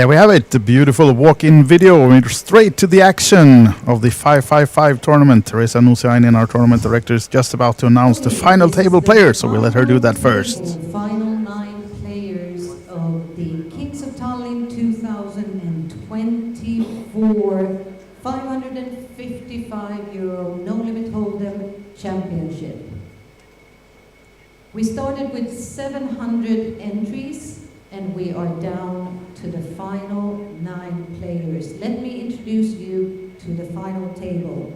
There we have it, the beautiful walk-in video. We're straight to the action of the 555 tournament. Teresa Nusiainen, our tournament director, is just about to announce the final table players, so we'll let her do that first. Final 9 players of the Kings of Tallinn 2024 €555 No Limit Hold'em Championship. We started with 700 entries and we are down to the final 9 players. Let me introduce you to the final table.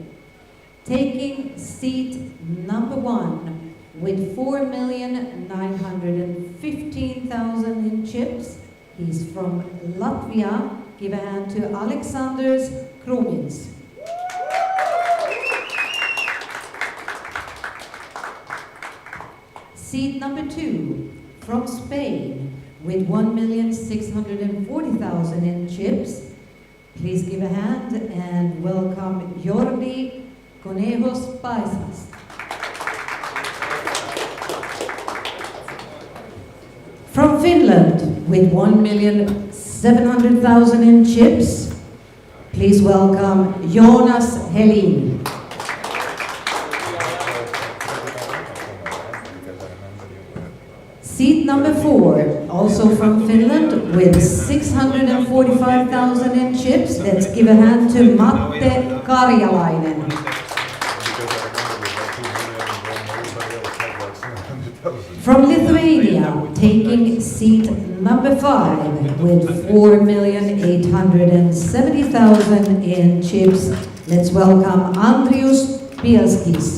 Taking seat number 1 with 4,915,000 in chips. He's from Latvia. Give a hand to Aleksandrs Krumins. Seat number 2 from Spain with 1,640,000 in chips. Please give a hand and welcome Jordi Conejos Paisas. From Finland with 1,700,000 in chips. Please welcome Jonas Helin. Seat number 4, also from Finland, with 645,000 in chips. Let's give a hand to Matte Karjalainen. From Lithuania, taking seat number 5, with 4,870,000 in chips. Let's welcome Andrius Bielskis.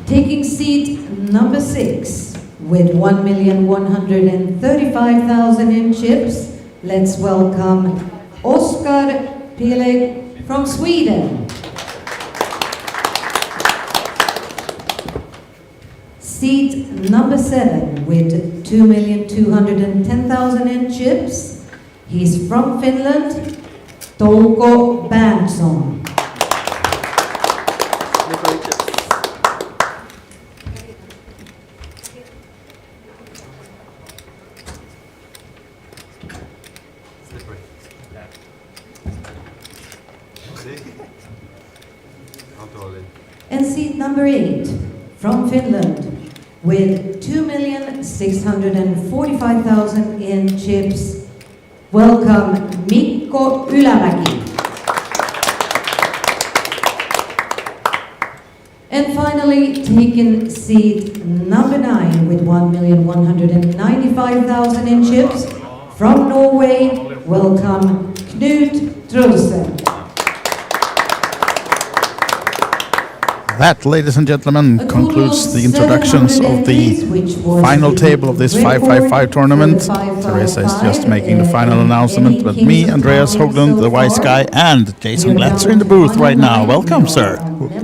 Taking seat number 6 with 1,135,000 in chips, let's welcome Oskar Pileg from Sweden. Seat number 7 with 2,210,000 in chips, he's from Finland, Touko Berntsson. And seat number 8 from Finland with 2,645,000 in chips. Welcome Mikko Ylämäki. And finally, taking seat number 9 with 1,195,000 in chips from Norway. Welcome Knut Trulsen. That, ladies and gentlemen, concludes the introductions of the final table of this 555 tournament. Teresa is just making the final announcement, but me, Andreas Hoglund, the wise guy, and Jason Glatzer in the booth right now. Welcome, sir.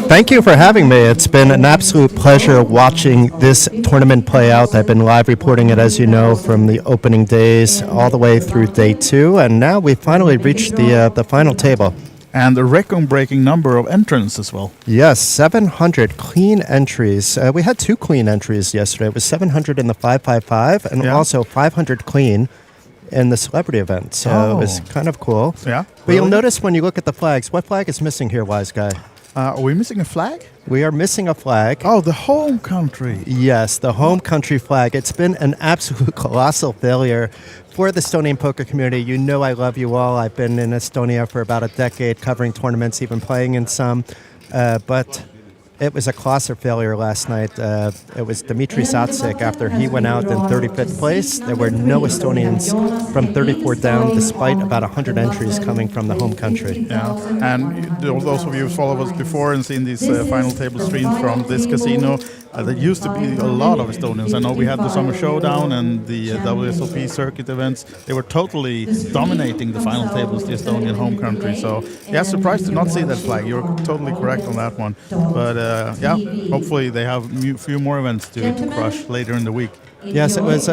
Thank you for having me. It's been an absolute pleasure watching this tournament play out. I've been live reporting it, as you know, from the opening days all the way through day 2, and now we finally reached the final table. And a record-breaking number of entrants as well. Yes, 700 clean entries. We had 2 clean entries yesterday. It was 700 in the 555 and also 500 clean in the celebrity event. So it was kind of cool. Yeah. But you'll notice when you look at the flags, what flag is missing here, wise guy? Are we missing a flag? We are missing a flag. Oh, the home country. Yes, the home country flag. It's been an absolute colossal failure for the Estonian poker community. You know I love you all. I've been in Estonia for about a decade, covering tournaments, even playing in some. But it was a colossal failure last night. It was Dmitry Satsik. After he went out in 35th place, there were no Estonians from 34 down, despite about 100 entries coming from the home country. Yeah, and those of you who followed us before and seen these final table streams from this casino, there used to be a lot of Estonians. I know we had the summer showdown and the WSOP circuit events. They were totally dominating the final tables, the Estonian home country. So, yeah, surprised to not see that flag. You're totally correct on that one. But, yeah, hopefully they have a few more events to crush later in the week. Yes, it was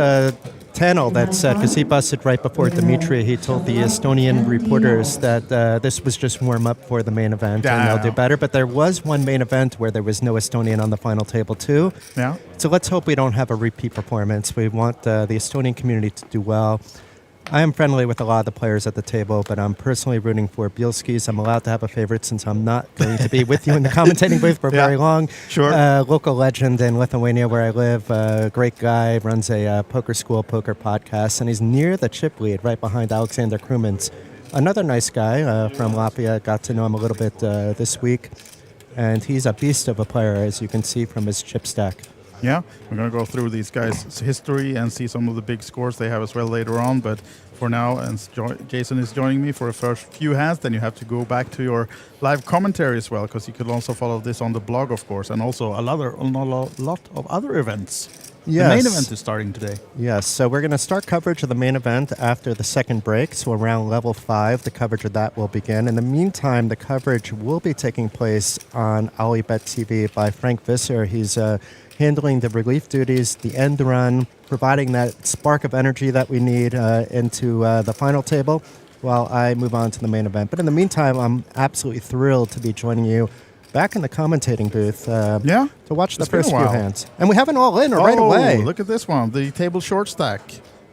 Tallinn that said, because he busted right before Dimitri, he told the Estonian reporters that this was just warm-up for the main event, and they'll do better. But there was one main event where there was no Estonian on the final table, too. Yeah. So let's hope we don't have a repeat performance. We want the Estonian community to do well. I am friendly with a lot of the players at the table, but I'm personally rooting for Bielskis. I'm allowed to have a favorite since I'm not going to be with you in the commentating booth for very long. Sure. Local legend in Lithuania where I live, great guy, runs a poker school, poker podcast, and he's near the chip lead right behind Alexander Krumins. Another nice guy from Latvia. Got to know him a little bit this week, and he's a beast of a player, as you can see from his chip stack. Yeah, we're going to go through these guys' history and see some of the big scores they have as well later on. But for now, and Jason is joining me for the first few hands, then you have to go back to your live commentary as well, because you could also follow this on the blog, of course, and also a lot of other events. Yes. The main event is starting today. Yes, so we're going to start coverage of the main event after the second break. So around level 5, the coverage of that will begin. In the meantime, the coverage will be taking place on OlyBet TV by Frank Visser. He's handling the relief duties, the end run, providing that spark of energy that we need into the final table while I move on to the main event. But in the meantime, I'm absolutely thrilled to be joining you back in the commentating booth to watch the first few hands. And we have an all-in right away. Look at this one, the table short stack.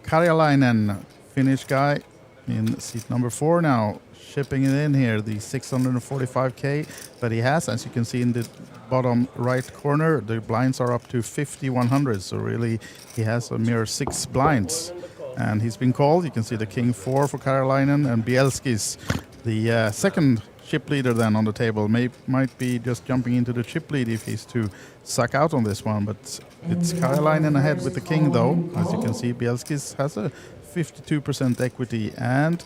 Karjalainen, Finnish guy in seat number 4 now, shipping it in here, the 645K that he has. As you can see in the bottom right corner, the blinds are up to 5,100, so really he has a mere 6 blinds. And he's been called. You can see the King 4 for Karjalainen, and Bielskis, the second chip leader then on the table, might be just jumping into the chip lead if he's to suck out on this one. But it's Karjalainen ahead with the King, though. As you can see, Bielskis has a 52% equity, and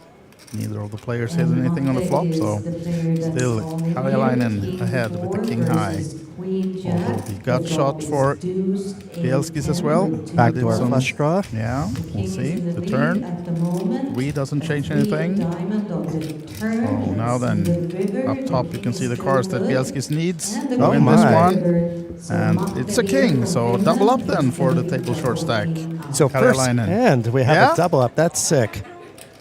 neither of the players has anything on the flop, so still Karjalainen ahead with the King high. Although the gut shot for Bielskis as well. Backdoor flush draw. Yeah, we'll see. The turn. 3 doesn't change anything. Oh, now then, up top you can see the cards that Bielskis needs to win this one. And it's a King, so double up then for the table short stack. So first hand, we have a double up. That's sick.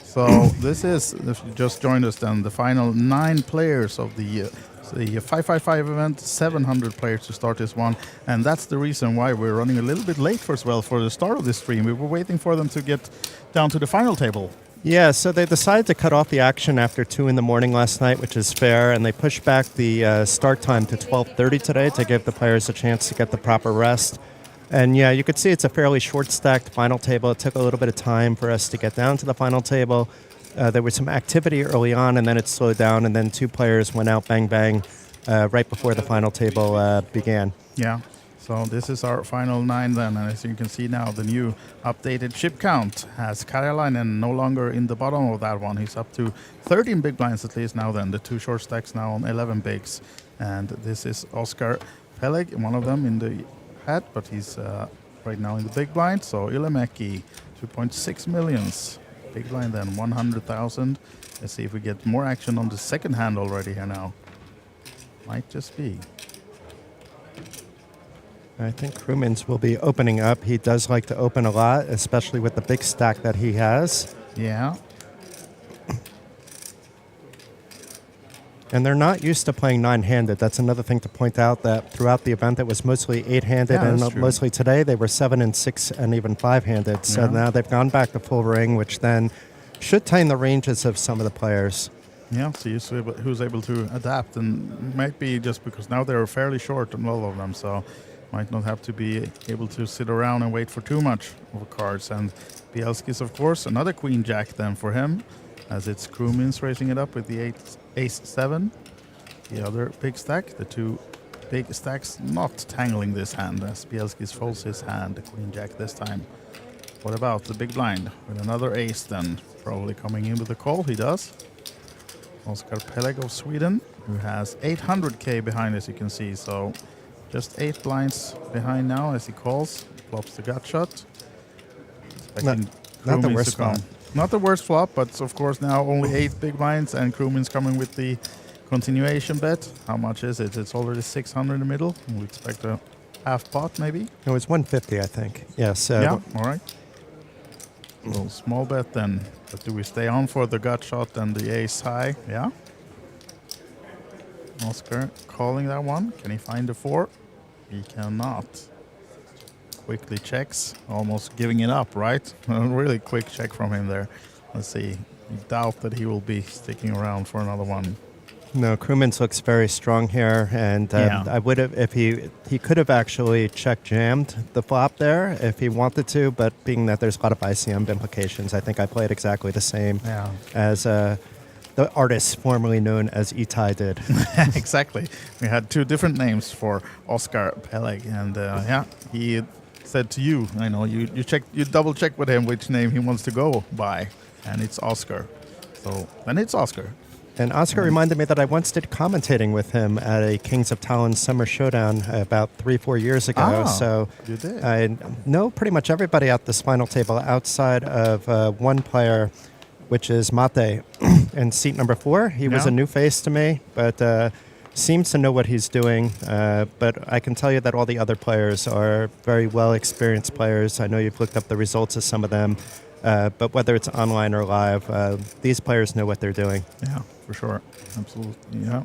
So this is, if you just joined us then, the final 9 players of the 555 event, 700 players to start this one. And that's the reason why we're running a little bit late for the start of this stream. We were waiting for them to get down to the final table. Yeah, so they decided to cut off the action after 2 in the morning last night, which is fair, and they pushed back the start time to 12:30 today to give the players a chance to get the proper rest. And yeah, you could see it's a fairly short stacked final table. It took a little bit of time for us to get down to the final table. There was some activity early on, and then it slowed down, and then 2 players went out bang bang right before the final table began. Yeah, so this is our final 9 then, and as you can see now, the new updated chip count has Karjalainen no longer in the bottom of that one. He's up to 13 big blinds at least now then, the 2 short stacks now on 11 bigs. And this is Oscar Peleg, one of them in the hat, but he's right now in the big blind. So Ylimäki, 2.6 millions. Big blind then, 100,000. Let's see if we get more action on the second hand already here now. Might just be. I think Krumins will be opening up. He does like to open a lot, especially with the big stack that he has. Yeah. And they're not used to playing 9-handed. That's another thing to point out, that throughout the event it was mostly 8-handed, and mostly today they were 7 and 6 and even 5-handed. So now they've gone back to full ring, which then should tighten the ranges of some of the players. Yeah, so who's able to adapt, and might be just because now they're fairly short on all of them, so might not have to be able to sit around and wait for too much of cards. And Bielskis, of course, another Queen Jack then for him, as it's Krumins raising it up with the Ace-7. The other big stack, the 2 big stacks not tangling this hand, as Bielskis folds his hand, the Queen Jack this time. What about the big blind with another ace then, probably coming in with a call? He does. Oscar Peleg of Sweden, who has 800k behind, as you can see, so just 8 blinds behind now as he calls, flops the gut shot. Not the worst flop. Not the worst flop, but of course now only 8 big blinds, and Krumins coming with the continuation bet. How much is it? It's already 600 in the middle. We expect a half pot maybe. It was 150, I think. Yes. Yeah, all right. little small bet then. But do we stay on for the gut shot and the ace high? Yeah. Oscar calling that one. Can he find the 4? He cannot. Quickly checks, almost giving it up, right? A really quick check from him there. Let's see. I doubt that he will be sticking around for another one. No, Krumens looks very strong here, and I would have, if he could have actually check jammed the flop there if he wanted to, but being that there's a lot of ICM implications, I think I played exactly the same as the artist formerly known as Itai did. Exactly. We had 2 different names for Oscar Peleg, and he said to you, I know, you double check with him which name he wants to go by, and it's Oscar. So then it's Oscar. And Oscar reminded me that I once did commentating with him at a Kings of Tallinn Summer Showdown about 3-4 years ago. So you did. I know pretty much everybody at this final table outside of one player, which is Mate, in seat number 4. He was a new face to me, but seems to know what he's doing. But I can tell you that all the other players are very well-experienced players. I know you've looked up the results of some of them. But whether it's online or live, these players know what they're doing. Yeah, for sure. Absolutely, yeah.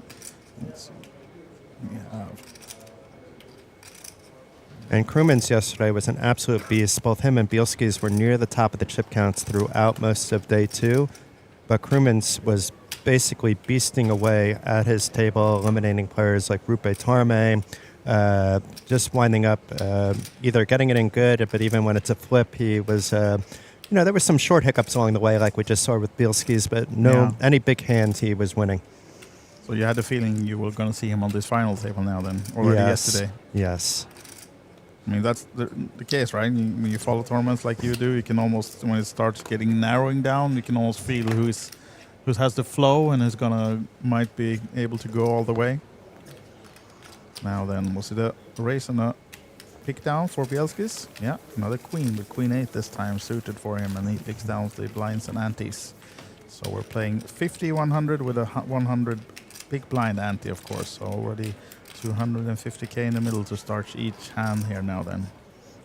And Krumens yesterday was an absolute beast. Both him and Bielskis were near the top of the chip counts throughout most of day 2. But Krumens was basically beasting away at his table, eliminating players like Rupe Torme, just winding up either getting it in good, but even when it's a flip, he was... there were some short hiccups along the way, like we just saw with Bielskis, but any big hands he was winning. So you had the feeling you were going to see him on this final table now then, already yesterday? Yes. I mean, that's the case, right? When you follow tournaments like you do, you can almost, when it starts getting narrowing down, you can almost feel who has the flow and might be able to go all the way. Now then, was it a race and a pick down for Bielskis? Yeah, another queen, but queen 8 this time suited for him, and he picks down the blinds and antes. So we're playing 50-100 with a 100 big blind ante, of course. So already 250k in the middle to start each hand here now then.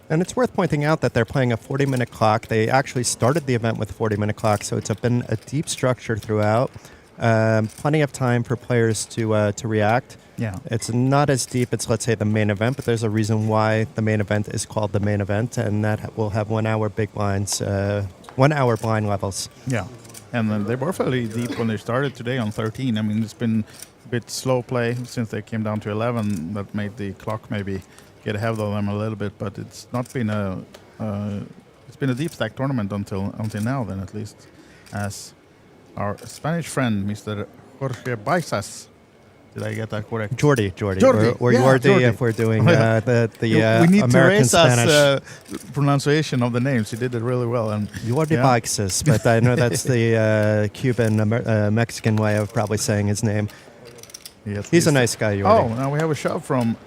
And it's worth pointing out that they're playing a 40-minute clock. They actually started the event with a 40-minute clock, so it's been a deep structure throughout. Plenty of time for players to react. Yeah. It's not as deep as, let's say, the main event, but there's a reason why the main event is called the main event, and that will have 1 hour big blinds, 1 hour blind levels. Yeah. And then they were fairly deep when they started today on 13. I mean, it's been a bit slow play since they came down to 11 that made the clock maybe get ahead of them a little bit, but it's not been it's been a deep stack tournament until now then, at least, as our Spanish friend, Mr. Jorge Baixas. Did I get that correct? Jordi. Or yeah, Jordi if we're doing the we need American Spanish. pronunciation of the names. He did it really well. And Jordi Baixas, but I know that's the Cuban, Mexican way of probably saying his name. He's a nice guy, Jordi. Oh, now we have a shove from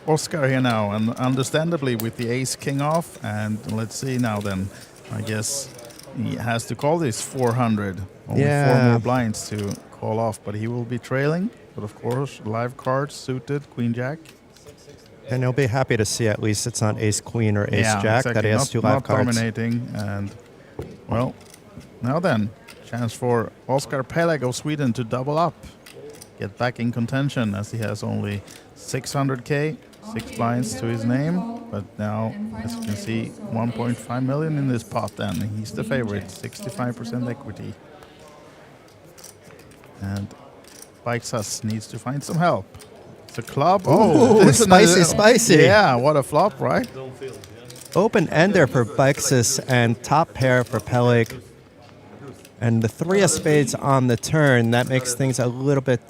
Oscar here now, and understandably with the ace-king off. And let's see now then. I guess he has to call this 400. Only 4 more blinds to call off, but he will be trailing. But of course, live cards suited, Queen Jack. And he'll be happy to see at least it's not Ace Queen or Ace Jack, exactly. that he has 2 live cards. Not dominating, and well, now then, chance for Oscar Peleg of Sweden to double up, get back in contention, as he has only 600k, 6 blinds to his name. But now, as you can see, 1.5 million in this pot. Then he's the favorite, 65% equity, and Baixas needs to find some help. It's a club. Oh, spicy. Yeah, what a flop, right? Open ender for Baixas and top pair for Peleg. And the 3 of spades on the turn, that makes things a little bit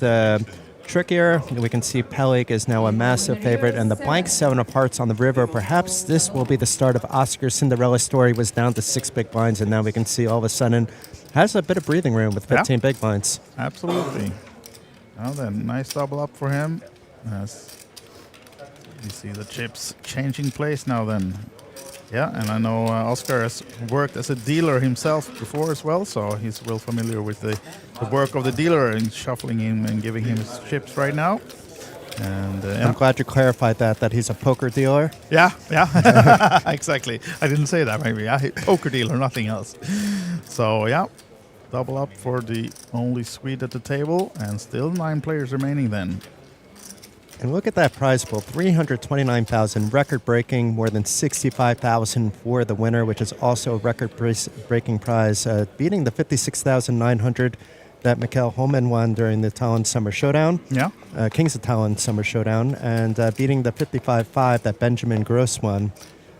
trickier. We can see Peleg is now a massive favorite, and the blank 7 of hearts on the river. Perhaps this will be the start of Oscar's Cinderella story. Was down to 6 big blinds, and now we can see all of a sudden has a bit of breathing room with 15 big blinds. Absolutely. Now then, nice double up for him. As you see the chips changing place now then. Yeah, and I know Oscar has worked as a dealer himself before as well, so he's well familiar with the work of the dealer and shuffling him and giving him his chips right now. And I'm glad you clarified that he's a poker dealer. yeah, exactly. I didn't say that. Maybe poker dealer, nothing else. So yeah, double up for the only Swede at the table, and still 9 players remaining then. And look at that prize pool, 329,000, record-breaking, more than 65,000 for the winner, which is also a record-breaking prize, beating the 56,900 that Mikkel Holman won during the Tallinn Summer Showdown, Yeah. Kings of Tallinn Summer Showdown, and beating the 55.5 that Benjamin Gross won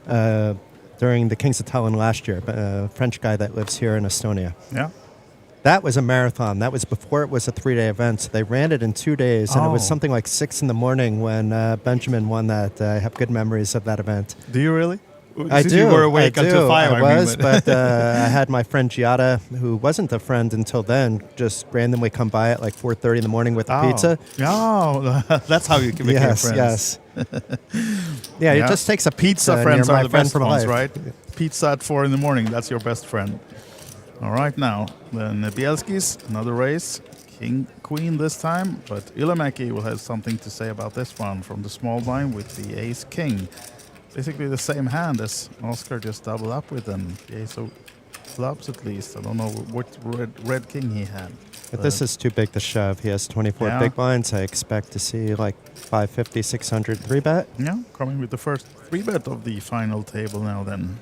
during the Kings of Tallinn last year, a French guy that lives here in Estonia. Yeah. That was a marathon. That was before it was a 3-day event. So they ran it in 2 days, and it was something like 6 in the morning when Benjamin won that. I have good memories of that event. Do you really? I Since do. You were awake I do. until 5. I was, but I had my friend Giada, who wasn't a friend until then, just randomly come by at like 4:30 in the morning with a pizza. Oh, that's how you can become Yes, friends. yes. Yeah, it just takes a pizza. Pizza friends and you're are my the friend best for ones, life. right? Pizza at 4 in the morning, that's your best friend. All right, now, then Bielski's, another race. King, Queen this time, but Ylimäki will have something to say about this one from the small blind with the Ace King. Basically the same hand as Oscar just doubled up with, and the Ace of Clubs at least. I don't know what red King he had. But this is too big to shove. He has 24 big blinds. I expect to see like 550, 600 3-bet. Yeah, coming with the first 3-bet of the final table now then.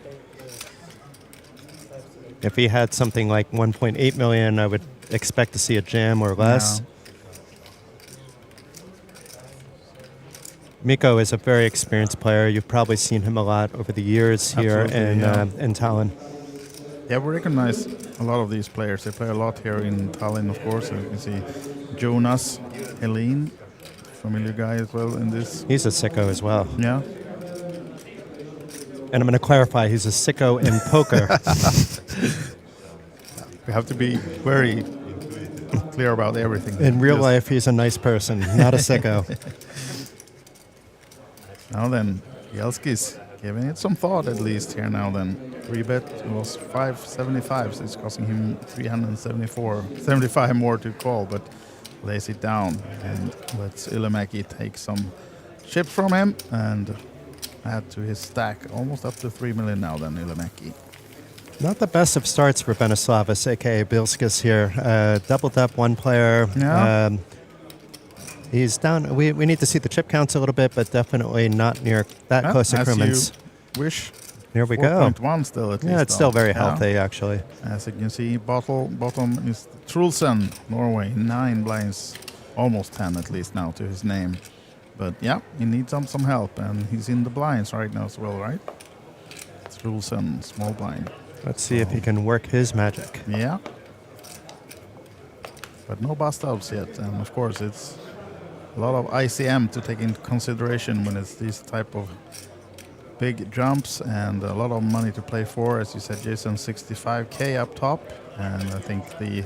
If he had something like 1.8 million, I would expect to see a jam or less. Yeah. Mikko is a very experienced player. You've probably seen him a lot over the years here in Tallinn. Yeah, we recognize a lot of these players. They play a lot here in Tallinn, of course. So you can see Jonas, Helene, familiar guy as well in this. He's a sicko as well. Yeah. And I'm going to clarify, he's a sicko in poker. We have to be very clear about everything. In real life, he's a nice person, not a sicko. Now then, Bielski's giving it some thought at least here now then. 3-bet was 575, so it's costing him 75 more to call, but lays it down and lets Ylimäki take some chips from him and add to his stack. Almost up to 3 million now then, Ylimäki. Not the best of starts for Benislavas, a.k.a. Bielskis here. Doubled up one player. Yeah. He's down. We need to see the chip counts a little bit, but definitely not near that close to Krumens. Wish. Here we go. 4.1 still at least. Yeah, it's still very healthy, actually. As you can see, bottom is Trulsen, Norway. 9 blinds, almost 10 at least now to his name. But yeah, he needs some help, and he's in the blinds right now as well, right? Trulsen, small blind. Let's see if he can work his magic. Yeah. But no bust outs yet, and of course it's a lot of ICM to take into consideration when it's these type of big jumps and a lot of money to play for. As you said, Jason, 65K up top, and I think the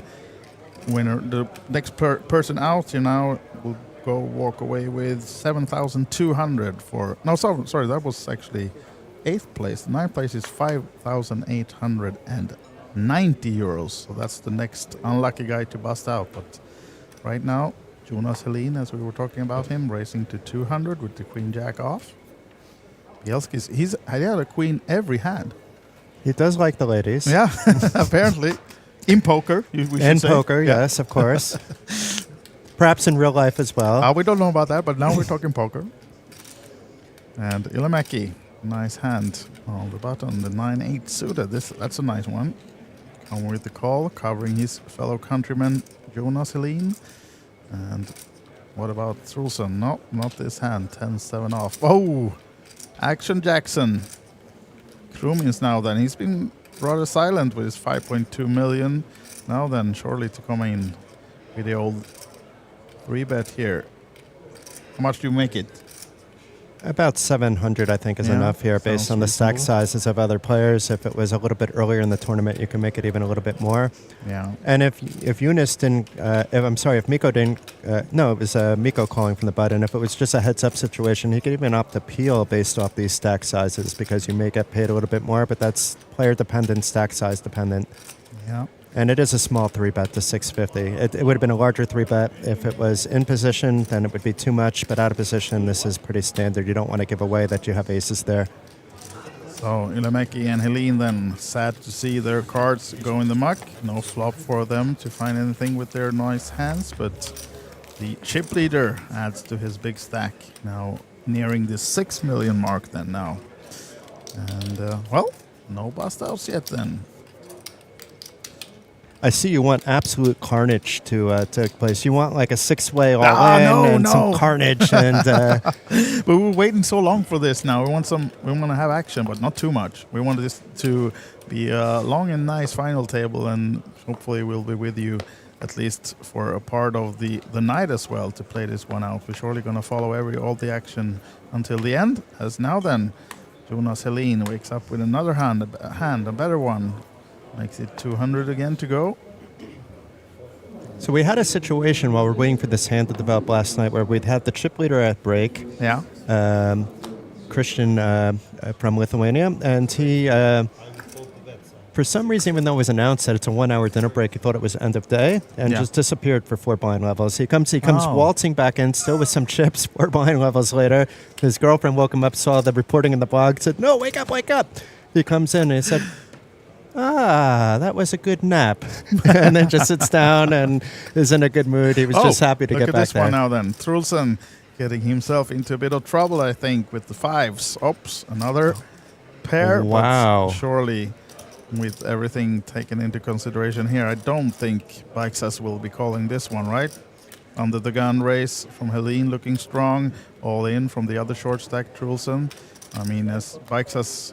winner, the next person out here now will walk away with 7,200 for. No, sorry, that was actually 8th place. 9th place is 5,890 euros. So that's the next unlucky guy to bust out. But right now, Jonas Helene, as we were talking about him, racing to 200 with the Queen Jack off. Bielski's, he had a queen every hand. He does like the ladies. Yeah, apparently. In poker, we should In say. poker, yes, of course. Perhaps in real life as well. We don't know about that, but now we're talking poker. And Ylimäki, nice hand on the button, the 9-8 suited. That's a nice one. Come with the call, covering his fellow countryman Jonas Helene. And what about Trulsen? No, not this hand. 10-7 off. Oh, Action Jackson. Krumins now then. He's been rather silent with his 5.2 million. Now then, surely to come in with the old 3-bet here. How much do you make it? About 700, I think, is enough here based on the stack reasonable. sizes of other players. If it was a little bit earlier in the tournament, you can make it even a little bit more. Yeah. And if Eunice didn't, if Mikko didn't, no, it was Mikko calling from the button. If it was just a heads-up situation, he could even opt to peel based off these stack sizes because you may get paid a little bit more, but that's player-dependent, stack size dependent. Yeah. And it is a small 3-bet to 650. It would have been a larger 3-bet if it was in position, then it would be too much. But out of position, this is pretty standard. You don't want to give away that you have aces there. So Ylämäki and Helene then sad to see their cards go in the muck. No flop for them to find anything with their nice hands, but the chip leader adds to his big stack, now nearing the 6 million mark then now. And, well, no bust outs yet then. I see you want absolute carnage to take place. You want like a 6-way all-in some carnage. And but we're waiting so long for this now. We want to have action, but not too much. We want this to be a long and nice final table, and hopefully we'll be with you at least for a part of the night as well to play this one out. We're surely going to follow all the action until the end. As now then, Jonas Helene wakes up with another hand, a better one. Makes it 200 again to go. So we had a situation while we're waiting for this hand to develop last night where we'd had the chip leader at break. Yeah. Christian from Lithuania, and he, for some reason, even though it was announced that it's a 1-hour dinner break, he thought it was end of day and just disappeared for 4 blind levels. He comes waltzing back in, still with some chips, 4 blind levels later. His girlfriend woke him up, saw the reporting in the blog, said, "No, wake up, wake up." He comes in and he said, that was a good nap. And then just sits down and is in a good mood. He was just happy to get back there. Look at this one now then. Trulsen getting himself into a bit of trouble, I think, with the 5s. Oops, another pair. Wow. But surely, with everything taken into consideration here, I don't think Bikesas will be calling this one, right? Under the gun race from Helene looking strong. All in from the other short stack, Trulsen. I mean, as Bikesas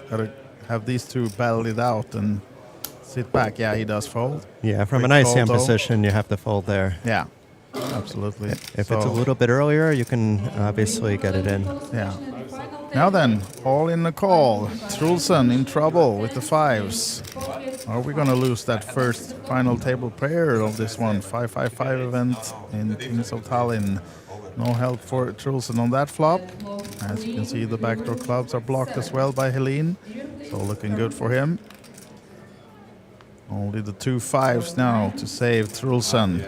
got to have these two battle it out and sit back. Yeah, he does fold. Yeah, from Quick an ICM fold, position, you have to fold there. Yeah, absolutely. If it's a little bit earlier, you can obviously get it in. Yeah. Now then, all in the call. Trulsen in trouble with the 5s. Are we going to lose that first final table pair of this one? 555 event in Kings of Tallinn. No help for Trulsen on that flop. As you can see, the backdoor clubs are blocked as well by Helene. So looking good for him. Only the 2 5s now to save Trulsen.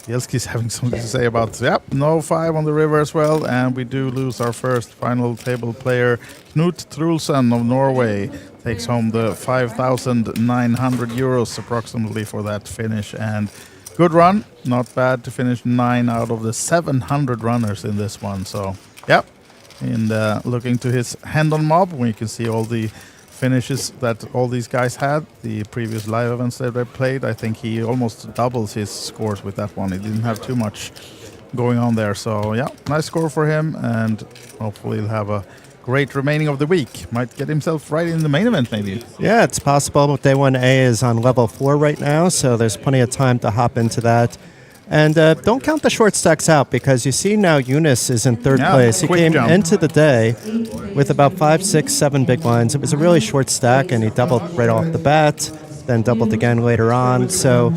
Jelski's having something to say about, no 5 on the river as well. And we do lose our first final table player. Knut Trulsen of Norway takes home the 5,900 euros approximately for that finish. And good run. Not bad to finish 9 out of the 700 runners in this one. So, yep. And looking to his hand on mob, we can see all the finishes that all these guys had, the previous live events that they played. I think he almost doubles his scores with that one. He didn't have too much going on there. So, yeah, nice score for him. And hopefully he'll have a great remaining of the week. Might get himself right in the main event, maybe. Yeah, it's possible. Day 1A is on level 4 right now, so there's plenty of time to hop into that. And don't count the short stacks out, because you see now Eunice is in third place. He came into the day with about 5, 6, 7 big blinds. It was a really short stack, and he doubled right off the bat, then doubled again later on. So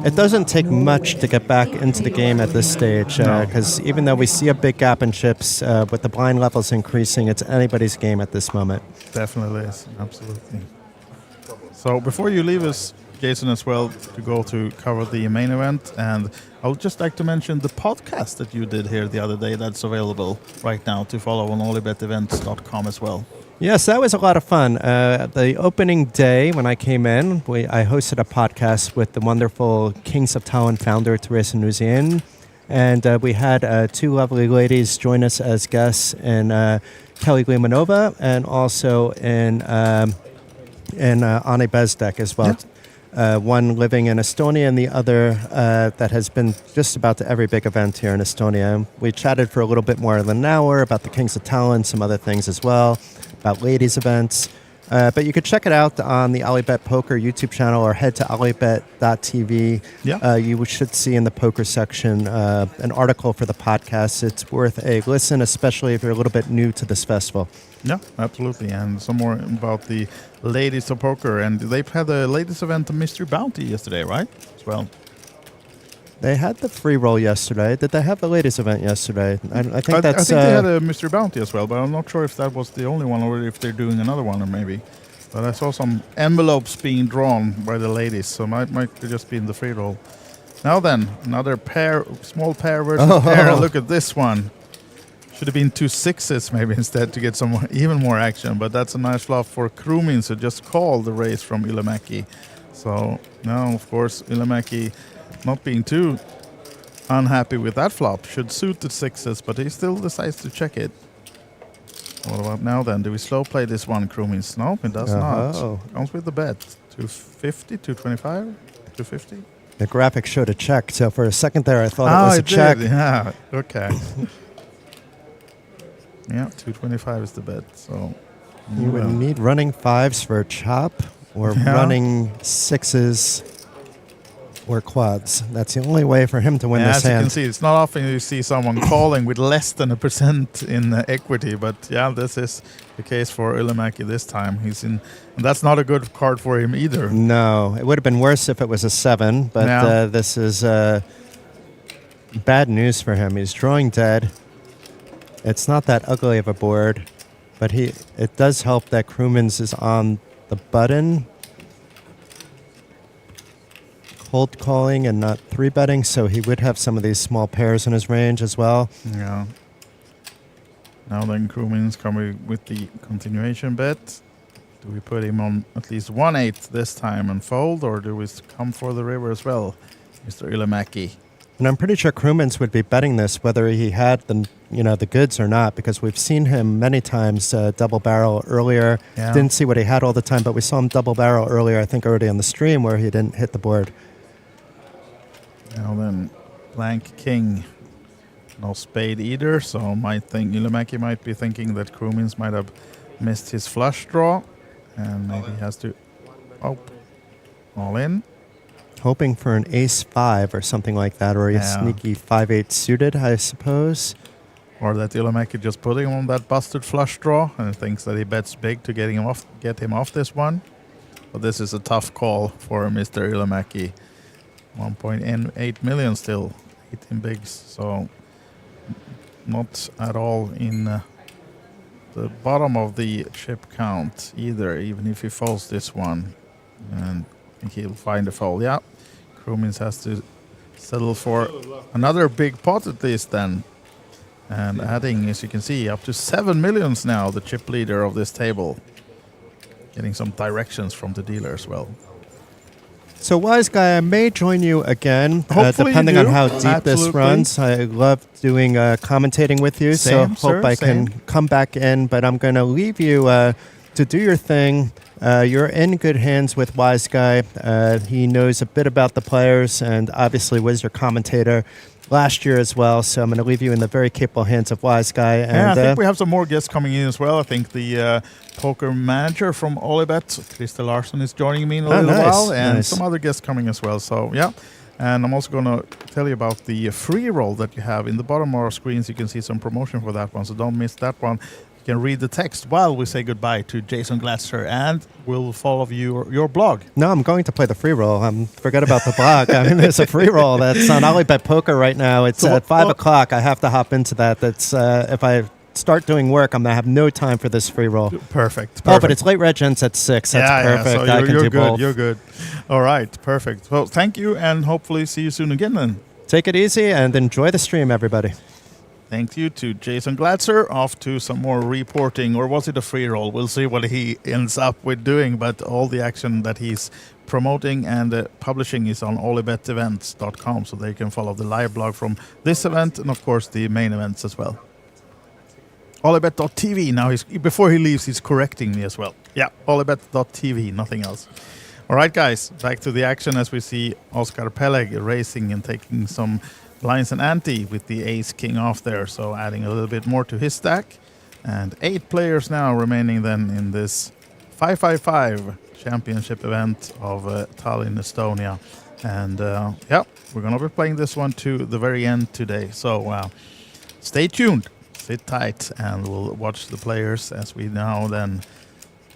it doesn't take much to get back into the game at this stage, because even though we see a big gap in chips, with the blind levels increasing, it's anybody's game at this moment. Definitely is, absolutely. So before you leave us, Jason, as well, to go to cover the main event, and I would just like to mention the podcast that you did here the other day that's available right now to follow on OlyBetEvents.com as well. Yes, that was a lot of fun. The opening day when I came in, I hosted a podcast with the wonderful Kings of Tallinn founder, Teresa Nuzien, and we had 2 lovely ladies join us as guests in Kelly Glimanova and also in Ani Bezdek as well. Yep. One living in Estonia and the other that has been just about to every big event here in Estonia. We chatted for a little bit more than an hour about the Kings of Tallinn, some other things as well, about ladies events. But you could check it out on the OlyBet Poker YouTube channel or head to olybet.tv. Yeah. You should see in the poker section an article for the podcast. It's worth a listen, especially if you're a little bit new to this festival. Yeah, absolutely. And some more about the ladies of poker. And they've had the latest event, the Mystery Bounty, yesterday, right? As well. They had the free roll yesterday. Did they have the ladies event yesterday? I think they had a Mystery Bounty as well, but I'm not sure if that was the only one or if they're doing another one or maybe. But I saw some envelopes being drawn by the ladies, so might just be in the free roll. Now then, another pair, small pair versus pair. And look at this one. Should have been 2 6s maybe instead to get some even more action. But that's a nice flop for Krumins, so just call the raise from Ylimäki. So now, of course, Ylimäki not being too unhappy with that flop. Should suit the 6s, but he still decides to check it. What about now then? Do we slow play this one, Krumins? No, it does not. Comes with the bet. 250, 225, 250? The graphic showed a check, so for a second there I thought it was a check. Yeah, okay. Yeah, 225 is the bet, so... You would need running 5s for a chop, or running 6s or quads. That's the only way for him to win this hand. As you can see, it's not often you see someone calling with less than 1% in equity, but yeah, this is the case for Ylimäki this time. And that's not a good card for him either. No, it would have been worse if it was a 7, but this is bad news for him. He's drawing dead. It's not that ugly of a board, but it does help that Krumins is on the button, cold calling and not 3-betting, so he would have some of these small pairs in his range as well. Yeah. Now then, Krumins coming with the continuation bet. Do we put him on at least 1/8 this time and fold, or do we come for the river as well, Mr. Ylimäki? And I'm pretty sure Krumins would be betting this whether he had the goods or not, because we've seen him many times double barrel earlier. Yeah. Didn't see what he had all the time, but we saw him double barrel earlier, I think already on the stream, where he didn't hit the board. Now then, blank king. No spade either, so Ylimäki might be thinking that Krumins might have missed his flush draw, and maybe he has to all in. Hoping for an ace-5 or something like that, or a sneaky 5-8 suited, I suppose. Or that Ylimäki just putting him on that busted flush draw and thinks that he bets big to get him off this one. But this is a tough call for Mr. Ylimäki. 1.8 million still, 18 bigs, so not at all in the bottom of the chip count either, even if he folds this one. And I think he'll find a fold. Yeah, Krumins has to settle for another big pot at least then. And adding, as you can see, up to 7 millions now, the chip leader of this table. Getting some directions from the dealer as well. So, Wise Guy, I may join you again, Hopefully depending you do. on how deep this Absolutely. runs. I love doing commentating with you, Same, so hope sir, I same. can come back in. But I'm going to leave you to do your thing. You're in good hands with Wise Guy. He knows a bit about the players and obviously was your commentator last year as well. So I'm going to leave you in the very capable hands of Wise Guy. And, I think we have some more guests coming in as well. I think the poker manager from OlyBet, Christer Larsson, is joining me in a little while, and some other guests coming as well. So yeah, and I'm also going to tell you about the free roll that you have in the bottom of our screens. You can see some promotion for that one, so don't miss that one. You can read the text while we say goodbye to Jason Glatzer, and we'll follow your blog. No, I'm going to play the free roll. Forget about the blog. I mean, there's a free roll that's on OlyBet Poker right now. It's at 5 o'clock. I have to hop into that. That's if I start doing work, I'm going to have no time for this free roll. Perfect. Oh, but it's late red gents at 6. That's perfect. So I can do good. both. You're good. All right, perfect. Well, thank you, and hopefully see you soon again then. Take it easy and enjoy the stream, everybody. Thank you to Jason Glatzer. Off to some more reporting, or was it a free roll? We'll see what he ends up with doing, but all the action that he's promoting and publishing is on OlyBetEvents.com, so they can follow the live blog from this event and, of course, the main events as well. OlyBet.tv. Now, before he leaves, he's correcting me as well. Yeah, OlyBet.tv, nothing else. All right, guys, back to the action as we see Oscar Peleg racing and taking some blinds and ante with the ace-king off there, so adding a little bit more to his stack. And 8 players now remaining then in this 555 championship event of Tallinn, Estonia. And yeah, we're going to be playing this one to the very end today. So stay tuned, sit tight, and we'll watch the players as we now then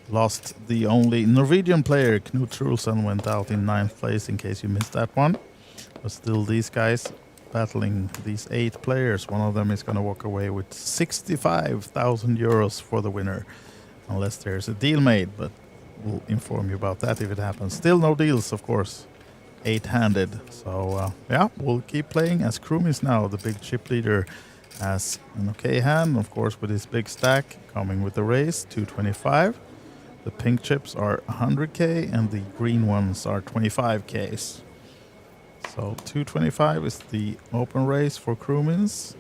lost the only Norwegian player. Knut Trulsen went out in 9th place, in case you missed that one. But still, these guys battling these 8 players. One of them is going to walk away with 65,000 euros for the winner, unless there's a deal made. But we'll inform you about that if it happens. Still no deals, of course. 8-handed. So, yeah, we'll keep playing as Kroom is now the big chip leader. Has an okay hand, of course, with his big stack coming with the raise, 225. The pink chips are 100k and the green ones are 25ks. So 225 is the open race for Kroomins.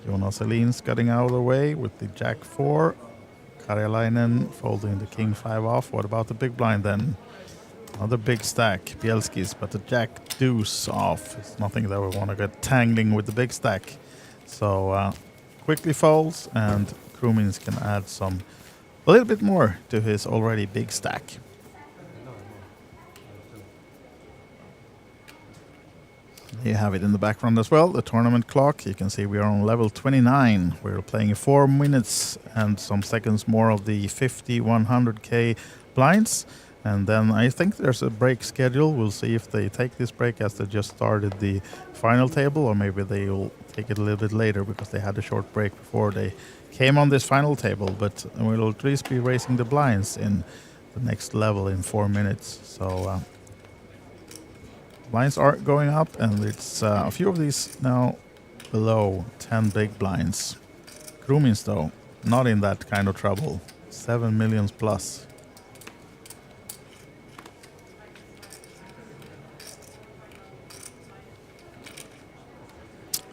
Jonas Helin's cutting out of the way with the Jack 4. Karjalainen folding the King 5 off. What about the big blind then? Another big stack, Bielski's, but the Jack deuce off. It's nothing that we want to get tangling with the big stack. So quickly folds, and Kroomins can add a little bit more to his already big stack. You have it in the background as well, the tournament clock. You can see we are on level 29. We're playing 4 minutes and some seconds more of the 50, 100k blinds. And then I think there's a break schedule. We'll see if they take this break as they just started the final table, or maybe they will take it a little bit later because they had a short break before they came on this final table. But we'll at least be raising the blinds in the next level in 4 minutes. So blinds are going up, and it's a few of these now below 10 big blinds. Kroomins, though, not in that kind of trouble. 7 million plus.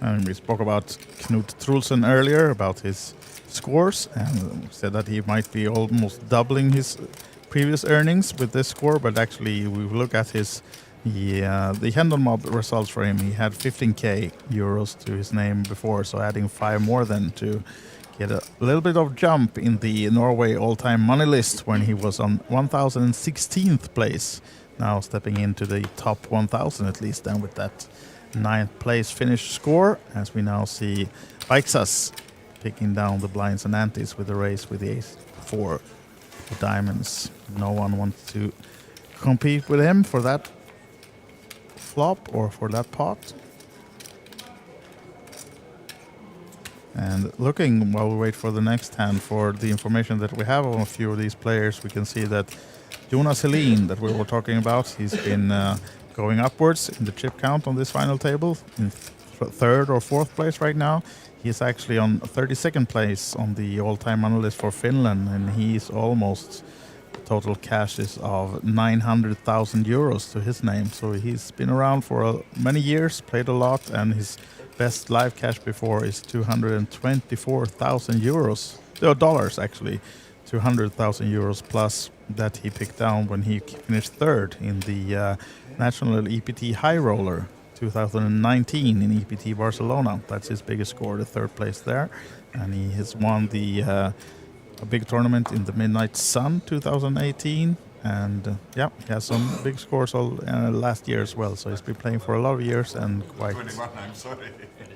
And we spoke about Knut Trulsen earlier, about his scores, and said that he might be almost doubling his previous earnings with this score. But actually, we look at his the Hendon Mob results for him. He had 15k euros to his name before, so adding 5 more than to get a little bit of jump in the Norway all-time money list when he was on 1016th place. Now stepping into the top 1000 at least, and with that 9th place finish score, as we now see Bikesas picking down the blinds and antes with the race with the ace 4 diamonds. No one wants to compete with him for that flop or for that pot. And looking while we wait for the next hand for the information that we have on a few of these players, we can see that Jonas Helin that we were talking about, he's been going upwards in the chip count on this final table, in 3rd or 4th place right now. He's actually on 32nd place on the all-time money list for Finland, and he's almost total cash is of 900,000 euros to his name. So he's been around for many years, played a lot, and his best live cash before is 224,000 euros. Dollars actually, 200,000 euros plus that he picked down when he finished 3rd in the National EPT High Roller 2019 in EPT Barcelona. That's his biggest score, the 3rd place there. And he has won the a big tournament in the Midnight Sun 2018. And yeah, he has some big scores last year as well. So he's been playing for a lot of years and quite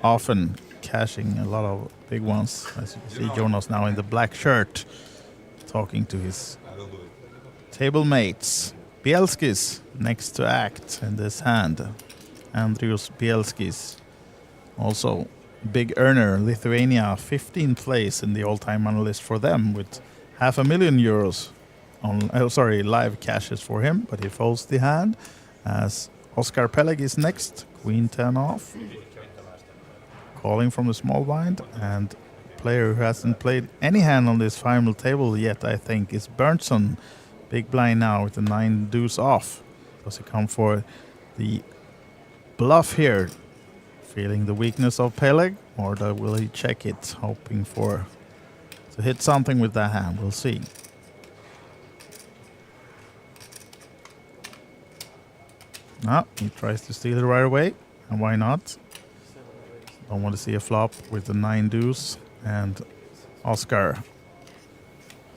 often cashing a lot of big ones. As you can see, Jonas now in the black shirt talking to his table mates. Bielskis next to act in this hand. Andrius Bielskis, also big earner, Lithuania, 15th place in the all-time money list for them with €500,000 on, live cashes for him, but he folds the hand as Oskar Peleg is next, Queen 10 off, calling from the small blind, and player who hasn't played any hand on this final table yet, I think, is Berntson. Big blind now with the 9 deuce off. Does he come for the bluff here? Feeling the weakness of Peleg, or will he check it, hoping for to hit something with that hand? We'll see. No, he tries to steal it right away, and why not? Don't want to see a flop with the 9 deuce, and Oskar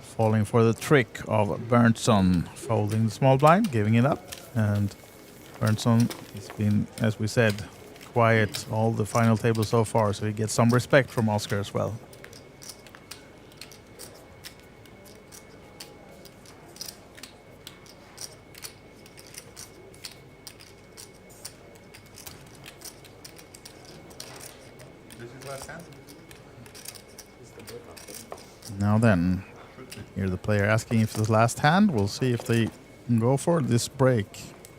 falling for the trick of Berntson, folding the small blind, giving it up, and Berntson has been, as we said, quiet all the final tables so far, so he gets some respect from Oskar as well. Now then, Here the player asking if it's the last hand. We'll see if they can go for this break.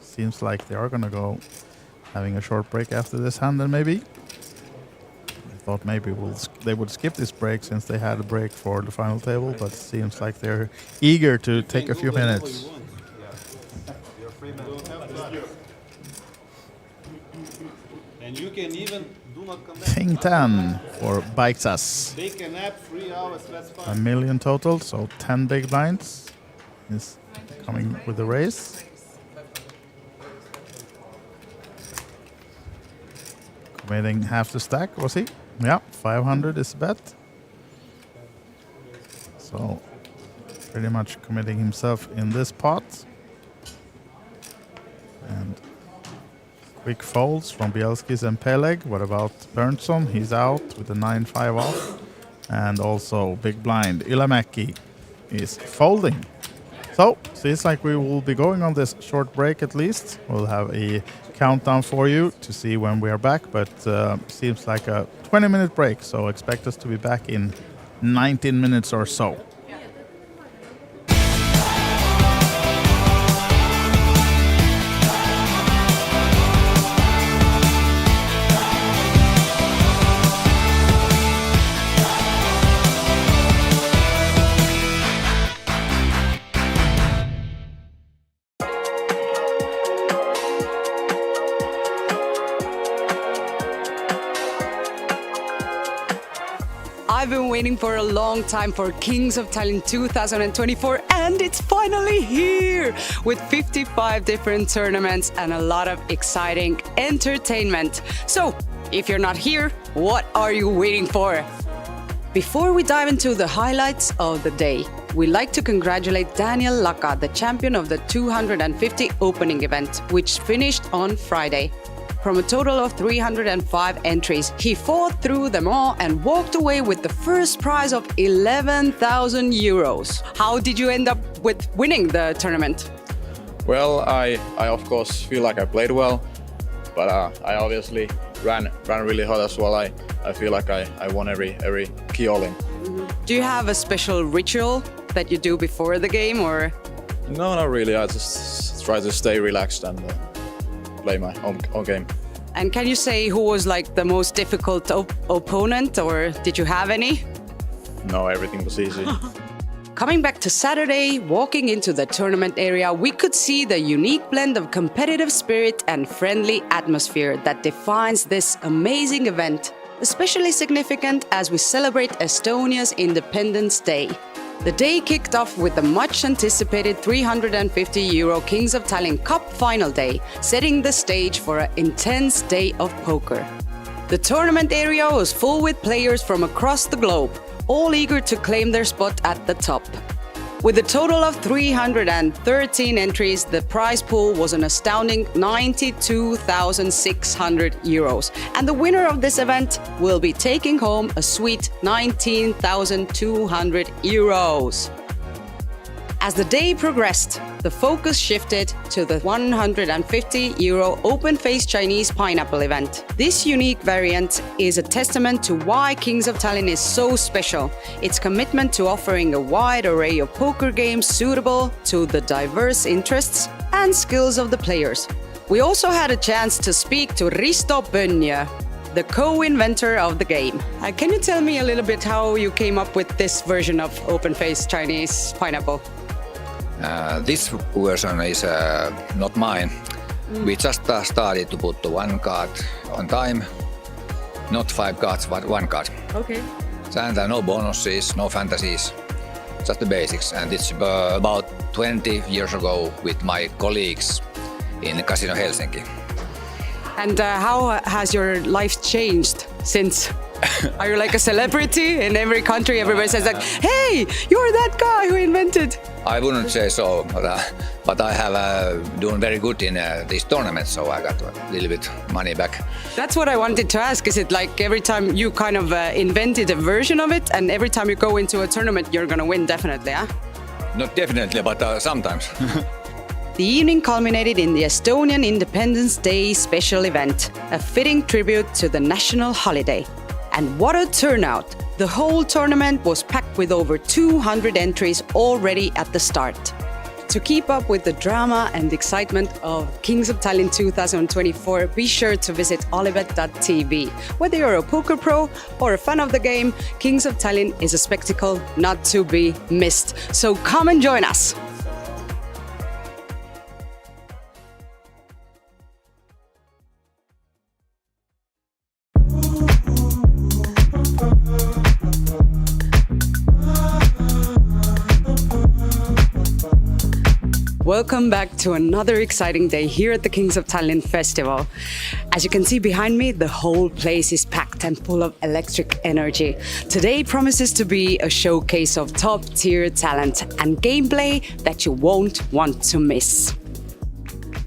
Seems like they are going to go having a short break after this hand then maybe. I thought maybe they would skip this break since they had a break for the final table, but it seems like they're eager to take a few minutes. And you can even do not come back. King 10 for Baiksas. They can add 3 hours, that's A fine. million total, so 10 big blinds is coming with the raise. Committing half the stack, was he? Yeah, 500 is the bet. So pretty much committing himself in this pot. And quick folds from Bielskis and Peleg. What about Berntsson? He's out with a 9-5 off. And also big blind, Ilamäki is folding. So, seems like we will be going on this short break at least. We'll have a countdown for you to see when we are back, but seems like a 20-minute break, so expect us to be back in 19 minutes or so. I've been waiting for a long time for Kings of Tallinn 2024, and it's finally here with 55 different tournaments and a lot of exciting entertainment. So, if you're not here, what are you waiting for? Before we dive into the highlights of the day, we'd like to congratulate Daniel Laka, the champion of the 250 opening event, which finished on Friday. From a total of 305 entries, he fought through them all and walked away with the first prize of 11,000 euros. How did you end up with winning the tournament? Well, I of course feel like I played well, but I obviously ran really hard as well. I feel like I won every key all-in. Do you have a special ritual that you do before the game, or? No, not really. I just try to stay relaxed and play my own game. And can you say who was like the most difficult opponent, or did you have any? No, everything was easy. Coming back to Saturday, walking into the tournament area, we could see the unique blend of competitive spirit and friendly atmosphere that defines this amazing event, especially significant as we celebrate Estonia's Independence Day. The day kicked off with the much-anticipated 350 euro Kings of Tallinn Cup final day, setting the stage for an intense day of poker. The tournament area was full with players from across the globe, all eager to claim their spot at the top. With a total of 313 entries, the prize pool was an astounding 92,600 euros. And the winner of this event will be taking home a sweet 19,200 euros. As the day progressed, the focus shifted to the 150 euro open-faced Chinese pineapple event. This unique variant is a testament to why Kings of Tallinn is so special. Its commitment to offering a wide array of poker games suitable to the diverse interests and skills of the players. We also had a chance to speak to Risto Pönjö, the co-inventor of the game. Can you tell me a little bit how you came up with this version of open-faced Chinese pineapple? This version is not mine. We just started to put the one card on time. Not 5 cards, but 1 card. Okay. And no bonuses, no fantasies. Just the basics. And it's about 20 years ago with my colleagues in Casino Helsinki. And how has your life changed since? Are you like a celebrity in every country? Everybody says like, "Hey, you're that guy who invented." I wouldn't say so, but I have done very good in these tournaments, so I got a little bit money back. That's what I wanted to ask. Is it like every time you kind of invented a version of it, and every time you go into a tournament, you're gonna win definitely, huh? Not definitely, but sometimes. The evening culminated in the Estonian Independence Day special event, a fitting tribute to the national holiday. And what a turnout! The whole tournament was packed with over 200 entries already at the start. To keep up with the drama and excitement of Kings of Tallinn 2024, be sure to visit OlyBet.tv. Whether you're a poker pro or a fan of the game, Kings of Tallinn is a spectacle not to be missed. So come and join us. Welcome back to another exciting day here at the Kings of Tallinn Festival. As you can see behind me, the whole place is packed and full of electric energy. Today promises to be a showcase of top-tier talent and gameplay that you won't want to miss.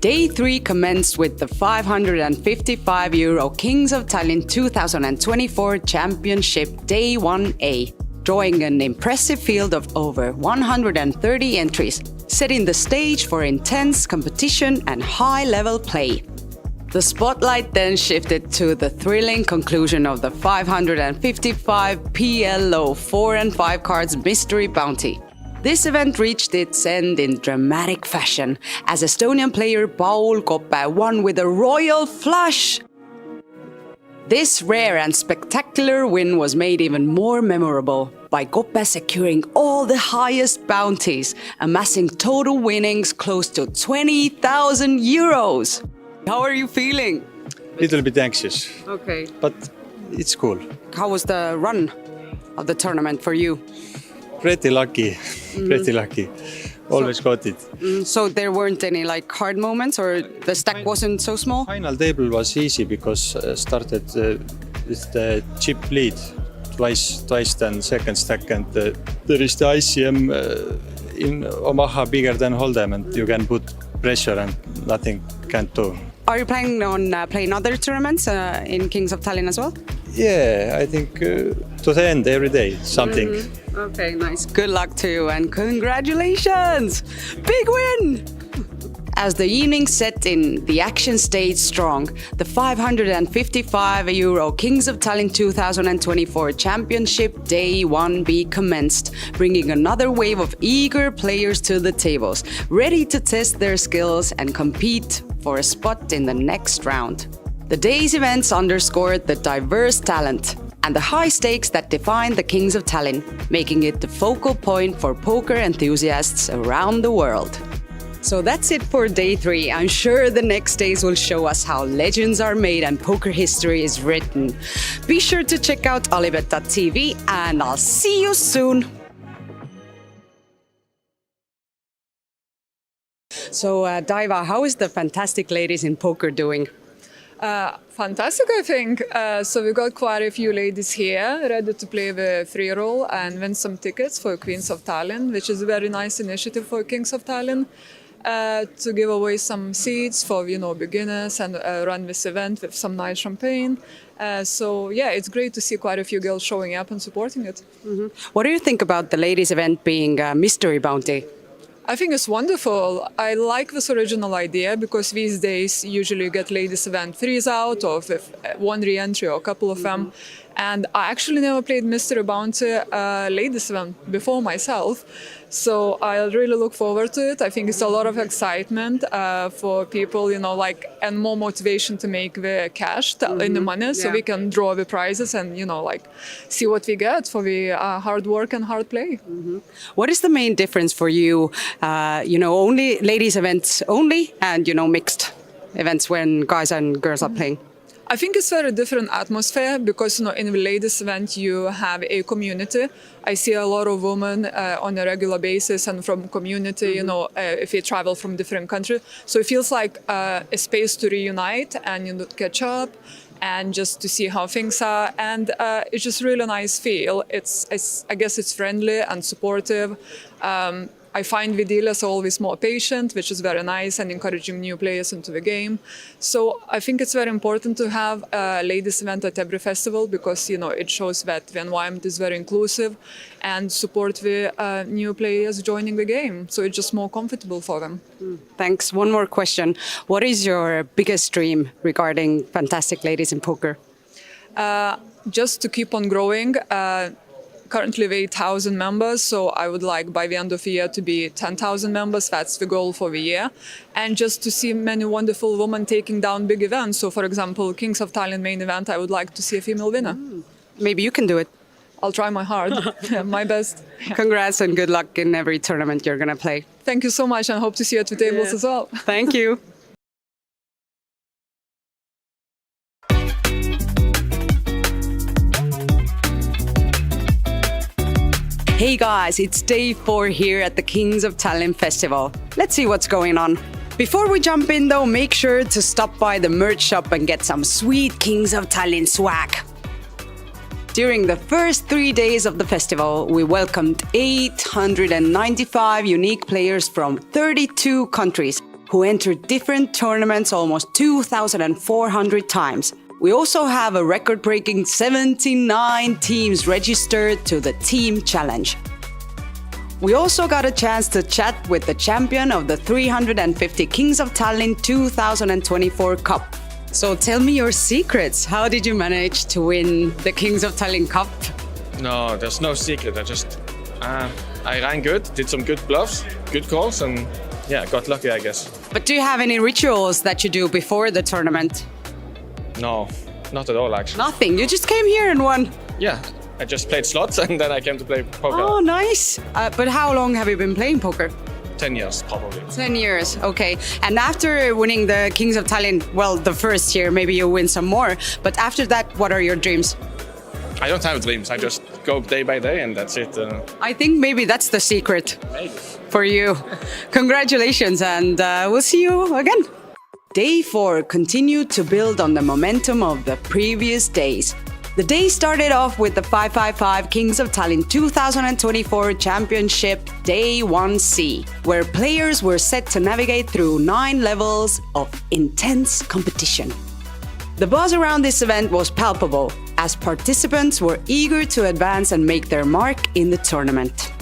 Day 3 commenced with the €555 Kings of Tallinn 2024 Championship Day 1A, drawing an impressive field of over 130 entries, setting the stage for intense competition and high-level play. The spotlight then shifted to the thrilling conclusion of the 555 PLO 4 and 5 cards mystery bounty. This event reached its end in dramatic fashion as Estonian player Paul Koppe won with a royal flush. This rare and spectacular win was made even more memorable by Koppe securing all the highest bounties, amassing total winnings close to €20,000. How are you feeling? Little bit anxious, Okay. but it's cool. How was the run of the tournament for you? Pretty lucky, pretty lucky. Always got it. So there weren't any hard moments, or the stack wasn't so small? Final table was easy because started with the chip lead twice then second stack, and there is the ICM in Omaha bigger than Hold'em, and you can put pressure and nothing can't do. Are you planning on playing other tournaments in Kings of Tallinn as well? Yeah, I think to the end every day something. Okay, nice. Good luck to you and congratulations! Big win! As the evening set in, the action stayed strong. The €555 Kings of Tallinn 2024 Championship Day 1B commenced, bringing another wave of eager players to the tables, ready to test their skills and compete for a spot in the next round. The day's events underscored the diverse talent and the high stakes that define the Kings of Tallinn, making it the focal point for poker enthusiasts around the world. So that's it for day 3. I'm sure the next days will show us how legends are made and poker history is written. Be sure to check out OlyBet.tv and I'll see you soon. So Daiva, how is the fantastic ladies in poker doing? Fantastic, I think. So we got quite a few ladies here ready to play the free roll and win some tickets for Queens of Tallinn, which is a very nice initiative for Kings of Tallinn to give away some seats for beginners and run this event with some nice champagne. So yeah, it's great to see quite a few girls showing up and supporting it. What do you think about the ladies event being a mystery bounty? I think it's wonderful. I like this original idea because these days usually you get ladies event freeze out or with one re-entry or a couple of them. And I actually never played Mystery Bounty ladies event before myself. So I really look forward to it. I think it's a lot of excitement for people, and more motivation to make the cash in the money so we can draw the prizes and, see what we get for the hard work and hard play. What is the main difference for you, only ladies events only and, mixed events when guys and girls are playing? I think it's a very different atmosphere because in the ladies event you have a community. I see a lot of women on a regular basis and from community, if you travel from different countries. So it feels like a space to reunite and catch up and just to see how things are. And it's just really nice feel. I guess it's friendly and supportive. I find the dealers are always more patient, which is very nice, and encouraging new players into the game. So I think it's very important to have a ladies event at every festival because, it shows that the environment is very inclusive and support the new players joining the game. So it's just more comfortable for them. Thanks. One more question. What is your biggest dream regarding fantastic ladies in poker? just to keep on growing. Currently we 8,000 members, so I would like by the end of the year to be 10,000 members. That's the goal for the year. And just to see many wonderful women taking down big events. So for example, Kings of Tallinn main event, I would like to see a female winner. Maybe you can do it. I'll try my hard, my best. Congrats and good luck in every tournament you're going to play. Thank you so much and hope to see you at the tables as well. Thank you. Hey guys, it's day 4 here at the Kings of Tallinn Festival. Let's see what's going on. Before we jump in though, make sure to stop by the merch shop and get some sweet Kings of Tallinn swag. During the first 3 days of the festival, we welcomed 895 unique players from 32 countries who entered different tournaments almost 2,400 times. We also have a record-breaking 79 teams registered to the Team Challenge. We also got a chance to chat with the champion of the 350 Kings of Tallinn 2024 Cup. So tell me your secrets. How did you manage to win the Kings of Tallinn Cup? No, there's no secret. I ran good, did some good bluffs, good calls, and yeah, got lucky, I guess. But do you have any rituals that you do before the tournament? No, not at all, actually. Nothing. You just came here and won. Yeah, I just played slots and then I came to play poker. Oh, nice. But how long have you been playing poker? 10 years, probably. 10 years, okay. And after winning the Kings of Tallinn, well, the first year, maybe you'll win some more. But after that, what are your dreams? I don't have dreams. I just go day by day and that's it. I think maybe that's the secret for you. Congratulations, and we'll see you again. Day 4 continued to build on the momentum of the previous days. The day started off with the 555 Kings of Tallinn 2024 Championship Day 1C, where players were set to navigate through 9 levels of intense competition. The buzz around this event was palpable, as participants were eager to advance and make their mark in the tournament.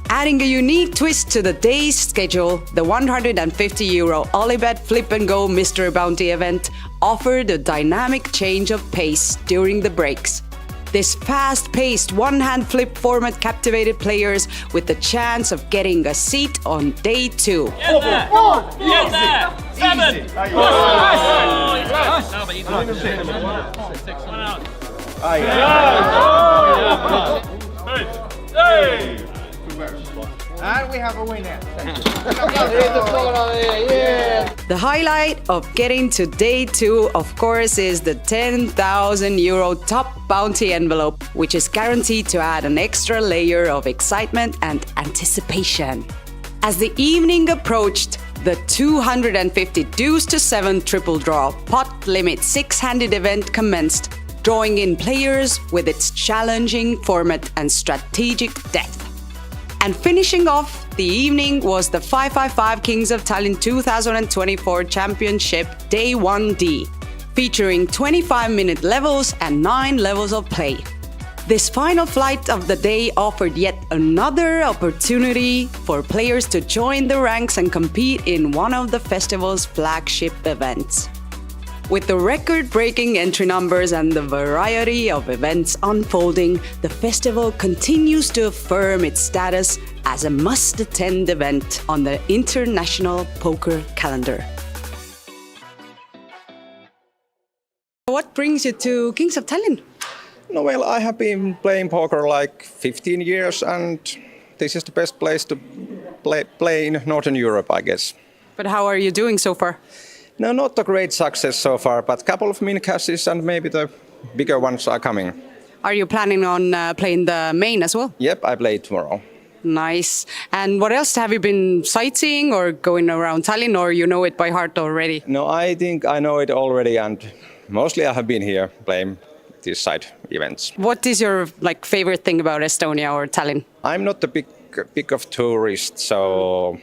Adding a unique twist to the day's schedule, the €150 OlyBet Flip and Go Mystery Bounty event offered a dynamic change of pace during the breaks. This fast-paced one-hand flip format captivated players with the chance of getting a seat on day 2. Get there! 7! And we have a winner. The highlight of getting to day 2, of course, is the €10,000 top bounty envelope, which is guaranteed to add an extra layer of excitement and anticipation. As the evening approached, the 250 deuce to 7 triple draw pot limit 6-handed event commenced, drawing in players with its challenging format and strategic depth. And finishing off the evening was the 555 Kings of Tallinn 2024 Championship Day 1D, featuring 25-minute levels and 9 levels of play. This final flight of the day offered yet another opportunity for players to join the ranks and compete in one of the festival's flagship events. With the record-breaking entry numbers and the variety of events unfolding, the festival continues to affirm its status as a must-attend event on the international poker calendar. What brings you to Kings of Tallinn? No, well, I have been playing poker like 15 years and this is the best place to play in Northern Europe, I guess. But how are you doing so far? No, not a great success so far, but a couple of min cashes and maybe the bigger ones are coming. Are you planning on playing the main as well? Yep, I play tomorrow. Nice. And what else? Have you been sightseeing or going around Tallinn, or you know it by heart already? No, I think I know it already and mostly I have been here playing these side events. What is your favorite thing about Estonia or Tallinn? I'm not a big of tourist, so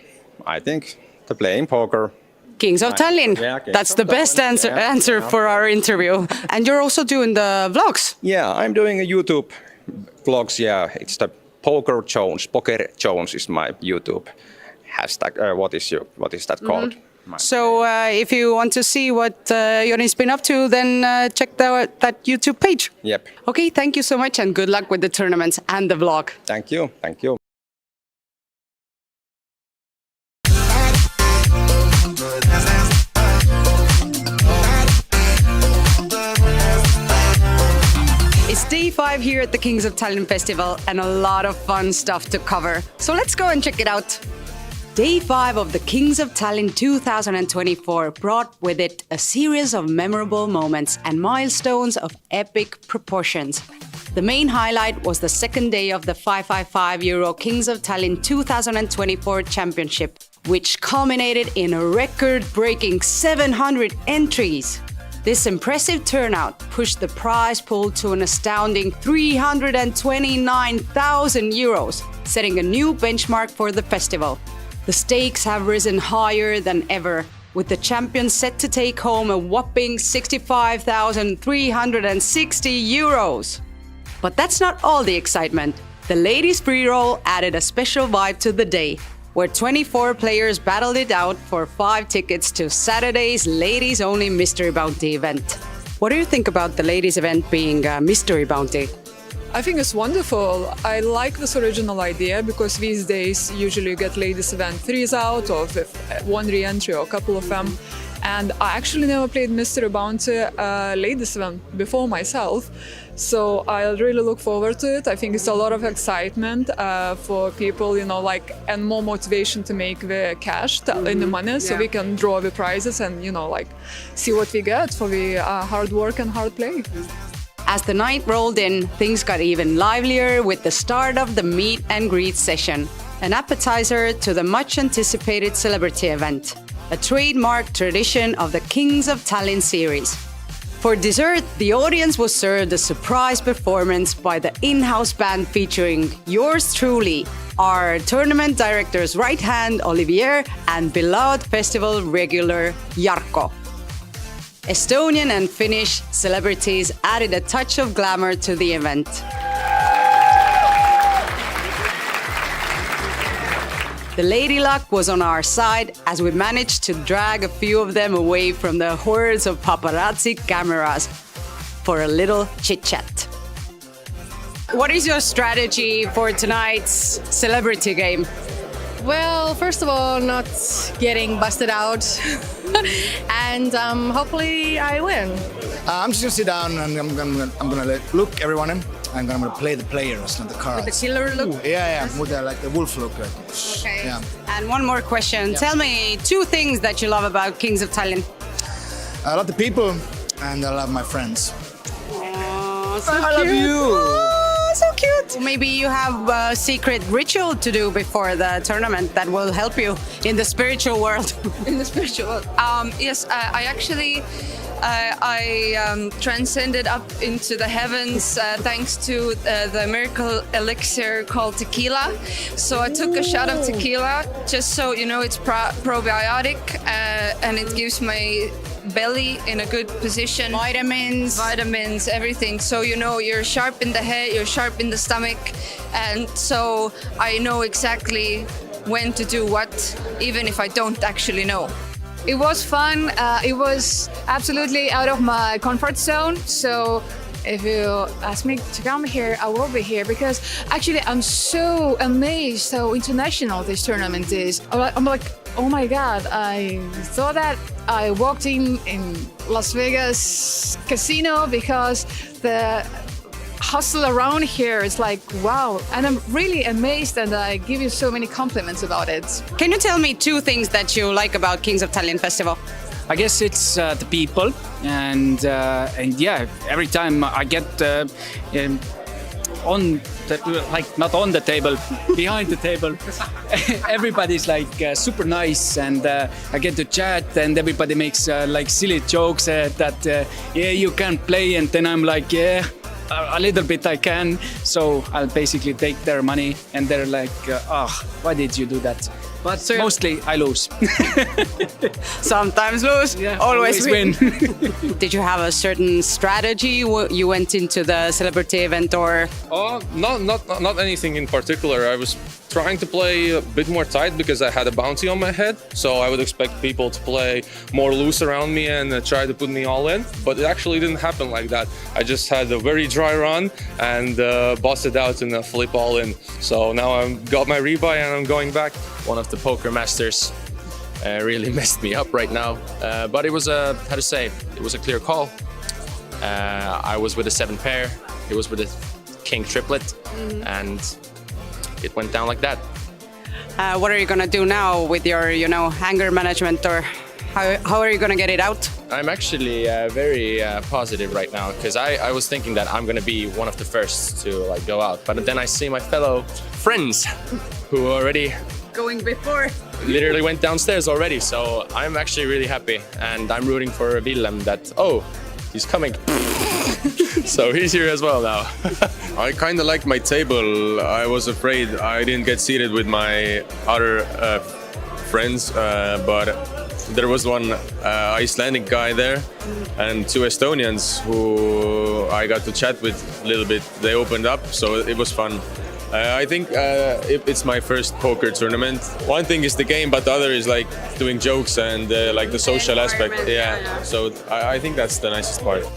I think the playing poker. Kings of Tallinn. Yeah, Kings That's of the best Tallinn. answer for our interview. And you're also doing the vlogs. Yeah, I'm doing a YouTube vlogs. Yeah, it's the Poker Jones is my YouTube hashtag. What is that called? So if you want to see what Joni's been up to, then check that YouTube page. Yep. Okay, thank you so much and good luck with the tournaments and the vlog. Thank you. Thank you. It's day 5 here at the Kings of Tallinn Festival and a lot of fun stuff to cover. So let's go and check it out. Day 5 of the Kings of Tallinn 2024 brought with it a series of memorable moments and milestones of epic proportions. The main highlight was the second day of the 555 Euro Kings of Tallinn 2024 Championship, which culminated in a record-breaking 700 entries. This impressive turnout pushed the prize pool to an astounding 329,000 euros, setting a new benchmark for the festival. The stakes have risen higher than ever, with the champions set to take home a whopping 65,360 euros. But that's not all the excitement. The ladies' free roll added a special vibe to the day, where 24 players battled it out for 5 tickets to Saturday's ladies-only mystery bounty event. What do you think about the ladies' event being a mystery bounty? I think it's wonderful. I like this original idea because these days usually you get ladies event 3s out of 1 re-entry or a couple of them. And I actually never played Mystery Bounty ladies event before myself. So I really look forward to it. I think it's a lot of excitement for people, and more motivation to make the cash in the money, so we can draw the prizes and, see what we get for the hard work and hard play. As the night rolled in, things got even livelier with the start of the meet and greet session, an appetizer to the much anticipated celebrity event, a trademark tradition of the Kings of Tallinn series. For dessert, the audience was served a surprise performance by the in-house band featuring yours truly, our tournament director's right hand, Olivier, and beloved festival regular, Jarkko. Estonian and Finnish celebrities added a touch of glamour to the event. The lady luck was on our side as we managed to drag a few of them away from the hordes of paparazzi cameras for a little chit-chat. What is your strategy for tonight's celebrity game? Well, first of all, not getting busted out, and hopefully I win. I'm just gonna sit down and I'm gonna look everyone in. I'm gonna play the players, not the cards. With the killer look? Yeah, with the wolf look. Okay. Yeah. And one more question. Tell me 2 things that you love about Kings of Tallinn. I love the people and I love my friends. Oh, so I love you. Oh, so cute. Maybe you have a secret ritual to do before the tournament that will help you in the spiritual world. In the spiritual world. Yes, I actually transcended up into the heavens thanks to the miracle elixir called tequila. So I took a shot of tequila just so you know it's probiotic and it gives my belly in a good position. Vitamins, everything. So you know you're sharp in the head, you're sharp in the stomach, and so I know exactly when to do what, even if I don't actually know. It was fun. It was absolutely out of my comfort zone. So if you ask me to come here, I will be here because actually I'm so amazed how international this tournament is. I'm like, oh my God, I thought that I walked in Las Vegas casino because the hustle around here is like, wow. And I'm really amazed and I give you so many compliments about it. Can you tell me 2 things that you like about Kings of Tallinn Festival? I guess it's the people and yeah, every time I get on the, like not on the table, behind the table, everybody's like super nice and I get to chat and everybody makes like silly jokes that yeah, you can't play, and then I'm like, yeah, a little bit I can, so I'll basically take their money and they're like, why did you do that? But mostly I lose. Sometimes lose, yeah, always win. Did you have a certain strategy you went into the celebrity event, or? Oh, not anything in particular. I was trying to play a bit more tight because I had a bounty on my head. So I would expect people to play more loose around me and try to put me all in. But it actually didn't happen like that. I just had a very dry run and busted out in a flip all in. So now I've got my rebuy and I'm going back. One of the poker masters really messed me up right now. But it was how to say, it was a clear call. I was with a 7 pair. He was with a king triplet. And it went down like that. What are you gonna do now with your, anger management, or how are you gonna get it out? I'm actually very positive right now because I was thinking that I'm gonna be one of the first to go out, but then I see my fellow friends who already Going before. literally went downstairs already. So I'm actually really happy, and I'm rooting for Willem that he's coming. So he's here as well now. I kind of liked my table. I was afraid I didn't get seated with my other friends, but there was one Icelandic guy there and 2 Estonians who I got to chat with a little bit. They opened up, so it was fun. I think it's my first poker tournament. One thing is the game, but the other is doing jokes and the social aspect. Yeah. So I think that's the nicest part.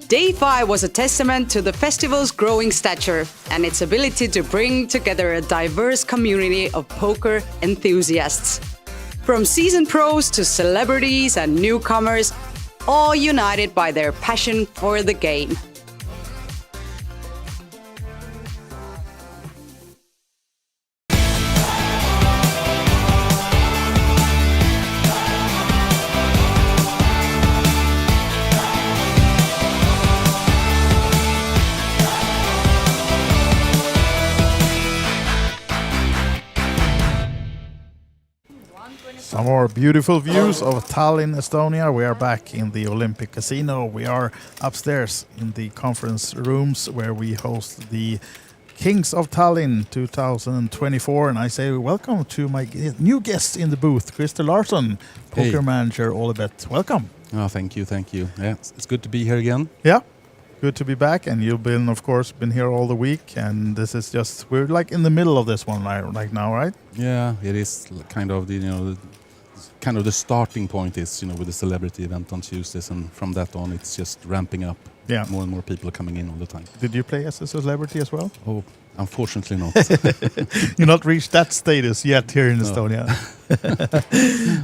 Day 5 was a testament to the festival's growing stature and its ability to bring together a diverse community of poker enthusiasts. From seasoned pros to celebrities and newcomers, all united by their passion for the game. Some more beautiful views of Tallinn, Estonia. We are back in the Olympic Casino. We are upstairs in the conference rooms where we host the Kings of Tallinn 2024. And I say welcome to my new guest in the booth, Christer Larsson, poker manager, OlyBet. Welcome. Oh, thank you. Yeah, it's good to be here again. Yeah, good to be back. And you've been, of course, here all the week. And this is just, we're in the middle of this one right now, right? Yeah, it is kind of the starting point is, with the celebrity event on Tuesdays, and from that on it's just ramping up. Yeah. More and more people are coming in all the time. Did you play as a celebrity as well? Oh, unfortunately not. You've not reached that status yet here in Estonia.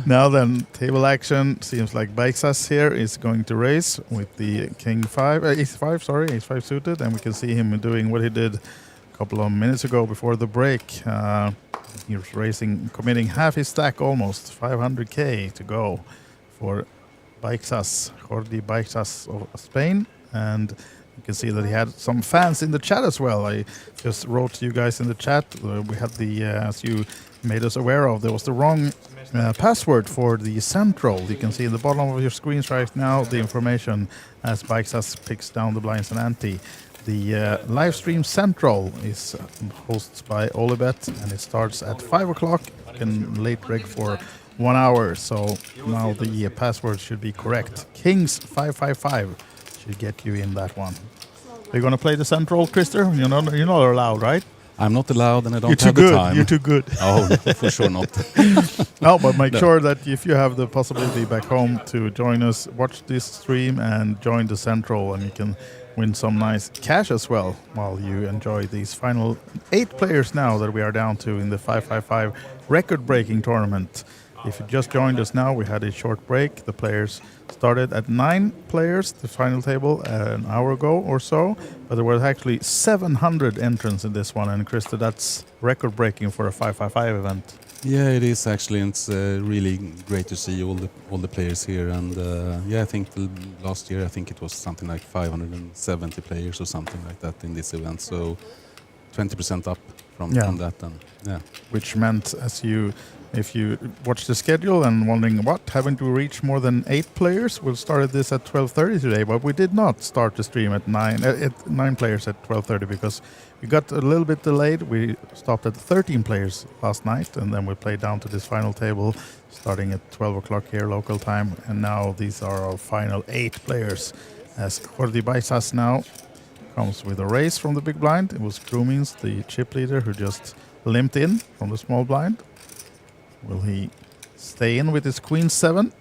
Now then, table action. Seems like Baiksas here is going to raise with the ace-5 suited, and we can see him doing what he did a couple of minutes ago before the break. He was raising, committing half his stack almost, 500k to go for Baiksas, Jordi Baiksas of Spain. And you can see that he had some fans in the chat as well. I just wrote to you guys in the chat. We had as you made us aware of, there was the wrong password for the central. You can see in the bottom of your screens right now the information as Baiksas picks down the blinds and ante. The live stream central is hosted by OlyBet, and it starts at 5 o'clock. You can late reg for 1 hour. So now the password should be correct. Kings 555 should get you in that one. Are you going to play the central, Christer? You're not allowed, right? I'm not allowed, and I don't have the time. You're too good. Oh, no, for sure not. No, but make sure that if you have the possibility back home to join us, watch this stream and join the central, and you can win some nice cash as well while you enjoy these final 8 players now that we are down to in the 555 record-breaking tournament. If you just joined us now, we had a short break. The players started at 9 players, the final table, an hour ago or so. But there were actually 700 entrants in this one. And Christer, that's record-breaking for a 555 event. Yeah, it is actually. And it's really great to see all the players here. And I think last year, I think it was something like 570 players or something like that in this event. So 20% up from that. And which meant if you watch the schedule and wondering haven't we reached more than 8 players? We started this at 12:30 today, but we did not start the stream at 9 players at 12:30 because we got a little bit delayed. We stopped at 13 players last night, and then we played down to this final table starting at 12 o'clock here local time, and now these are our final 8 players as Jordi Baiksas now comes with a raise from the big blind. It was Krumins, the chip leader, who just limped in from the small blind. Will he stay in with his queen 7?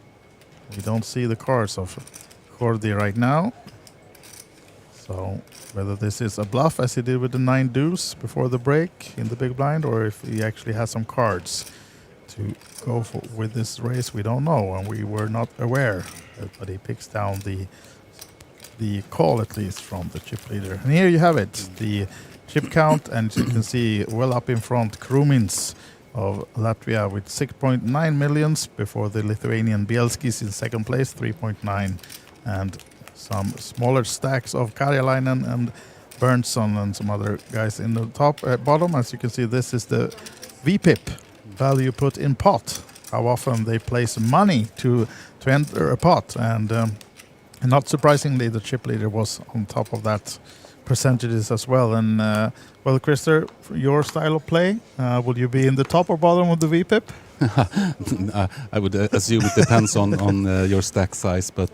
We don't see the cards of Jordi right now. So whether this is a bluff as he did with the 9 deuce before the break in the big blind, or if he actually has some cards to go for with this race, we don't know, and we were not aware. But he picks down the call, at least, from the chip leader. And here you have it, the chip count, and you can see well up in front Krumins of Latvia with 6.9 millions before the Lithuanian Bielskis in second place, 3.9, and some smaller stacks of Karjalainen and Berntsson and some other guys in the top. Bottom, as you can see, this is the VPIP, value put in pot, how often they place money to enter a pot, and not surprisingly the chip leader was on top of that percentages as well. And well, Christer, your style of play, will you be in the top or bottom of the VPIP? I would assume it depends on your stack size, but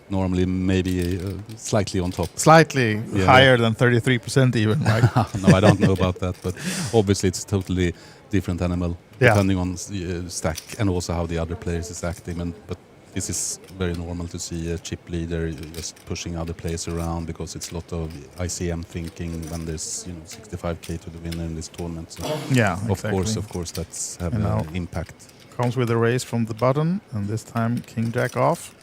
normally maybe slightly on top. Slightly higher than 33% even, right? No, I don't know about that, but obviously it's a totally different animal depending on stack and also how the other players is acting. But this is very normal to see a chip leader just pushing other players around because it's a lot of ICM thinking when there's 65k to the winner in this tournament. So yeah, of course that's have an impact. Comes with a raise from the button, and this time King Jack off.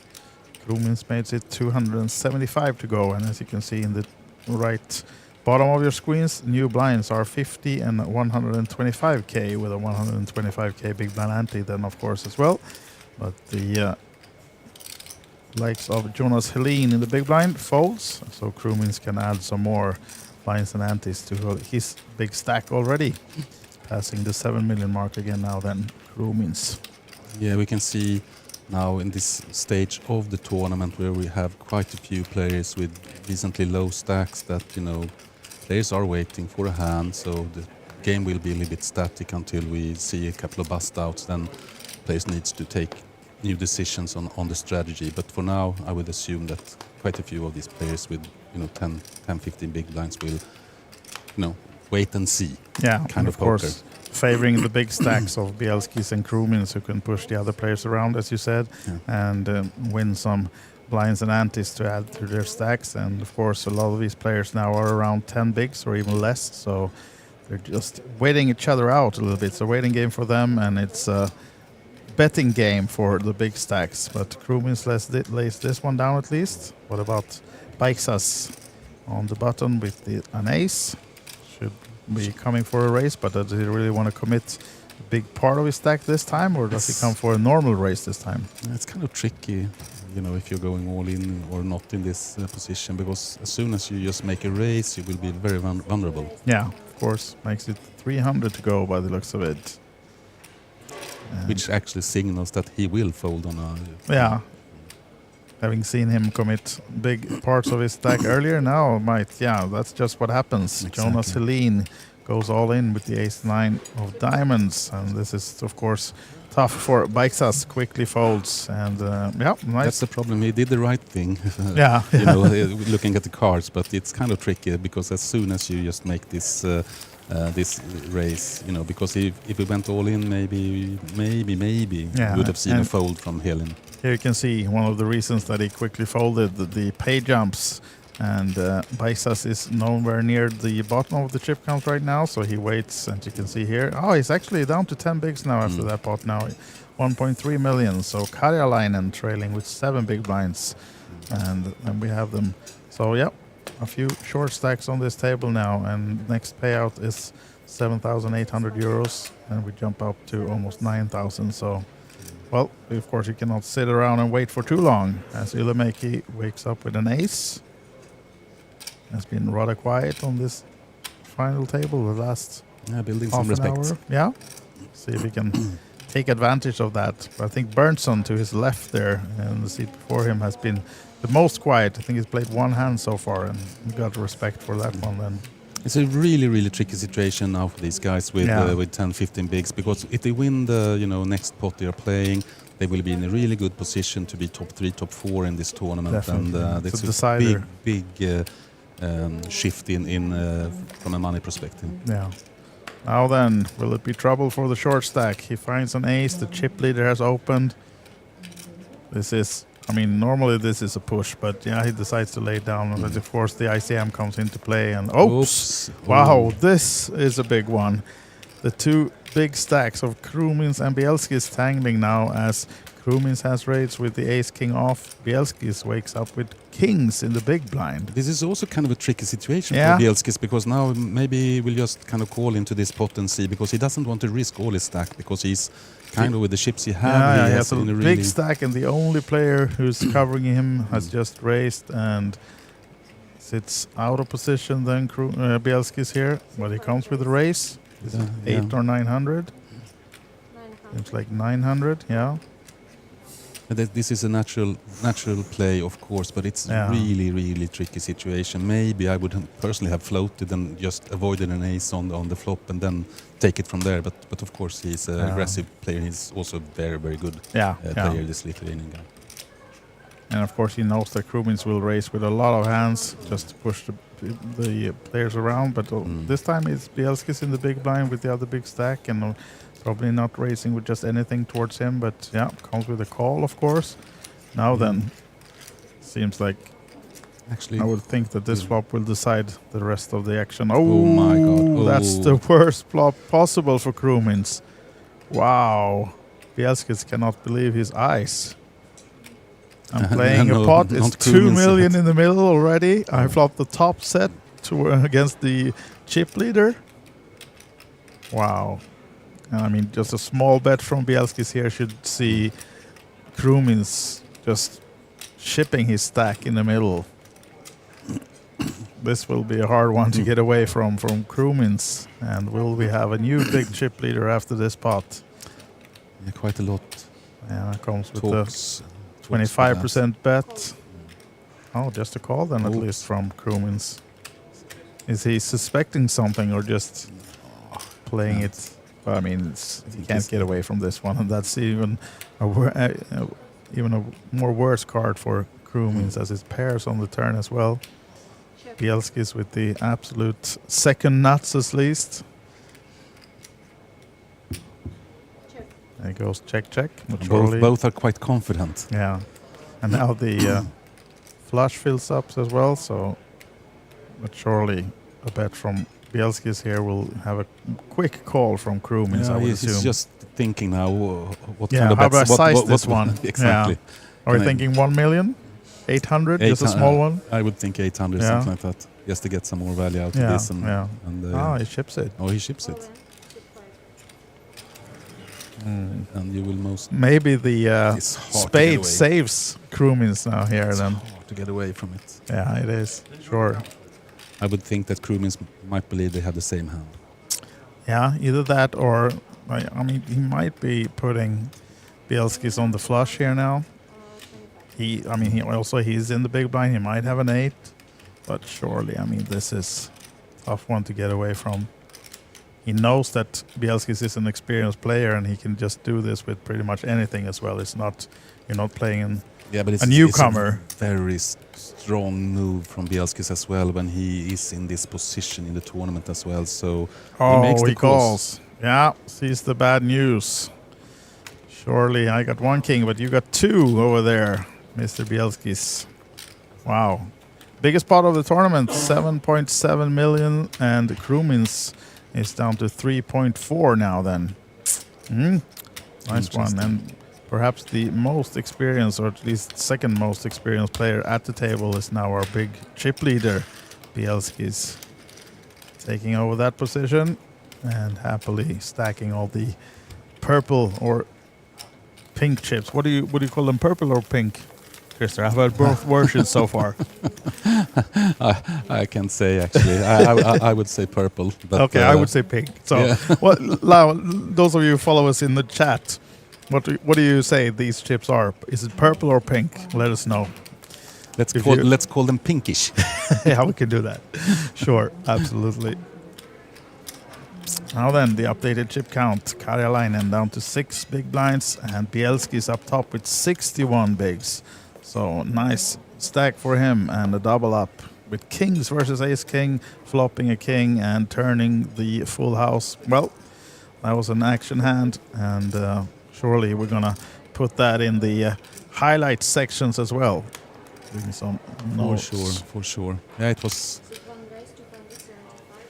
Krumins makes it 275 to go, and as you can see in the right bottom of your screens, new blinds are 50 and 125k with a 125k big blind ante then of course as well. But the likes of Jonas Helin in the big blind folds, so Krumins can add some more blinds and antes to his big stack already. Passing the 7 million mark again now then, Krumins. Yeah, we can see now in this stage of the tournament where we have quite a few players with decently low stacks that, players are waiting for a hand, so the game will be a little bit static until we see a couple of bust outs, then players needs to take new decisions on the strategy. But for now, I would assume that quite a few of these players with 10, 15 big blinds will wait and see. Yeah, kind of course, favoring the big stacks of Bielskis and Krumins who can push the other players around, as you said, and win some blinds and antes to add to their stacks. And of course, a lot of these players now are around 10 bigs or even less, so they're just waiting each other out a little bit. It's a waiting game for them, and it's a betting game for the big stacks. But Krumins lays this one down at least. What about Baiksas on the button with an ace? Should be coming for a raise, but does he really want to commit a big part of his stack this time, or does he come for a normal raise this time? It's kind of tricky, if you're going all in or not in this position, because as soon as you just make a raise, you will be very vulnerable. Yeah, of course. Makes it 300 to go by the looks of it. Which actually signals that he will fold on a... Yeah. Having seen him commit big parts of his stack earlier, now that's just what happens. Exactly. Jonas Helin goes all in with the ace-9 of diamonds, and this is, of course, tough for Baiksas. Quickly folds, and nice. That's the problem. He did the right thing. Looking at the cards, but it's kind of tricky because as soon as you just make this race, because if we went all in, maybe would have seen a fold from Helin. Here you can see one of the reasons that he quickly folded the pay jumps, and Baiksas is nowhere near the bottom of the chip count right now, so he waits, and you can see here, he's actually down to 10 bigs now after that pot now, 1.3 million, so Karjalainen trailing with 7 big blinds, and then we have them. So a few short stacks on this table now, and next payout is 7,800 euros, and we jump up to almost 9,000. So, well, of course, you cannot sit around and wait for too long, as Ylimäki wakes up with an ace. Has been rather quiet on this final table the last building half some respect. hour. Yeah, see if we can take advantage of that. But I think Berntsson to his left there, and the seat before him has been the most quiet. I think he's played one hand so far, and we got respect for that one then. It's a really, really tricky situation now for these guys with 10, 15 bigs, because if they win the next pot they are playing, they will be in a really good position to be top 3, top 4 in this tournament. Definitely. And it's a big shift in from a money perspective. Yeah. Now then, will it be trouble for the short stack? He finds an ace, the chip leader has opened. This is, I mean, normally this is a push, but yeah, he decides to lay it down. But of course the ICM comes into play and oops! Wow, this is a big one. The two big stacks of Krumins and Bielskis tangling now as Krumins has raised with the ace-king off. Bielskis wakes up with kings in the big blind. This is also kind of a tricky situation Yeah. for Bielskis, because now maybe we'll just kind of call into this pot and see, because he doesn't want to risk all his stack, because he's kind of with the chips he has. Yeah, he he has a in big really stack, and the only player who's covering him has just raised and sits out of position. Then Bielskis here, but he comes with a raise. Is it 8 or 900? It's like 900, yeah. This is a natural play, of course, but it's really tricky situation. Maybe I would personally have floated and just avoided an ace on the flop and then take it from there. But of course he's an aggressive player. He's also very good player, this Lithuanian guy. And of course he knows that Krumins will raise with a lot of hands just to push the players around. But this time it's Bielskis in the big blind with the other big stack, and probably not racing with just anything towards him, but yeah, comes with a call, of course. Now then, seems like actually I would think that this flop will decide the rest of the action. Oh my god, that's the worst flop possible for Krumins. Wow, Bielskis cannot believe his eyes. I'm playing a pot, it's 2 million in the middle already. I flopped the top set against the chip leader. Wow. I mean, just a small bet from Bielskis here should see Krumins just shipping his stack in the middle. This will be a hard one to get away from Krumins. And will we have a new big chip leader after this pot? Yeah, quite a lot. Yeah, it comes with the 25% bet. Oh, just a call then at least from Krumins. Is he suspecting something or just playing it? I mean, he can't get away from this one, and that's even a more worse card for Krumins as it pairs on the turn as well. Bielskis with the absolute second nuts at least. There he goes, check. Both are quite confident. Yeah, and now the flush fills up as well. So, but surely a bet from Bielskis here will have a quick call from Krumins, I would assume. He's just thinking now what kind of how bets. do I size this one? Exactly. Yeah. Are we thinking 1 million? 800? Just a small one? I would think 800, something like that, just to get some more value out of this. And he ships it. Oh, he ships it. And you will most... Maybe the spade saves Krumins now here. It's then. hard to get away from it. Yeah, it is. Sure. I would think that Krumins might believe they have the same hand. Yeah, either that or, I mean, he might be putting Bielskis on the flush here now. He's in the big blind. He might have an 8, but surely, I mean, this is a tough one to get away from. He knows that Bielskis is an experienced player, and he can just do this with pretty much anything as well. It's not, you're not playing a newcomer. It's a very strong move from Bielskis as well when he is in this position in the tournament as well. So he makes the calls. Yeah, sees the bad news. Surely, I got 1 king, but you got 2 over there, Mr. Bielskis. Wow. Biggest pot of the tournament, 7.7 million, and Krumins is down to 3.4 now then. Nice one. And perhaps the most experienced, or at least second most experienced player at the table is now our big chip leader, Bielskis. Taking over that position and happily stacking all the purple or pink chips. What do you call them, purple or pink? Christer, I've heard both versions so far. I can say actually. I would say purple. But okay, I would say pink. So, those of you who follow us in the chat, what do you say these chips are? Is it purple or pink? Let us know. Let's call them pinkish. Yeah, we can do that. Sure, absolutely. Now then, the updated chip count. Karjalainen down to 6 big blinds, and Bielski's up top with 61 bigs. So nice stack for him and a double up with kings versus ace-king, flopping a king and turning the full house. Well, that was an action hand, and surely we're going to put that in the highlight sections as well. Doing some notes. For sure. Yeah, it was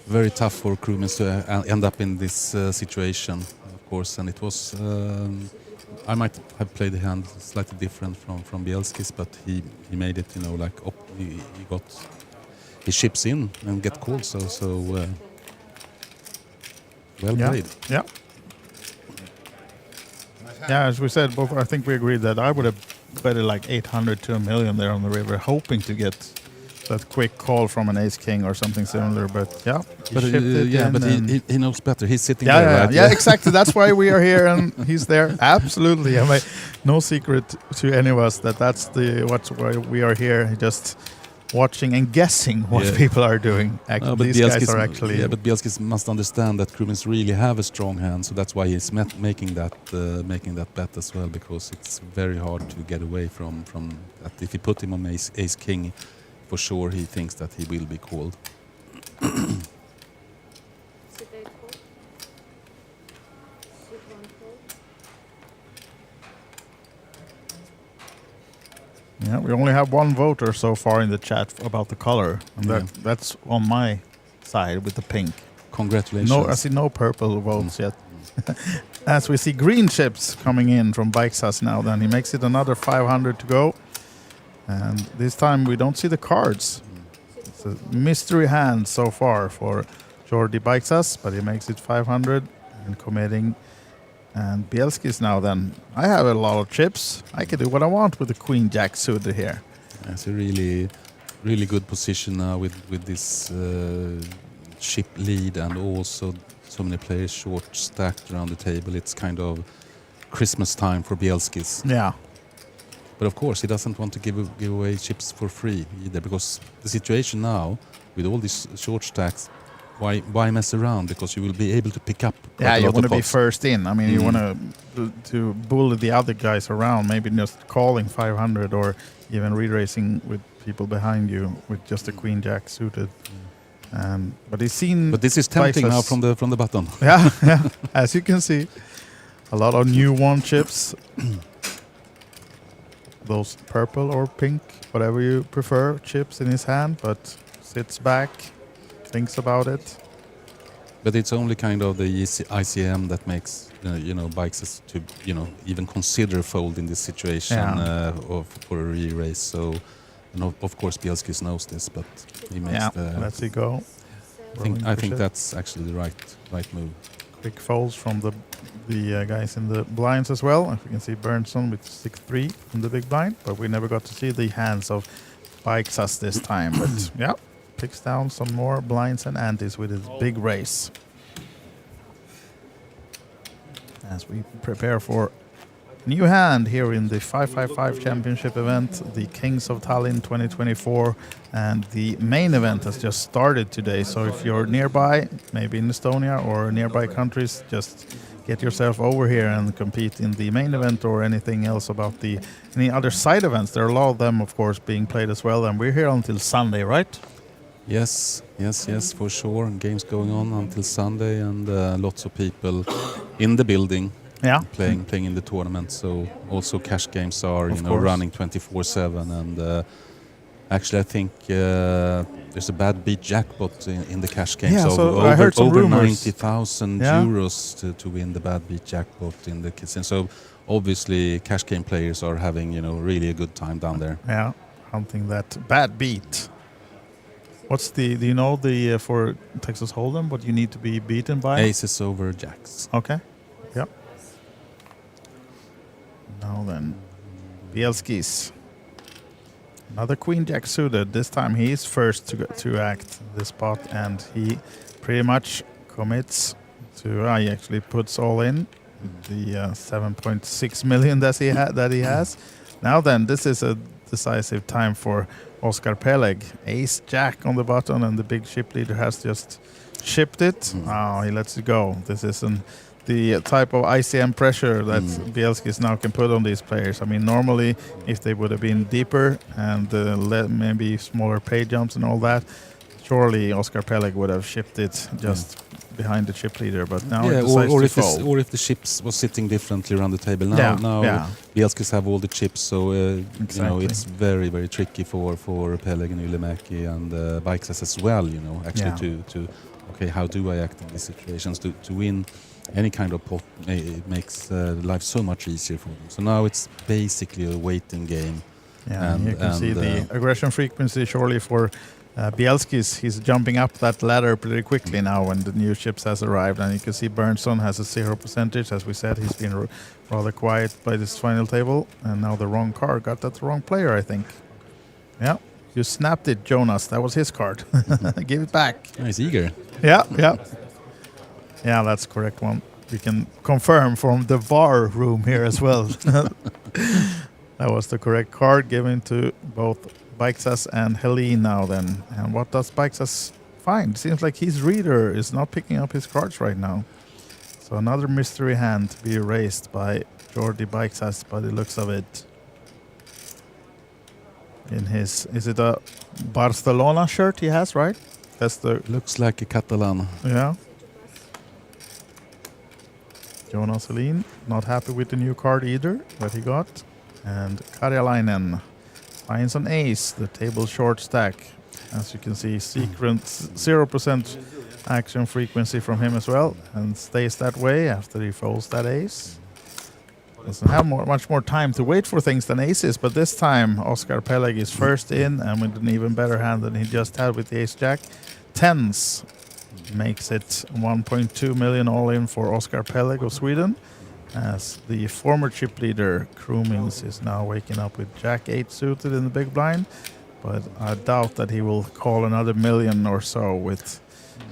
very tough for Krumens to end up in this situation, of course, and it was. I might have played the hand slightly different from Bielski's, but he made it, like he got his chips in and get called. So well played. Yeah. Yeah, as we said, both. I think we agreed that I would have bet it like 800 to a million there on the river, hoping to get that quick call from an ace-king or something similar. But yeah, he knows better. He's sitting there. Right? Yeah, exactly. That's why we are here and he's there. Absolutely. I mean, no secret to any of us that's why we are here. Just watching and guessing what people are doing. These guys are actually. Yeah, but Bielskis must understand that Krumens really have a strong hand, so that's why he's making that bet as well, because it's very hard to get away from that. If you put him on ace king, for sure he thinks that he will be called. Yeah, we only have one voter so far in the chat about the color, and that's on my side with the pink. Congratulations. No, I see no purple votes yet. As we see green chips coming in from Bikesas now, then he makes it another 500 to go. And this time we don't see the cards. It's a mystery hand so far for Jordi Bikesas, but he makes it 500 and committing. And Bielski's now then. I have a lot of chips. I can do what I want with the Queen Jack suited here. It's a really, really good position now with this chip lead, and also so many players short stacked around the table. It's kind of Christmas time for Bielski's. Yeah. But of course, he doesn't want to give away chips for free either, because the situation now with all these short stacks, why mess around? Because you will be able to pick up. Yeah, you want to be pots. first in. I mean, you want to bully the other guys around. Maybe just calling 500 or even re-racing with people behind you with just a Queen Jack suited. But he's seen. But this is tempting now from the button. Yeah, yeah. As you can see, a lot of new one chips. Those purple or pink, whatever you prefer, chips in his hand, but sits back, thinks about it. But it's only kind of the ICM that makes Bikes to even consider fold in this situation for a re-race. So, of course Bielskis knows this, but he makes lets it go. I think that's actually the right move. Quick folds from the guys in the blinds as well. As you can see, Bernson with 6-3 from the big blind, but we never got to see the hands of Bikesas this time. But yeah, picks down some more blinds and antes with his big race. As we prepare for new hand here in the 555 championship event, the Kings of Tallinn 2024, and the main event has just started today. So if you're nearby, maybe in Estonia or nearby countries, just get yourself over here and compete in the main event or anything else about any other side events. There are a lot of them, of course, being played as well, and we're here until Sunday, right? Yes, for sure. Games going on until Sunday, and lots of people in the building. Yeah, playing in the tournament. So also cash games are running 24/7, and actually I think there's a bad beat jackpot in the cash games. Yeah, so over, I heard some over rumors. 90,000 euros to win the bad beat jackpot in the kids. And so obviously cash game players are having really a good time down there. Yeah, hunting that bad beat. What's do you know for Texas Hold'em what you need to be beaten by? Aces over jacks. Okay. Yep. Now then, Bielski's. Another Queen Jack suited. This time he is first to act this spot, and he pretty much commits to. He actually puts all in the 7.6 million that he has. Now then, this is a decisive time for Oscar Peleg. Ace Jack on the button, and the big chip leader has just chipped it. Oh, he lets it go. This is the type of ICM pressure that Bielskis now can put on these players. I mean, normally, if they would have been deeper and let maybe smaller pay jumps and all that, surely Oscar Peleg would have shipped it just behind the chip leader. But now it decides to fold. Or if the chips was sitting differently around the table. Now Bielskis have all the chips, so you know, it's very, very tricky for Peleg and Ylimäki and Bikes as well. You know, actually to okay, how do I act in these situations to win any kind of pot? It makes life so much easier for them. So now it's basically a waiting game. Yeah, and you can see the aggression frequency surely for Bielskis. He's jumping up that ladder pretty quickly now when the new chips has arrived, and you can see Bernson has a 0%. As we said, he's been rather quiet by this final table, and now the wrong card got that wrong player, I think. Yeah, you snapped it, Jonas. That was his card. Give it back. He's eager. Yeah, that's correct one. We can confirm from the VAR room here as well. That was the correct card given to both Bikesas and Helene now then. And what does Bikesas find? Seems like his reader is not picking up his cards right now. So another mystery hand to be erased by Jordi Bikesas by the looks of it. In his, is it a Barcelona shirt he has, right? That's the... Looks like a Catalan. Yeah. Jonas Helin, not happy with the new card either that he got. And Karjalainen finds an ace, the table short stack. As you can see, secret 0% action frequency from him as well, and stays that way after he folds that ace. Doesn't have much more time to wait for things than aces, but this time Oscar Peleg is first in, and with an even better hand than he just had with the ace-jack. Tens makes it 1.2 million all in for Oscar Peleg of Sweden, as the former chip leader Krumins is now waking up with Jack-8 suited in the big blind, but I doubt that he will call another million or so with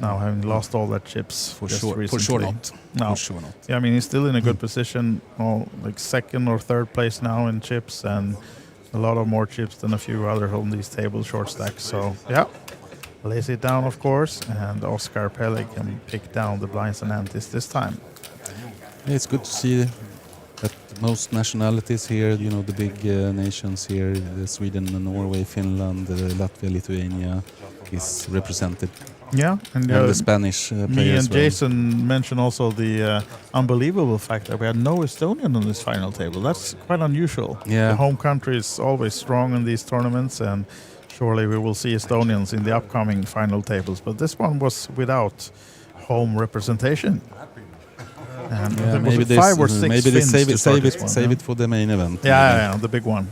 now having lost all that chips for just sure. recently. For sure not. No. For sure not. Yeah, I mean, he's still in a good position, like second or third place now in chips, and a lot of more chips than a few other on these table short stacks. So yeah, lays it down, of course, and Oscar Peleg can pick down the blinds and antes this time. Yeah, it's good to see that most nationalities here, you know, the big nations here, Sweden, Norway, Finland, Latvia, Lithuania, is represented. Yeah, and the Spanish players. Me and Jason mentioned also the unbelievable fact that we had no Estonian on this final table. That's quite unusual. Yeah. The home country is always strong in these tournaments, and surely we will see Estonians in the upcoming final tables. But this one was without home representation. And yeah, maybe five or six maybe they save it for the main event. Yeah, the big one.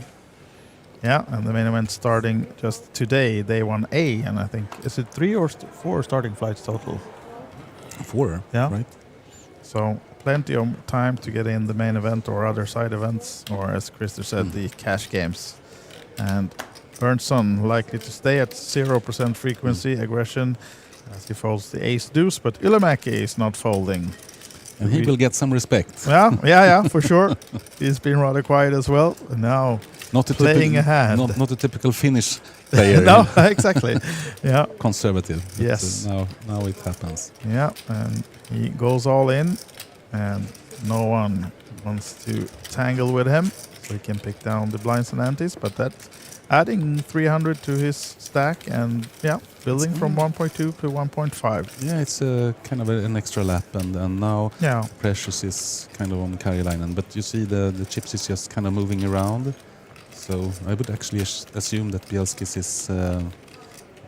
Yeah, and the main event starting just today, day 1A, and I think, is it 3 or 4 starting flights total? 4, yeah, right. So plenty of time to get in the main event or other side events, or as Christer said, the cash games. And Bernson likely to stay at 0% frequency aggression as he folds the ace deuce, but Ylimäki is not folding. And he will get some respect. Yeah, for sure. He's been rather quiet as well. And now playing a hand. Not a typical Finnish player. No, exactly. Yeah. Conservative. Yes. Now it happens. Yeah, and he goes all in, and no one wants to tangle with him. So he can pick down the blinds and antes, but that adding 300 to his stack, and building from 1.2 to 1.5. Yeah, it's kind of an extra lap, and now Precious is kind of on Karjalainen, but you see the chips is just kind of moving around. So I would actually assume that Bielskis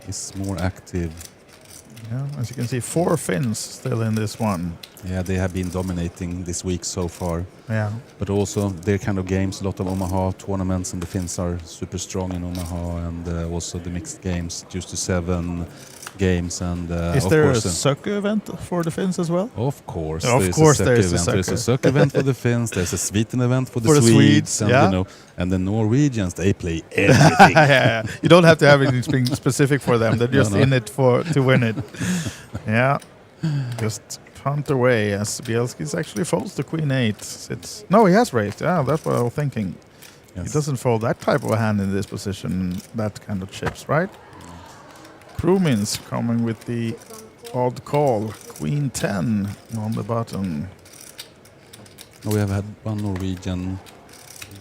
is more active. Yeah, as you can see, 4 Finns still in this one. Yeah, they have been dominating this week so far. Yeah. But also their kind of games, a lot of Omaha tournaments, and the Finns are super strong in Omaha, and also the mixed games, used to 7 games. And is there a Sökö event for the Finns as well? Of course. Of course there's a Sökö. There's a Sökö event for the Finns, there's a Sweden event for the Swedes, and you know, and the Norwegians, they play everything. Yeah. You don't have to have anything specific for them. They're just in it to win it. Yeah. Just punt away as Bielskis actually folds the queen 8. No, he has raised. Yeah, that's what I was thinking. Yes. He doesn't fold that type of a hand in this position, that kind of chips, right? Krumins coming with the odd call. Queen 10 on the button. We have had one Norwegian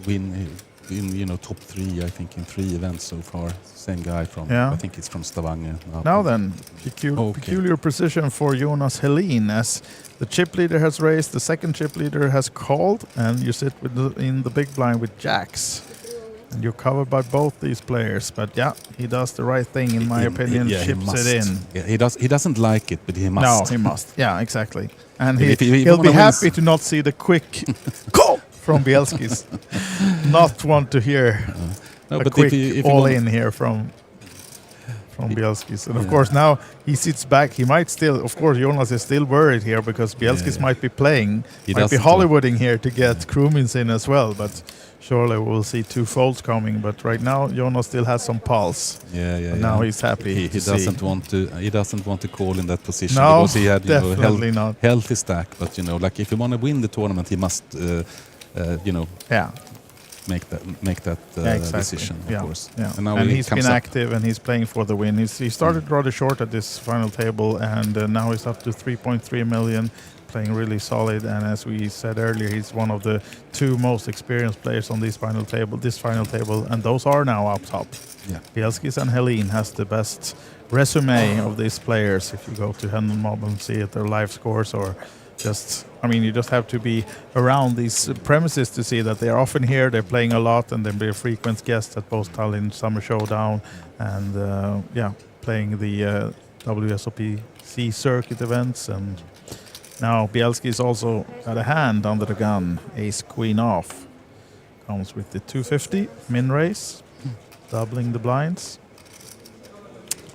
win in top 3, I think, in 3 events so far. Same guy from, I think it's from Stavanger. Now then, peculiar position for Jonas Helin as the chip leader has raised, the second chip leader has called, and you sit in the big blind with jacks. And you're covered by both these players, but yeah, he does the right thing in my opinion. Chips it in. Yeah, he doesn't like it, but he must. No, he must. Yeah, exactly. And he'll be happy to not see the quick call from Bielski's. Not want to hear a quick all-in here from Bielski's. And of course now he sits back. He might still, of course, Jonas is still worried here because Bielski's might be playing, might be Hollywooding here to get Krumins in as well, but surely we'll see 2 folds coming. But right now Jonas still has some pulse. Yeah. Now he's happy. He doesn't want to. He doesn't want to call in that position because he had definitely not healthy stack. But like if you want to win the tournament, he must make that decision, of course. Yeah. And he's been active and he's playing for the win. He started rather short at this final table, and now he's up to 3.3 million, playing really solid. And as we said earlier, he's one of the 2 most experienced players on this final table, and those are now up top. Yeah. Bielski's and Helin has the best resume of these players. If you go to Hendon Mob and see their live scores, or you just have to be around these premises to see that they are often here, they're playing a lot, and they're frequent guests at both Tallinn Summer Showdown and playing the WSOP circuit events. And now Bielski's also got a hand under the gun. Ace Queen off. Comes with the 250 min raise, doubling the blinds.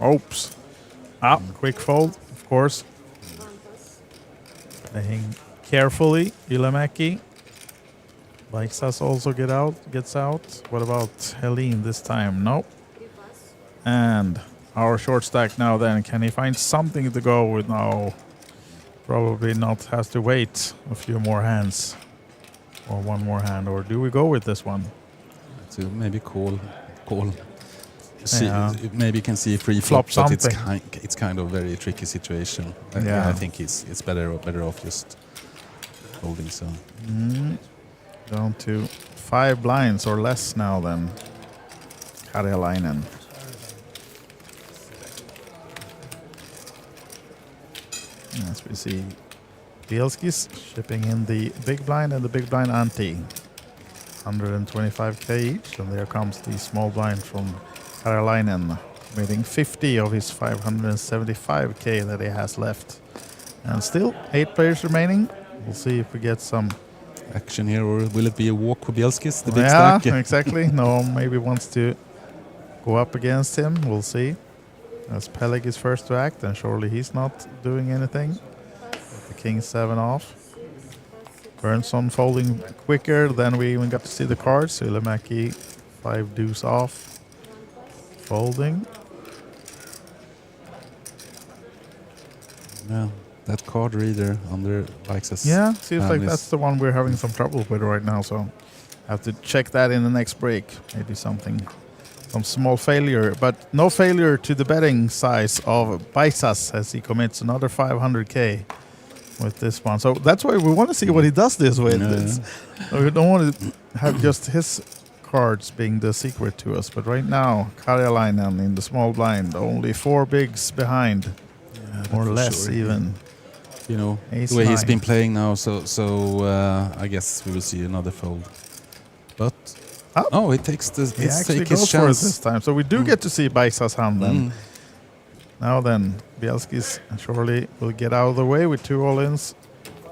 Oops. Quick fold, of course. Playing carefully, Ylämäki. Baisas also gets out. What about Helin this time? No. And our short stack now then. Can he find something to go with now? Probably not. Has to wait a few more hands. Or one more hand. Or do we go with this one? To maybe call. Maybe you can see free flop, but it's kind of very tricky situation. I think it's better off just holding. So down to 5 blinds or less now then. Karjalainen. As we see Bielski's shipping in the big blind and the big blind ante. 125k each, and there comes the small blind from Karjalainen, committing 50 of his 575k that he has left. And still 8 players remaining. We'll see if we get some action here, or will it be a walk for Bielski's, the big stack? Yeah, exactly. No, maybe wants to go up against him. We'll see. As Peleg is first to act, and surely he's not doing anything. The King 7 off. Bernson folding quicker than we even got to see the cards. Ylämäki 5 deuce off. Folding. Yeah, that card reader under Baisas. Yeah, seems like that's the one we're having some trouble with right now. So I have to check that in the next break. Maybe some small failure, but no failure to the betting size of Baisas as he commits another 500k with this one. So that's why we want to see what he does this with. We don't want to have just his cards being the secret to us. But right now, Karjalainen in the small blind, only 4 bigs behind, or less even. The way he's been playing now, so I guess we will see another fold. But he takes his goes chance for it this time. So we do get to see Baisas hand then. Now then, Bielski's surely will get out of the way with 2 all-ins,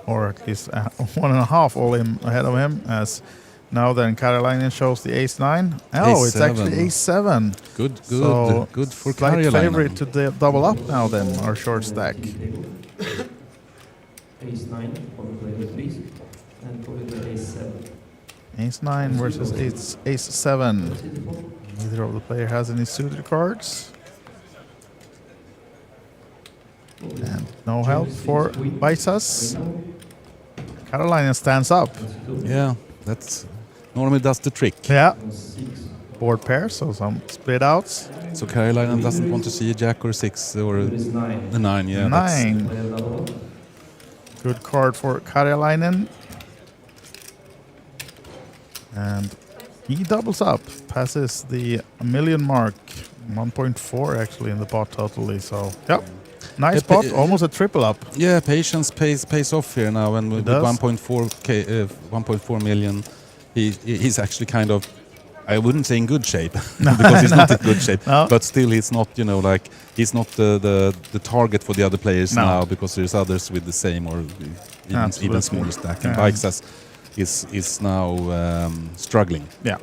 or at least 1.5 all-in ahead of him. As now then, Karjalainen shows the ace-9. Oh, it's actually ace-7. Good for Karjalainen. Karjalainen. Favorite to double up now then, our short stack. Ace-9 for the player, please, and for the ace-7. Ace-9 versus ace-7. Neither of the player has any suited cards. And no help for Baisas. Karjalainen stands up. Yeah, that's normally does the trick. Yeah. Board pair, so some split outs. So Karjalainen doesn't want to see a jack or 6 or the 9. Yeah, 9. Good card for Karjalainen. And he doubles up, passes the million mark, 1.4 actually in the pot totally. So, yeah, nice pot, almost a triple up. Yeah, patience pays off here now, and with 1.4 million, he's actually kind of, I wouldn't say in good shape because he's not in good shape, but still he's not, he's not the target for the other players now, because there's others with the same or even smaller stack, and Bikes is now struggling. Yeah.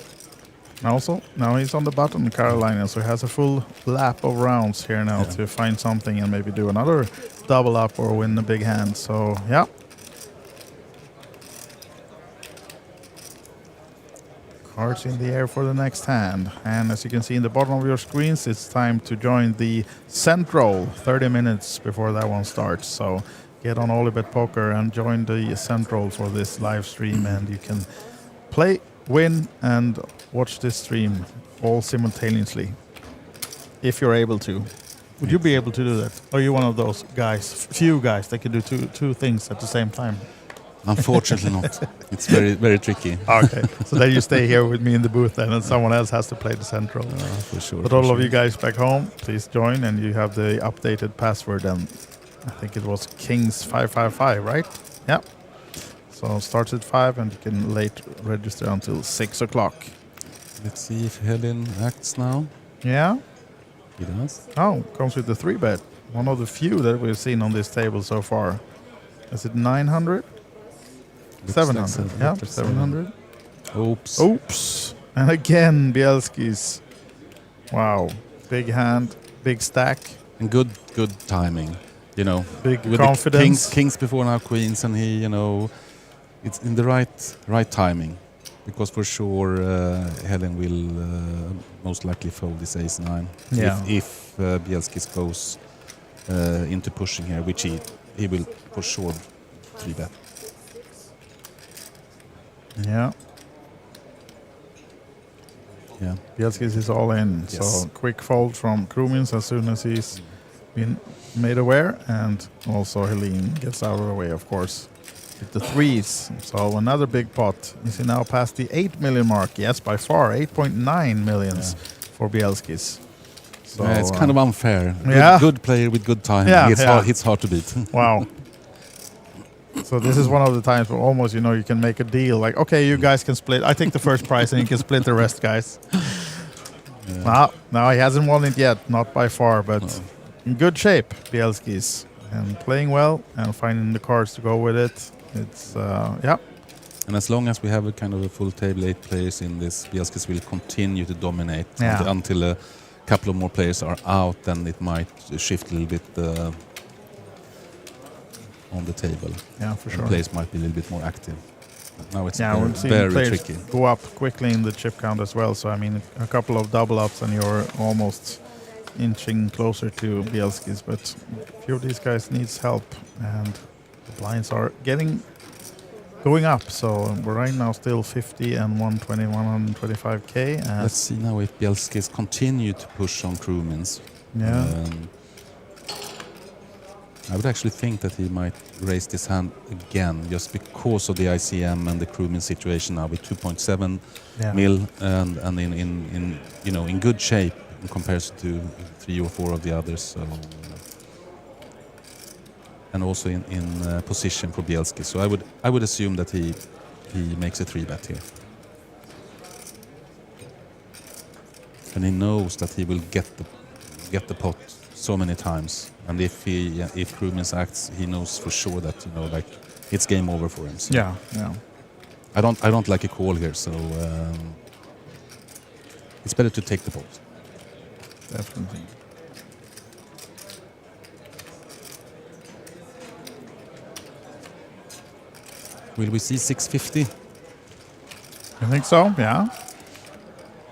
Also, now he's on the button, Carolina, so he has a full lap of rounds here now to find something and maybe do another double up or win a big hand. So, yeah. Cards in the air for the next hand. And as you can see in the bottom of your screens, it's time to join the Central 30 minutes before that one starts. So get on OlyBet Poker and join the Central for this live stream, and you can play, win, and watch this stream all simultaneously, if you're able to. Would you be able to do that? Are you one of those guys, few guys that can do two things at the same time? Unfortunately not. It's very, very tricky. Okay, so then you stay here with me in the booth then, and someone else has to play the Central. For sure. But all of you guys back home, please join, and you have the updated password, and I think it was Kings555, right? Yeah. So it starts at 5, and you can late register until 6 o'clock. Let's see if Helen acts now. Yeah. He does. Oh, comes with the 3-bet. One of the few that we've seen on this table so far. Is it 900? 700. Yeah, 700. Oops. Oops. And again, Bielski's. Wow. Big hand, big stack. And good timing. Big with confidence. The kings before now queens, and he, it's in the right timing, because for sure Helen will most likely fold this ace-9 if Bielskis goes into pushing here, which he will for sure 3-bet. Yeah. Yeah. Bielskis is all in. Yes. So quick fold from Krumins as soon as he's been made aware, and also Helene gets out of the way, of course, with the 3s. So another big pot. Is he now past the 8 million mark? Yes, by far, 8.9 millions for Bielskis. So it's kind of unfair. Yeah. Good player with good timing. Yeah, it's hard to beat. Wow. So this is one of the times where almost, you can make a deal. Like, okay, you guys can split. I take the first prize and you can split the rest, guys. No, he hasn't won it yet. Not by far, but in good shape, Bielski's. And playing well and finding the cards to go with it. It's, And as long as we have a kind of a full table, 8 players in this, Bielskis will continue to dominate until a couple of more players are out, then it might shift a little bit on the table. Yeah, for sure. Players might be a little bit more active. Now it's we're seeing very players tricky. go up quickly in the chip count as well. So, I mean, a couple of double ups and you're almost inching closer to Bielski's. But a few of these guys needs help, and the blinds are going up. So we're right now still 50 and 120, 125K. Let's see now if Bielski's continue to push on Krumins. Yeah. I would actually think that he might raise this hand again, just because of the ICM and the Krumin situation now with 2.7 mil and in good shape in comparison to 3 or 4 of the others. So, and also in position for Bielski. So I would assume that he makes a 3-bet here, and he knows that he will get the pot so many times. And if Krumins acts, he knows for sure that it's game over for him. So yeah. I don't like a call here, so it's better to take the pot. Definitely. Will we see 650? I think so. Yeah.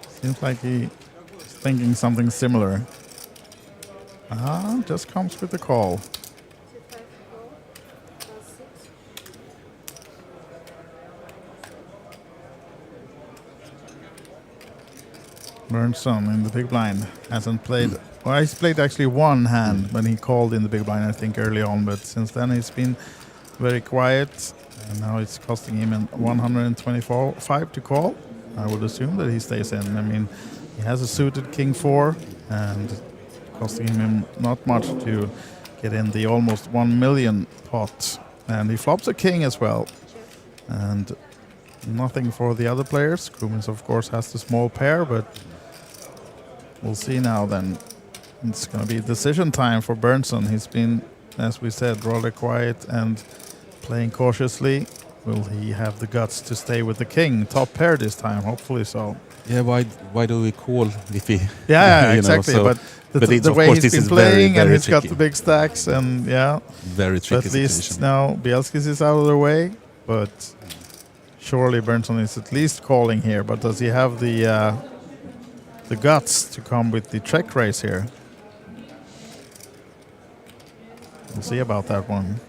Seems like he's thinking something similar. Just comes with the call. Bernson in the big blind hasn't played. Well, he's played actually one hand when he called in the big blind, I think, early on. But since then, he's been very quiet. And now it's costing him 125 to call. I would assume that he stays in. I mean, he has a suited king 4 and costing him not much to get in the almost 1 million pot. And he flops a king as well. And nothing for the other players. Krumins, of course, has the small pair, but we'll see now then. It's going to be decision time for Berntsson. He's been, as we said, rather quiet and playing cautiously. Will he have the guts to stay with the king? Top pair this time, hopefully so. Yeah, why do we call if he... Yeah, you exactly. know, so, but the way he's been playing and he's got the big stacks and very tricky at least situation. now Bielskis is out of the way, but surely Berntsson is at least calling here. But does he have the guts to come with the check raise here? We'll see about that one.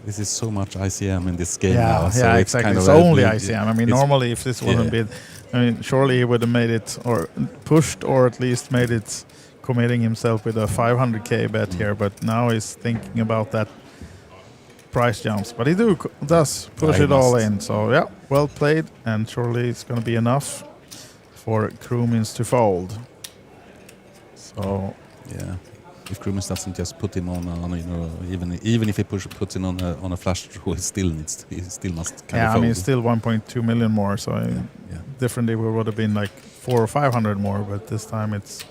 This is so much ICM in this game now. So yeah, it's exactly. kind It's of only ICM. I mean, normally if this wasn't bid, I mean, surely he would have made it or pushed or at least made it committing himself with a 500k bet here. But now he's thinking about that price jumps. But he does push it all in. So yeah, well played. And surely it's going to be enough for Krumins to fold. So yeah. If Krumins doesn't just put him on you know, even if he puts him on a flush draw, he still must kind of fold. I mean, still 1.2 million more. So differently, we would have been like 400 or 500 more. But this time, it's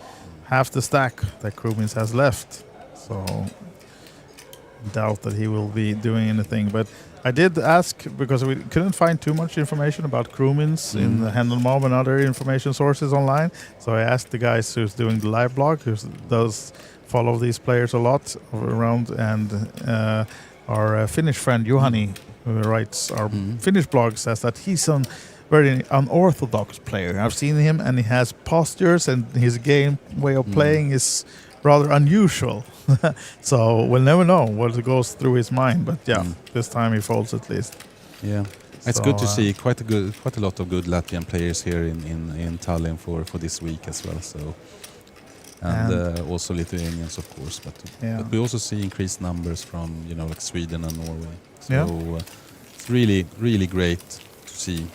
half the stack that Krumins has left. So doubt that he will be doing anything. But I did ask because we couldn't find too much information about Krumins in the Handel Mob and other information sources online. So I asked the guys who's doing the live blog, who does follow these players a lot around, and our Finnish friend Juhani, who writes our Finnish blog, says that he's a very unorthodox player. I've seen him, and he has postures, and his game way of playing is rather unusual. So we'll never know what goes through his mind. But this time he folds at least. Yeah, it's good to see quite a lot of good Latvian players here in Tallinn for this week as well. So. And also Lithuanians, of course, but we also see increased numbers from like Sweden and Norway. So it's really great to see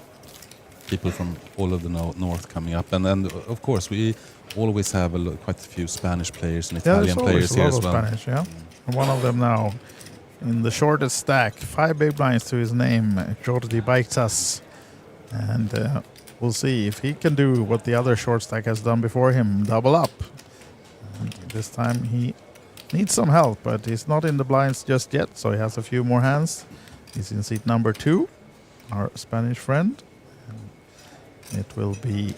people from all of the north coming up, and of course we always have quite a few Spanish players and Italian players here as well. Spanish, and one of them now in the shortest stack, 5 big blinds to his name, Jordi Baitas, and we'll see if he can do what the other short stack has done before him, double up. This time he needs some help, but he's not in the blinds just yet, so he has a few more hands. He's in seat number 2, our Spanish friend. It will be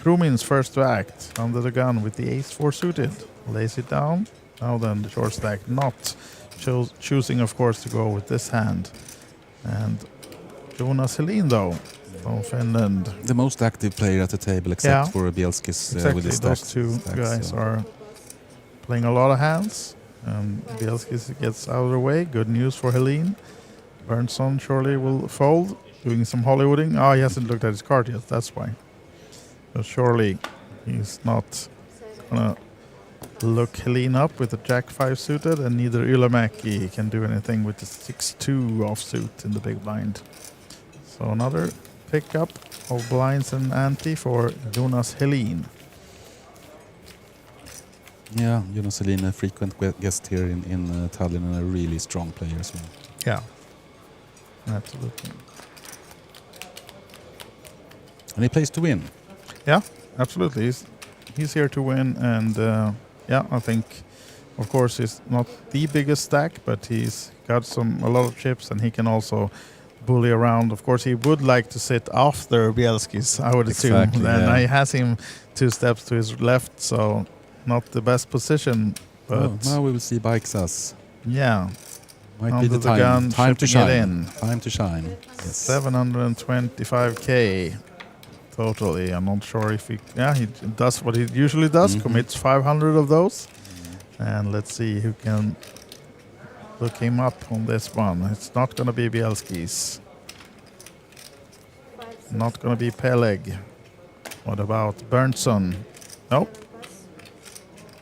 Krumins first to act, under the gun with the ace-4 suited. Lays it down. Now then, the short stack not choosing, of course, to go with this hand. And Jonas Helin, though, from Finland. The most active player at the table, except for Bielskis with his stacks. Those two guys are playing a lot of hands. Bielskis gets out of the way. Good news for Helin. Berntsson surely will fold, doing some Hollywooding. Oh, he hasn't looked at his card yet, that's why. So surely he's not going to look Helin up with the Jack-5 suited, and neither Ylämäki can do anything with the 6-2 offsuit in the big blind. So another pickup of blinds and ante for Jonas Helin. Yeah, Jonas Helin, a frequent guest here in Tallinn, and a really strong player as well. Yeah, absolutely. And he plays to win. Yeah, absolutely. He's here to win, and I think, of course, he's not the biggest stack, but he's got a lot of chips, and he can also bully around. Of course, he would like to sit after Bielskis, I would assume. Exactly, and he has him 2 steps to his left, so not the best position. But now we will see Baiksas. Yeah. Might be the time to shine. Time to shine. Yes. 725k totally. I'm not sure if he does what he usually does, commits 500 of those. And let's see who can look him up on this one. It's not going to be Bielskis. Not going to be Peleg. What about Berntsson? Nope.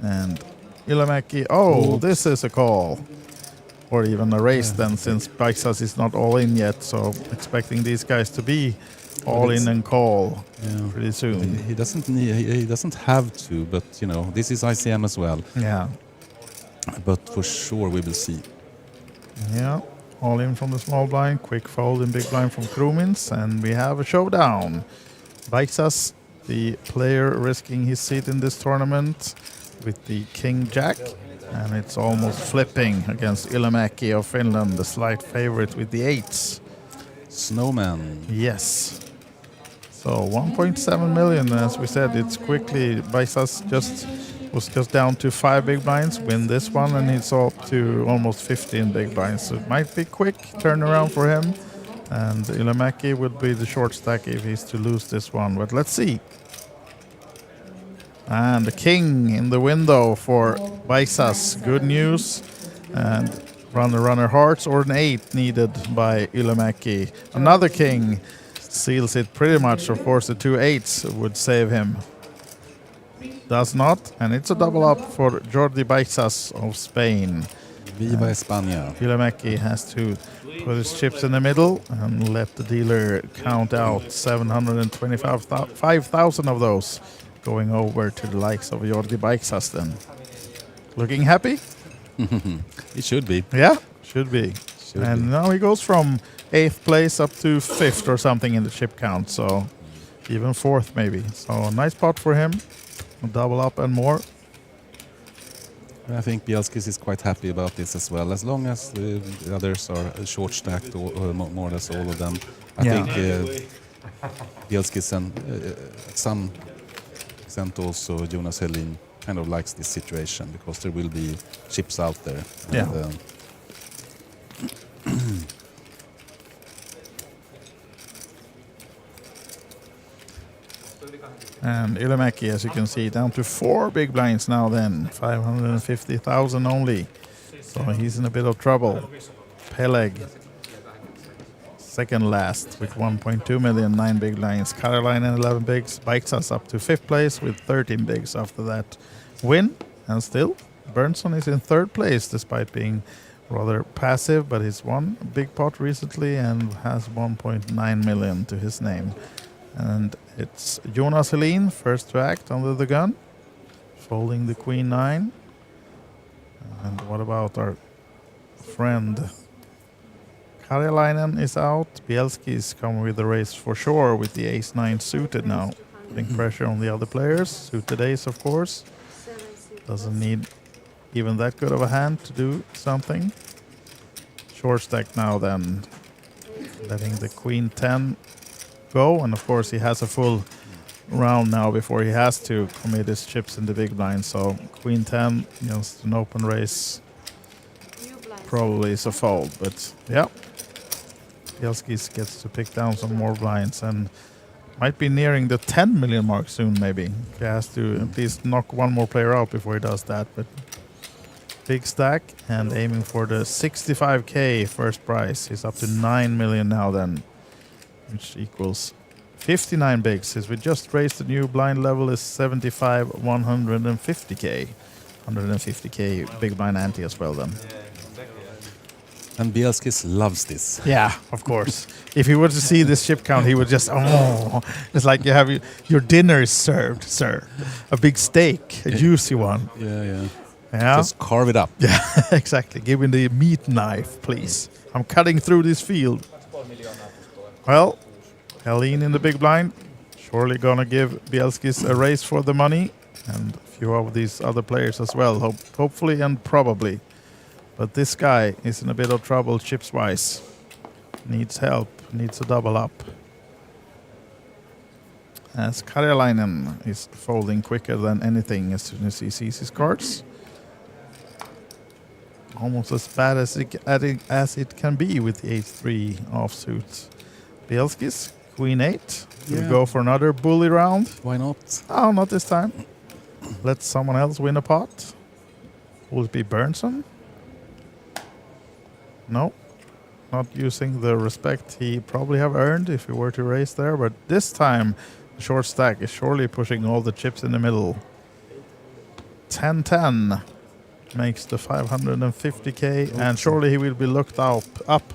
And Ylämäki. Oh, this is a call. Or even a race then, since Baiksas is not all in yet. So expecting these guys to be all in and call pretty soon. He doesn't need. He doesn't have to, but you know, this is ICM as well. Yeah. But for sure, we will see. Yeah. All in from the small blind, quick fold in big blind from Krumins, and we have a showdown. Baiksas, the player risking his seat in this tournament with the King Jack, and it's almost flipping against Ilomäki of Finland, the slight favorite with the eights. Snowman. Yes. So 1.7 million, as we said, it's quickly. Baiksas was just down to 5 big blinds, win this one, and he's up to almost 15 big blinds. So it might be quick turnaround for him. And Ilomäki will be the short stack if he's to lose this one. But let's see. And the king in the window for Baiksas. Good news. And runner hearts or an 8 needed by Ilomäki. Another king seals it pretty much. Of course, the 2 8s would save him. Does not, and it's a double up for Jordi Baiksas of Spain. Viva España. Ilomäki has to put his chips in the middle and let the dealer count out 725,000 of those going over to the likes of Jordi Baiksas then. Looking happy? It should be. Yeah, should be. Now he goes from 8th place up to 5th or something in the chip count, so even 4th maybe. So a nice pot for him. Double up and more. I think Bielskis is quite happy about this as well. As long as the others are short stacked, or more or less all of them, I think Bielskis and some extent also Jonas Helin kind of likes this situation because there will be chips out there. Yeah. And Ilomäki, as you can see, down to 4 big blinds now then. 550,000 only. So he's in a bit of trouble. Peleg, second last with 1.2 million, 9 big blinds. Karolainen, 11 bigs. Baiksas up to 5th place with 13 bigs after that win. And still, Berntsson is in 3rd place despite being rather passive, but he's won a big pot recently and has 1.9 million to his name. And it's Jonas Helin, first to act under the gun, folding the Queen 9. And what about our friend Karolainen is out. Bielski is coming with the race for sure with the Ace-9 suited now. Putting pressure on the other players. Suited Ace, of course. Doesn't need even that good of a hand to do something. Short stack now then. Letting the Queen 10 go, and of course he has a full round now before he has to commit his chips in the big blind. So Queen 10 against an open race probably is a fold, but yeah, Bielskis gets to pick down some more blinds and might be nearing the 10 million mark soon maybe. He has to at least knock one more player out before he does that, but big stack and aiming for the 65k first prize. He's up to 9 million now then, which equals 59 bigs. Since we just raised the new blind level is 75, 150k. 150k big blind ante as well then. And Bielskis loves this. Yeah, of course. If he were to see this chip count, he would just, it's like you have your dinner is served, sir. A big steak, a juicy one. Yeah. Just carve it up. Yeah, exactly. Give me the meat knife, please. I'm cutting through this field. Well, Helin in the big blind. Surely gonna give Bielskis a race for the money. And a few of these other players as well, hopefully and probably. But this guy is in a bit of trouble chips-wise. Needs help, needs a double up. As Karolainen is folding quicker than anything as soon as he sees his cards. Almost as bad as it can be with the Ace-3 offsuit. Bielskis, Queen 8. Will go for another bully round. Why not? Oh, not this time. Let someone else win a pot. Will it be Berntsson? No. Not using the respect he probably have earned if he were to raise there. But this time, the short stack is surely pushing all the chips in the middle. 10-10. makes the 550k, and surely he will be looked up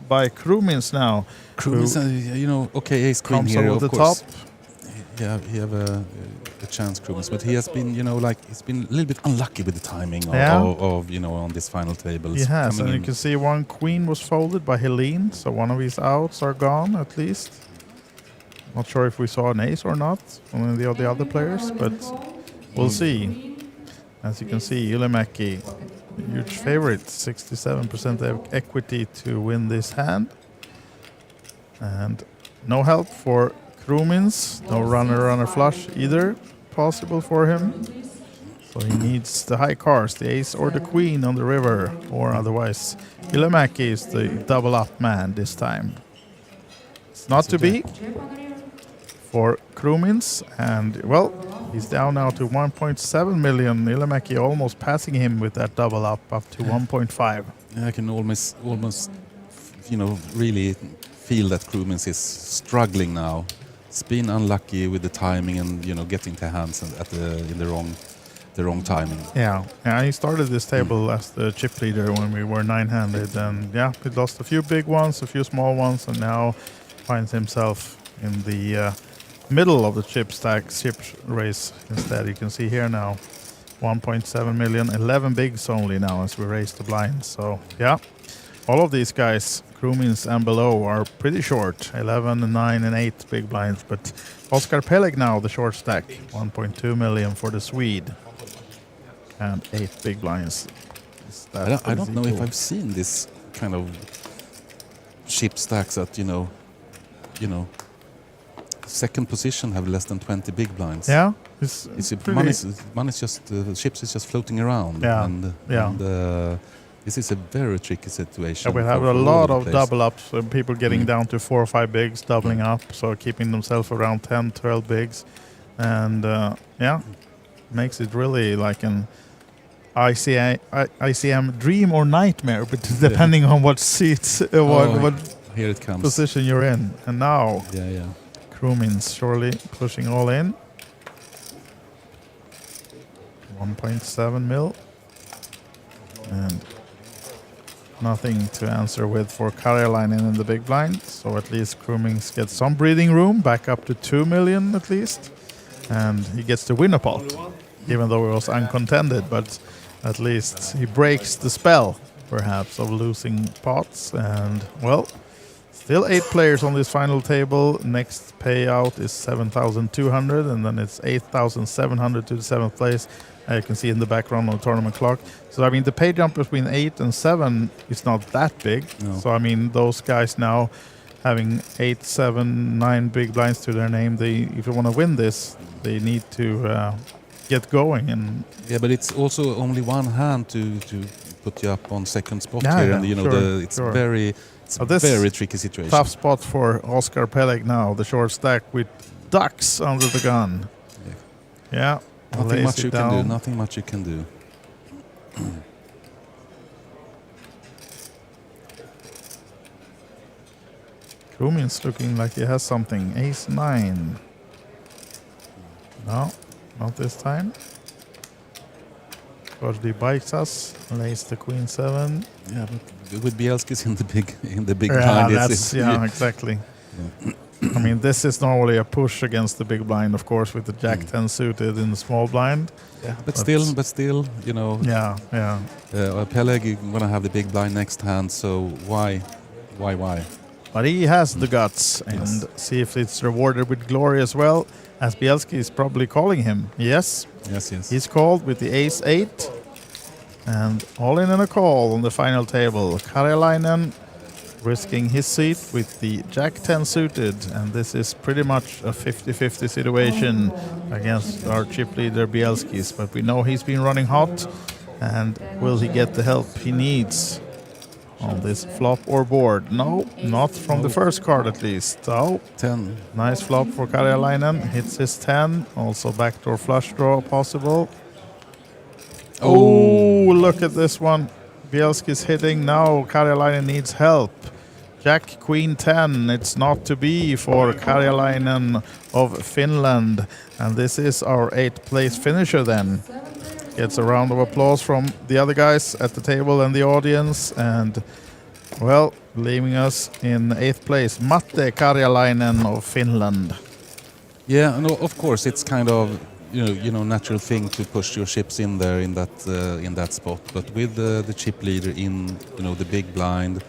by Krumins now. Krumins, okay, ace queen comes here, over of the course. top. Yeah, he have a chance, Krumins, but he has been, he's been a little bit unlucky with the timing of on this final table. He has, and you can see one queen was folded by Helene, so one of his outs are gone at least. Not sure if we saw an ace or not on the other players, but we'll see. As you can see, Ylimäki, huge favorite, 67% equity to win this hand. And no help for Krumins, no runner flush either possible for him. So he needs the high cards, the ace or the queen on the river, or otherwise Ylimäki is the double up man this time. It's not to be for Krumins, and well, he's down now to 1.7 million. Ylimäki almost passing him with that double up to 1.5. Yeah, I can almost really feel that Krumins is struggling now. It's been unlucky with the timing and getting to hands in the wrong timing. Yeah, he started this table as the chip leader when we were 9-handed, and he lost a few big ones, a few small ones, and now finds himself in the middle of the chip race instead. You can see here now 1.7 million, 11 bigs only now as we raise the blinds. So all of these guys, Krumins and below, are pretty short, 11, 9 and 8 big blinds, but Oskar Peleg now the short stack, 1.2 million for the Swede and 8 big blinds. I don't know if I've seen this kind of chip stacks that second position have less than 20 big blinds. Yeah, money's just chips is just floating around. And this is a very tricky situation. We have a lot of double ups, people getting down to 4 or 5 bigs, doubling up, so keeping themselves around 10, 12 bigs, and makes it really like an ICM dream or nightmare, but depending on what seats, what here it comes. Position you're in. And now Krumins surely pushing all in. 1.7 mil. And nothing to answer with for Karjalainen in the big blind. So at least Krumins gets some breathing room, back up to 2 million at least. And he gets to win a pot, even though it was uncontended. But at least he breaks the spell, perhaps, of losing pots. And, well, still 8 players on this final table. Next payout is 7,200, and then it's 8,700 to the 7th place. You can see in the background on the tournament clock. So, I mean, the pay jump between 8 and 7 is not that big. No. So, I mean, those guys now having 8, 7, 9 big blinds to their name, if you want to win this, they need to get going. And but it's also only one hand to put you up on second spot Yeah, here, yeah, and you know sure, it's sure. very So this very tricky situation. Tough spot for Oskar Peleg now, the short stack with ducks under the gun. Yeah. Nothing much you can do. down. Nothing much you can do. Krumins looking like he has something. Ace 9. No, not this time. Gordy bites us, lays the Queen 7. Yeah, but with Bielski's in the big Yeah, blind, that's exactly. I mean, this is normally a push against the big blind, of course, with the Jack 10 suited in the small blind. Yeah, but still, you know. Yeah. Peleg gonna have the big blind next hand, so why? But he has the guts, and see if it's rewarded with glory as well, as Bielski is probably calling him. Yes. He's called with the Ace 8, and all in a call on the final table. Karjalainen risking his seat with the Jack 10 suited, and this is pretty much a 50-50 situation against our chip leader Bielski's, but we know he's been running hot, and will he get the help he needs on this flop or board? No, not from the first card at least. So 10. Nice flop for Karjalainen, hits his 10, also backdoor flush draw possible. Oh, look at this one. Bielski's hitting now. Karjalainen needs help. Jack Queen 10. It's not to be for Karjalainen of Finland. And this is our 8th place finisher then. Gets a round of applause from the other guys at the table and the audience. And, well, leaving us in 8th place, Matti Karjalainen of Finland. Yeah, no, of course it's kind of natural thing to push your chips in there in that spot. But with the chip leader in the big blind,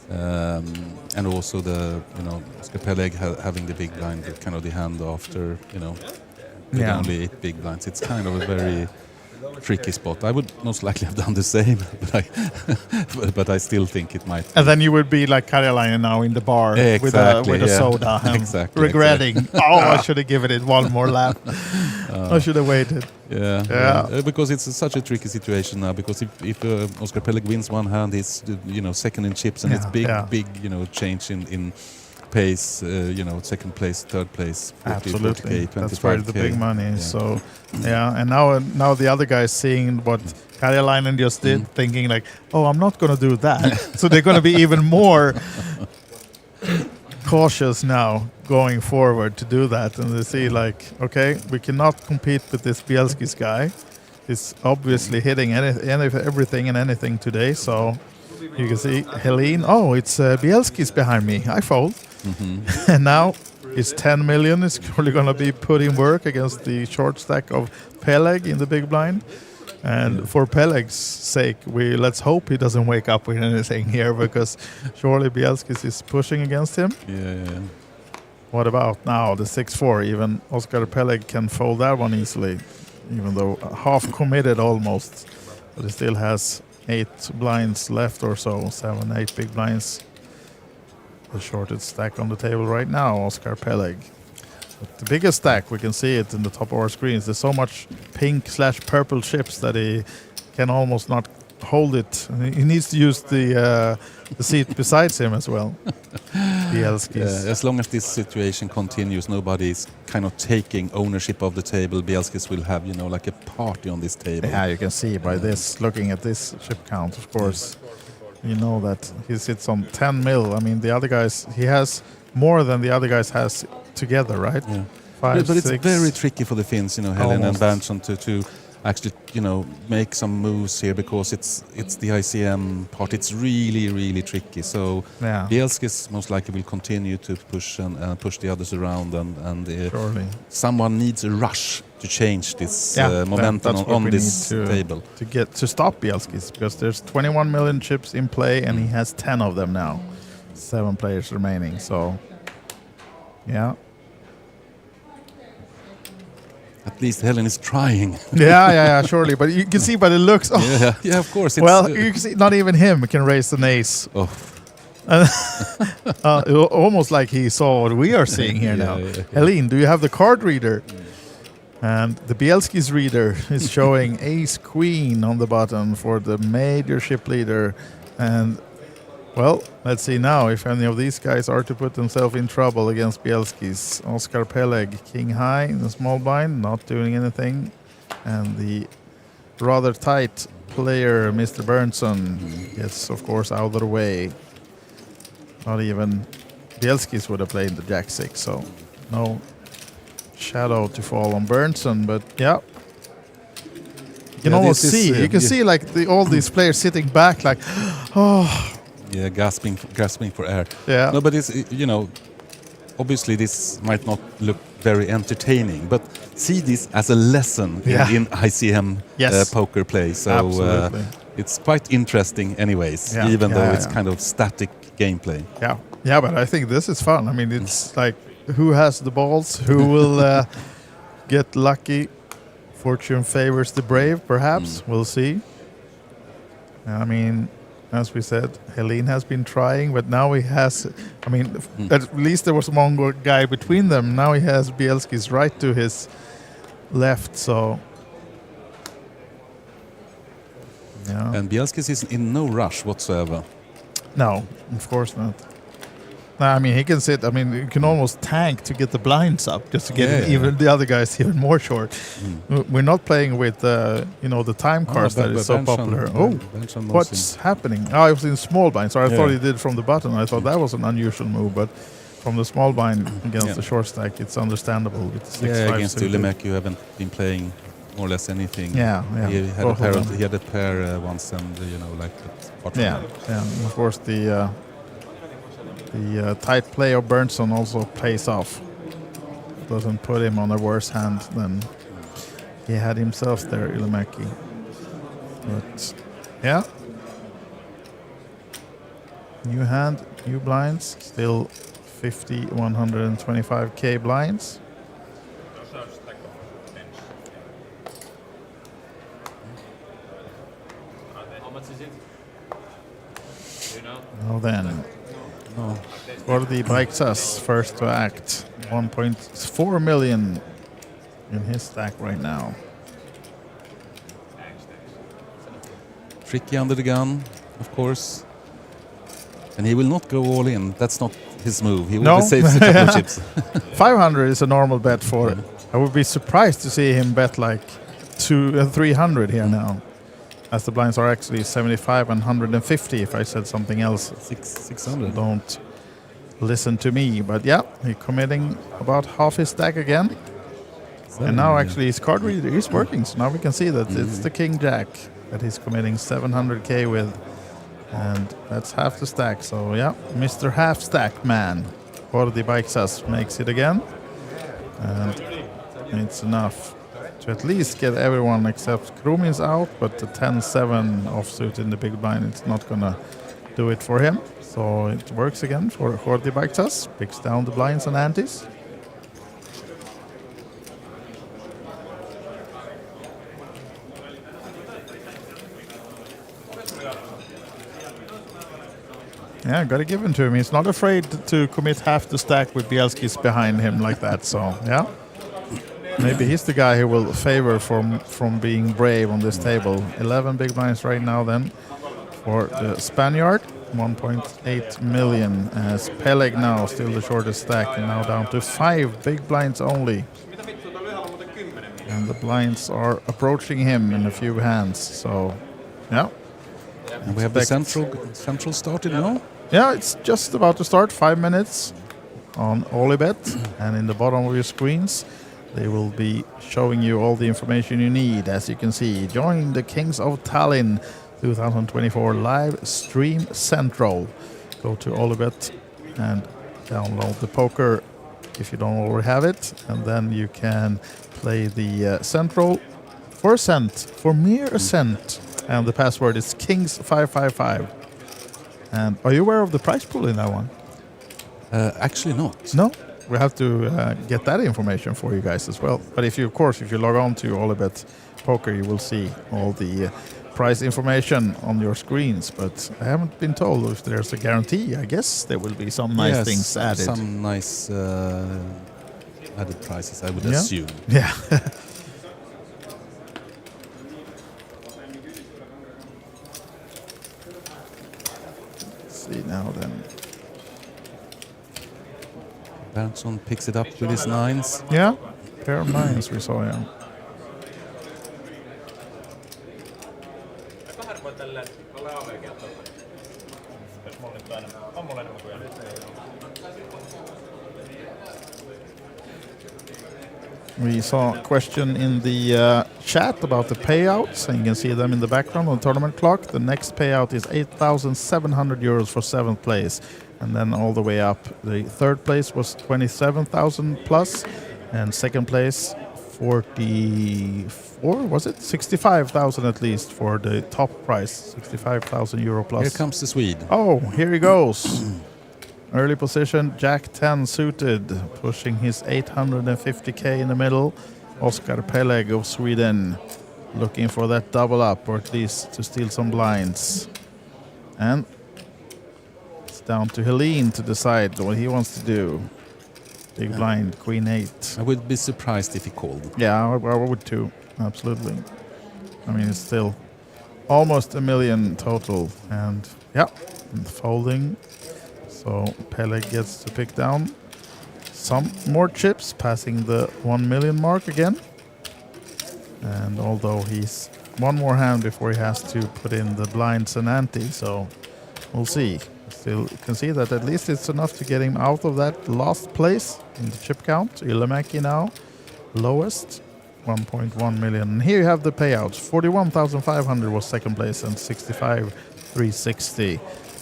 and also the Oscar Peleg having the big blind, kind of the hand after with only 8 big blinds, it's kind of a very tricky spot. I would most likely have done the same, but I still think it might. And then you would be like Karjalainen now in the bar with a soda, regretting. I should have given it one more lap. I should have waited. Yeah. Because it's such a tricky situation now. Because if Oscar Peleg wins one hand, he's second in chips, and it's big change in pace, second place, third place, 40, absolutely. 40K, 25K. That's where the big money is. So, and now the other guys seeing what Karjalainen just did, thinking like, oh, I'm not going to do that. So they're going to be even more cautious now going forward to do that. And they see like, okay, we cannot compete with this Bielski's guy. He's obviously hitting everything and anything today. So you can see Helene. Oh, it's Bielski's behind me. I fold. And now his 10 million is probably going to be put in work against the short stack of Peleg in the big blind. And for Peleg's sake, let's hope he doesn't wake up with anything here, because surely Bielskis is pushing against him. Yeah. What about now the 6-4? Even Oscar Peleg can fold that one easily, even though half committed almost. But he still has 8 blinds left or so, 7, 8 big blinds. The shortest stack on the table right now, Oscar Peleg. But the biggest stack, we can see it in the top of our screens. There's so much pink/purple chips that he can almost not hold it. He needs to use the seat beside him as well. Bielski's. As long as this situation continues, nobody's kind of taking ownership of the table. Bielski's will have, like a party on this table. Yeah, you can see by this, looking at this chip count, of course. You know that he sits on 10 mil. I mean, the other guys, he has more than the other guys has together, right? Yeah. 5, but 6. it's very tricky for the Finns, Helen and Berntsson to actually, make some moves here, because it's the ICM part. It's really, really tricky. So Bielski's most likely will continue to push and push the others around, and someone needs a rush to change this momentum on this table to stop Bielski's, because there's 21 million chips in play, and he has 10 of them now. 7 players remaining. So, yeah. At least Helen is trying. yeah, surely. But you can see by the looks. Oh. Yeah, of course. Well, you can see not even him can raise an ace. Oh. Almost like he saw what we are seeing here now. Yeah. Helene, do you have the card reader? And the Bielski's reader is showing ace queen on the button for the major ship leader. And, well, let's see now if any of these guys are to put themselves in trouble against Bielski's. Oscar Peleg, king high in the small blind, not doing anything. And the rather tight player, Mr. Berntsson, gets, of course, out of the way. Not even Bielski's would have played the Jack-6, so no shadow to fall on Berntsson. But, yeah. You can almost see. You can see, like, all these players sitting back, like, oh... Yeah, gasping for air. Yeah. No, but it's, obviously this might not look very entertaining, but see this as a lesson in ICM poker play. So it's quite interesting anyways, even though it's kind of static gameplay. Yeah, but I think this is fun. I mean, it's like, who has the balls? Who will get lucky? Fortune favors the brave, perhaps. We'll see. I mean... As we said, Helene has been trying, but now he has... I mean, at least there was one more guy between them. Now he has Bielski's right to his left, so... Yeah. And Bielski's is in no rush whatsoever. No, of course not. No, I mean, he can sit... I mean, you can almost tank to get the blinds up, just to get even the other guys even more short. We're not playing with, the time cards that is so popular. What's happening? Oh, I was in small blind, so I thought he did from the button. I thought that was an unusual move, but from the small blind against the short stack, it's understandable with the 6-5 against Ulemek, you haven't been playing more or less anything. Yeah. He had Both of them. he had a pair once, and like. Apart from Yeah. And of course the tight play of Berntsson also pays off. Doesn't put him on a worse hand than he had himself there, Ylimäki. But yeah. New hand, new blinds, still 50, 125k blinds. Now then, Gordy bikes us first to act. 1.4 million in his stack right now. Tricky under the gun, of course. And he will not go all in. That's not his move. He will save a couple of chips. 500 is a normal bet for it. I would be surprised to see him bet like 300 here now. As the blinds are actually 75 and 150 if I said something else. 600. Don't listen to me. But yeah, he's committing about half his stack again. And now actually his card reader is working. So now we can see that it's the King Jack that he's committing 700k with. And that's half the stack. So yeah, Mr. Half Stack Man. Gordy bikes us, makes it again. And it's enough to at least get everyone except Krumin's out, but the 10-7 offsuit in the big blind, it's not gonna do it for him. So it works again for Gordy bikes us, picks down the blinds and antes. Yeah, gotta give him to him. He's not afraid to commit half the stack with Bielski's behind him like that. So yeah, maybe he's the guy who will favor from being brave on this table. 11 big blinds right now then for the Spaniard. 1.8 million as Peleg now still the shortest stack, and now down to 5 big blinds only. And the blinds are approaching him in a few hands. So yeah. And we have the central started now. Yeah, it's just about to start. 5 minutes on OlyBet, and in the bottom of your screens, they will be showing you all the information you need. As you can see, join the Kings of Tallinn 2024 live stream central. Go to OlyBet and download the poker if you don't already have it, and then you can play the central for a cent, for mere a cent. And the password is Kings555. And are you aware of the prize pool in that one? Actually not. No? We have to get that information for you guys as well. But if you log on to OlyBet Poker, you will see all the prize information on your screens. But I haven't been told if there's a guarantee. I guess there will be some nice things added. Some nice added prizes, I would assume. Yeah. See now then. Berntsson picks it up with his 9s. Yeah, pair of 9s we saw, yeah. We saw a question in the chat about the payouts, and you can see them in the background on the tournament clock. The next payout is 8,700 euros for 7th place, and then all the way up. The 3rd place was 27,000 plus, and 2nd place 44, was it? 65,000 at least for the top price, 65,000 euro plus. Here comes the Swede. Oh, here he goes. Early position, Jack 10 suited, pushing his 850k in the middle. Oscar Peleg of Sweden, looking for that double up, or at least to steal some blinds. And it's down to Helene to decide what he wants to do. Big blind, Queen 8. I would be surprised if he called. Yeah, I would too, absolutely. I mean, it's still almost a million total, and yeah, folding. So Peleg gets to pick down some more chips, passing the 1 million mark again. And although he's one more hand before he has to put in the blinds and ante, so we'll see. Still, you can see that at least it's enough to get him out of that last place in the chip count. Ylimäki now lowest, 1.1 million. And here you have the payouts. 41,500 was second place, and 65,360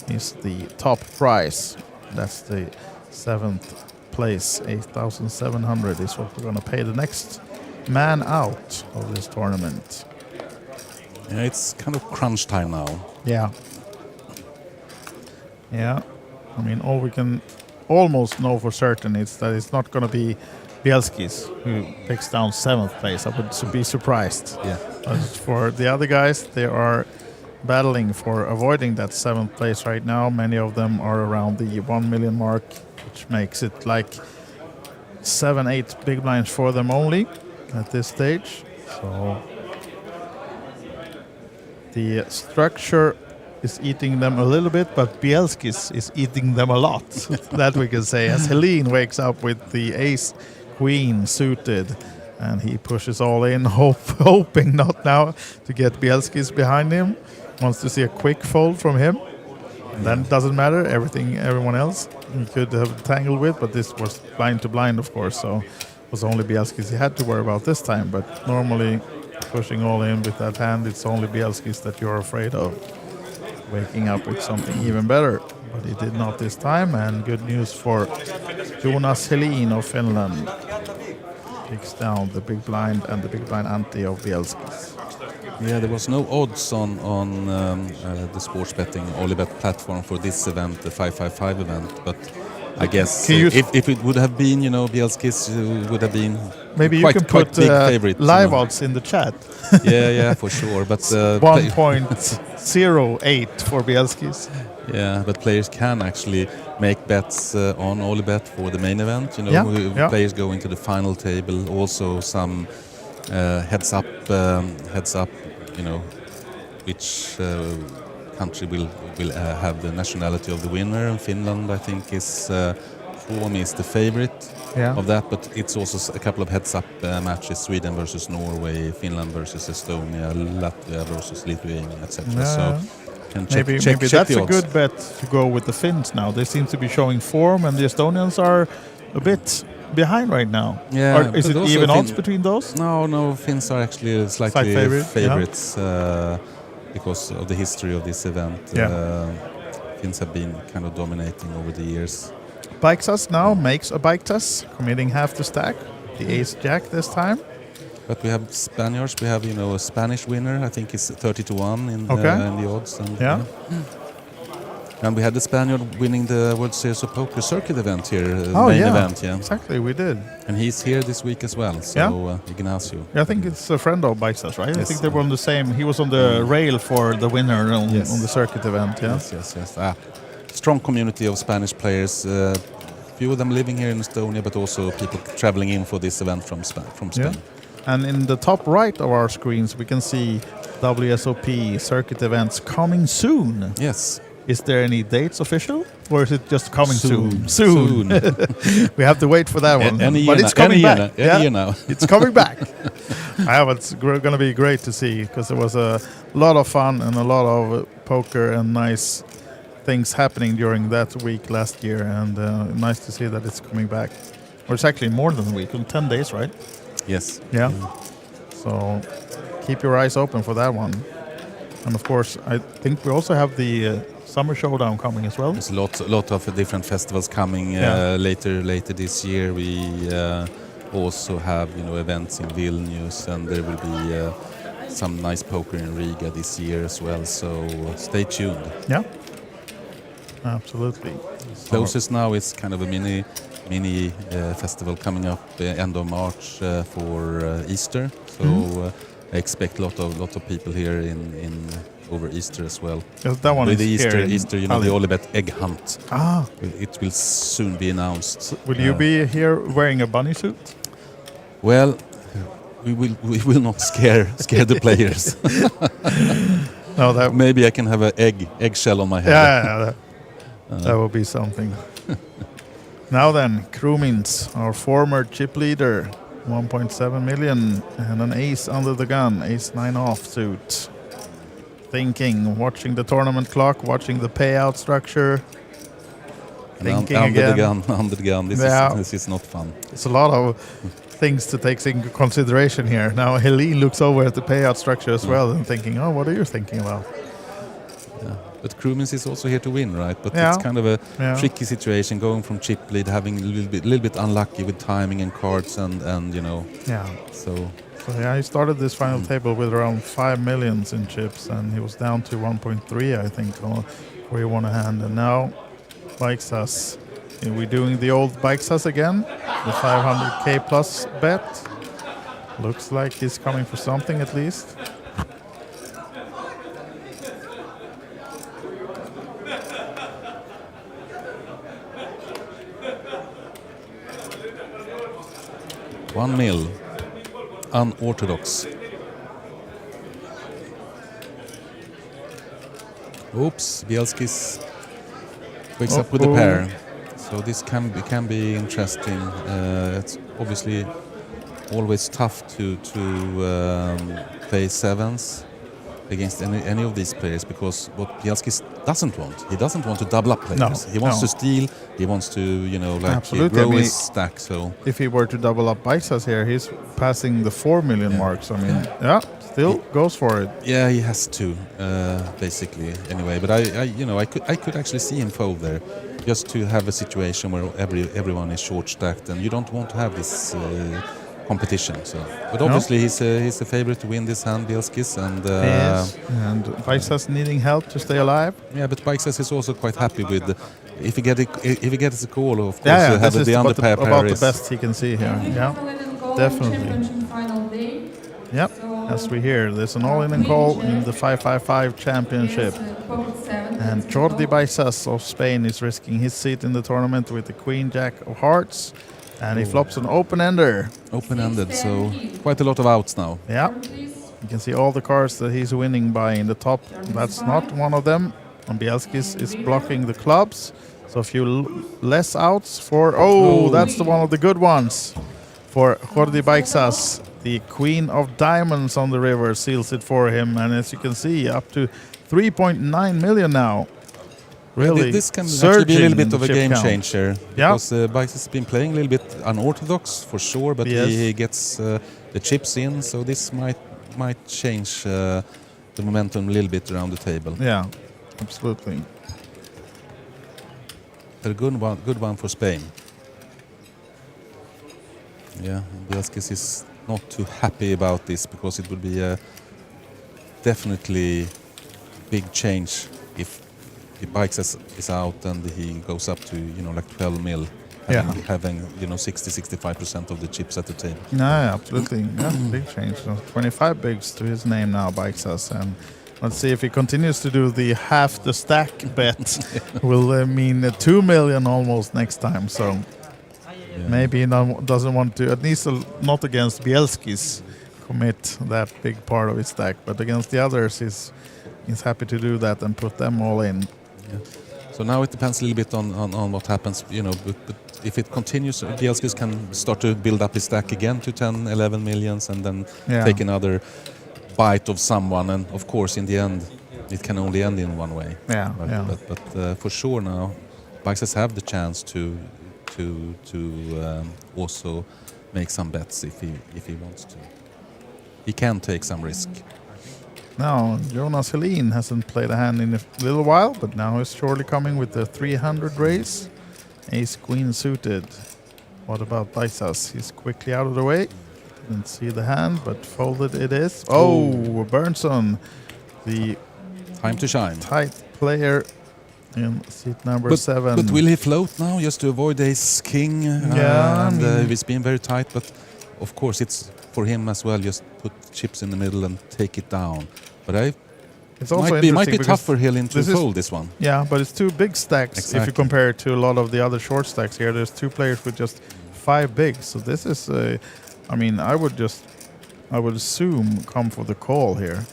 is the top prize. That's the seventh place. 8,700 is what we're going to pay the next man out of this tournament. Yeah, it's kind of crunch time now. Yeah. Yeah. I mean, all we can almost know for certain is that it's not going to be Bielskis who picks down seventh place. I would be surprised. Yeah. But for the other guys, they are battling for avoiding that seventh place right now. Many of them are around the 1 million mark, which makes it like 7-8 big blinds for them only at this stage. So the structure is eating them a little bit, but Bielskis is eating them a lot. That we can say. As Helene wakes up with the ace queen suited, and he pushes all in, hoping not now to get Bielskis behind him. Wants to see a quick fold from him. And then it doesn't matter. Everyone else he could have tangled with, but this was blind to blind, of course. So it was only Bielskis he had to worry about this time. But normally, pushing all in with that hand, it's only Bielskis that you're afraid of waking up with something even better. But he did not this time, and good news for Jonas Helin of Finland. Picks down the big blind and the big blind ante of Bielskis. Yeah, there was no odds on the sports betting OlyBet platform for this event, the 555 event, but I guess if it would have been, Bielskis would have been maybe you can put big favorite, live odds in the chat. yeah, for sure. But 1.08 for Bielskis. Yeah, but players can actually make bets on OlyBet for the main event. Players going to the final table. Also some heads up. Which country will have the nationality of the winner. And Finland, I think, for me is the favorite of that. But it's also a couple of heads-up matches: Sweden versus Norway, Finland versus Estonia, Latvia versus Lithuania, etc. So. Maybe that's a good bet to go with the Finns now. They seem to be showing form, and the Estonians are a bit behind right now. Yeah, or is it even odds between those? No. Finns are actually slightly favorites because of the history of this event. Finns have been kind of dominating over the years. Bikesas now makes a bike test, committing half the stack. The ace-jack this time. But we have Spaniards. We have, a Spanish winner. I think it's 30-1 in the odds. And, and we had the Spaniard winning the World Series of Poker circuit event here, main event. Yeah, exactly. We did. And he's here this week as well. So Ignacio. Yeah, I think it's a friend of Bikesas, right? Yes. I think they were on the same. He was on the rail for the winner on the circuit event. Yeah. Yes. Strong community of Spanish players. Few of them living here in Estonia, but also people traveling in for this event from Spain. Yeah. And in the top right of our screens, we can see WSOP circuit events coming soon. Yes. Is there any dates official, or is it just coming soon? Soon. We have to wait for that one. But it's coming back. Any year now. It's coming back. It's going to be great to see, because there was a lot of fun and a lot of poker and nice things happening during that week last year, and nice to see that it's coming back. Or it's actually more than a week, 10 days, right? Yes. Yeah. So keep your eyes open for that one. And of course, I think we also have the Summer Showdown coming as well. There's a lot of different festivals coming later this year. We also have events in Vilnius, and there will be some nice poker in Riga this year as well. So stay tuned. Yeah. Absolutely. Closest now is kind of a mini festival coming up end of March for Easter. So I expect a lot of people here in over Easter as well. That one with is Easter, here the OlyBet egg hunt. Ah. It will soon be announced. So will you be here wearing a bunny suit? Well, we will not scare the players. No, maybe I can have an eggshell on my head. Yeah, that will be something. Now then, Krumins, our former chip leader, 1.7 million and an ace under the gun, ace-9 offsuit. Thinking, watching the tournament clock, watching the payout structure. Thinking under the gun. This is not fun. It's a lot of things to take into consideration here. Now Helene looks over at the payout structure as well and thinking, oh, what are you thinking about? Yeah. But Krumins is also here to win, right? But Yeah. it's kind of a Yeah. tricky situation going from chip lead, having a little bit unlucky with timing and cards, and you know. Yeah. So yeah, he started this final table with around 5 millions in chips, and he was down to 1.3, I think, where he won a hand. And now, Bikesas, are we doing the old Bikesas again? The 500k plus bet. Looks like he's coming for something at least. $1 million. Unorthodox. Oops, Bielskis wakes up with a pair. So this can be interesting. It's obviously always tough to play sevens against any of these players, because what Bielskis doesn't want, he doesn't want to double up players. No, he wants no. to steal. He wants to Absolutely. grow I mean, his stack. So if he were to double up Bikesas here, he's passing the 4 million mark. So I mean, still goes for it. Yeah, he has to basically anyway. But I could actually see him fold there, just to have a situation where everyone is short stacked, and you don't want to have this competition. So, but obviously he's a favorite to win this hand, Bielskis, and and Bikesas needing help to stay alive. Yeah, but Bikesas is also quite happy with if he gets a call, of course, Yeah, have this the is underpair pair about the is best he can see here. Yeah, definitely. Yep, as we hear, there's an all-in and call in the 555 championship. And Jordi Bikesas of Spain is risking his seat in the tournament with the Queen Jack of Hearts. And he flops an open-ender. Open-ended, so quite a lot of outs now. Yeah, you can see all the cards that he's winning by in the top. That's not one of them. And Bielskis is blocking the clubs. So a few less outs for... Oh, that's the one of the good ones. For Jordi Bikesas, the Queen of Diamonds on the river seals it for him. And as you can see, up to 3.9 million now. Really, this can actually be a little bit of a game changer, Yeah, because Bikes has been playing a little bit unorthodox for sure, but he gets the chips in, so this might change the momentum a little bit around the table. Yeah, absolutely. A good one for Spain. Yeah, Bielskis is not too happy about this, because it would be a definitely big change if Bikes is out and he goes up to like 12 mil, having 60-65% of the chips at the table. Yeah, absolutely. Yeah, big change. So 25 bigs to his name now, Bikesas, and let's see if he continues to do the half the stack bet. Will mean 2 million almost next time. So maybe he doesn't want to, at least not against Bielskis, commit that big part of his stack, but against the others, he's happy to do that and put them all in. Yeah. So now it depends a little bit on what happens, but if it continues, Bielskis can start to build up his stack again to 10, 11 millions, and then take another bite of someone, and of course in the end it can only end in one way. Yeah, but for sure now Bikes have the chance to also make some bets if he wants to. He can take some risk. Now, Jonas Helin hasn't played a hand in a little while, but now he's surely coming with the 300 raise. Ace Queen suited. What about Bikesas? He's quickly out of the way. Didn't see the hand, but folded it is. Oh, Bernson, the time to shine. Tight player in seat number 7. But will he float now just to avoid Ace King? Yeah, it's been very tight, but of course it's for him as well. Just put chips in the middle and take it down. But it's also might be tough for Hilton to fold this one. Yeah, but it's two big stacks. Exactly. If you compare it to a lot of the other short stacks here, there's two players with just 5 bigs. So this is, I would assume come for the call here.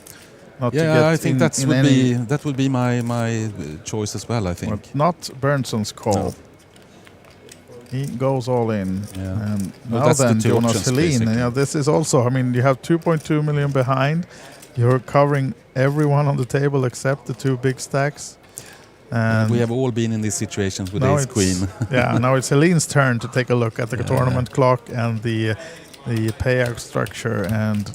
I think that would be my choice as well. I think but not Bernson's call. No. He goes all in, and now then Jonas Helin. Yeah, this is also. You have 2.2 million behind. You're covering everyone on the table except the 2 big stacks. And we have all been in these situations with Ace Queen. Now it's Helin's turn to take a look at the tournament clock and the the payout structure, and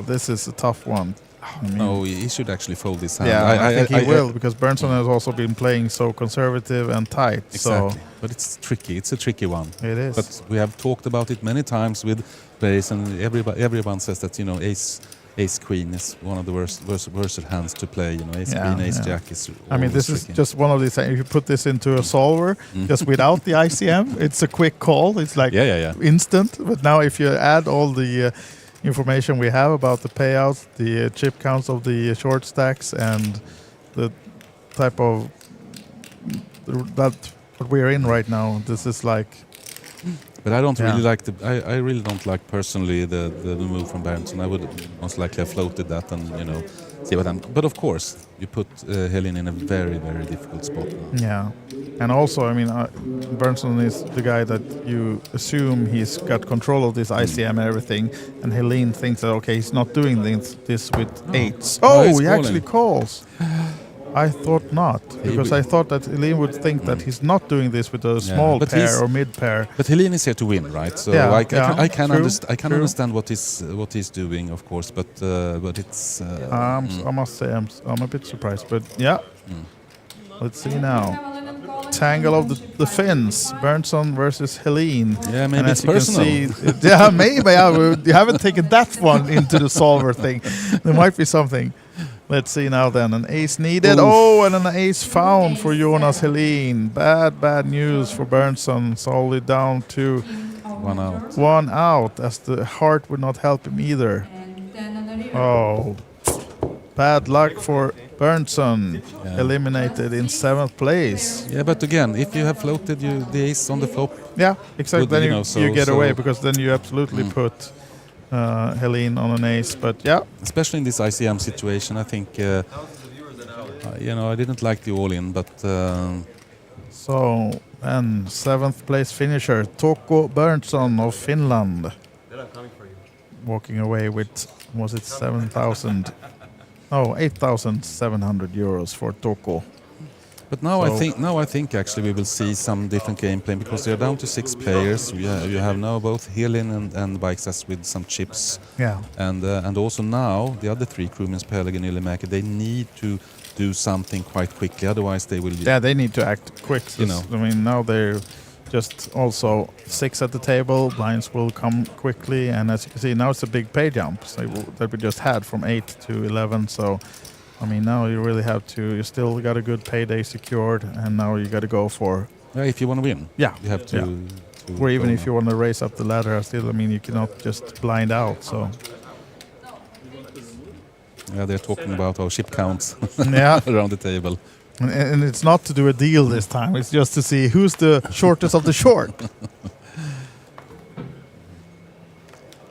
this is a tough one. I mean, No, he should actually fold his hand. yeah, I think he will, because Bernson has also been playing so conservative and tight. Exactly, So but it's tricky. It's a tricky one. It is. But we have talked about it many times with players, and everyone says that ace queen is one of the worst hands to play. Ace queen, ace jack is. I mean, this tricky. is just one of these. If you put this into a solver, just without the ICM, it's a quick call. It's like instant. But now, if you add all the information we have about the payouts, the chip counts of the short stacks, and the type of that what we're in right now, this is like. But I don't really like I really don't like personally the move from Berenson. I would most likely have floated that and see what I'm. But of course, you put Helin in a very, very difficult spot now. Yeah, and also I mean Berenson is the guy that you assume he's got control of this ICM and everything, and Helene thinks that he's not doing this with eights. He actually calls. I thought not, because I thought that Helene would think that he's not doing this with a small pair or mid pair. But Helene is here to win, right? So I can understand what he's doing, of course. But it's. I must say I'm a bit surprised, but yeah. Let's see now. Tangle of the Finns, Bernson versus Helene. Yeah, maybe and it's as you personal. can see, yeah, maybe. You haven't taken that one into the solver thing. There might be something. Let's see now then. An ace needed. Oof. Oh, and an ace found for Jonas Helin. Bad news for Bernson. Solely down to 1 out. 1 out, as the heart would not help him either. Oh, bad luck for Bernson. Yeah. Eliminated in 7th place. Yeah, but again, if you have floated the ace on the flop. Yeah, exactly. Then you get away, because then you absolutely put Helene on an ace, but yeah. Especially in this ICM situation, I think, I didn't like the all-in, but... So, and 7th place finisher, Toko Bernson of Finland. Walking away with, was it 7,000? No, 8,700 euros for Toko. But now I think actually we will see some different gameplay, because they're down to 6 players. You have now both Helin and Bikesas with some chips. Yeah. And also now the other 3 crewmen, Peleg and Ylimäki, they need to do something quite quickly, otherwise they will. Yeah, they need to act quick. I mean, now they're just also 6 at the table. Blinds will come quickly, and as you can see, now it's a big pay jump that we just had from 8 to 11. So. I mean, now you really have to. You still got a good payday secured, and now you got to go for. If you want to win, yeah, you have to. Or even if you want to raise up the ladder, still. I mean, you cannot just blind out. So. Yeah, they're talking about our ship counts. Around the table. And it's not to do a deal this time. It's just to see who's the shortest of the short.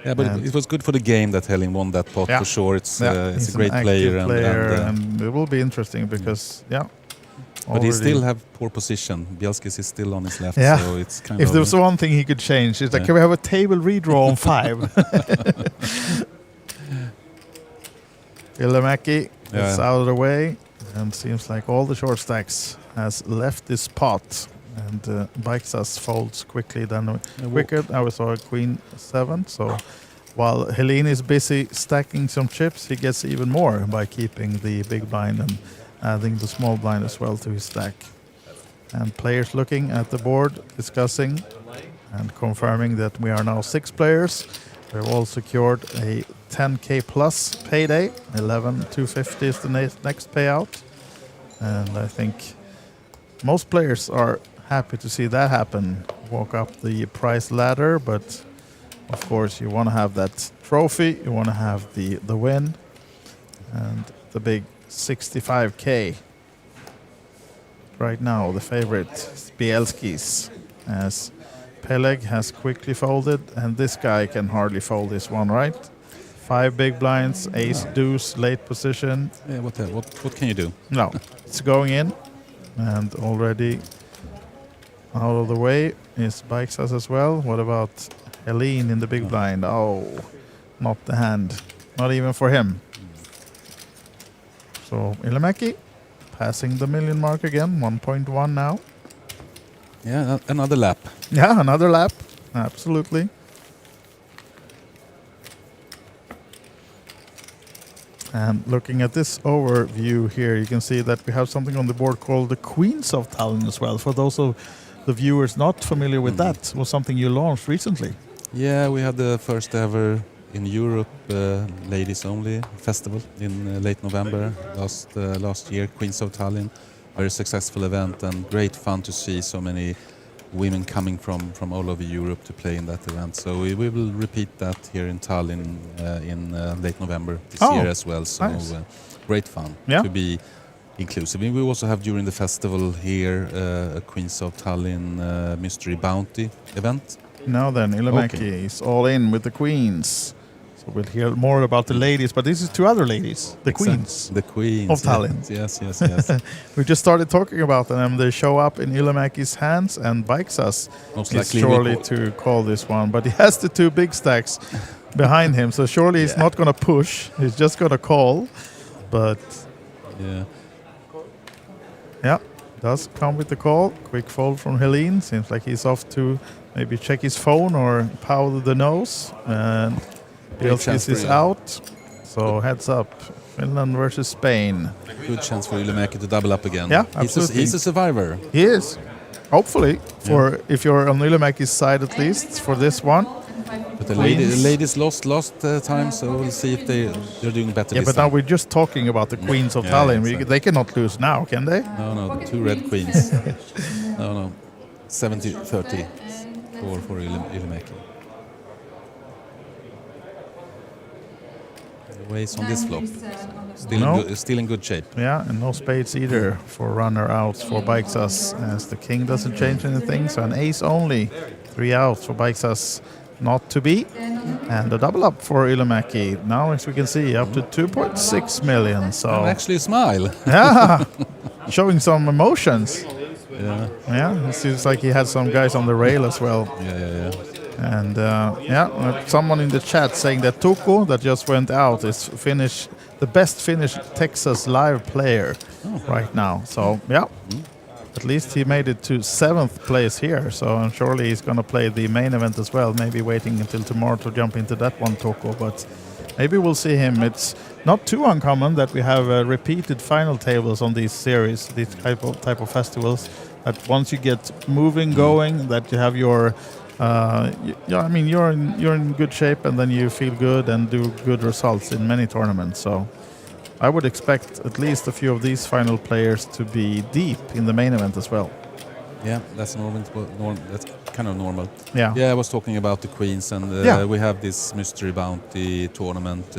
Yeah, but it was good for the game that Helin won that pot, for sure. It's a great player. And it will be interesting because, But he still have poor position. Bielskis is still on his left, so it's kind if of... there was one thing he could change, it's like, can we have a table redraw on 5? Ylimäki is out of the way, and seems like all the short stacks has left this spot. And Bikesas folds quickly, then quicker. Now we saw a queen 7. So while Helene is busy stacking some chips, he gets even more by keeping the big blind and adding the small blind as well to his stack. And players looking at the board, discussing and confirming that we are now 6 players. We've all secured a 10k plus payday. 11,250 is the next payout. And I think most players are happy to see that happen. Walk up the price ladder, but of course you want to have that trophy, you want to have the win, and the big 65k. Right now the favorite is Bielskis, as Peleg has quickly folded, and this guy can hardly fold this one, right? 5 big blinds, ace deuce, late position. Yeah, what can you do? No, it's going in, and already out of the way is Bikesas as well. What about Helene in the big blind? Oh, not the hand. Not even for him. So Ylimäki passing the million mark again. 1.1 now. Yeah, another lap. Yeah, another lap. Absolutely. And looking at this overview here, you can see that we have something on the board called the Queens of Tallinn as well. For those of the viewers not familiar with that, was something you launched recently. Yeah, we had the first ever in Europe ladies only festival in late November last year, Queens of Tallinn. Very successful event and great fun to see so many women coming from all over Europe to play in that event. So we will repeat that here in Tallinn in late November this year as well. So nice. Great fun to be inclusive. We also have during the festival here a Queens of Tallinn Mystery Bounty event. Now then, Ilomäki is all in with the Queens. So we'll hear more about the ladies, but this is two other ladies, the Queens. The Queens of Tallinn. Yes. We just started talking about them. They show up in Ilomäki's hands, and Baiksas is surely to call this one. But he has the two big stacks behind him, so surely he's not going to push. He's just going to call. But yeah, does come with the call. Quick fold from Helene. Seems like he's off to maybe check his phone or powder the nose. And Bielskis is out. So heads up. Finland versus Spain. Good chance for Ilomäki to double up again. Yeah, absolutely. He's a survivor. He is. Hopefully, if you're on Ilomäki's side at least for this one. But the ladies lost time, so we'll see if they're doing better this but time. now we're just talking about the Queens of Tallinn. Exactly. They cannot lose now, can they? No, two red queens. no, 70-30 for Ilomäki. Ways on this flop. Still in good shape. Yeah, and no spades either for runner-outs for Baiksas, as the king doesn't change anything. So an ace only, 3 outs for Baiksas not to be. And a double up for Ilomäki. Now, as we can see, up to 2.6 million. So actually a smile. Yeah, showing some emotions. Yeah, it seems like he had some guys on the rail as well. Yeah. And someone in the chat saying that Tuko, that just went out, is the best Finnish Texas live player right now. So at least he made it to 7th place here. So surely he's going to play the main event as well. Maybe waiting until tomorrow to jump into that one, Tuko. But maybe we'll see him. It's not too uncommon that we have repeated final tables on these series, these type of festivals. That once you get moving, going, that you have your you're in good shape, and then you feel good and do good results in many tournaments. So I would expect at least a few of these final players to be deep in the main event as well. Yeah, that's normal. That's kind of normal. Yeah. I was talking about the Queens, and we have this Mystery Bounty tournament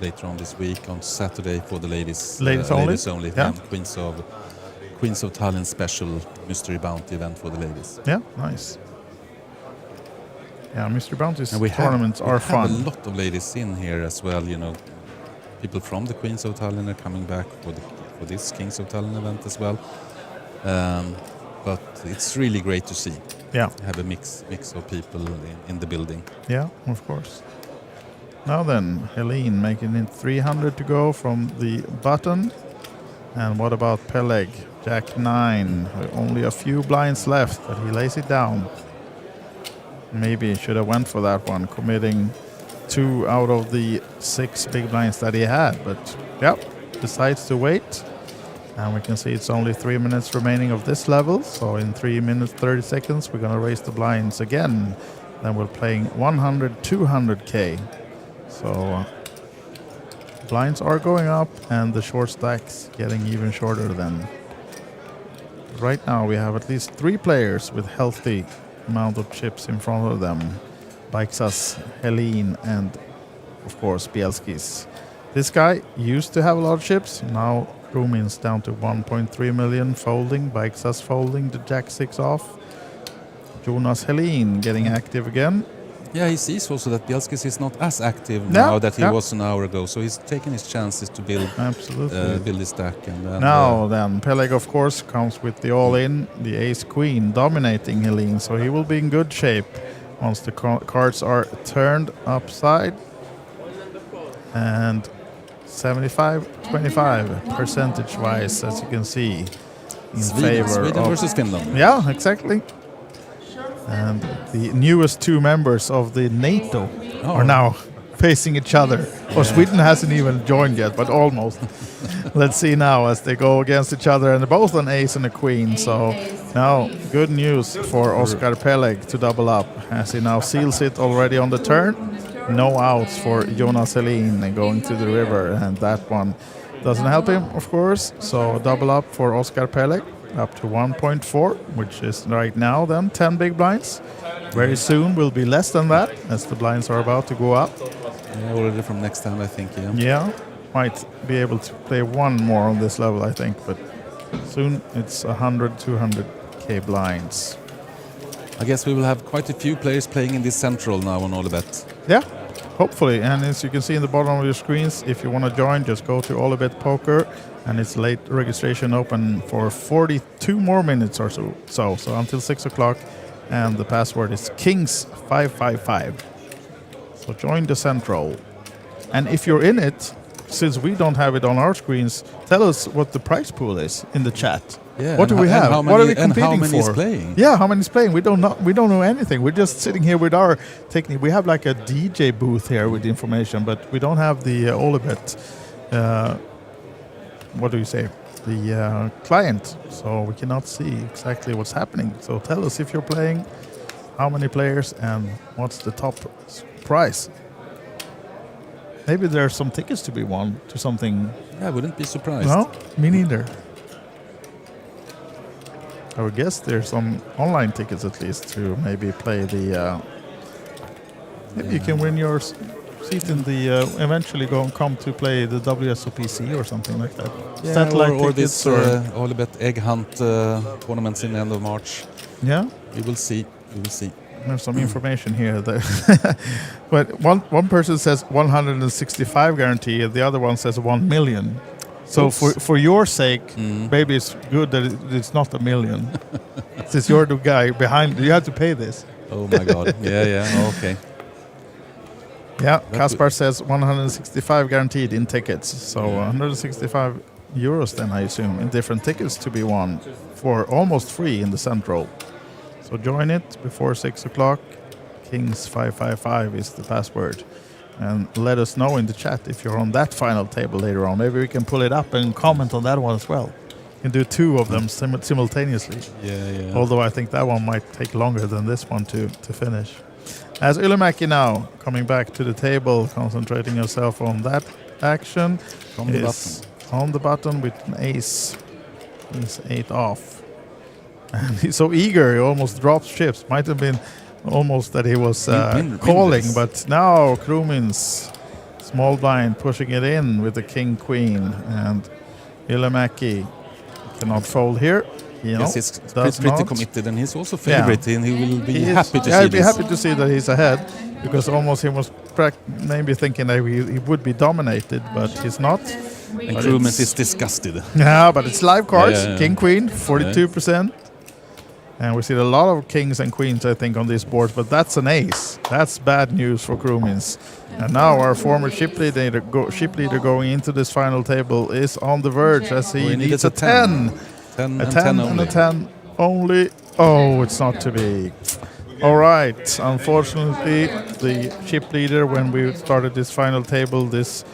later on this week on Saturday for the ladies. Ladies only. Yeah. Queens of Tallinn special Mystery Bounty event for the ladies. Yeah, nice. Yeah, Mr. Bounty's tournaments are fun. We have a lot of ladies in here as well. You know, people from the Queens of Tallinn are coming back for this Kings of Tallinn event as well. But it's really great to see. Yeah, have a mix of people in the building. Yeah, of course. Now then, Helene making it 300 to go from the button. And what about Peleg? Jack 9. Only a few blinds left, but he lays it down. Maybe should have went for that one, committing 2 out of the 6 big blinds that he had. But decides to wait. And we can see it's only 3 minutes remaining of this level. So in 3 minutes 30 seconds, we're going to raise the blinds again. Then we're playing 100, 200K. So blinds are going up, and the short stacks getting even shorter then. Right now we have at least 3 players with healthy amount of chips in front of them. Baiksas, Helene, and of course Bielskis. This guy used to have a lot of chips. Now Rumin's down to 1.3 million folding. Baiksas folding the Jack 6 off. Jonas Helene getting active again. Yeah, he sees also that Bielskis is not as active now that he was an hour ago. So he's taking his chances to build his stack. And now then, Peleg of course comes with the all-in, the ace-queen dominating Helene. So he will be in good shape once the cards are turned upside. And 75-25 percentage-wise, as you can see, in favor Sweden of versus Finland. Yeah, exactly. And the newest 2 members of the NATO are now facing each other. Or Sweden hasn't even joined yet, but almost. Let's see now as they go against each other, and they're both an ace and a queen. So now good news for Oscar Peleg to double up as he now seals it already on the turn. No outs for Jonas Helin going to the river, and that one doesn't help him, of course. So double up for Oscar Peleg up to 1.4, which is right now then 10 big blinds. Very soon will be less than that as the blinds are about to go up. Yeah, already from next time, I think. Yeah, might be able to play one more on this level, I think, but soon it's 100, 200k blinds. I guess we will have quite a few players playing in this central now on OlyBet. Yeah, hopefully. And as you can see in the bottom of your screens, if you want to join, just go to OlyBet Poker, and it's late registration open for 42 more minutes or so. So until 6 o'clock, and the password is Kings555. So join the central. And if you're in it, since we don't have it on our screens, tell us what the prize pool is in the chat. Yeah, what do we have? What are we competing how many for? is playing? Yeah, how many is playing? We don't know anything. We're just sitting here with our technique. We have like a DJ booth here with information, but we don't have the OlyBet. What do you say? The client, so we cannot see exactly what's happening. So tell us if you're playing, how many players, and what's the top prize. Maybe there are some tickets to be won to something. Yeah, I wouldn't be surprised. No, me neither. I would guess there's some online tickets at least to maybe play the. Maybe you can win your seat in the eventually come to play the WSOPC or something like that. Yeah, Satellite or tickets this OlyBet Egg Hunt tournaments in the end of March. Yeah, we will see. We will see. There's some information here. But one person says 165 guarantee, and the other one says 1 million. So for your sake, maybe it's good that it's not a million. Since you're the guy behind, you have to pay this. Oh my God! Yeah. Okay. Yeah, Kaspar says 165 guaranteed in tickets. So 165 euros then, I assume, in different tickets to be won for almost free in the central. So join it before 6 o'clock. Kings555 is the password. And let us know in the chat if you're on that final table later on. Maybe we can pull it up and comment on that one as well. You can do two of them simultaneously. Yeah. Although I think that one might take longer than this one to finish. As Ylimäki now coming back to the table, concentrating yourself on that action. From the button. On the button with an ace. He's 8 off. And he's so eager, he almost drops chips. Might have been almost that he was calling, but now Krumins, small blind, pushing it in with the king-queen. And Ylimäki cannot fold here. Yes, he's pretty committed, and he's also favorite, and he will be happy to see this. I'd be happy to see that he's ahead, because almost he was maybe thinking that he would be dominated, but he's not. And Krumins is disgusted. Yeah, but it's live cards. Yeah. King, queen, 42%. And we see a lot of kings and queens, I think, on this board, but that's an ace. That's bad news for Krumins. And now our former ship leader going into this final table is on the verge as he needs a 10. 10 a and 10 10 and only. a 10 only. Oh, it's not to be. All right. Unfortunately, the ship leader, when we started this final table this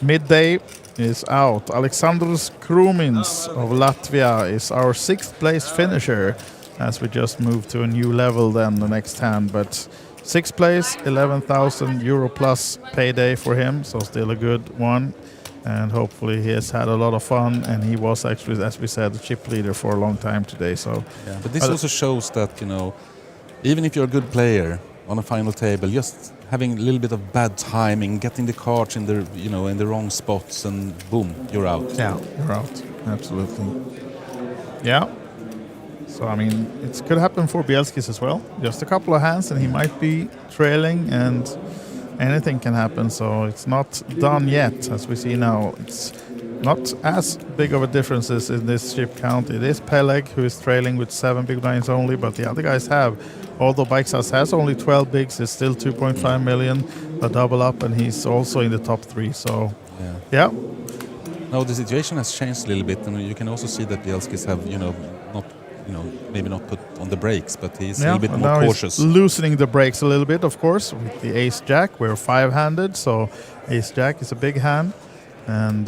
midday, is out. Alexandros Krumins of Latvia is our 6th place finisher as we just moved to a new level then the next hand. But 6th place, 11,000 euro plus payday for him, so still a good one. And hopefully he has had a lot of fun, and he was actually, as we said, the chip leader for a long time today. So, yeah, but this also shows that, even if you're a good player on a final table, just having a little bit of bad timing, getting the cards in the in the wrong spots, and boom, you're out. Yeah, you're out. Absolutely. Yeah. So I mean, it could happen for Bielskis as well. Just a couple of hands, and he might be trailing, and anything can happen. So it's not done yet, as we see now. It's not as big of a difference in this ship count. It is Peleg who is trailing with 7 big blinds only, but the other guys have. Although Bikesas has only 12 bigs, it's still 2.5 million, a double up, and he's also in the top 3. So, yeah. Now the situation has changed a little bit, and you can also see that Bielskis have, maybe not put on the breaks, but he's a Yeah, little bit and more now cautious. he's loosening the brakes a little bit, of course, with the ace-jack. We're five-handed, so ace-jack is a big hand. And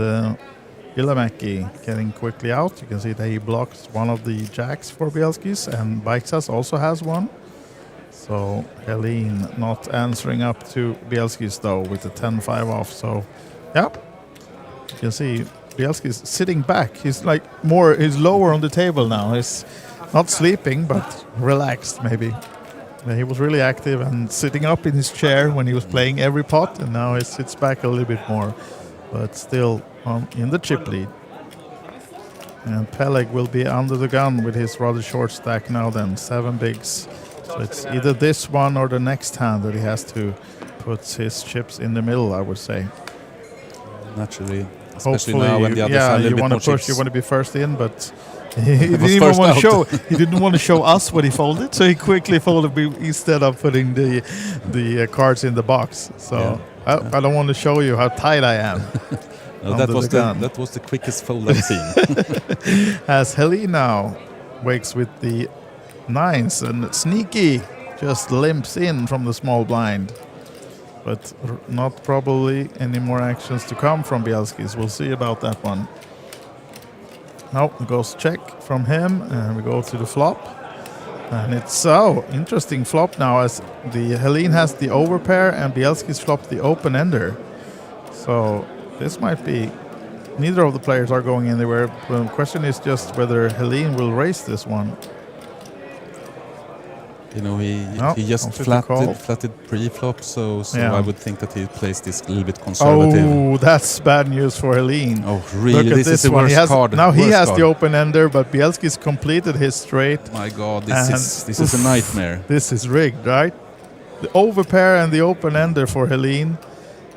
Ilomäki getting quickly out. You can see that he blocks one of the jacks for Bielskis, and Baiksas also has one. So Helene not answering up to Bielskis, though, with the 10-5 off. So, yeah, you can see Bielski's sitting back. He's he's lower on the table now. He's not sleeping, but relaxed, maybe. He was really active and sitting up in his chair when he was playing every pot, and now he sits back a little bit more, but still in the chip lead. And Peleg will be under the gun with his rather short stack now then, 7 bigs. So it's either this one or the next hand that he has to put his chips in the middle, I would say. Naturally, especially Hopefully, now when the others are a little you bit want more to push, chips. you want to be first in, but he didn't was even first want to out. show. He didn't want to show us what he folded, so he quickly folded instead of putting the cards in the box. So Yeah. I don't want to show you how tight I am. No, that was the quickest fold I've seen. As Helene now wakes with the 9s, and Sneaky just limps in from the small blind. But not probably any more actions to come from Bielskis. We'll see about that one. Now it goes check from him, and we go to the flop. And it's so interesting flop now, as the Helene has the overpair and Bielskis flopped the open ender. So this might be, neither of the players are going anywhere. The question is just whether Helene will raise this one. You know, he just flatted pre-flop, so Yeah. I would think that he plays this a little bit conservative. Oh, that's bad news for Helene. Oh, really? Look at This is the one. worst card. Now he Worst has card. the open ender, but Bielski's completed his straight. My God, this is a nightmare. This is rigged, right? The overpair and the open ender for Helene.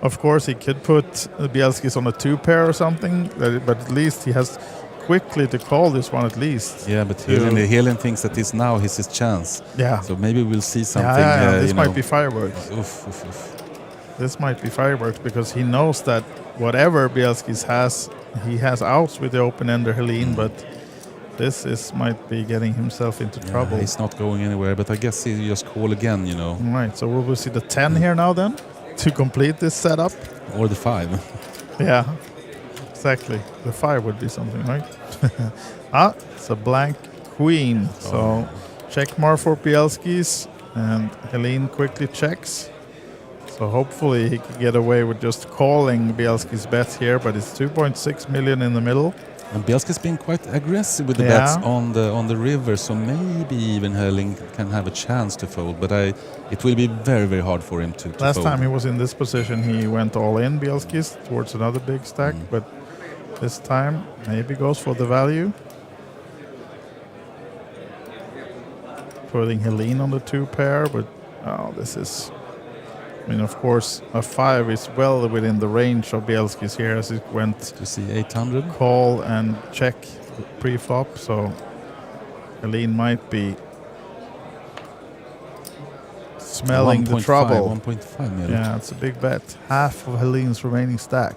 Of course, he could put Bielski's on a 2-pair or something, but at least he has quickly to call this one at least. Yeah, but Helene thinks that this now is his chance. Yeah. So maybe we'll see something. Yeah, this might be fireworks. Oof, oof, oof. This might be fireworks because he knows that whatever Bielskis has, he has outs with the open ender Helene, but this might be getting himself into trouble. He's not going anywhere, but I guess he just call again, you know. Right, so we will see the 10 here now then to complete this setup. Or the 5. Yeah, exactly. The 5 would be something, right? It's a blank queen. So check mark for Bielskis, and Helene quickly checks. So hopefully he can get away with just calling Bielski's bet here, but it's 2.6 million in the middle. And Bielski's been quite aggressive with the bets on the river, so maybe even Helene can have a chance to fold. But it will be very, very hard for him to Last fold. time he was in this position, he went all in Bielski's towards another big stack, but this time maybe goes for the value. Putting Helene on the 2-pair, but this is... I mean, of course, a 5 is well within the range of Bielski's here, as it went to see 800 call and check pre-flop. So Helene might be smelling the trouble. 1.5 million. Yeah, it's a big bet. Half of Helene's remaining stack.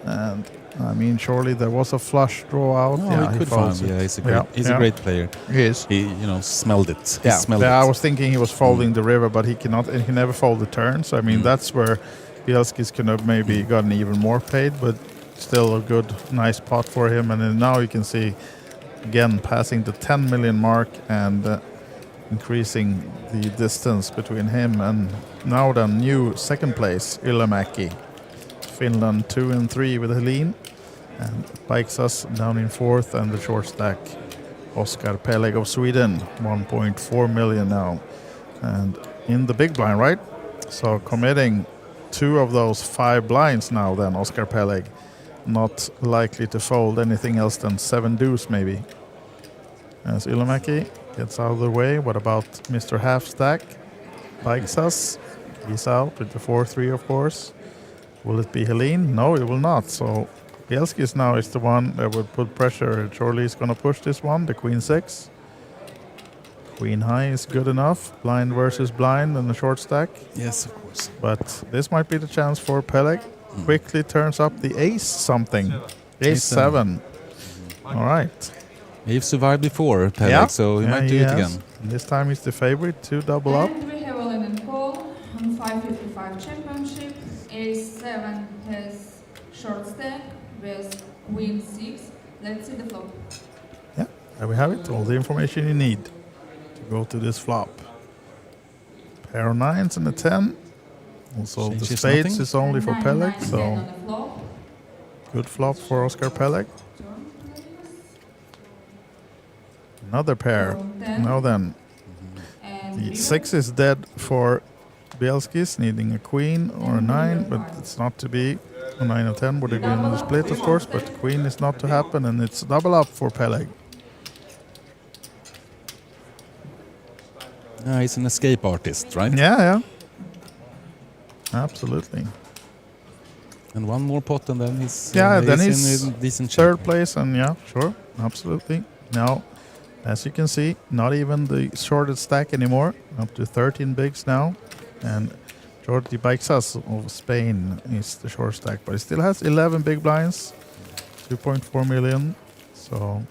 And I mean, surely there was a flush draw out. No, yeah, he could folds find. it. Yeah, he's a great player. He is. He smelled it. He Yeah, smelled I it. was thinking he was folding the river, but he cannot. And he never fold the turn. So I mean, that's where Bielski's could have maybe gotten even more paid, but still a good, nice pot for him. And then now you can see again passing the 10 million mark and increasing the distance between him and now the new second place Ilomäki. Finland 2 and 3 with Helene, and Baiksas down in 4th, and the short stack Oskar Peleg of Sweden, 1.4 million now, and in the big blind, right? So committing 2 of those 5 blinds now then, Oskar Peleg, not likely to fold anything else than 7 deuce maybe. As Ilomäki gets out of the way, what about Mr. Half Stack? Baiksas, he's out with the 4-3 of course. Will it be Helene? No, it will not. So Bielskis now is the one that would put pressure. Surely he's going to push this one, the Queen 6. Queen high is good enough. Blind versus blind and the short stack. Yes, of course. But this might be the chance for Peleg. Quickly turns up the ace something. Ace 7. All right. He's survived before, Peleg, so he might do it again. And this time he's the favorite to double up. And we have Olympic Cole on 555 championship. A7 has short stack with queen 6. Let's see the flop. Yeah, there we have it. All the information you need to go to this flop. Pair of 9s and a 10. Also Changes the spades nothing. is only for Peleg, 9, so 10 on the flop. good flop for Oscar Peleg. Another pair. Now then, the 6 is dead for Bielskis, needing a queen or a 9, but it's not to be. A 9 or 10 would have been in the split, of course, but queen is not to happen, and it's double up for Peleg. He's an escape artist, right? Yeah. Absolutely. And one more pot, and then he's then he's he's in a decent third shape. place, and sure, absolutely. Now, as you can see, not even the shorted stack anymore, up to 13 bigs now, and Jordi Baixas of Spain is the short stack, but he still has 11 big blinds, 2.4 million. So,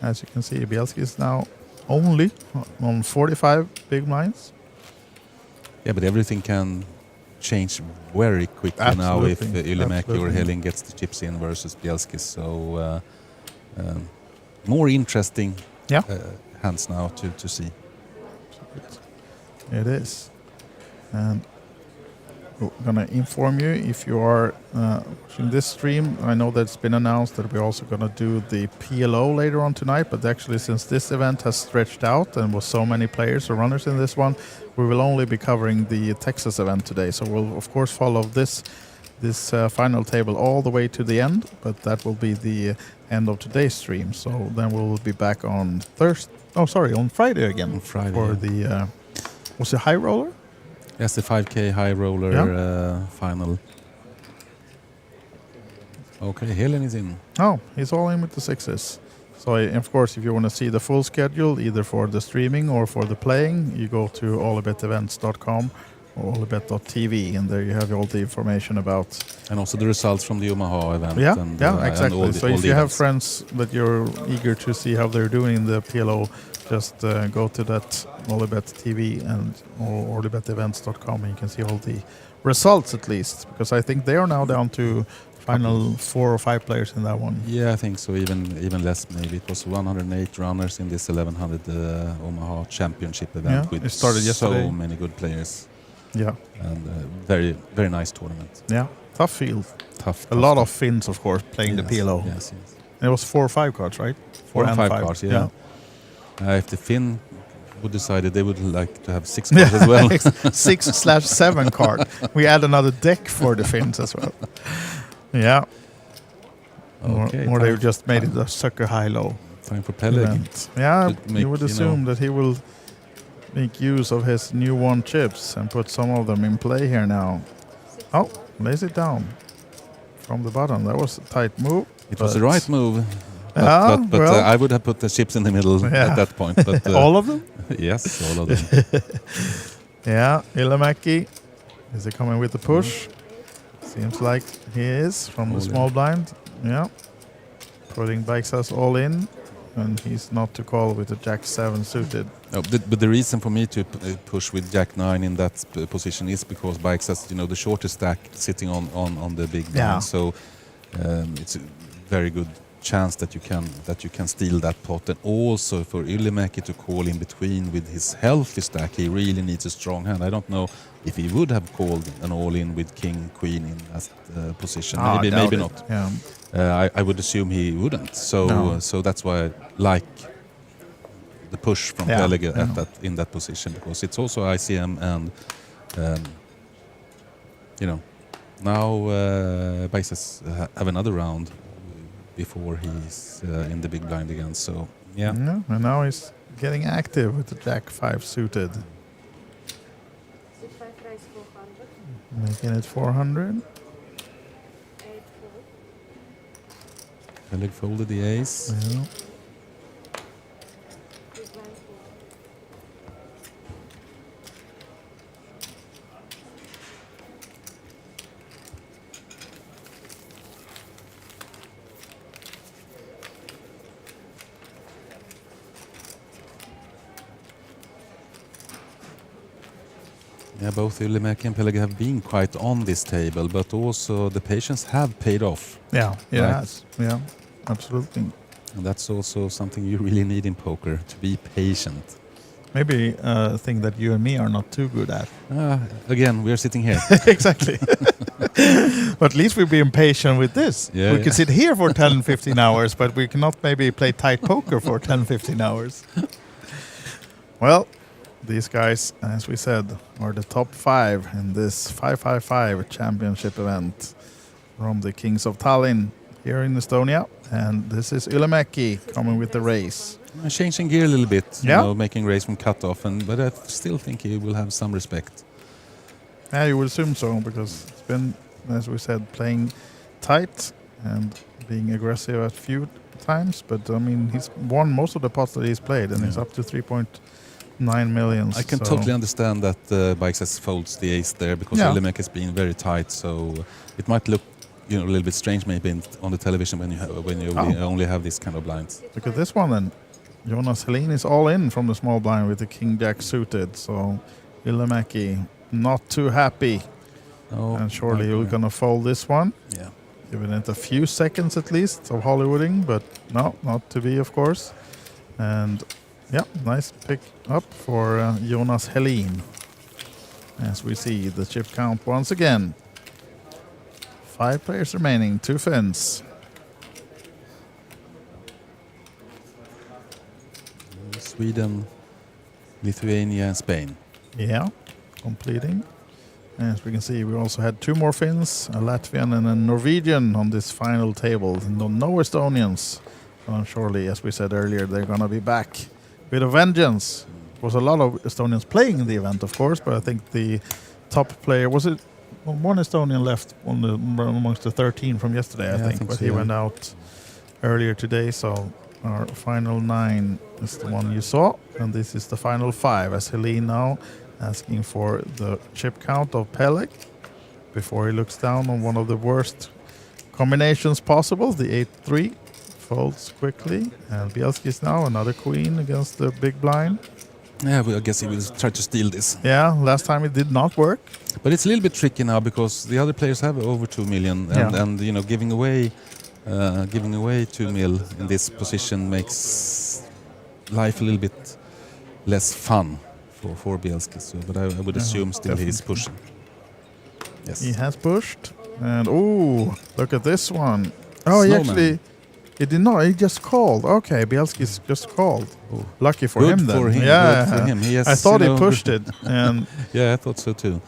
as you can see, Bielski is now only on 45 big blinds. Yeah, but everything can change very quickly now if Ylimäki or Helin gets the chips in versus Bielski. So, more interesting hands now to see. It is. And we're going to inform you if you are watching this stream. I know that it's been announced that we're also going to do the PLO later on tonight, but actually since this event has stretched out and was so many players or runners in this one, we will only be covering the Texas event today. So we'll of course follow this final table all the way to the end, but that will be the end of today's stream. So then we'll be back on on Friday again. On Friday, for the was it high roller? Yes, the 5K high roller final. Okay, Helin is in. Oh, he's all in with the 6s. So, of course, if you want to see the full schedule, either for the streaming or for the playing, you go to olybetevents.com or olybet.tv, and there you have all the information about. And also the results from the Omaha event. Exactly. And so if you have friends that you're eager to see how they're doing in the PLO, just go to that OlyBet TV and or olybetevents.com, and you can see all the results at least, because I think they are now down to final 4 or 5 players in that one. Yeah, I think so. Even less maybe. It was 108 runners in this 1100 Omaha Championship event with it started yesterday. So many good players. Yeah, and very very nice tournament. Yeah, tough field. Tough. A lot of Finns, of course, playing the PLO. Yes. And it was 4 or 5 cards, right? 4 and 5 cards. Yeah. If the Finn would decided they would like to have 6 cards as well. 6/7 card. We add another deck for the Finns as well. Yeah. Okay, or they just made it a sucker high-low. Time for Peleg. Yeah, you would assume that he will make use of his new one chips and put some of them in play here now. Oh, lays it down from the bottom. That was a tight move. It was the right move. But I would have put the chips in the middle at that point. But all of them? Yes, all of them. Yeah, Ylimäki. Is he coming with the push? Seems like he is from the small blind. Yeah. Putting Baixas all in. And he's not to call with the Jack 7 suited. No, but the reason for me to push with Jack 9 in that position is because Baixas, the shortest stack sitting on the big blind. Yeah. So it's a very good chance that you can steal that pot, and also for Ylimäki to call in between with his healthy stack, he really needs a strong hand. I don't know if he would have called an all-in with King Queen in that position. Maybe not. Yeah. I would assume he wouldn't. So that's why I like the push from Peleg in that position, because it's also ICM and now Baixas have another round before he's in the big blind again. So yeah. And now he's getting active with the Jack 5 suited. Making it 400. Peleg folded the ace. Yeah. Yeah, both Ylimäki and Peleg have been quite on this table, but also the patience have paid off. Yeah, it right? has. Yeah, absolutely. And that's also something you really need in poker, to be patient. Maybe a thing that you and me are not too good at. Again, we're sitting here. Exactly. But at least we're being patient with this. Yeah, we can sit here for 10, 15 hours, but we cannot maybe play tight poker for 10, 15 hours. Well, these guys, as we said, are the top 5 in this 555 championship event from the Kings of Tallinn here in Estonia. And this is Ylimäki coming with the race. Changing gear a little bit, you Yeah. know, making race from cutoff, but I still think he will have some respect. Yeah, you would assume so, because it's been, as we said, playing tight and being aggressive a few times. But I mean, he's won most of the pots that he's played, and he's up to 3.9 million. I can totally understand that Bikes folds the ace there, because Ylimäki has been very tight, so it might look, you know, a little bit strange maybe on the television when you only have this kind of blinds. Look at this one then. Jonas Helin is all in from the small blind with the King Jack suited, so Ylimäki not too happy. And surely you're going to fold this one. Yeah. Giving it a few seconds at least of Hollywooding, but no, not to be, of course. And yeah, nice pick up for Jonas Helin. As we see the chip count once again. 5 players remaining, 2 fins. Sweden, Lithuania, and Spain. Yeah, completing. As we can see, we also had 2 more Finns, a Latvian and a Norwegian on this final table. No Estonians. Surely, as we said earlier, they're going to be back with a vengeance. There was a lot of Estonians playing in the event, of course, but I think the top player, was it one Estonian left amongst the 13 from yesterday, I think, but so, he went out earlier today, so our final 9 is the one you saw, and this is the final 5, as Helene now asking for the chip count of Peleg before he looks down on one of the worst combinations possible, the 8-3. Folds quickly, and Bielski's now another queen against the big blind. Yeah, well, I guess he will try to steal this. Yeah, last time it did not work. But it's a little bit tricky now because the other players have over 2 million, and you know, giving away 2 mil in this position makes life a little bit less fun for Bielski. So, but I would assume still he's pushing. Yes, he has pushed, and oh, look at this one. Oh, he actually. He did not. He just called. Okay, Bielski's just called. Oh. Lucky for Good him then. for him. Yeah, good for him. He has, I thought he pushed it, and yeah, I thought so too.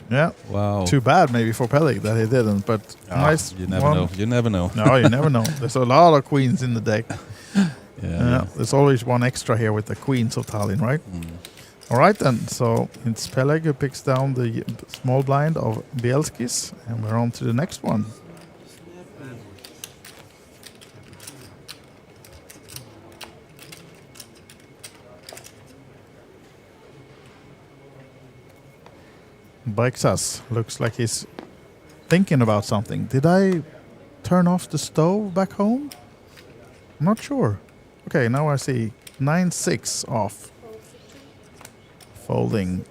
Yeah. Wow. Too bad maybe for Peleg that he didn't, but nice. You never know. You never know. No, you never know. There's a lot of queens in the deck. Yeah. There's always one extra here with the Queens of Tallinn, right? All right then. So it's Peleg who picks down the small blind of Bielski's, and we're on to the next one. Bikesas looks like he's thinking about something. Did I turn off the stove back home? I'm not sure. Okay, now I see 9-6 off. Folding.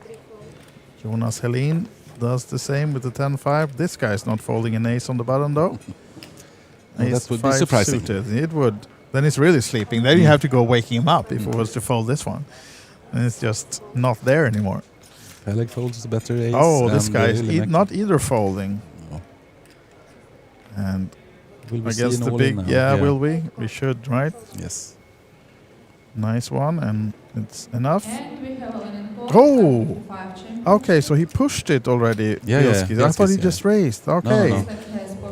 Jonas Helin does the same with the 10-5. This guy's not folding an ace on the button though. Well, that would be surprising. Suited. It would. Then he's really sleeping. Then you have to go waking him up if it was to fold this one. And it's just not there anymore. Peleg folds the better ace. Oh, this guy is not either folding. No. And will we against see the an big, all-in now? will we? We should, right? Yes. Nice one, and it's enough. And we have Oh! Okay, so he pushed it already. Yeah, Bielski. I thought he just raised. Okay. No.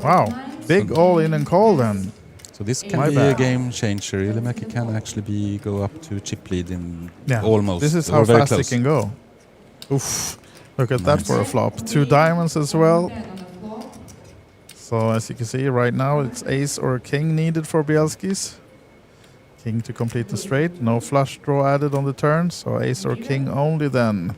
Wow. Big all in and call then. So this can be a game changer. Ylimäki can actually go up to chip lead in almost. This is or how very fast close. it can go. Oof. Look at that for a flop. 2 diamonds as well. So as you can see right now, it's ace or a king needed for Bielski's. King to complete the straight. No flush draw added on the turn. So ace or king only then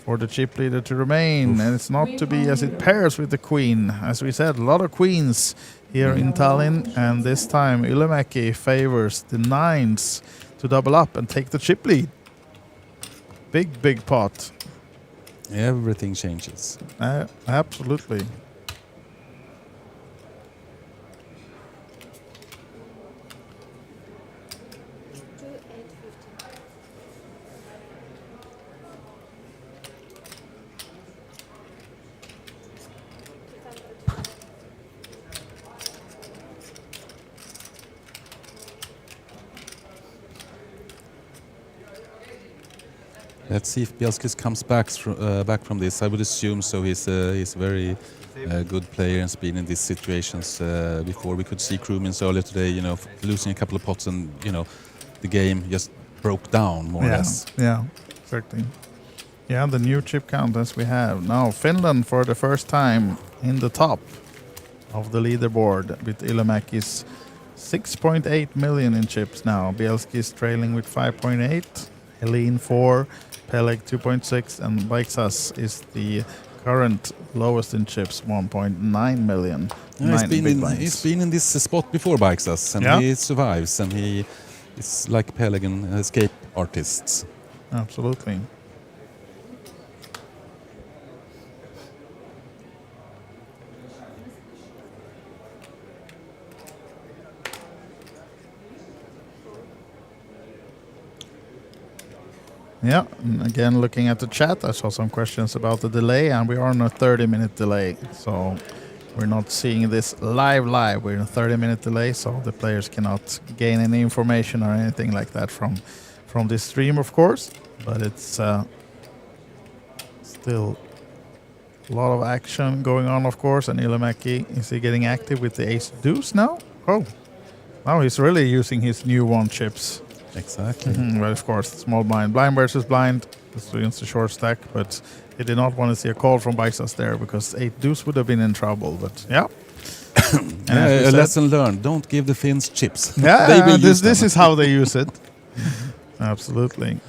for the chip leader to remain. Oof. And it's not to be as it pairs with the queen. As we said, a lot of queens here in Tallinn. And this time Ylimäki favors the 9s to double up and take the chip lead. Big pot. Everything changes. Absolutely. Let's see if Bielskis comes back from this. I would assume so. He's a very good player and has been in these situations before. We could see Krumins earlier today, losing a couple of pots, and the game just broke down more or less. Yeah, exactly. Yeah, the new chip count as we have now. Finland for the first time in the top of the leaderboard with Ilomäki's 6.8 million in chips now. Bielski's trailing with 5.8. Helene 4, Peleg 2.6, and Baiksas is the current lowest in chips, 1.9 million. He's been in this spot before, Baiksas, and he survives, and he is like Peleg an escape artist. Absolutely. Yeah, and again, looking at the chat, I saw some questions about the delay, and we are on a 30-minute delay, so we're not seeing this live. We're in a 30-minute delay, so the players cannot gain any information or anything like that from this stream, of course, but it's still a lot of action going on, of course, and Ilomäki, is he getting active with the ace-deuce now? Oh, now he's really using his new one chips. Exactly. Well, of course, small blind versus blind against the short stack, but he did not want to see a call from Baiksas there because 8-deuce would have been in trouble. But yeah, a lesson learned: don't give the Finns chips. Yeah, this is how they use it. Absolutely.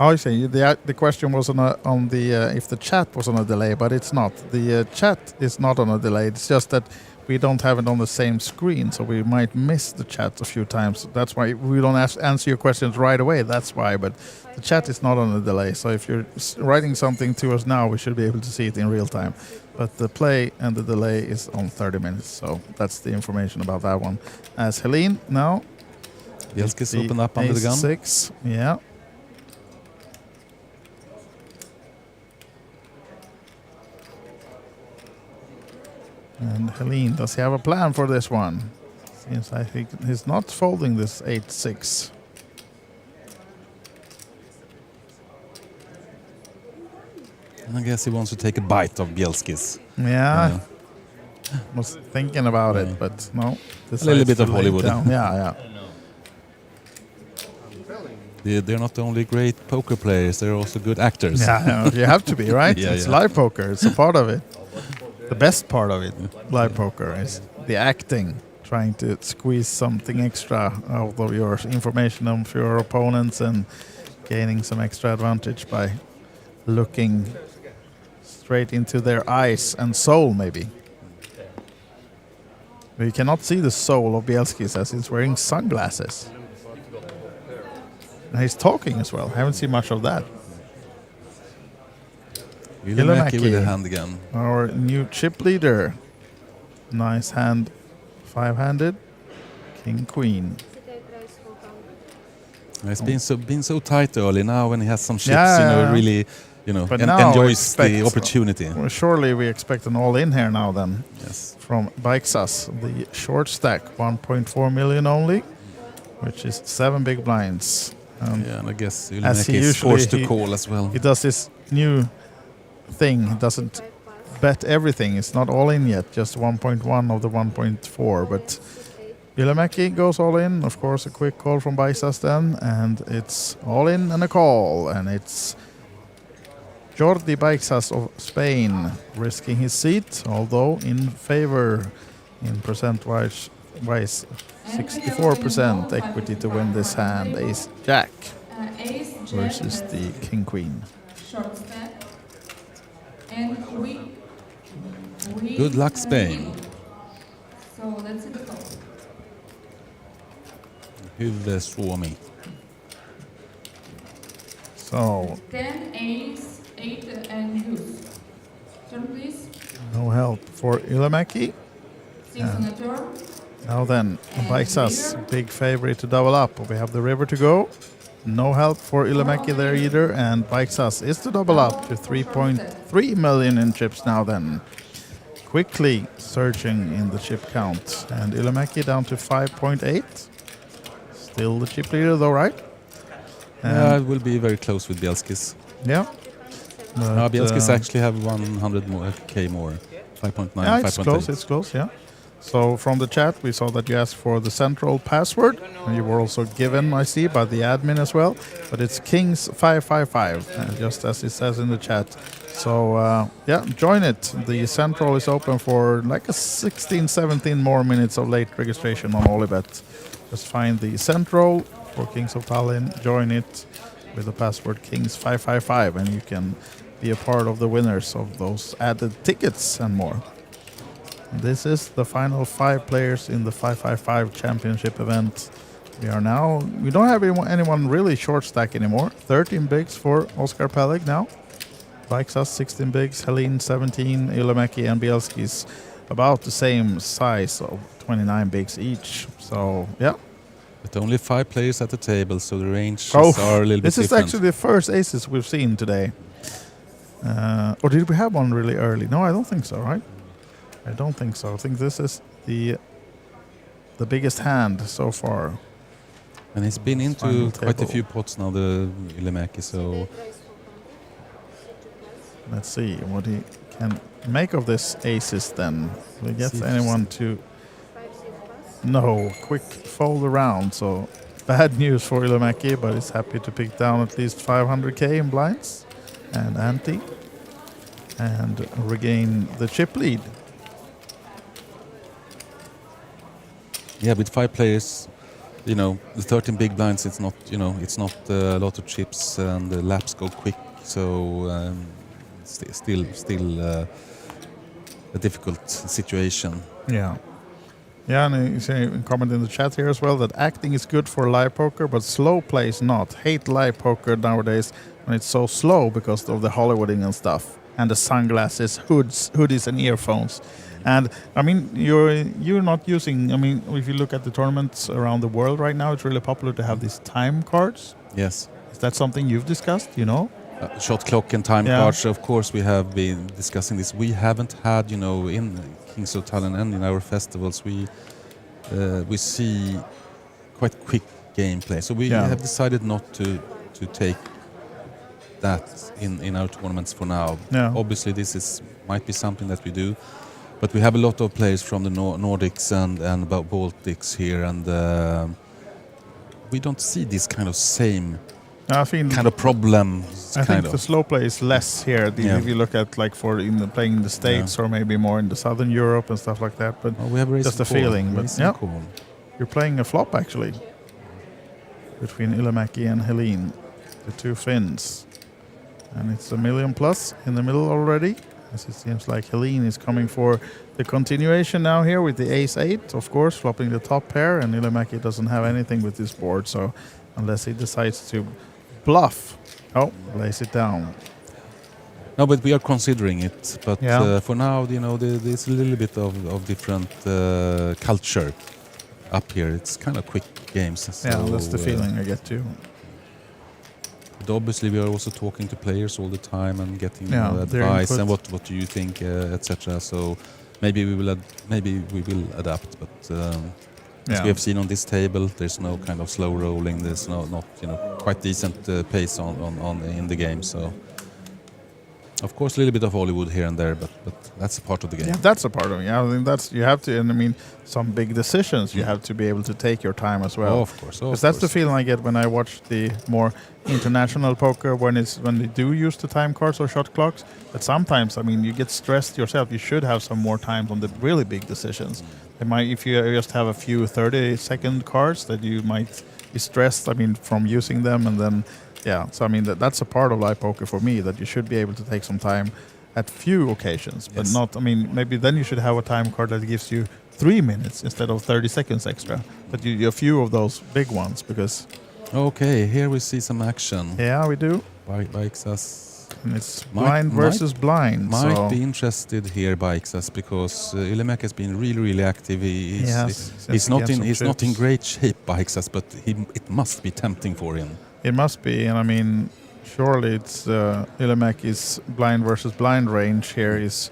I see. The question was on the if the chat was on a delay, but it's not. The chat is not on a delay. It's just that we don't have it on the same screen, so we might miss the chat a few times. That's why we don't answer your questions right away. That's why. But the chat is not on a delay. So if you're writing something to us now, we should be able to see it in real time. But the play and the delay is on 30 minutes. So that's the information about that one. As Helene now. Bielskis open up under the gun. 6. Yeah. And Helene, does he have a plan for this one? Seems I think he's not folding this 8-6. I guess he wants to take a bite of Bielskis. Yeah. Was thinking about it, but no. A little bit of Hollywood. Yeah. They're not only great poker players, they're also good actors. Yeah, you have to be, right? It's live poker. It's a part of it. The best part of it, live poker, is the acting, trying to squeeze something extra out of your information of your opponents and gaining some extra advantage by looking straight into their eyes and soul, maybe. But you cannot see the soul of Bielskis as he's wearing sunglasses. And he's talking as well. I haven't seen much of that. Ilomäki with a hand again. Our new chip leader. Nice hand. 5-handed. King, queen. It's been so tight early. Now when he has some chips, really, but now enjoys the opportunity. Well, surely we expect an all-in here now then. Yes. From Baiksas, the short stack, 1.4 million only, which is 7 big blinds. And I guess Ilomäki is forced to call as well. He does this new thing. He doesn't bet everything. It's not all in yet, just 1.1 of the 1.4. But Ilomäki goes all in. Of course, a quick call from Baiksas then, and it's all in and a call. And it's Jordi Baiksas of Spain risking his seat, although in favor in percent-wise 64% equity to win this hand. Ace Jack versus the King Queen. Short stack. And we queen Good luck, and Spain. king. So let's see the top. Huvud Suomi. So 10, ace, 8, and deuce. Turn, please. no help for Ilomäki. 6 on the turn. Now then, Baiksas, big favorite to double up. We have the river to go. No help for Ilomäki there either, and Baiksas is to double up to 3.3 million in chips now then. Quickly surging in the chip count, and Ilomäki down to 5.8. Still the chip leader though, right? It will be very close with Bielskis. Yeah. But, Bielskis actually have 100k more. 5.9, yeah, it's 5.8. close, it's close, yeah. So from the chat, we saw that you asked for the central password. And you were also given, I see, by the admin as well. But it's Kings555, just as it says in the chat. So, yeah, join it. The central is open for like a 16, 17 more minutes of late registration on OlyBet. Just find the central for Kings of Tallinn, join it with the password Kings555, and you can be a part of the winners of those added tickets and more. This is the final 5 players in the 555 championship event. We don't have anyone really short stack anymore. 13 bigs for Oskar Pellig now. Baiksas 16 bigs, Helene 17, Ilomäki and Bielski's about the same size of 29 bigs each. So, yeah. But only 5 players at the table, so the ranges Oh, are a little bit this is different. actually the first aces we've seen today. Or did we have one really early? No, I don't think so, right? I don't think so. I think this is the biggest hand so far. And he's been into Final quite a table. few pots now, the Ilomäki, so... Let's see what he can make of this aces then. Will he get See if- anyone to... No, quick fold around, so bad news for Ilomäki, but he's happy to pick down at least 500k in blinds and ante and regain the chip lead. Yeah, with 5 players, the 13 big blinds, it's not a lot of chips, and the laps go quick, so still a difficult situation. Yeah. Yeah, and you say comment in the chat here as well that acting is good for live poker, but slow play is not. Hate live poker nowadays when it's so slow because of the Hollywooding and stuff, and the sunglasses, hoodies, and earphones. And I mean, you're not using. I mean, if you look at the tournaments around the world right now, it's really popular to have these time cards. Yes. Is that something you've discussed? Shot clock and time cards, of course, we have been discussing this. We haven't had, in Kings of Tallinn and in our festivals, we see quite quick gameplay. So we have decided not to take that in our tournaments for now. Yeah. Obviously, this might be something that we do, but we have a lot of players from the Nordics and Baltics here, and we don't see this kind of same kind of problem. I think the slow play is less here. If you look at playing in the States or maybe more in the Southern Europe and stuff like that. But we have just a feeling. But yeah, you're playing a flop actually between Ilomäki and Helene, the 2 Finns, and it's $1 million plus in the middle already. As it seems like Helene is coming for the continuation now here with the ace-8, of course, flopping the top pair, and Ilomäki doesn't have anything with this board, so unless he decides to bluff. Oh, lays it down. No, but we are considering it. But for now, there's a little bit of different culture up here. It's kind of quick games. So, that's the feeling I get too. But obviously, we are also talking to players all the time and getting advice and what do you think, etc. So maybe we will adapt. But as we have seen on this table, there's no kind of slow rolling. There's not quite decent pace on in the game. So of course a little bit of Hollywood here and there, but that's a part of the game. Yeah, that's a part of it. Yeah, I think that's you have to. And I mean, some big decisions you have to be able to take your time as well. Oh, of course. Because that's the feeling I get when I watch the more international poker when they do use the time cards or shot clocks. But sometimes, I mean, you get stressed yourself. You should have some more time on the really big decisions. If you just have a few 30-second cards, that you might be stressed. I mean, from using them, and then so I mean that's a part of live poker for me, that you should be able to take some time at few occasions, but Yes. not. I mean, maybe then you should have a time card that gives you 3 minutes instead of 30 seconds extra. But you a few of those big ones because. Okay, here we see some action. Yeah, we do. Bikesas. And it's blind versus blind. Might so be interested here, Bikesas, because Ylimäki has been really active. He's not in great shape, Bikesas, but it must be tempting for him. It must be, and I mean, surely it's Ylimäki's blind versus blind range here is.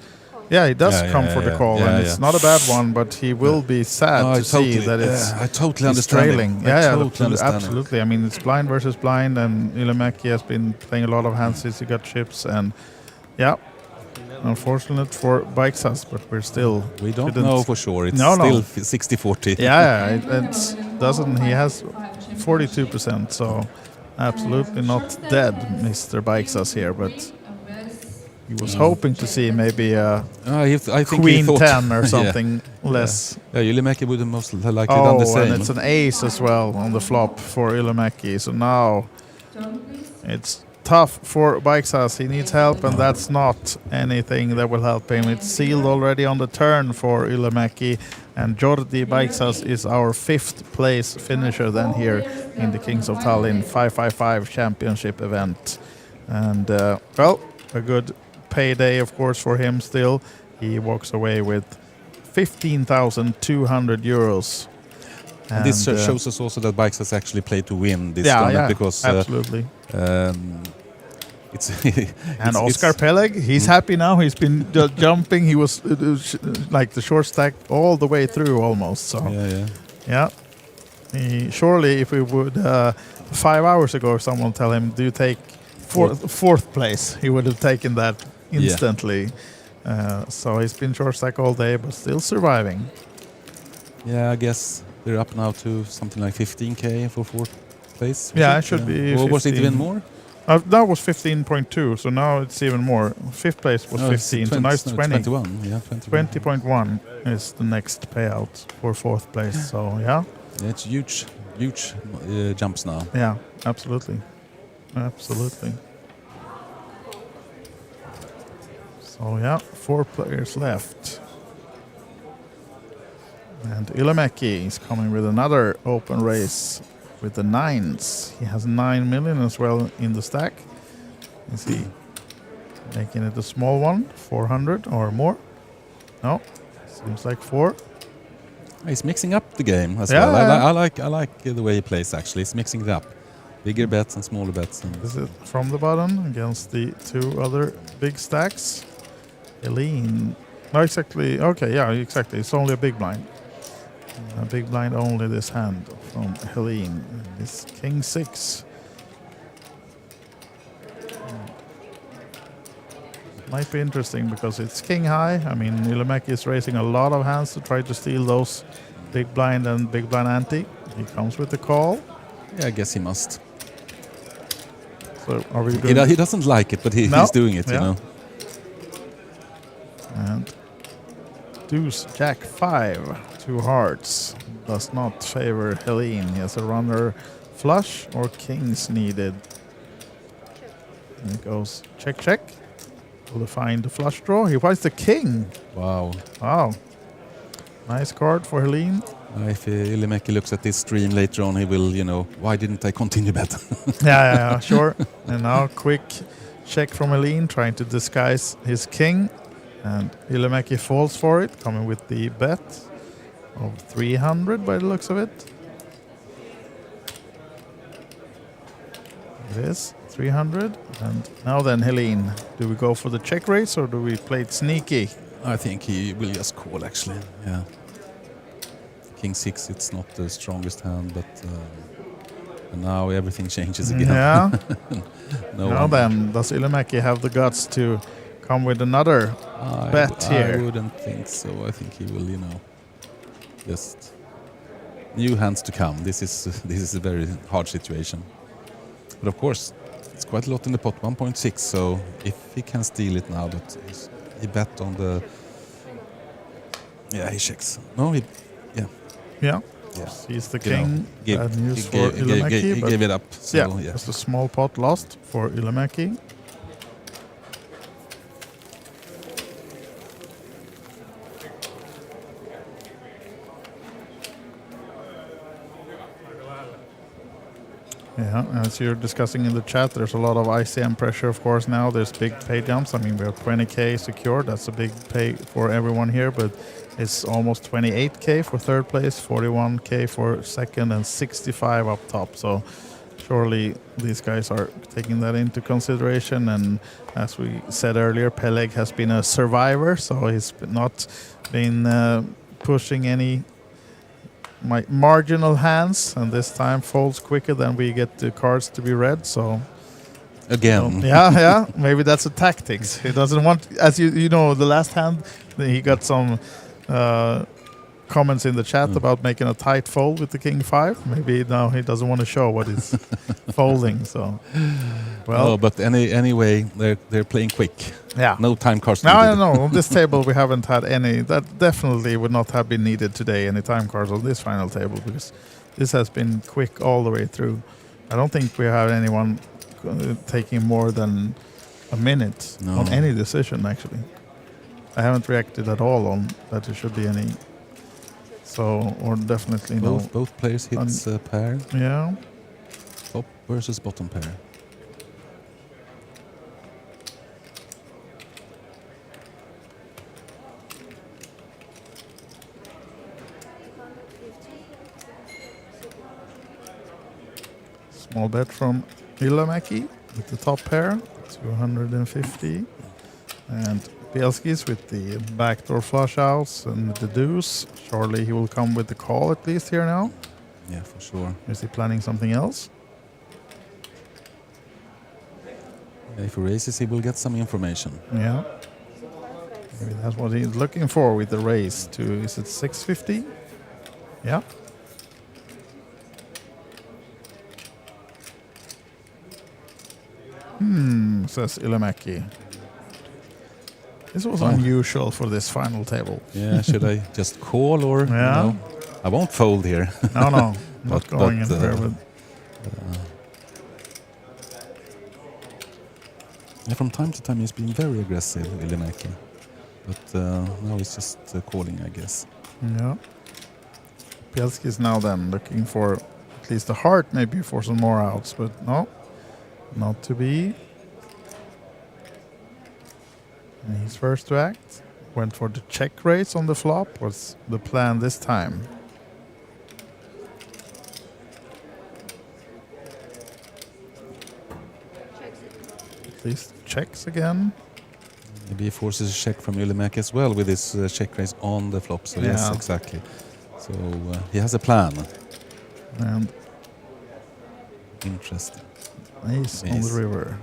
Yeah, he does come for the call, and it's not a bad one, but he will be sad to see that it's. I totally understand. Trailing. Understand absolutely. I mean, it's blind versus blind, and Ylimäki has been playing a lot of hands since he got chips, and unfortunate for Bikesas, but we're still. We don't know for sure. It's still 60-40. Yeah, it doesn't. He has 42%, so absolutely not dead, Mr. Bikesas here, but. He was hoping to see maybe a I think queen he thought, 10 or something less. Yeah, Ylimäki would have most likely done the same. And it's an ace as well on the flop for Ylimäki. So now it's tough for Bikesas. He needs help, and that's not anything that will help him. It's sealed already on the turn for Ylimäki, and Jordi Bikesas is our 5th place finisher then here in the Kings of Tallinn 555 championship event. And a good payday, of course, for him still. He walks away with 15,200 euros. And this shows us also that Bikesas actually played to win this tournament because absolutely. It's and Oscar Peleg, he's happy now. He's been jumping. He was like the short stack all the way through almost. So surely, if we would 5 hours ago, if someone tell him, "Do you take fourth place?" he would have taken that instantly. So he's been short stack all day, but still surviving. Yeah, I guess they're up now to something like 15K for 4th place. Yeah, it should be. Or was it even more? That was 15.2, so now it's even more. 5th place was 15, so now it's 20. 21, yeah, 20.1 is the next payout for 4th place. So yeah, it's huge jumps now. Yeah, absolutely. So yeah, 4 players left. And Ylimäki is coming with another open race with the 9s. He has 9 million as well in the stack. Is he making it a small one? 400 or more? No, seems like 4. He's mixing up the game as well. I like the way he plays actually. He's mixing it up. Bigger bets and smaller bets. Is it from the bottom against the 2 other big stacks? Helene. No, exactly. Okay, yeah, exactly. It's only a big blind. A big blind only this hand from Helene. It's King 6. Might be interesting because it's King High. I mean, Ylimäki is raising a lot of hands to try to steal those big blind and big blind ante. He comes with the call. Yeah, I guess he must. So are we doing he doesn't like it, but he's doing it, you know. And Deuce, Jack 5, 2 hearts. Does not favor Helene. He has a runner flush or kings needed. And it goes check, check. Will he find the flush draw? He finds the king. Wow. Nice card for Helene. If Ylimäki looks at this stream later on, he will, why didn't I continue bet? yeah, sure. And now quick check from Helene, trying to disguise his king. And Ylimäki falls for it, coming with the bet of 300 by the looks of it. It is 300. And now then, Helene, do we go for the check raise or do we play it sneaky? I think he will just call, actually. Yeah. King 6, it's not the strongest hand, but and now everything changes again. Yeah. Now then, does Ylimäki have the guts to come with another bet here? I wouldn't think so. I think he will, just new hands to come. This is a very hard situation. But of course, it's quite a lot in the pot, 1.6. So if he can steal it now, but he bet on the. Yeah, he checks. No, Yeah. He's the king. Bad news for Ylimäki. He gave it up. So, just a small pot lost for Ylimäki. Yeah, as you're discussing in the chat, there's a lot of ICM pressure, of course, now. There's big pay jumps. I mean, we have 20K secured. That's a big pay for everyone here, but it's almost 28K for third place, 41K for second, and 65 up top. So surely these guys are taking that into consideration. And as we said earlier, Peleg has been a survivor, so he's not been pushing any marginal hands, and this time folds quicker than we get the cards to be read. So again, yeah, maybe that's a tactics. He doesn't want, as you know, the last hand he got some comments in the chat about making a tight fold with the king 5. Maybe now he doesn't want to show what he's folding. So well, but anyway, they're playing quick. Yeah, no time cards. No, on this table we haven't had any. That definitely would not have been needed today. Any time cards on this final table, because this has been quick all the way through. I don't think we have anyone taking more than a minute on any decision. Actually, I haven't reacted at all on that there should be any. So, or definitely both players hits a pair. Yeah. Top versus bottom pair. Small bet from Ilamäki with the top pair, 250. And Bielski's with the backdoor flush outs and the deuce. Surely he will come with the call at least here now. Yeah, for sure. Is he planning something else? If he raises, he will get some information. Yeah. Maybe that's what he's looking for with the raise to, is it 650? Yeah. Says Ilamäki. This was unusual for this final table. Yeah, should I just call or yeah? I won't fold here. No, not going in there. From time to time he's been very aggressive, Ilamäki. But now he's just calling, I guess. Yeah. Bielski is now then looking for at least a heart, maybe for some more outs, but no, not to be. And he's first to act. Went for the check raise on the flop, was the plan this time. At least checks again. Maybe he forces a check from Ilamäki as well with his check raise on the flop. So yes, exactly. So he has a plan. And interesting. Ace on the river.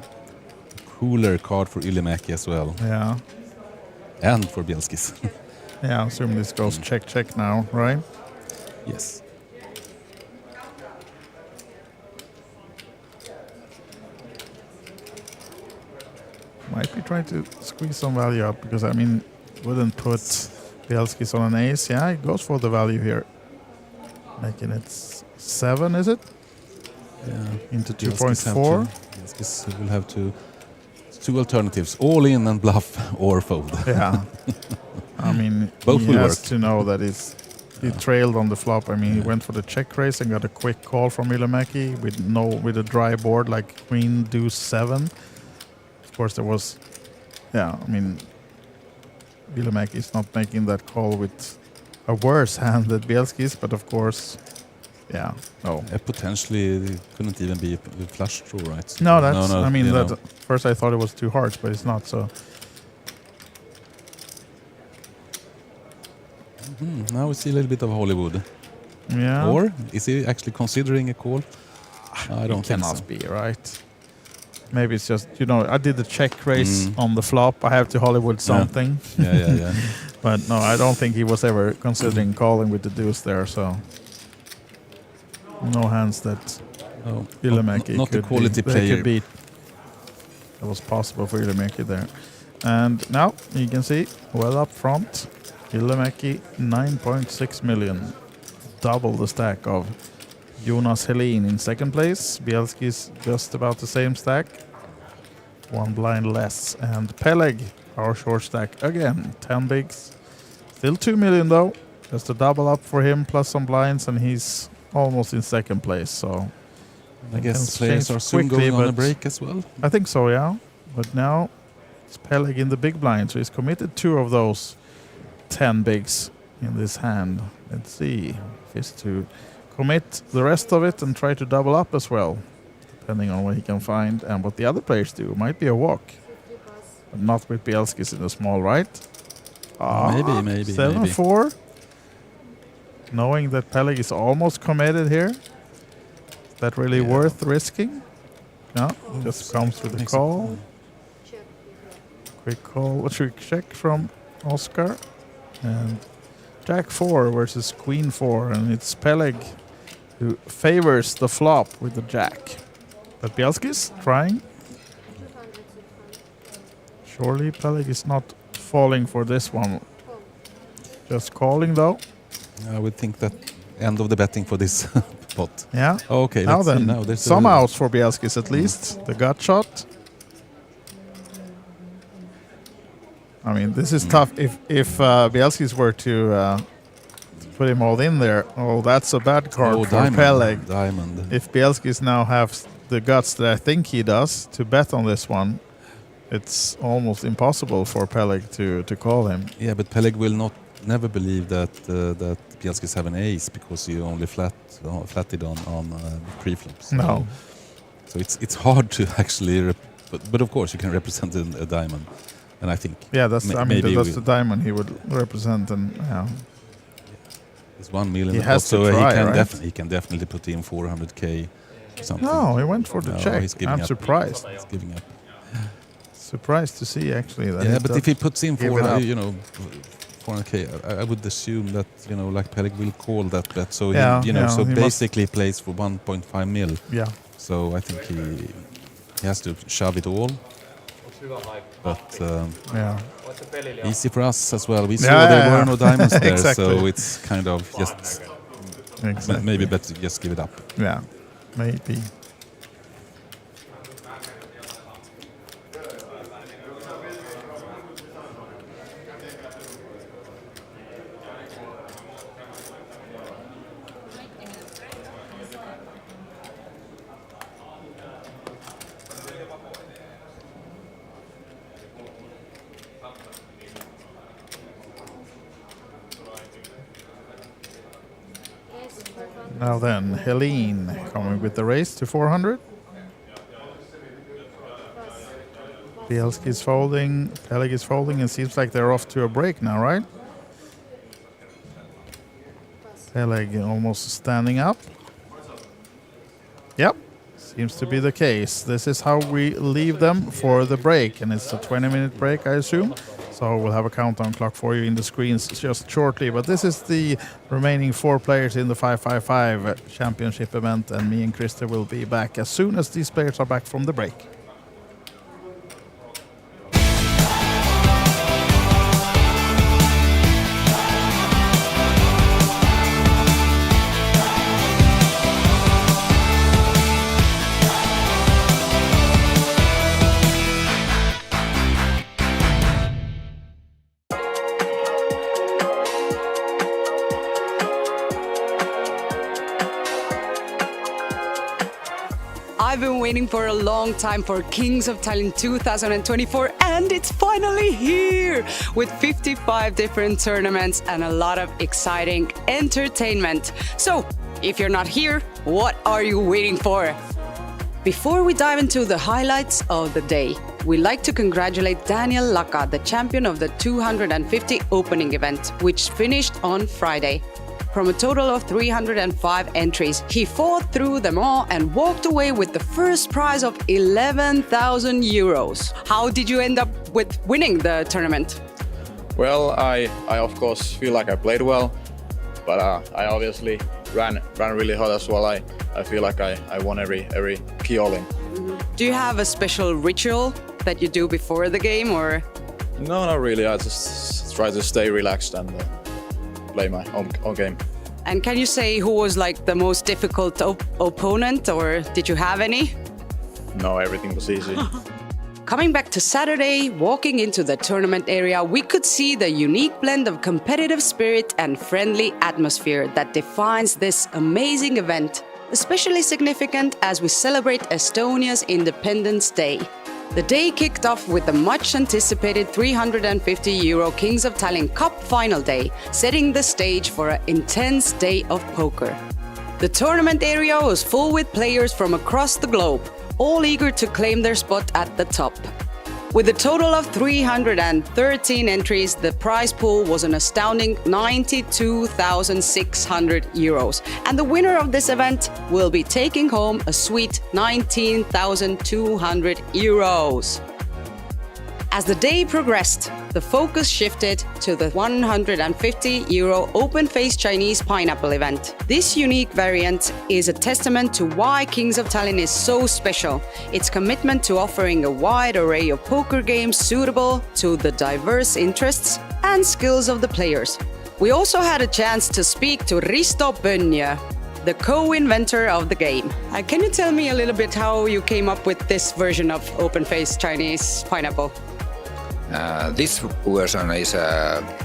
Cooler card for Ilamäki as well. Yeah. And for Bielskis. Yeah, I assume this goes check now, right? Yes. Might be trying to squeeze some value up because, I mean, wouldn't put Bielskis on an ace. Yeah, it goes for the value here. Making it 7, is it? Yeah. Into 2.4. Bielskis will have to... Two alternatives: all in and bluff, or fold. Yeah, I mean, both he will has work. to know that he trailed on the flop. I mean, he went for the check raise and got a quick call from Ilamäki with a dry board like Queen Deuce 7. Of course, there was, I mean, Ilamäki is not making that call with a worse hand than Bielski's, but of course. Yeah, no. Potentially, it couldn't even be a flush draw, right? No, that's. I mean, that first I thought it was 2 hearts, but it's not. So. Now we see a little bit of Hollywood. Yeah. Or is he actually considering a call? I don't think cannot so. be, right? Maybe it's just, I did the check raise on the flop. I have to Hollywood something. Yeah. But no, I don't think he was ever considering calling with the deuce there. So. No hands that Ilamäki not could a quality player. Could beat. That was possible for Ilamäki there. And now you can see, well up front, Ilamäki 9.6 million. Double the stack of Jonas Helin in second place. Bielski's just about the same stack. 1 blind less. And Peleg, our short stack again, 10 bigs. Still 2 million though. Just a double up for him plus some blinds, and he's almost in second place, so I guess Can players change are soon quickly, going on a but break as well. I think so, yeah. But now it's Peleg in the big blind, so he's committed 2 of those 10 bigs in this hand. Let's see if he's to commit the rest of it and try to double up as well, depending on what he can find and what the other players do. Might be a walk, but not with Bielskis in the small, right? Maybe. 7-4. Knowing that Peleg is almost committed here. Is that really worth risking? No, just comes with a call. Quick call, a trick check from Oscar. And Jack 4 versus Queen 4, and it's Peleg who favors the flop with the Jack. But Bielskis trying. Surely Peleg is not falling for this one. Just calling though. I would think that end of the betting for this pot. Yeah. Okay. Now let's see. then, Now there's some outs for Bielskis at least. The gut shot. I mean, this is tough. If Bielskis were to put him all in there, that's a bad card for Peleg. Diamond. If Bielskis now has the guts that I think he does to bet on this one, it's almost impossible for Peleg to call him. Yeah, but Peleg will never believe that that Bielskis have an ace because you only flatted on pre-flops. No. So it's hard to actually, but of course you can represent a diamond, and I think that's the diamond he would represent, and it's 1 million. He has so to try, he can definitely put in 400k or something. No, he went for the check. He's giving I'm up. surprised. He's giving up. Surprised to see actually that. Yeah, but if he puts in 400k, I would assume that like Peleg will call that bet. So so he basically plays for 1.5 mil. Yeah. So I think he has to shove it all. But easy for us as well. We saw there were no diamonds there, exactly. so it's kind of just maybe better just give it up. Yeah, maybe. Now then, Helene coming with the raise to 400. Bielski is folding, Peleg is folding, and seems like they're off to a break now, right? Peleg almost standing up. Yep, seems to be the case. This is how we leave them for the break, and it's a 20-minute break, I assume. So we'll have a countdown clock for you in the screens just shortly. But this is the remaining 4 players in the 555 championship event, and me and Krista will be back as soon as these players are back from the break. I've been waiting for a long time for Kings of Tallinn 2024, and it's finally here with 55 different tournaments and a lot of exciting entertainment. So, if you're not here, what are you waiting for? Before we dive into the highlights of the day, we'd like to congratulate Daniel Laka, the champion of the 250 opening event, which finished on Friday. From a total of 305 entries, he fought through them all and walked away with the first prize of 11,000 euros. How did you end up with winning the tournament? Well, I of course feel like I played well, but I obviously ran really hot as well. I feel like I won every key all-in. Do you have a special ritual that you do before the game, or? No, not really. I just try to stay relaxed and play my own game. And can you say who was like the most difficult opponent, or did you have any? No, everything was easy. Coming back to Saturday, walking into the tournament area, we could see the unique blend of competitive spirit and friendly atmosphere that defines this amazing event. especially significant as we celebrate Estonia's Independence Day. The day kicked off with the much-anticipated €350 Kings of Tallinn Cup final day, setting the stage for an intense day of poker. The tournament area was full with players from across the globe, all eager to claim their spot at the top. With a total of 313 entries, the prize pool was an astounding €92,600, and the winner of this event will be taking home a sweet €19,200. As the day progressed, the focus shifted to the €150 open-faced Chinese pineapple event. This unique variant is a testament to why Kings of Tallinn is so special. Its commitment to offering a wide array of poker games suitable to the diverse interests and skills of the players. We also had a chance to speak to Risto Pönjö, the co-inventor of the game. Can you tell me a little bit how you came up with this version of open-faced Chinese pineapple? This version is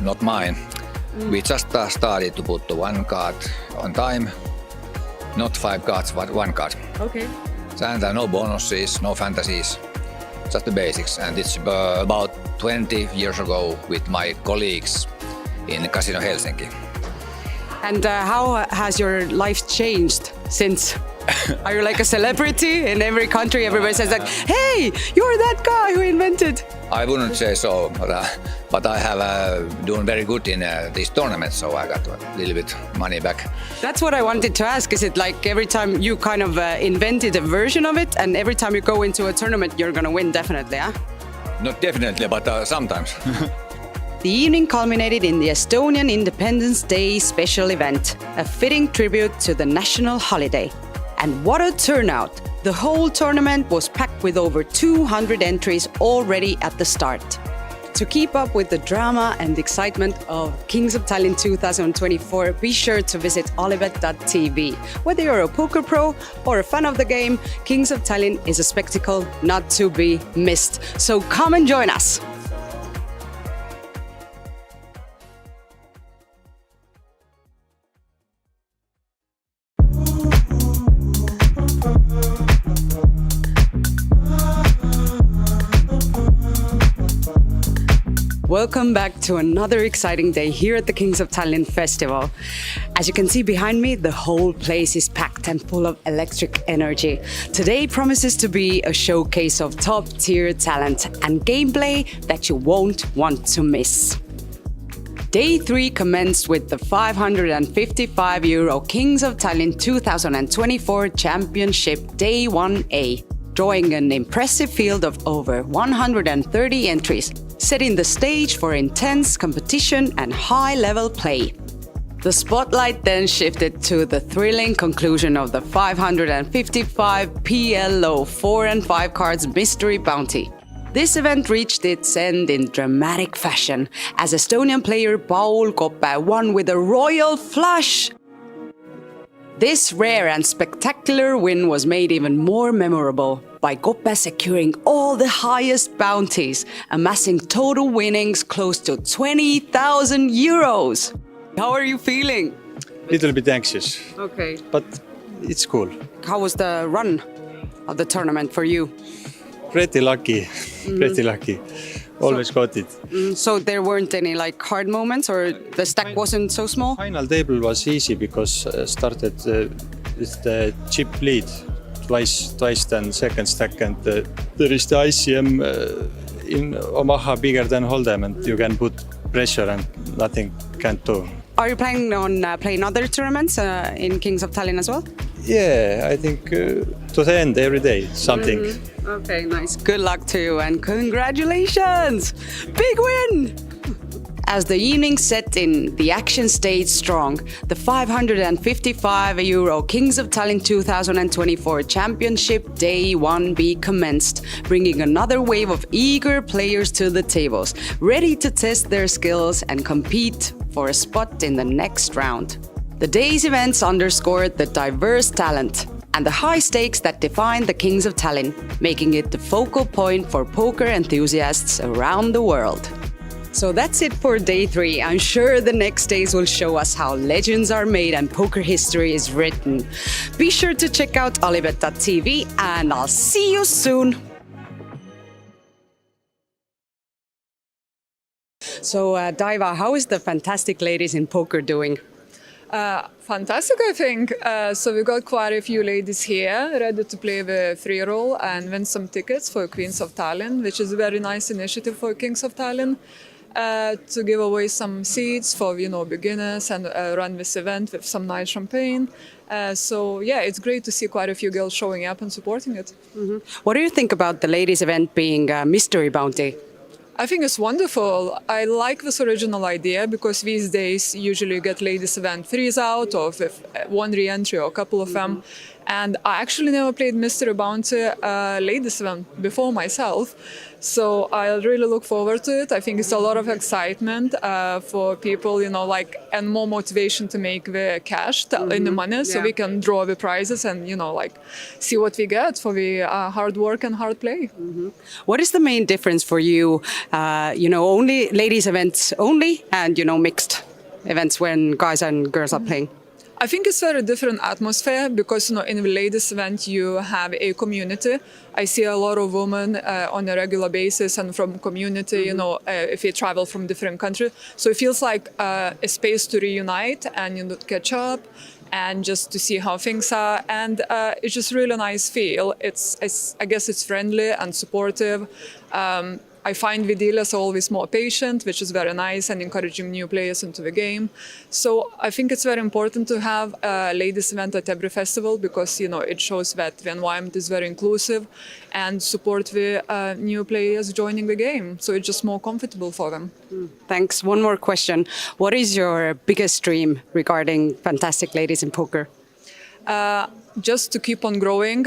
not mine. We just started to put the one card on time, not 5 cards, but 1 card. Okay. And no bonuses, no fantasies, just the basics. And it's about 20 years ago with my colleagues in Casino Helsinki. And how has your life changed since? Are you like a celebrity in every country? Everybody says like, hey, you're that guy who invented. I wouldn't say so, but I have done very good in these tournaments, so I got a little bit money back. That's what I wanted to ask. Is it like every time you kind of invented a version of it, and every time you go into a tournament, you're going to win definitely, huh? Not definitely, but sometimes. The evening culminated in the Estonian Independence Day special event, a fitting tribute to the national holiday. And what a turnout! The whole tournament was packed with over 200 entries already at the start. To keep up with the drama and excitement of Kings of Tallinn 2024, be sure to visit OlyBet.tv. Whether you're a poker pro or a fan of the game, Kings of Tallinn is a spectacle not to be missed. So come and join us! Welcome back to another exciting day here at the Kings of Tallinn Festival. As you can see behind me, the whole place is packed and full of electric energy. Today promises to be a showcase of top-tier talent and gameplay that you won't want to miss. Day 3 commenced with the €555 Kings of Tallinn 2024 Championship Day 1A, drawing an impressive field of over 130 entries, setting the stage for intense competition and high-level play. The spotlight then shifted to the thrilling conclusion of the 555 PLO 4 and 5 cards mystery bounty. This event reached its end in dramatic fashion as Estonian player Paul Koppe won with a royal flush. This rare and spectacular win was made even more memorable by Koppe securing all the highest bounties, amassing total winnings close to €20,000. How are you feeling? Little bit anxious, Okay. but it's cool. How was the run of the tournament for you? Pretty lucky, pretty lucky. Always got it. So there weren't any like hard moments, or the stack wasn't so small? Final table was easy because started with the chip lead twice then second stack, and there is the ICM in Omaha bigger than Hold'em, and you can put pressure and nothing can do. Are you planning on playing other tournaments in Kings of Tallinn as well? Yeah, I think to the end every day something. Okay, nice. Good luck to you and congratulations! Big win! As the evening set in, the action stayed strong. The €555 Kings of Tallinn 2024 Championship Day 1B commenced, bringing another wave of eager players to the tables, ready to test their skills and compete for a spot in the next round. The day's events underscored the diverse talent and the high stakes that define the Kings of Tallinn, making it the focal point for poker enthusiasts around the world. So that's it for day 3. I'm sure the next days will show us how legends are made and poker history is written. Be sure to check out OlyBet.tv and I'll see you soon. So, Daiva, how is the fantastic ladies in poker doing? Fantastic, I think. So we got quite a few ladies here ready to play the free roll and win some tickets for Queens of Tallinn, which is a very nice initiative for Kings of Tallinn to give away some seats for beginners and run this event with some nice champagne. So yeah, it's great to see quite a few girls showing up and supporting it. What do you think about the ladies event being a mystery bounty? I think it's wonderful. I like this original idea because these days usually you get ladies event freeze out or with one re-entry or a couple of them. And I actually never played Mystery Bounty ladies event before myself. So I really look forward to it. I think it's a lot of excitement for people, and more motivation to make the cash in the money so we can draw the prizes and, see what we get for the hard work and hard play. What is the main difference for you, only ladies events only and, mixed events when guys and girls are playing? I think it's very different atmosphere because in the ladies event you have a community. I see a lot of women on a regular basis and from community, if you travel from different countries. So it feels like a space to reunite and catch up and just to see how things are. And it's just really nice feel. I guess it's friendly and supportive. I find the dealers are always more patient, which is very nice, and encouraging new players into the game. So I think it's very important to have a ladies event at every festival because, it shows that the environment is very inclusive and support the new players joining the game. So it's just more comfortable for them. Thanks. One more question. What is your biggest dream regarding fantastic ladies in poker? Just to keep on growing.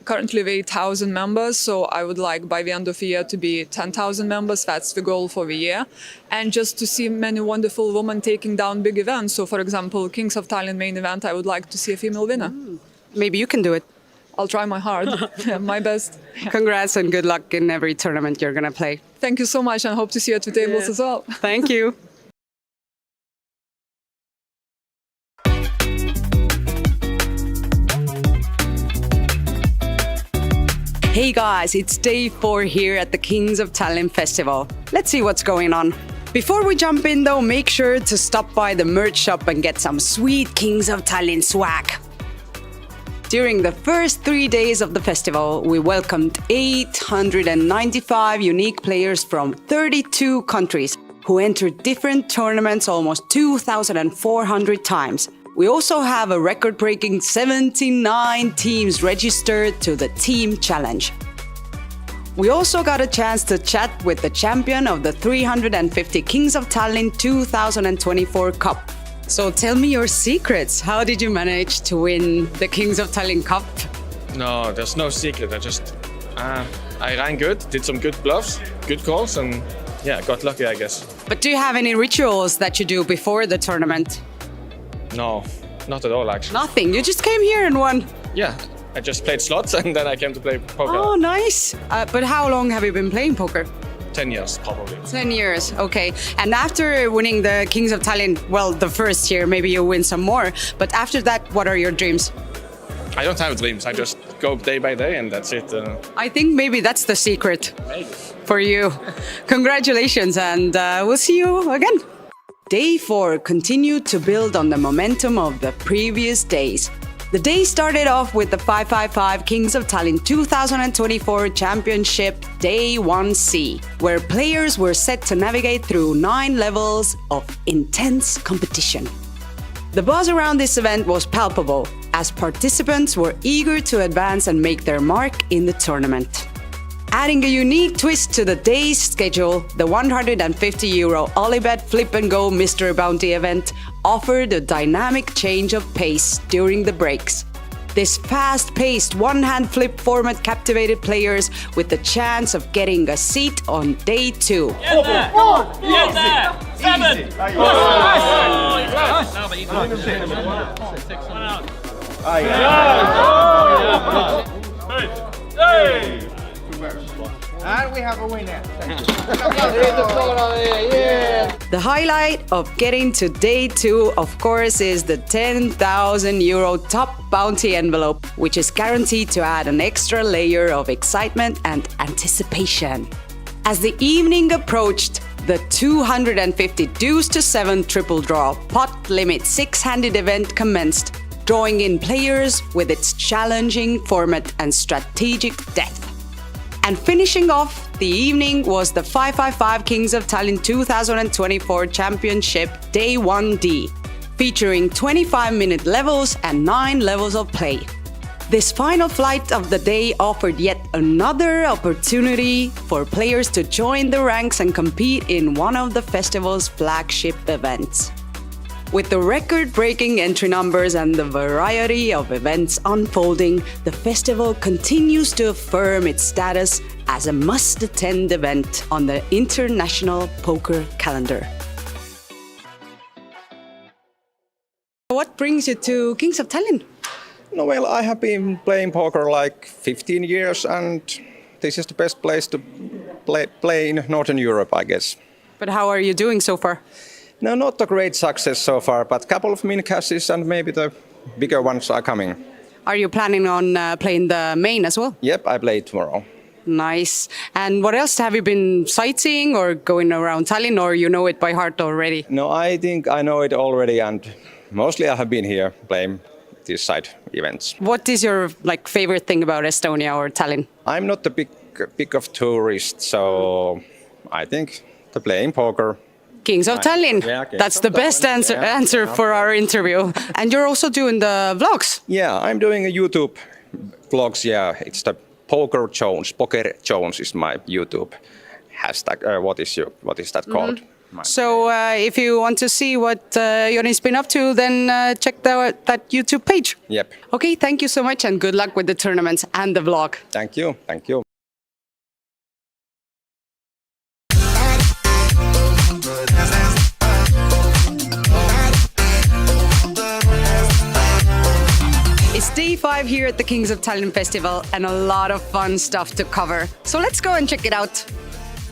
Currently we're 8,000 members, so I would like by the end of the year to be 10,000 members. That's the goal for the year. And just to see many wonderful women taking down big events. So for example, Kings of Tallinn main event, I would like to see a female winner. Maybe you can do it. I'll try my hard, my best. Congrats and good luck in every tournament you're going to play. Thank you so much and hope to see you at the tables as well. Thank you. Hey guys, it's day 4 here at the Kings of Tallinn Festival. Let's see what's going on. Before we jump in though, make sure to stop by the merch shop and get some sweet Kings of Tallinn swag. During the first 3 days of the festival, we welcomed 895 unique players from 32 countries who entered different tournaments almost 2,400 times. We also have a record-breaking 79 teams registered to the Team Challenge. We also got a chance to chat with the champion of the 350 Kings of Tallinn 2024 Cup. So tell me your secrets. How did you manage to win the Kings of Tallinn Cup? No, there's no secret. I ran good, did some good bluffs, good calls, and got lucky, I guess. But do you have any rituals that you do before the tournament? No, not at all, actually. Nothing. You just came here and won. Yeah, I just played slots and then I came to play poker. Oh, nice. But how long have you been playing poker? 10 years, probably. 10 years, okay. And after winning the Kings of Tallinn, well, the first year, maybe you'll win some more. But after that, what are your dreams? I don't have dreams. I just go day by day and that's it. I think maybe that's the secret for you. Congratulations, and we'll see you again. Day 4 continued to build on the momentum of the previous days. The day started off with the 555 Kings of Tallinn 2024 Championship Day 1C, where players were set to navigate through 9 levels of intense competition. The buzz around this event was palpable, as participants were eager to advance and make their mark in the tournament. Adding a unique twist to the day's schedule, the €150 OlyBet Flip and Go Mystery Bounty event offered a dynamic change of pace during the breaks. This fast-paced one-hand flip format captivated players with the chance of getting a seat on day 2. Get there! Get there! 7! And we have a winner. The highlight of getting to day 2, of course, is the 10,000 euro top bounty envelope, which is guaranteed to add an extra layer of excitement and anticipation. As the evening approached, the 250 deuce to 7 triple draw pot limit 6-handed event commenced, drawing in players with its challenging format and strategic depth. And finishing off the evening was the 555 Kings of Tallinn 2024 Championship Day 1D, featuring 25-minute levels and 9 levels of play. This final flight of the day offered yet another opportunity for players to join the ranks and compete in one of the festival's flagship events. With the record-breaking entry numbers and the variety of events unfolding, the festival continues to affirm its status as a must-attend event on the international poker calendar. What brings you to Kings of Tallinn? No, well, I have been playing poker like 15 years, and this is the best place to play in Northern Europe, I guess. But how are you doing so far? No, not a great success so far, but a couple of min cashes and maybe the bigger ones are coming. Are you planning on playing the main as well? Yep, I play tomorrow. Nice. And what else? Have you been sightseeing or going around Tallinn, or you know it by heart already? No, I think I know it already, and mostly I have been here playing these side events. What is your favorite thing about Estonia or Tallinn? I'm not a big of tourist, so I think the playing poker. Kings of Tallinn. Yeah, Kings That's of the best Tallinn, answer for our interview. And you're also doing the vlogs. Yeah, I'm doing a YouTube vlogs. Yeah, it's the Poker Jones. Poker Jones is my YouTube hashtag. What is that called? So if you want to see what Joni's been up to, then check that YouTube page. Yep. Okay, thank you so much and good luck with the tournaments and the vlog. Thank you. Thank you. It's day 5 here at the Kings of Tallinn Festival and a lot of fun stuff to cover. So let's go and check it out.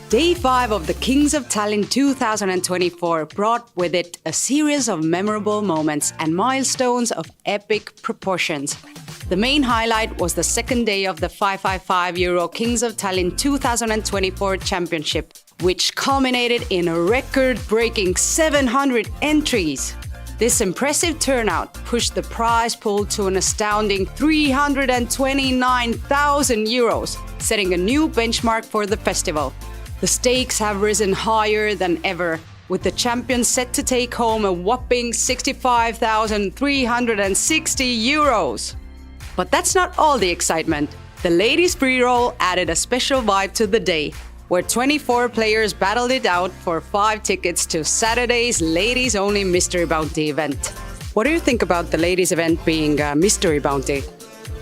Day 5 of the Kings of Tallinn 2024 brought with it a series of memorable moments and milestones of epic proportions. The main highlight was the second day of the 555 Euro Kings of Tallinn 2024 Championship, which culminated in a record-breaking 700 entries. This impressive turnout pushed the prize pool to an astounding 329,000 euros, setting a new benchmark for the festival. The stakes have risen higher than ever, with the champion set to take home a whopping 65,360 euros. But that's not all the excitement. The ladies' pre-roll added a special vibe to the day, where 24 players battled it out for 5 tickets to Saturday's ladies-only Mystery Bounty event. What do you think about the ladies' event being a Mystery Bounty?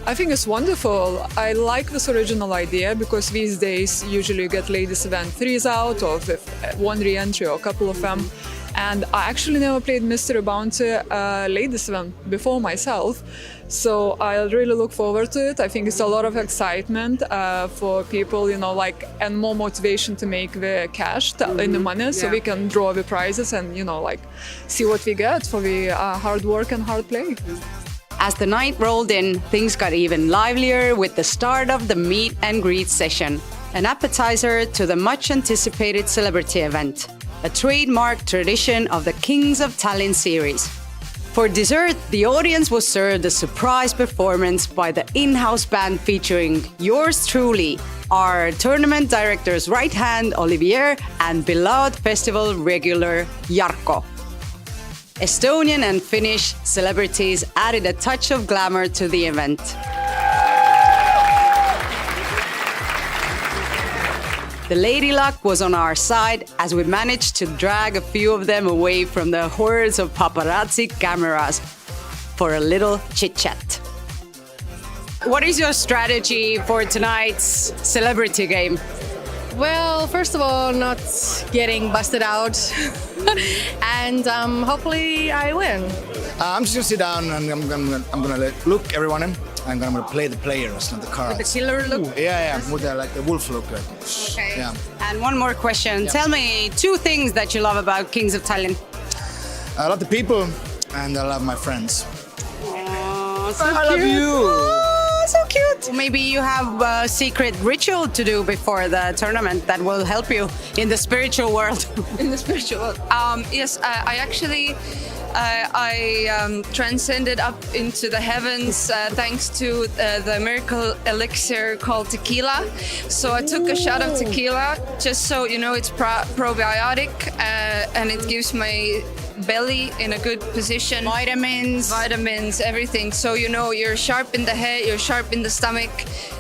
I think it's wonderful. I like this original idea because these days usually you get ladies event 3s out of 1 re-entry or a couple of them. And I actually never played Mystery Bounty ladies event before myself. So I really look forward to it. I think it's a lot of excitement for people, and more motivation to make the cash in the money so we can draw the prizes and, see what we get for the hard work and hard play. As the night rolled in, things got even livelier with the start of the meet and greet session, an appetizer to the much-anticipated celebrity event, a trademark tradition of the Kings of Tallinn series. For dessert, the audience was served a surprise performance by the in-house band featuring yours truly, our tournament director's right hand, Olivier, and beloved festival regular, Jarko. Estonian and Finnish celebrities added a touch of glamour to the event. The lady luck was on our side as we managed to drag a few of them away from the hordes of paparazzi cameras for a little chit-chat. What is your strategy for tonight's celebrity game? Well, first of all, not getting busted out, and hopefully I win. I'm just gonna sit down and I'm gonna look everyone in. I'm gonna play the players, not the cards. With the killer look? Yeah, with the wolf look. Okay. Yeah. And one more question. Tell me 2 things that you love about Kings of Tallinn. I love the people and I love my friends. Oh, so I love cute. you. Oh, so cute. Maybe you have a secret ritual to do before the tournament that will help you in the spiritual world. In the spiritual world. Yes, I actually transcended up into the heavens thanks to the miracle elixir called tequila. So I took a shot of tequila just so you know it's probiotic and it gives my belly in a good position. Vitamins, everything. So you know you're sharp in the head, you're sharp in the stomach,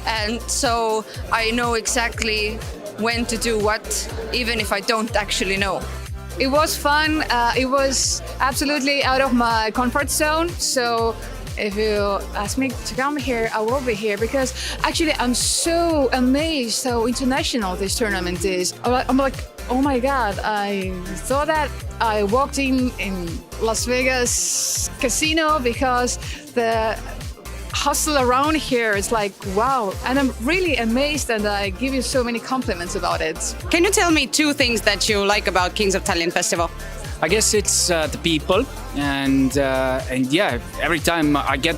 and so I know exactly when to do what, even if I don't actually know. It was fun. It was absolutely out of my comfort zone. So if you ask me to come here, I will be here because actually I'm so amazed how international this tournament is. I'm like, oh my God, I thought that I walked in Las Vegas casino because the hustle around here is like, wow. And I'm really amazed and I give you so many compliments about it. Can you tell me 2 things that you like about Kings of Tallinn Festival? I guess it's the people, and yeah, every time I get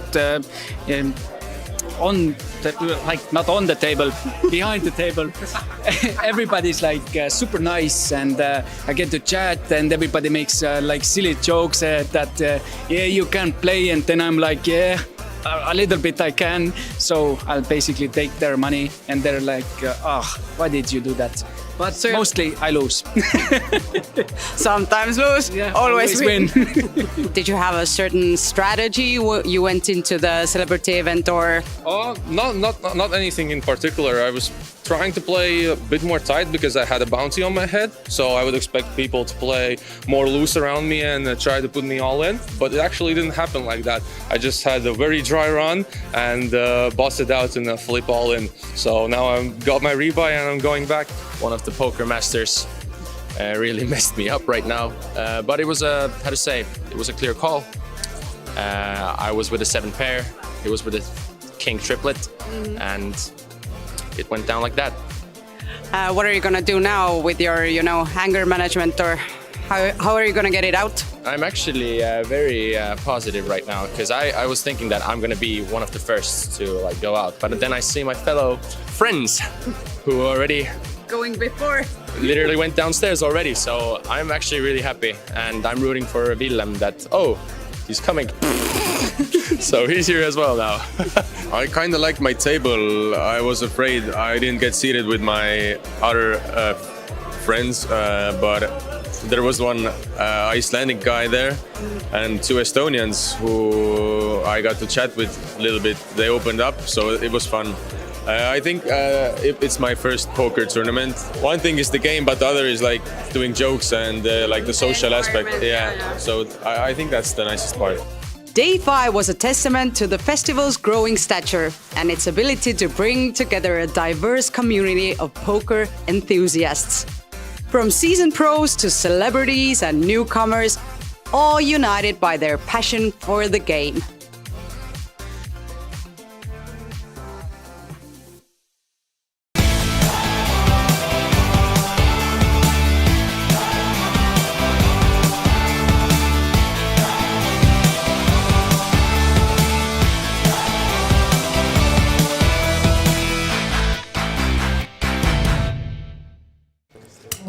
on the, like not on the table, behind the table, everybody's like super nice, and I get to chat, and everybody makes like silly jokes that yeah, you can't play, and then I'm like, yeah, a little bit I can, so I'll basically take their money, and they're like, oh, why did you do that? But mostly I lose. Sometimes lose, always win. win. Did you have a certain strategy you went into the celebrity event, or? Oh, not anything in particular. I was trying to play a bit more tight because I had a bounty on my head. So I would expect people to play more loose around me and try to put me all in. But it actually didn't happen like that. I just had a very dry run and busted out in a flip all in. So now I've got my rebuy and I'm going back. One of the poker masters really messed me up right now. But it was a, how to say, it was a clear call. I was with a 7 pair. He was with a king triplet. And it went down like that. What are you gonna do now with your, anger management, or how are you gonna get it out? I'm actually very positive right now because I was thinking that I'm gonna be one of the first to like go out, but then I see my fellow friends who already going before. Literally went downstairs already, so I'm actually really happy, and I'm rooting for Willem that he's coming. So he's here as well now. I kind of liked my table. I was afraid I didn't get seated with my other friends, but there was one Icelandic guy there and 2 Estonians who I got to chat with a little bit. They opened up, so it was fun. I think it's my first poker tournament. One thing is the game, but the other is like doing jokes and like the social aspect. Yeah. So I think that's the nicest part. Day 5 was a testament to the festival's growing stature and its ability to bring together a diverse community of poker enthusiasts. From seasoned pros to celebrities and newcomers, all united by their passion for the game.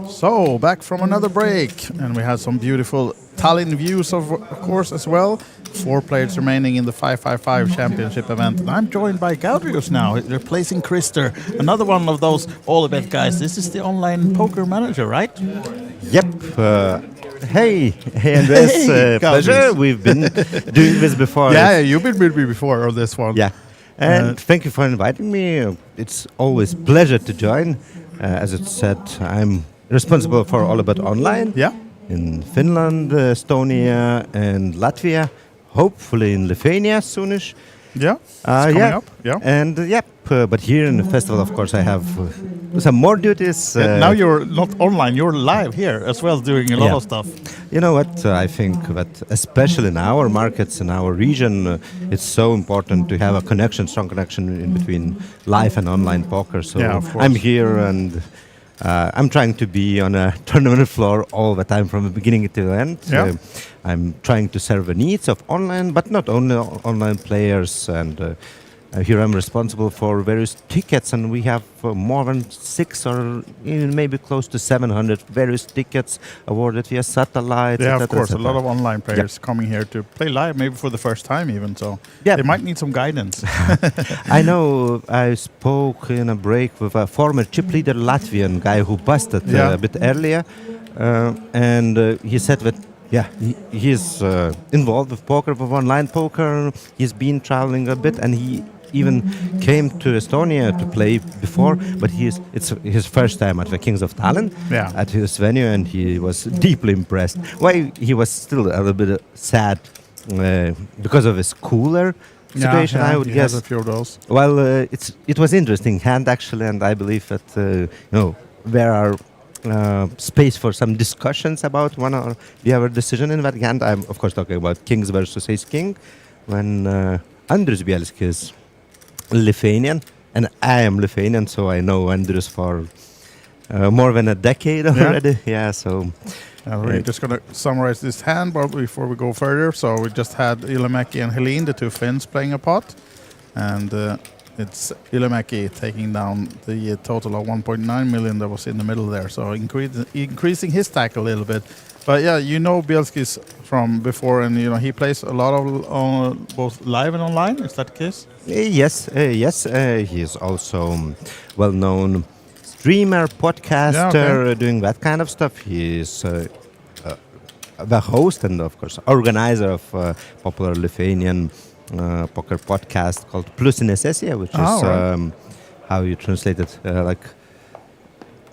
So, back from another break, and we had some beautiful Tallinn views, of course, as well. 4 players remaining in the 555 championship event. And I'm joined by Gaudrius now, replacing Krister, another one of those OlyBet guys. This is the online poker manager, right? Yep. Hey, Andres, pleasure. We've been doing this before. Yeah, you've been with me before on this one. Yeah. And thank you for inviting me. It's always a pleasure to join. As it said, I'm responsible for OlyBet Online in Finland, Estonia, and Latvia. Hopefully in Lithuania soonish. Yeah, it's coming up. Yeah, and but here in the festival, of course, I have some more duties. Now you're not online; you're live here as well, doing a lot of stuff. You know what? I think that especially in our markets, in our region, it's so important to have a connection, strong connection in between live and online poker. So I'm here and I'm trying to be on a tournament floor all the time from the beginning to the end. Yeah. I'm trying to serve the needs of online, but not only online players. And here I'm responsible for various tickets, and we have more than 6 or even maybe close to 700 various tickets awarded via satellite. Yeah, of course, a lot of online players coming here to play live, maybe for the first time even. So they might need some guidance. I know I spoke in a break with a former chip leader Latvian guy who busted a bit earlier, and he said that he's involved with poker, with online poker. He's been traveling a bit, and he even came to Estonia to play before, but it's his first time at the Kings of Tallinn at his venue, and he was deeply impressed. Why he was still a little bit sad because of his cooler situation, I would guess. Has a few of those. Well, it was interesting hand actually, and I believe that there are space for some discussions about one or the other decision in that hand. I'm of course talking about Kings versus Ace King, when Andrius Bielski is Lithuanian, and I am Lithuanian, so I know Andrius for more than a decade already. So we're just going to summarize this hand before we go further. So we just had Ilomäki and Helene, the two Finns, playing a pot, and it's Ilomäki taking down the total of 1.9 million that was in the middle there, so increasing his stack a little bit. But yeah, you know Bielski's from before, and he plays a lot of both live and online. Is that the case? Yes. He is also well-known streamer, podcaster, doing that kind of stuff. He is the host and of course organizer of a popular Lithuanian poker podcast called Plus Nesesija, which is how you translate it, like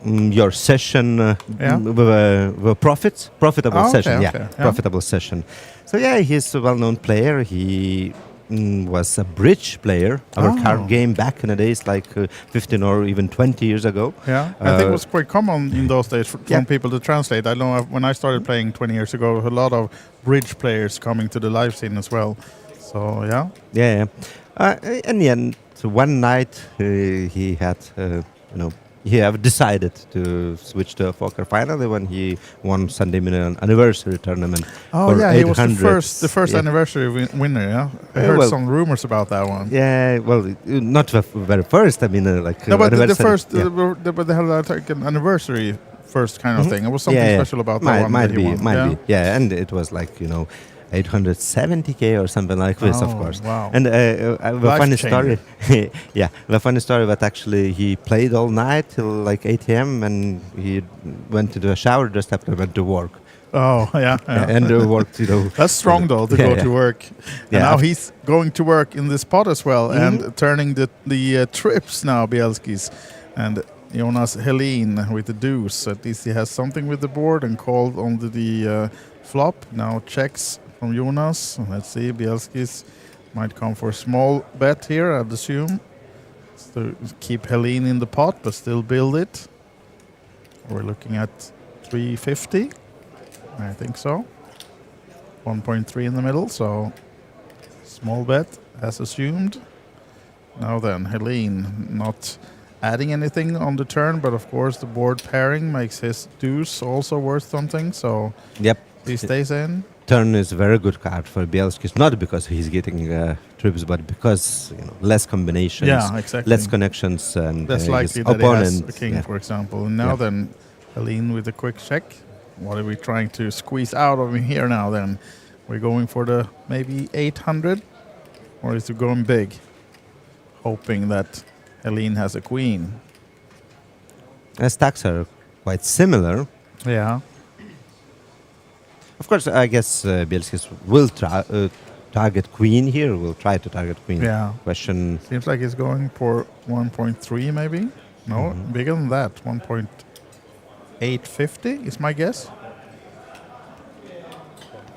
your session with a profitable session. Profitable session. So he's a well-known player. He was a bridge player, our card game back in the days, like 15 or even 20 years ago. Yeah, I think it was quite common in those days for people to translate. I know when I started playing 20 years ago, a lot of bridge players coming to the live scene as well. So in the end, one night he had, he have decided to switch to a poker finally when he won Sunday Minute anniversary tournament. He was the first anniversary winner. Yeah, I heard some rumors about that one. Yeah, well, not the very first. I mean, but the first, but they had like an anniversary first kind of thing. It was something special about that one. Might be. Yeah, and it was like 870k or something like this, of course. Wow. And the funny story, the funny story that actually he played all night till like 8 a.m. and he went to the shower just after went to work. And worked, That's strong though to go to work. And now he's going to work in this pot as well and turning the trips now, Bielski's. And Jonas Helene with the deuce. At least he has something with the board and called on the flop. Now checks from Jonas. Let's see, Bielski's might come for a small bet here, I'd assume. So keep Helene in the pot, but still build it. We're looking at 350. I think so. 1.3 in the middle, so small bet as assumed. Now then, Helene not adding anything on the turn, but of course the board pairing makes his deuce also worth something, so he stays in. Turn is a very good card for Bielski, not because he's getting trips, but because less combinations, less connections, and less likely that opponent he has a king, for example. And now then, Helene with a quick check. What are we trying to squeeze out of him here now then? We're going for the maybe 800, or is it going big? Hoping that Helene has a queen. Stacks are quite similar. Yeah. Of course, I guess Bielski will target queen here. Will try to target queen. Yeah. Question. Seems like he's going for 1.3 maybe. No, bigger than that. 1.850 is my guess.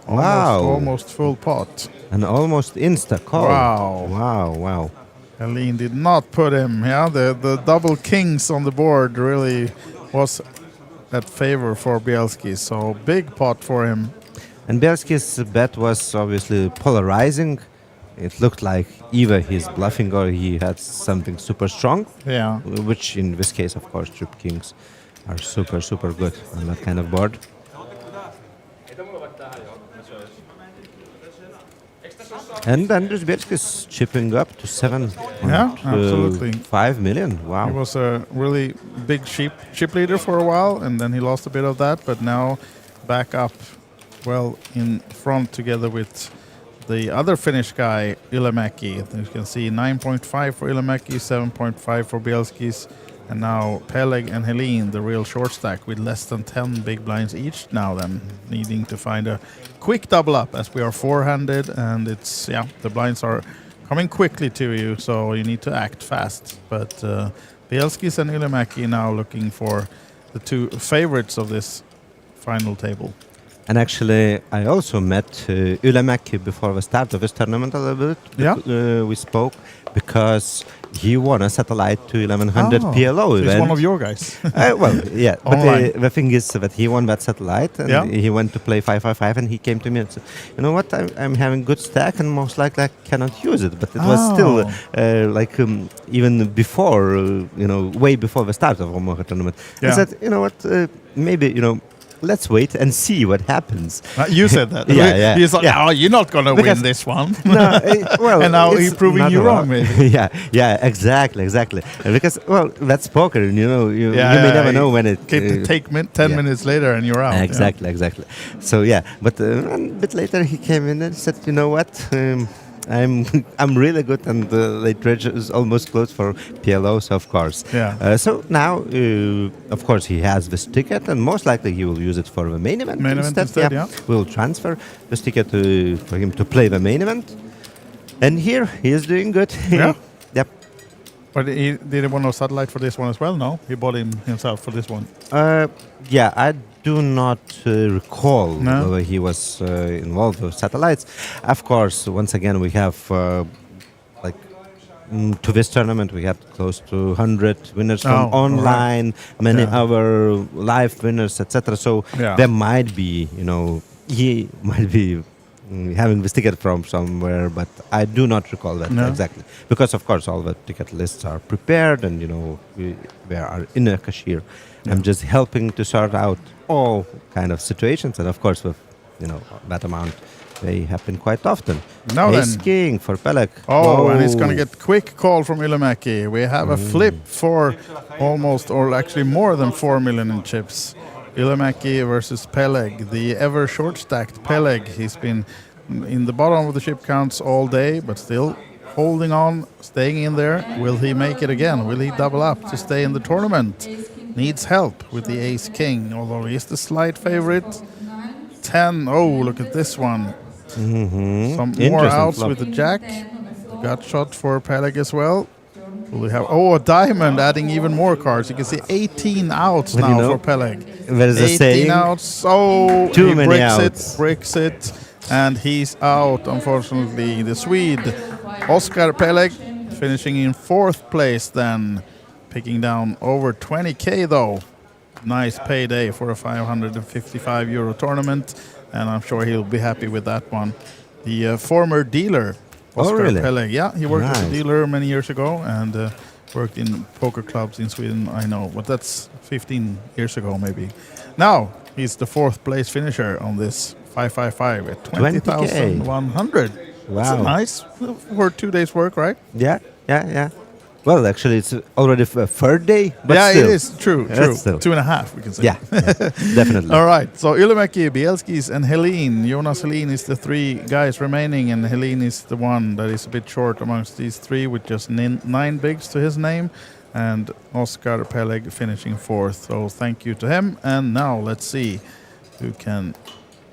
Almost full pot. And almost insta-call. Wow. Helene did not put him. Yeah, the double kings on the board really was at favor for Bielski. So big pot for him. And Bielski's bet was obviously polarizing. It looked like either he's bluffing or he had something super strong. Yeah. Which in this case, of course, trip kings are super, super good on that kind of board. And Andris Bielski is chipping up to 7.5 million. Wow. He was a really big chip leader for a while, and then he lost a bit of that, but now back up well in front together with the other Finnish guy, Ylimäki. You can see 9.5 for Ylimäki, 7.5 for Bielski's, and now Peleg and Helene, the real short stack, with less than 10 big blinds each now then, needing to find a quick double up as we are four-handed, and it's, the blinds are coming quickly to you, so you need to act fast. But Bielski's and Ylimäki now looking for the two favorites of this final table. And actually, I also met Ylimäki before the start of this tournament a little bit. Yeah. We spoke because he won a satellite to 1100 PLO so event. he's one of your guys. Well, yeah. But the thing is that he won that satellite and he went to play 555 and he came to me and said, you know what, I'm having good stack and most likely I cannot use it. But it was still even before, way before the start of the Omaha tournament. I said, you know what, maybe, let's wait and see what happens. You said that. Yeah. He's like, oh, you're not going to win this one. No, well, and now he's proving you wrong, maybe. yeah, exactly. Because, well, that's poker, and you may never know when it... take 10 minutes later and you're out. Exactly. So, but a bit later he came in and said, you know what... I'm really good, and the late dredge is almost close for PLOs, of course. Yeah. So now, of course, he has this ticket, and most likely he will use it for the main event instead. We'll transfer this ticket for him to play the main event. And here he is doing good. Yeah. Yep. But did he want a satellite for this one as well? No, he bought him himself for this one. I do not recall whether he was involved with satellites. Of course, once again, we have to this tournament we had close to 100 winners from online, many other live winners, etc. So there might be, he might be having this ticket from somewhere, but I do not recall that exactly. Because, of course, all the ticket lists are prepared and, we are in a cashier. I'm just helping to sort out all kind of situations. And, of course, with, that amount, they happen quite often. Now Ace King for Peleg. And it's going to get quick call from Ylimäki. We have a flip for almost, or actually more than 4 million in chips. Ylimäki versus Peleg, the ever short-stacked Peleg. He's been in the bottom of the chip counts all day, but still holding on, staying in there. Will he make it again? Will he double up to stay in the tournament? Needs help with the Ace-King, although he's the slight favorite. 10. Oh, look at this one. Some more outs with the Jack. Gut shot for Peleg as well. Will we have a diamond, adding even more cards. You can see 18 outs now for Peleg. There's 18 outs. Too many outs. Bricks it, and he's out, unfortunately. The Swede, Oscar Peleg, finishing in 4th place then. Picking down over 20k though. Nice payday for a 555 euro tournament, and I'm sure he'll be happy with that one. The former dealer, Oscar Peleg. Yeah, he worked as a dealer many years ago and worked in poker clubs in Sweden, I know, but that's 15 years ago maybe. Now, he's the 4th place finisher on this 555 at 20,100. Wow. That's nice for 2 days work, right? Yeah. Well, actually, it's already a third day. But still. It is true. 2.5, we can say. Yeah, definitely. All right. So Ylimäki, Bielski's, and Helene. Jonas Helene is the 3 guys remaining, and Helene is the one that is a bit short amongst these 3 with just 9 bigs to his name. And Oscar Peleg finishing 4th. So thank you to him. And now let's see who can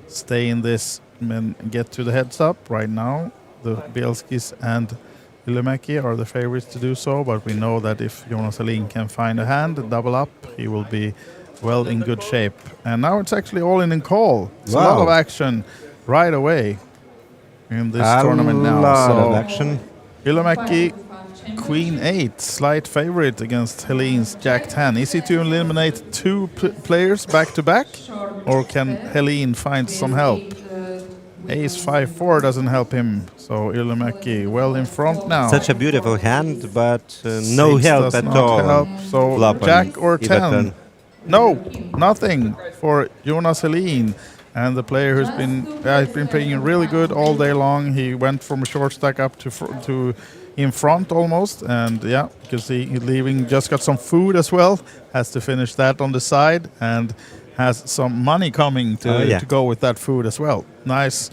stay in this and get to the heads up right now. The Bielski's and Ylimäki are the favorites to do so, but we know that if Jonas Helene can find a hand, double up, he will be well in good shape. And now it's actually all in call. It's a lot of action. right away in this A tournament now. lot of So action. Ylimäki, Queen 8, slight favorite against Helene's Jack 10. Is he to eliminate two players back to back, or can Helene find some help? Ace 5-4 doesn't help him, so Ylimäki well in front now. Such a beautiful hand, but no Six help does at not all. help, so Flop Jack on or either 10? turn. No, nothing for Jonas Helin. And the player who's been playing really good all day long. He went from a short stack up to in front almost, and yeah, you can see he's leaving. Just got some food as well. Has to finish that on the side, and has some money coming to go with that food as well. Nice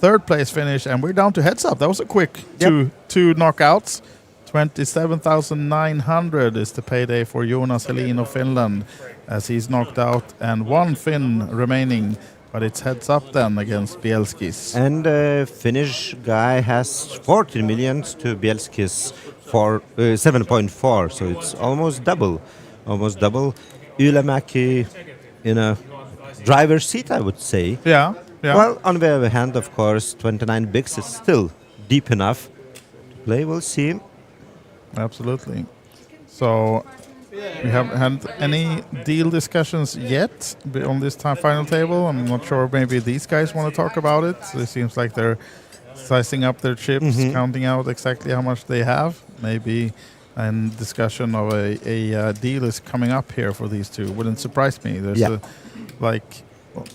third place finish, and we're down to heads up. That was a quick two knockouts. 27,900 is the payday for Jonas Helin of Finland, as he's knocked out, and one Finn remaining. But it's heads up then against Bielski's. And Finnish guy has 14 millions to Bielski's for 7.4, so it's almost double. Ylimäki in a driver's seat, I would say. Yeah. Well, on the other hand, of course, 29 bigs is still deep enough to play. We'll see. Absolutely. So we haven't had any deal discussions yet on this final table. I'm not sure. Maybe these guys want to talk about it. So it seems like they're sizing up their chips, counting out exactly how much they have. Maybe a discussion of a deal is coming up here for these two. Wouldn't surprise me. There's like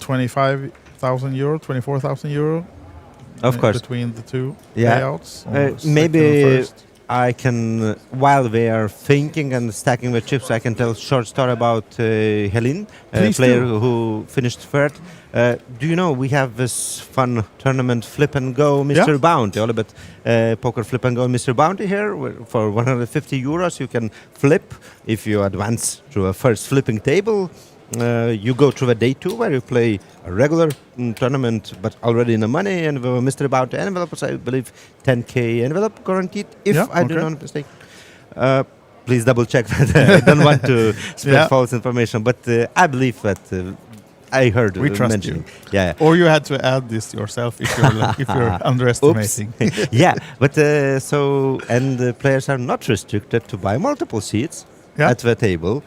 25,000 euro, 24,000 euro. Of course. Between the two payouts. Maybe I can, while they are thinking and stacking the chips, I can tell a short story about Helin, a player who finished third. Do you know we have this fun tournament Flip and Go Mr. Bounty, OlyBet Poker Flip and Go Mr. Bounty here for 150 euros. You can flip if you advance to a first flipping table. You go to the day 2 where you play a regular tournament but already in the money, and the Mr. Bounty envelopes, I believe 10k envelope guaranteed, if I do not mistake. Please double check that. I don't want to spread false information, but I believe that I heard we trust mentioning. You. Or you had to add this yourself if you're underestimating. But so, and the players are not restricted to buy multiple seats at the table.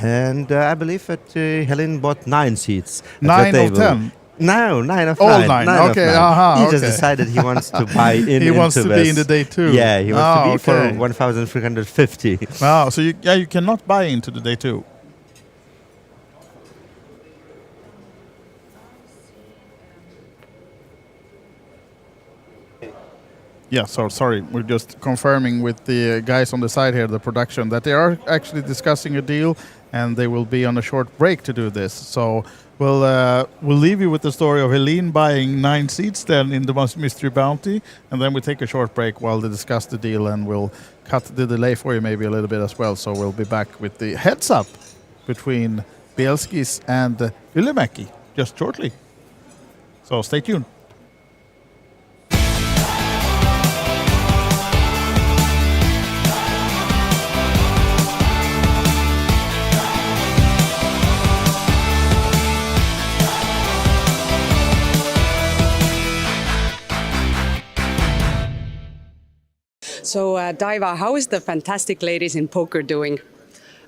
And I believe that Helin bought 9 seats. 9 of 10? No, 9 of 9. All 9. Okay, He just decided he wants to buy in. He wants to be in the day 2. Yeah, he wants to be for 1,350. Wow, so you cannot buy into the day 2. Yeah, so sorry, we're just confirming with the guys on the side here, the production, that they are actually discussing a deal, and they will be on a short break to do this. So we'll leave you with the story of Helene buying 9 seats then in the Mystery Bounty, and then we take a short break while they discuss the deal, and we'll cut the delay for you maybe a little bit as well. So we'll be back with the heads up between Bielski's and Ylimäki just shortly. So stay tuned. So, Daiva, how is the fantastic ladies in poker doing?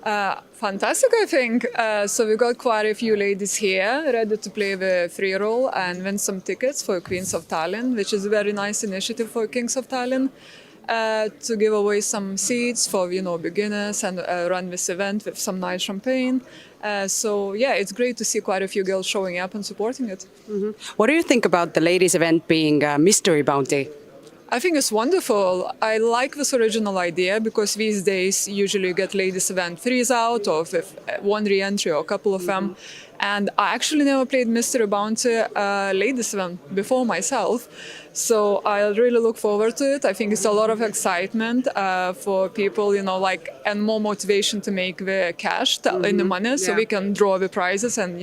Fantastic, I think. So we got quite a few ladies here ready to play the free roll and win some tickets for Queens of Tallinn, which is a very nice initiative for Kings of Tallinn, to give away some seats for beginners and run this event with some nice champagne. So yeah, it's great to see quite a few girls showing up and supporting it. Mm-hmm. What do you think about the ladies event being a mystery bounty? I think it's wonderful. I like this original idea because these days usually you get ladies event 3s out or with one re-entry or a couple of them. And I actually never played Mystery Bounty ladies event before myself. So I really look forward to it. I think it's a lot of excitement for people, and more motivation to make the cash in the money, so we can draw the prizes and,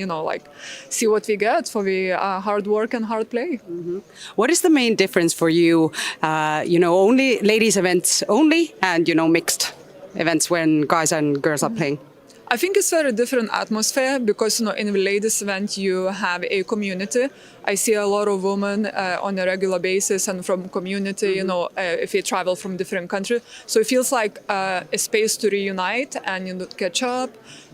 see what we get for the hard work and hard play. Mm-hmm. What is the main difference for you? Only ladies events only, and mixed events when guys and girls are playing? I think it's very different atmosphere because in the ladies event you have a community. I see a lot of women on a regular basis and from community, if you travel from different countries. So it feels like a space to reunite and catch up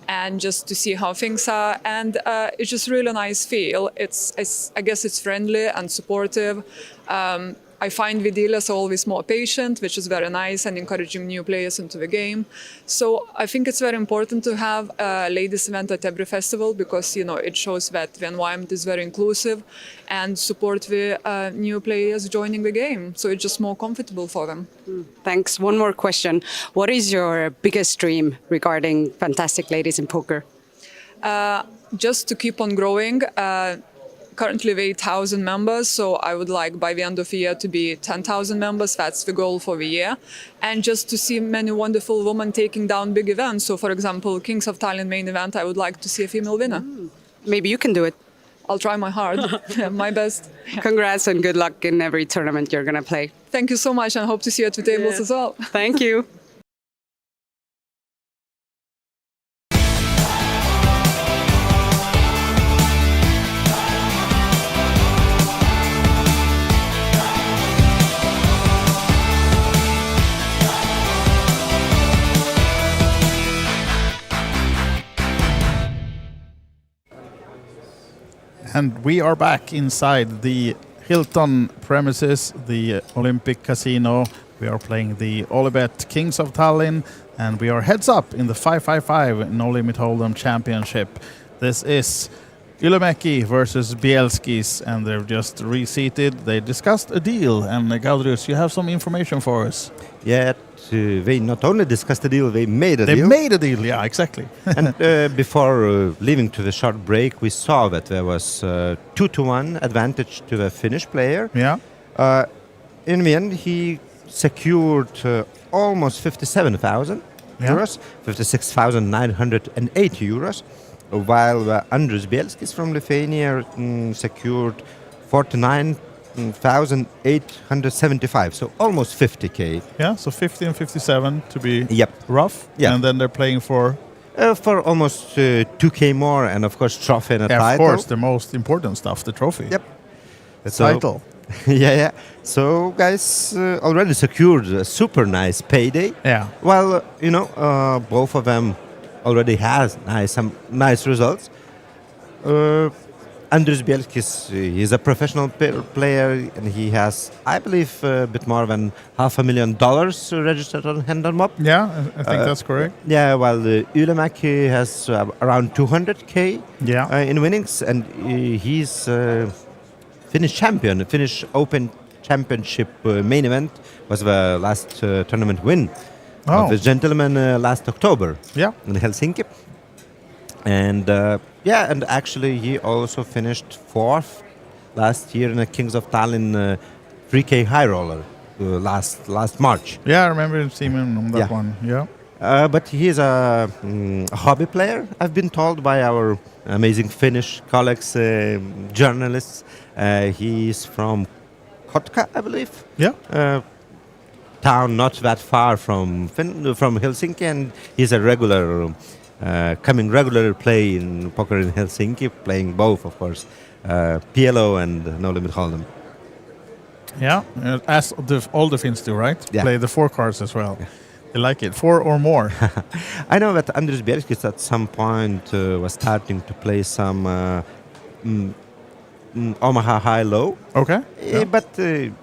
and just to see how things are. And it's just really nice feel. I guess it's friendly and supportive. I find Vidilas always more patient, which is very nice, and encouraging new players into the game. So I think it's very important to have a ladies event at every festival because it shows that the environment is very inclusive and support the new players joining the game. So it's just more comfortable for them. Thanks. One more question. What is your biggest dream regarding Fantastic Ladies in Poker? Just to keep on growing. Currently we're 8,000 members, so I would like by the end of the year to be 10,000 members. That's the goal for the year. And just to see many wonderful women taking down big events. So for example, Kings of Tallinn main event, I would like to see a female winner. Maybe you can do it. I'll try my hard, my best. Congrats and good luck in every tournament you're going to play. Thank you so much and hope to see you at the tables as well. Thank you. And we are back inside the Hilton premises, the Olympic Casino. We are playing the OlyBet Kings of Tallinn, and we are heads up in the 555 No Limit Hold'em Championship. This is Ylimäki versus Bielskis, and they're just reseated. They discussed a deal, and Gaudrius, you have some information for us. Yeah, they not only discussed a deal, they made a deal. They made a deal, yeah, exactly. And before leaving to the short break, we saw that there was 2-1 advantage to the Finnish player. Yeah. In the end, he secured almost 57,000 euros, 56,980 euros, while Andrius Bielskis from Lithuania secured 49,875, so almost 50k. Yeah, so 50 and 57 to be rough. Yeah. And then they're playing for almost 2k more, and of course trophy and a title. Of course, the most important stuff, the trophy. Yep. The title. yeah. So guys already secured a super nice payday. Yeah. Well, both of them already has some nice results. Andrius Bielskis is a professional player, and he has, I believe, a bit more than $500,000 registered on hand on Mob. Yeah, I think that's correct. Yeah, while Ylimäki has around 200k in winnings, and he's Finnish champion. Finnish Open Championship main event was the last tournament win of the gentleman last October in Helsinki. And and actually he also finished 4th last year in the Kings of Tallinn 3K high roller last March. Yeah, I remember seeing him on that one. Yeah. But he is a hobby player, I've been told by our amazing Finnish colleagues, journalists. He's from Kotka, I believe. Yeah. Town not that far from Helsinki, and he's a regularly play in poker in Helsinki, playing both, of course, PLO and No Limit Hold'em. Yeah, as all the Finns do, right? Yeah. Play the 4 cards as well. You like it, 4 or more. I know that Andrius Bielskis at some point was starting to play some Omaha high-low. Okay. But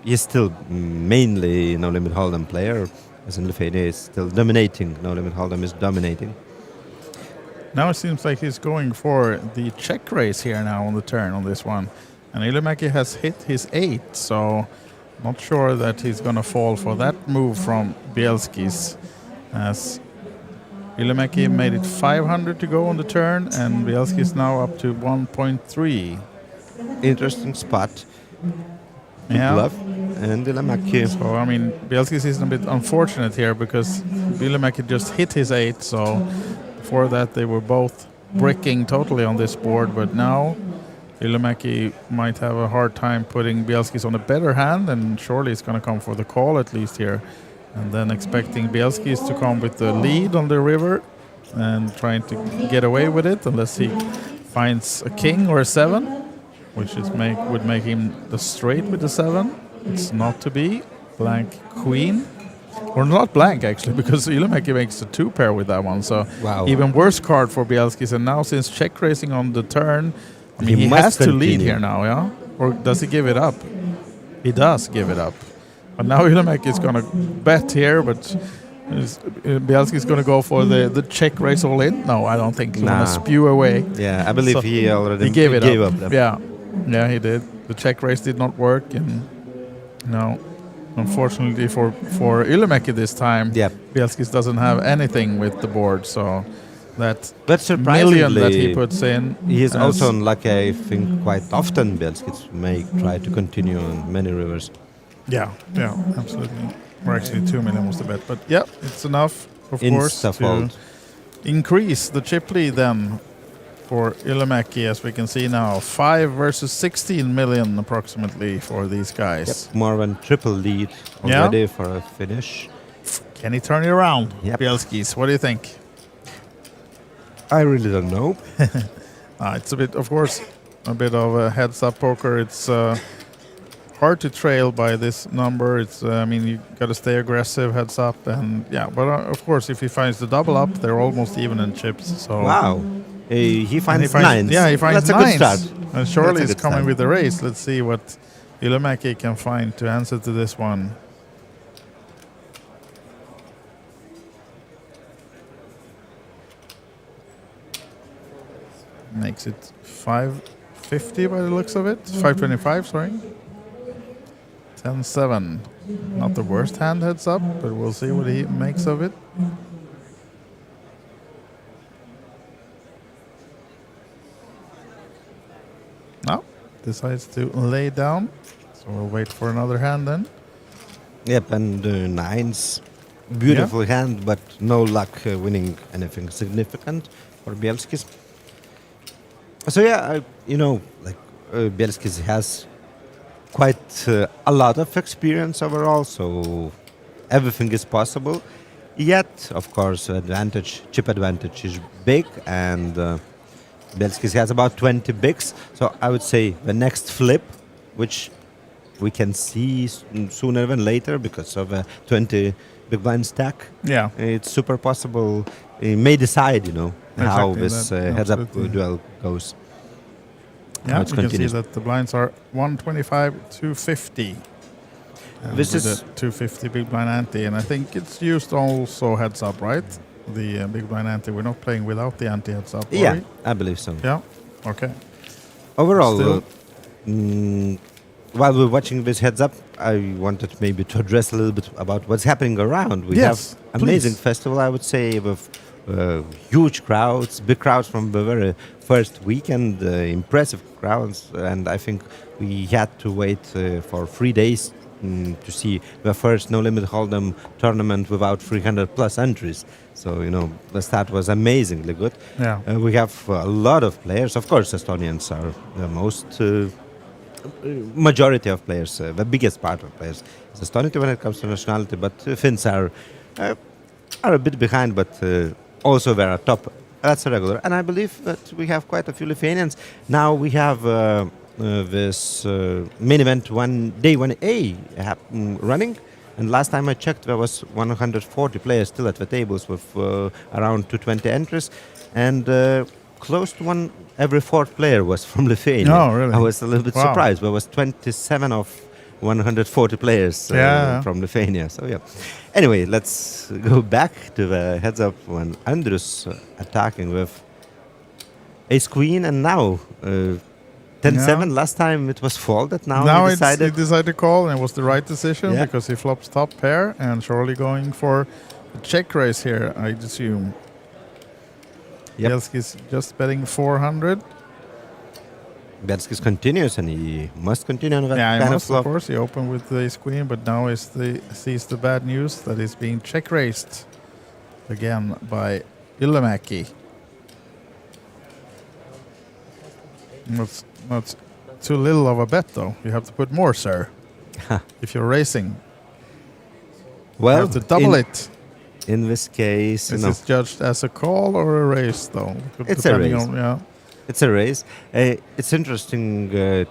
he's still mainly No Limit Hold'em player. As in Lithuania is still dominating. No Limit Hold'em is dominating. Now it seems like he's going for the check raise here now on the turn on this one. And Ylimäki has hit his 8, so not sure that he's going to fall for that move from Bielskis. As Ylimäki made it 500 to go on the turn, and Bielskis now up to 1.3. Interesting spot. Yeah. Bluff and Ylimäki. So, I mean, Bielskis is a bit unfortunate here because Ylimäki just hit his 8, so before that they were both bricking totally on this board, but now Ylimäki might have a hard time putting Bielskis on a better hand, and surely it's going to come for the call at least here. And then expecting Bielskis to come with the lead on the river. and trying to get away with it unless he finds a king or a 7, which would make him the straight with the 7. It's not to be. Blank queen. Or not blank, actually, because Ylimäki makes a 2 pair with that one. So even worse card for Bielskis. And now since check raising on the turn, I mean, he has to lead here now, yeah? Or does he give it up? He does give it up. But now Ylimäki is going to bet here, but Bielski is going to go for the check raise all in. No, I don't think he's going to spew away. Yeah, I believe he already gave it gave up. up. Yeah, he did. The check raise did not work, and no, unfortunately for Ylimäki this time, Bielskis doesn't have anything with the board, so that million that he puts in. He is also unlucky. I think quite often Bielskis may try to continue on many rivers. Yeah, absolutely. Or actually 2 million was the bet, but yeah, it's enough, of course, to increase the chip lead then for Ylimäki, as we can see now. 5 versus 16 million approximately for these guys. Yep, more than triple lead already for a finish. Can he turn it around, Bielskis? What do you think? I really don't know. It's a bit, of course, a bit of a heads-up poker. It's hard to trail by this number. It's I mean, you got to stay aggressive, heads up, and but of course, if he finds the double up, they're almost even in chips. So he finds 9s. Yeah, he finds That's 9s. a good start. And surely That's a he's good coming start. with the race. Let's see what Ylimäki can find to answer to this one. Makes it 550 by the looks of it. 525, sorry. 10-7. Not the worst hand, heads up, but we'll see what he makes of it. Now, decides to lay down. So we'll wait for another hand then. Yep, and 9s. Beautiful hand, but no luck winning anything significant for Bielskis. So Bielskis has quite a lot of experience overall, so everything is possible. Yet, of course, chip advantage is big, and Bielskis has about 20 bigs. So I would say the next flip, which we can see sooner than later because of a 20 big blind stack. Yeah, it's super possible. He may decide, how Exactly, this heads-up duel goes. Yeah, you can see that the blinds are 125, 250. This with is the 250 big blind ante, and I think it's used also heads up, right? The big blind ante. We're not playing without the ante heads up. Yeah, are we? I believe so. Yeah. Okay. Overall, while we're watching this heads up, I wanted maybe to address a little bit about what's happening around. We have amazing festival, I would say, with huge crowds, big crowds from the very first weekend, impressive crowds, and I think we had to wait for 3 days to see the first No Limit Hold'em tournament without 300 plus entries. So, the start was amazingly good. Yeah. We have a lot of players. Of course, Estonians are the most majority of players, the biggest part of players is Estonian when it comes to nationality, but Finns are a bit behind, but also they're top. That's a regular. And I believe that we have quite a few Lithuanians. Now we have this main event day 1A running. And last time I checked, there was 140 players still at the tables with around 220 entries. And close to every fourth player was from Lithuania. Oh, really? I was a little bit surprised. There was 27 of 140 players from Lithuania. So, yeah. Anyway, let's go back to the heads up when Andrus attacking with ace queen, and now 10-7. Last time it was folded. Now he decided to call, and it was the right decision because he flops top pair and surely going for a check raise here, I'd assume. Bielski's just betting 400. Bielskis continues, and he must continue on that kind of flop. Of course, he opened with the ace queen, but now sees the bad news that he's being check raised again by Ylimäki. That's too little of a bet, though. You have to put more, sir. If you're racing, well, you have to double it. In this case, Is no. this judged as a call or a race, though? It's a Depending race. on- yeah. It's a race. It's interesting to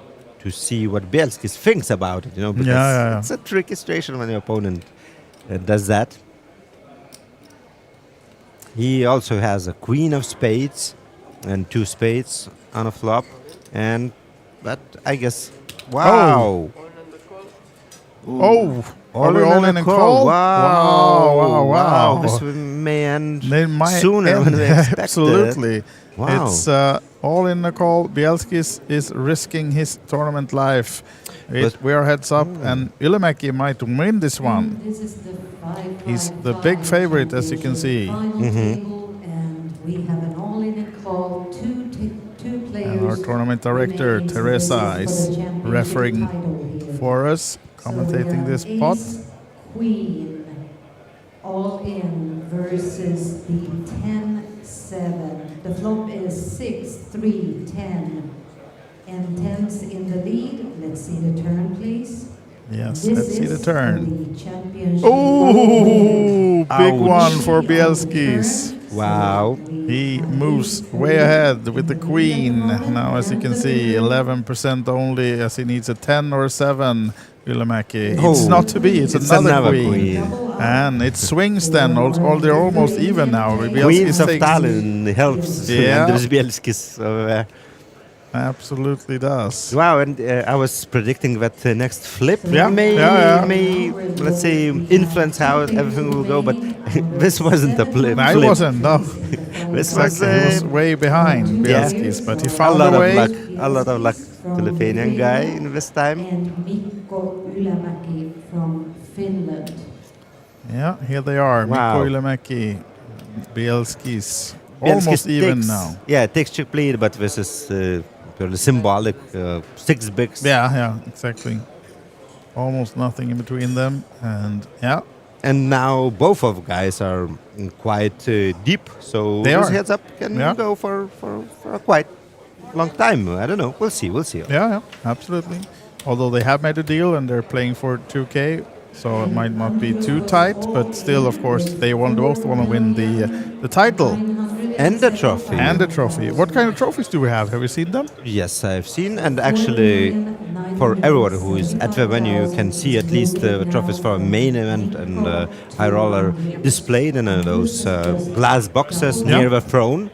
see what Bielskis thinks about it, because Yeah. it's a tricky situation when your opponent does that. He also has a queen of spades and 2 spades on a flop, but I guess, wow. Oh, are we all in a call? Wow. This may end sooner than we expected. Absolutely. Wow. It's all in a call. Bielskis is risking his tournament life. We are heads up, and Ylimäki might win this one. He's the big favorite, as you can see. And we have an all-in call, two players. And our tournament director, Teresa, is refereeing for us, commentating this pot. Queen, all in versus the 10-7. The flop is 6-3-10. And 10's in the lead. Let's see the turn, please. Yes, This let's see the is turn. for the championship. Oh, big Ouch. one for Bielskis. Wow. He moves way ahead with the queen. Now, as you can see, 11% only, as he needs a 10 or a 7. Ylimäki. It's not to be. It's another queen. And it swings then. They're almost even now. Queens of takes- Tallinn helps Andris Bielskis. Absolutely does. Wow, and I was predicting that the next flip Yeah, may, let's say, influence how everything will go, but this wasn't a flip. No, it wasn't, no. This Exactly. He was way behind Bielskis, but he found a lot a way. of luck. A lot of luck to the Lithuanian guy in this time. And Mikko Ylimäki from Finland. Yeah, here they are. Wow. Mikko Ylimäki, Bielskis. Almost Bielskis even takes, now. Yeah, it takes chip lead, but this is purely symbolic. 6 bigs. Yeah, exactly. Almost nothing in between them, and yeah. And now both of guys are quite deep, so They this are. heads up can Yeah. go for a quite long time. I don't know. We'll see. Yeah, absolutely. Although they have made a deal and they're playing for 2K, so it might not be too tight, but still, of course, they both want to win the title. And the trophy. And the trophy. What kind of trophies do we have? Have you seen them? Yes, I've seen, and actually, for everyone who is at the venue, you can see at least the trophies for a main event and high roller displayed in those glass boxes near the throne.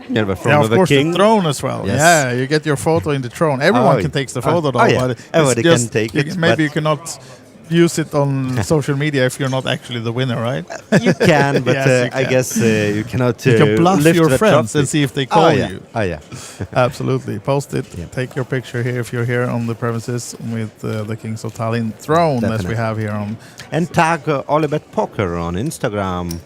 Near the throne Yeah, of of course, the king. the throne as well. Yes. Yeah, you get your photo in the throne. Everyone can take the photo, though. yeah. But it's Everybody just, can take it. Maybe but you cannot use it on social media if you're not actually the winner, right? You can, but Yes, you I can. guess you cannot You can bluff lift your the friends trophy. and see if they call yeah. you. Oh, yeah. Absolutely. Post it. Yeah. Take your picture here if you're here on the premises with the Kings of Tallinn throne, as we Definitely. have here on. And tag OlyBet Poker on Instagram.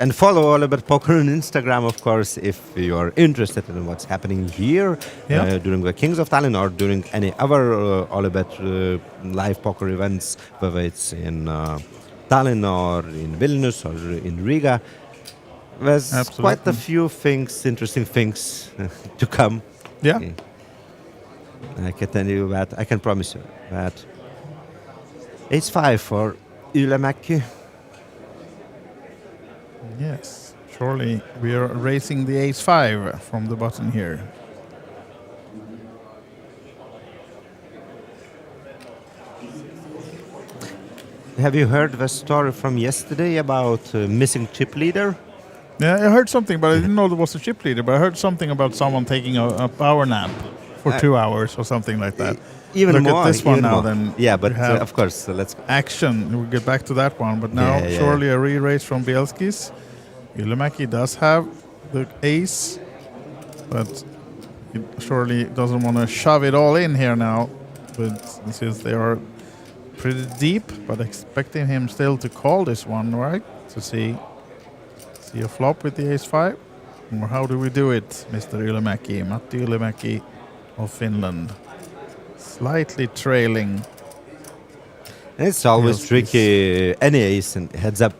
And follow OlyBet Poker on Instagram, of course, if you are interested in what's happening here during the Kings of Tallinn or during any other OlyBet live poker events, whether it's in Tallinn or in Vilnius or in Riga. There's quite a few things, interesting things to come. Yeah. I can tell you that, I can promise you that. Ace-5 for Ylimäki. Yes, surely we are raising the ace-5 from the button here. Have you heard the story from yesterday about missing chip leader? Yeah, I heard something, but I didn't know there was a chip leader. But I heard something about someone taking a power nap for 2 hours or something like that. Even Look more. at this one even now. more. Then yeah, but we have of course, let's action. We'll get back to that one. But now, Yeah. surely a re-raise from Bielskis. Ylimäki does have the ace, but he surely doesn't want to shove it all in here now. But since they are pretty deep, but expecting him still to call this one, right? To see a flop with the ace-5? Or how do we do it, Mr. Ylimäki? Matti Ylimäki of Finland. Slightly trailing. It's always Bielskis. tricky. Any ace and heads up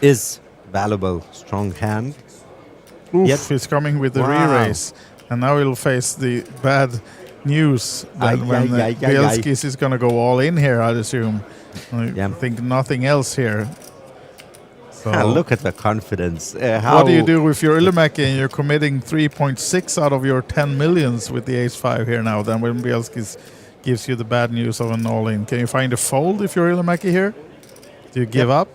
is valuable, strong hand. Oof, Yet- he's coming with the Wow. re-raise. And now he'll face the bad news that when Bielskis is going to go all in here, I'd assume. I think nothing else here. So Look at the confidence. what do you do with your Ylimäki and you're committing 3.6 out of your 10 millions with the ace-5 here now? Then when Bielskis gives you the bad news of an all-in, can you find a fold if you're Ylimäki here? Do you give up?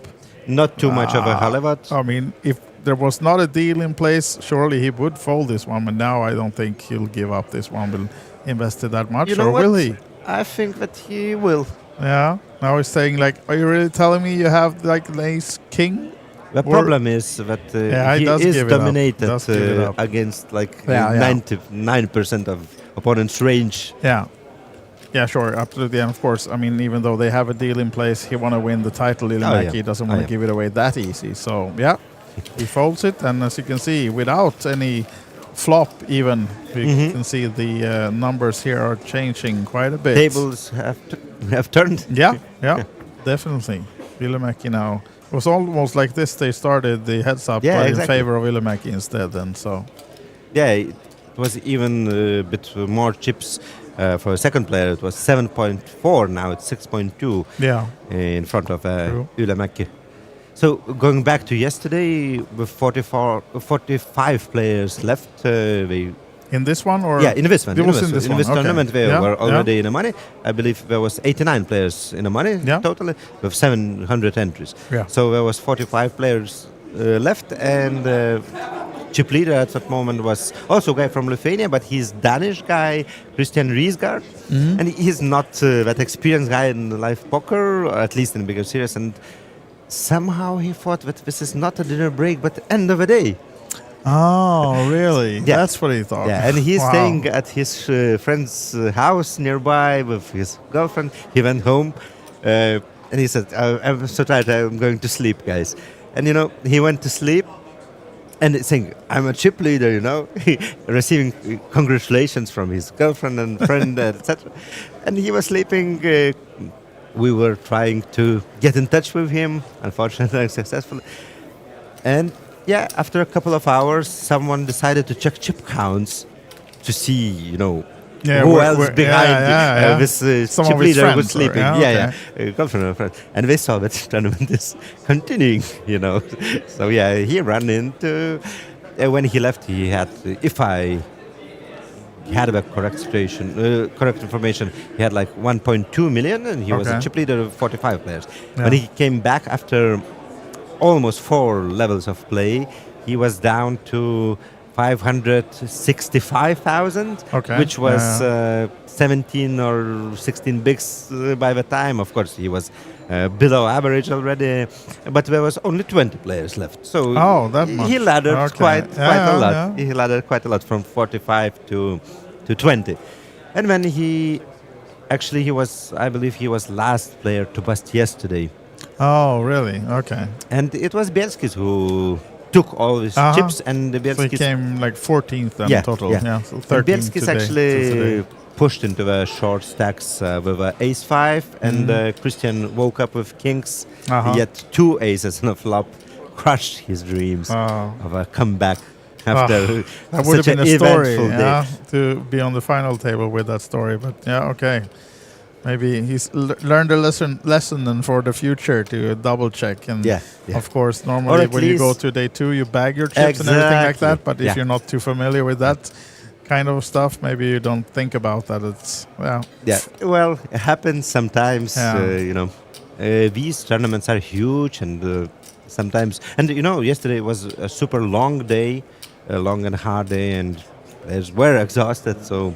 Not too much of a halibut. I mean, if there was not a deal in place, surely he would fold this one. But now I don't think he'll give up this one. Will invest it that much, You know or what? will he? I think that he will. Yeah. Now he's saying like, are you really telling me you have like an ace king? The problem is that Yeah, he he does is give it up. dominated Does give it up. against like Yeah, yeah. 99% of opponent's range. Yeah. Yeah, sure, absolutely. And of course, I mean, even though they have a deal in place, he want to win the title. Ylimäki yeah. doesn't want to give it away that easy. So, yeah, he folds it. And as you can see, without any flop even, we can see the numbers here are changing quite a bit. Tables have turned. Yeah, definitely. Ylimäki now. It was almost like this they started the heads up, Yeah, but exactly. in favor of Ylimäki instead then, so. Yeah, it was even a bit more chips for a second player. It was 7.4, now it's 6.2 Yeah. in front of True. Ylimäki. So going back to yesterday, with 45 players left, in this one or? Yeah, in this one. It was in this one, okay. tournament, they Yeah, were yeah. already in the money. I believe there was 89 players in the money totally, with 700 entries. Yeah. So there was 45 players left, and chip leader at that moment was also a guy from Lithuania, but he's Danish guy, Christian Riesgaard, and he's not that experienced guy in live poker, or at least in bigger series, and somehow he thought that this is not a dinner break, but end of the day. Oh, really? Yeah. That's what he thought. Yeah, and he's Wow. staying at his friend's house nearby with his girlfriend. He went home and he said, I'm so tired, I'm going to sleep, guys. And, he went to sleep and saying, I'm a chip leader, receiving congratulations from his girlfriend and friend, etc. And he was sleeping. We were trying to get in touch with him, unfortunately unsuccessfully. And yeah, after a couple of hours, someone decided to check chip counts to see, who else behind this Some chip of his leader was friends, sleeping. or- Girlfriend or friend. And they saw that the tournament is continuing, So yeah, he ran into. When he left, he had, if I had the correct situation, correct information, he had like 1.2 million, and he was a Okay. chip leader of 45 players. Yeah. When he came back after almost 4 levels of play, he was down to 565,000, Okay. which was 17 or 16 bigs by the time. Of course, he was below average already, but there was only 20 players left. So that much. he laddered Okay. quite Yeah, a lot. yeah. He laddered quite a lot from 45 to 20. And when he was, I believe he was last player to bust yesterday. Oh, really? Okay. And it was Bielskis who took all his chips, and the So he Bielskis came like 14th then total. Yeah, so And 13th Bielskis today. actually pushed into the short stacks with ace-5, and Christian woke up with kings, yet 2 aces and a flop, crushed his dreams of a comeback after that would have such been an a story, eventful day. to be on the final table with that story. But yeah, okay. Maybe he's learned a lesson and for the future to double check. And of course, normally when you go to day 2, you bag your chips and everything like that. But if you're not too familiar with that kind of stuff, maybe you don't think about that. It's Well, it happens sometimes. Yeah. These tournaments are huge, and sometimes, and yesterday was a super long day, a long and hard day, and players were exhausted. So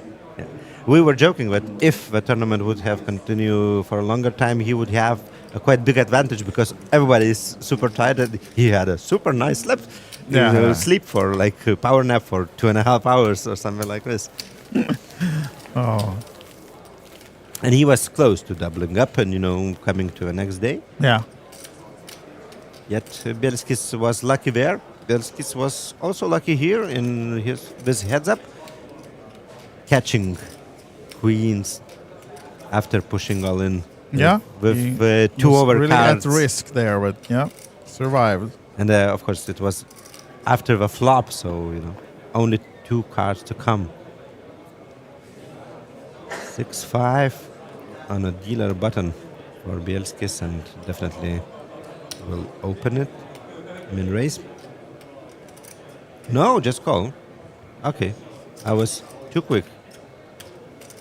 we were joking that if the tournament would have continued for a longer time, he would have a quite big advantage because everybody is super tired. He had a super nice sleep for like a power nap for 2.5 hours or something like this. And he was close to doubling up and coming to the next day. Yeah. Yet Bielskis was lucky there. Bielskis was also lucky here in this heads up, catching queens after pushing all in. With 2 overcards. Really at risk there, but survived. And of course it was after the flop, so only 2 cards to come. 6-5 on a dealer button for Bielskis, and definitely will open it. Min raise. No, just call. Okay. I was too quick.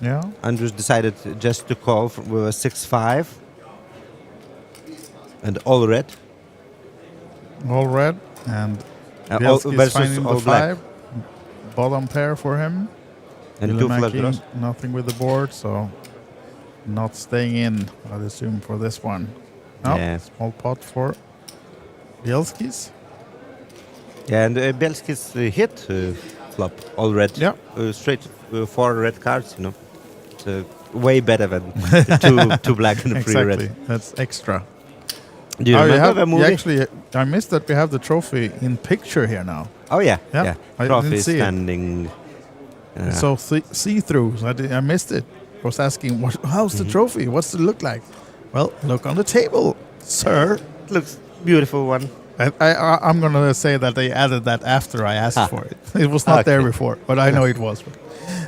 Yeah. Andrews decided just to call with a 6-5. And all red. All red. And all Bielski is versus finding all the black. 5. Bottom pair for him. And 2 flush Ylimäki, draws. nothing with the board, so not staying in, I'd assume, for this one. No, Yeah. small pot for Bielski's. Yeah, and Bielski's hit flop all red. Yeah. Straight 4 red cards, you know. It's way better than the two black and 3 Exactly. red. That's extra. Do you remember the movie? Actually, I missed that we have the trophy in picture here now. Oh, yeah. Yeah. I Trophy didn't see it. standing. It's so see-through. So I missed it. I was asking, how's the trophy? What's it look like? Well, look on the table, sir. It looks beautiful one. I'm going to say that they added that after I asked for it. It was not there before, but I know it was.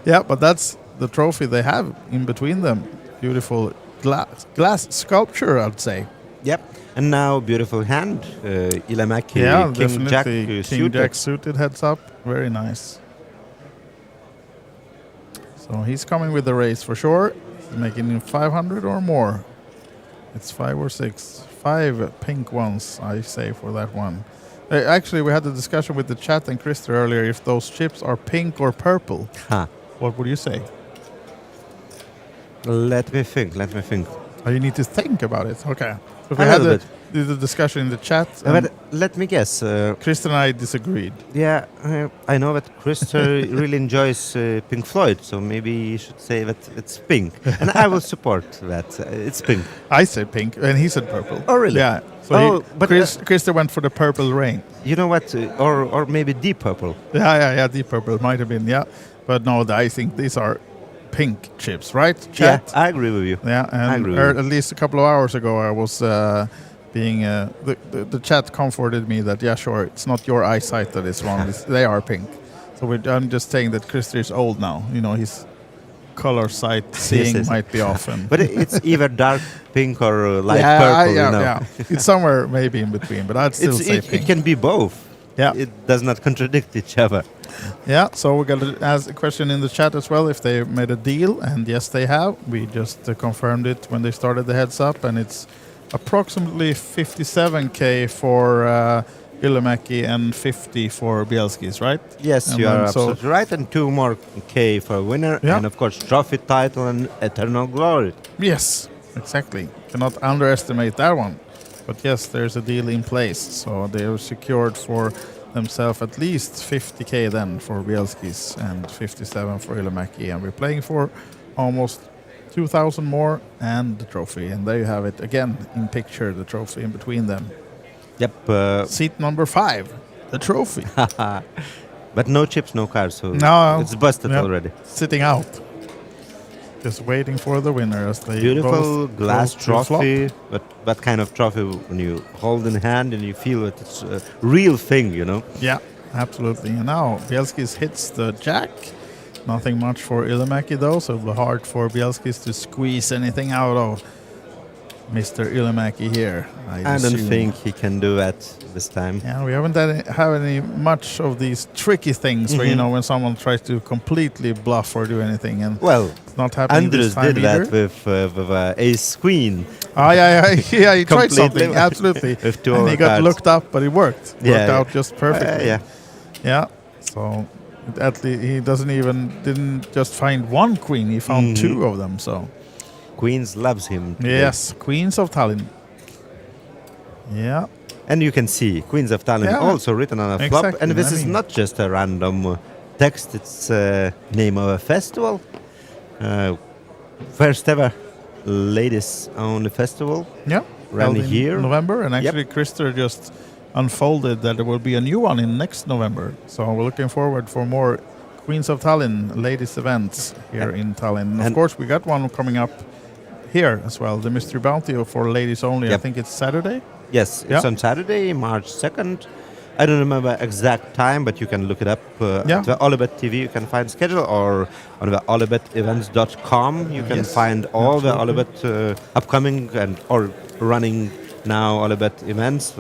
Yeah, but that's the trophy they have in between them. Beautiful glass sculpture, I'd say. Yep. And now beautiful hand. Ylimäki, Yeah, King Jack definitely. King suited. Jack suited heads up. Very nice. So he's coming with the raise for sure. He's making it 500 or more. It's 5 or 6. 5 pink ones, I say, for that one. Actually, we had a discussion with the chat and Christer earlier if those chips are pink or purple. Huh. What would you say? Let me think. Oh, you need to think about it. Okay. So we A had little the discussion in the chat. But let me guess. Christer and I disagreed. Yeah, I know that Christer really enjoys Pink Floyd, so maybe you should say that it's pink. And I will support that. It's pink. I said pink, and he said purple. Oh, really? Yeah. So but Christer went for the purple rain. You know what? Or maybe deep purple. Yeah, deep purple might have been, yeah. But no, I think these are pink chips, right? Chat? Yeah, I agree with you. Yeah, I and agree with you. at least a couple of hours ago, I was being the chat comforted me that sure, it's not your eyesight that is wrong. They are pink. So I'm just saying that Christer is old now. You know, his color sight seeing might be off. But it's either dark pink or light purple. Yeah. It's somewhere maybe in between, but I'd still say pink. It can be both. Yeah. It does not contradict each other. Yeah, so we're going to ask a question in the chat as well if they made a deal, and yes, they have. We just confirmed it when they started the heads up, and it's approximately 57k for Ylimäki and 50 for Bielski's, right? Yes, and you are absolutely right, and 2 more K for a winner, Yeah. and of course trophy, title, and eternal glory. Yes, exactly. Cannot underestimate that one. But yes, there's a deal in place, so they have secured for themselves at least 50k then for Bielski's and 57 for Ylimäki, and we're playing for almost 2,000 more and the trophy, and there you have it again in picture, the trophy in between them. Yep. Seat number 5, the trophy. But no chips, no cards, so No, it's busted yep, already. sitting out. Just waiting for the winner as they Beautiful both glass go to flop. trophy, but that kind of trophy when you hold in hand and you feel that it's a real thing, you know? Yeah, absolutely. And now Bielski's hits the jack. Nothing much for Ylimäki though, so it'll be hard for Bielski's to squeeze anything out of Mr. Ylimäki here. I don't think he can do that this time. Yeah, we haven't had any much of these tricky things where, you know, when someone tries to completely bluff or do anything. And well, it's not happening Andrews this time did either. that with Ace Queen. Yeah, he tried Completely. something, absolutely. With 2 and he got cards. looked up, but it worked. Worked out just perfectly. Yeah. So at least he didn't just find one queen, he found 2 of them. So Queens loves him. yes, Queens of Tallinn. Yeah. And you can see Queens of Tallinn also written on a flop. Exactly. And this is not just a random text, it's name of a festival. First ever ladies owned festival. Yeah. Around held in here. November. And actually Christer just unfolded that there will be a new one in next November. So we're looking forward for more Queens of Tallinn ladies events here in Tallinn. And of course, we got one coming up here as well, the Mystery Bounty for ladies only. I think it's Saturday. Yes, it's on Saturday, March 2nd. I don't remember exact time, but you can look it up at the OlyBet TV. You can find schedule, or on the OlyBetEvents.com. You can find all the OlyBet upcoming and or running now OlyBet events,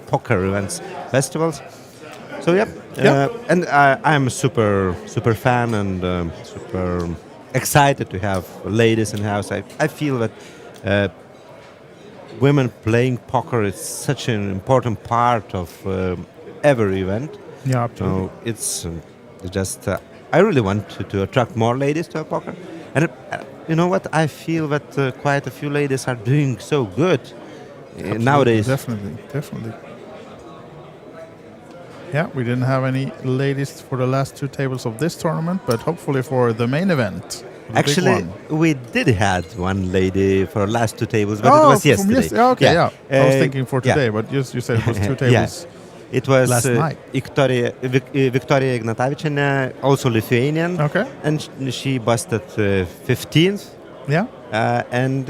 poker events, festivals. So and I'm super fan and super excited to have ladies in the house. I feel that women playing poker is such an important part of every event. Yeah, absolutely. So it's just I really want to attract more ladies to poker, and you know what? I feel that quite a few ladies are doing so good nowadays. Definitely. Yeah, we didn't have any ladies for the last two tables of this tournament, but hopefully for the main event. The Actually, we did had one lady for last two tables, but it was yesterday. I was thinking for today, but you said it was two tables. It was last night. Victoria Ignatavichina, also Lithuanian. Okay. And she busted 15th. Yeah. And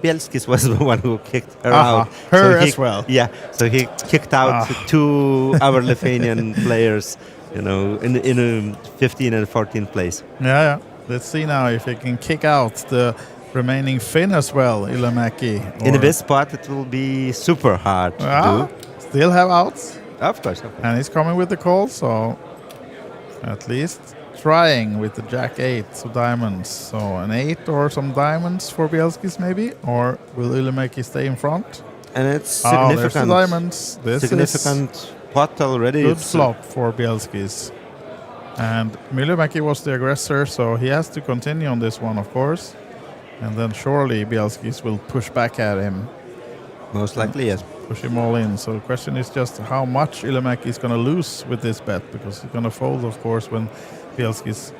Bielskis was the one who kicked her out. Her as well. Yeah. So he kicked out two other Lithuanian players, in 15 and 14th place. Yeah. Let's see now if he can kick out the remaining Finn as well, Ilomäki. In this spot, it will be super hard to do. Still have outs. Of course. And he's coming with the call, so at least trying with the Jack 8 of diamonds. So an 8 or some diamonds for Bielskis maybe, or will Ilomäki stay in front? And it's significant. There's the diamonds. This significant pot already. Good flop for Bielskis. And Ilomäki was the aggressor, so he has to continue on this one, of course. And then surely Bielskis will push back at him. Most likely, yes. Push him all in. So the question is just how much Ilomäki is going to lose with this bet, because he's going to fold, of course, when Bielskis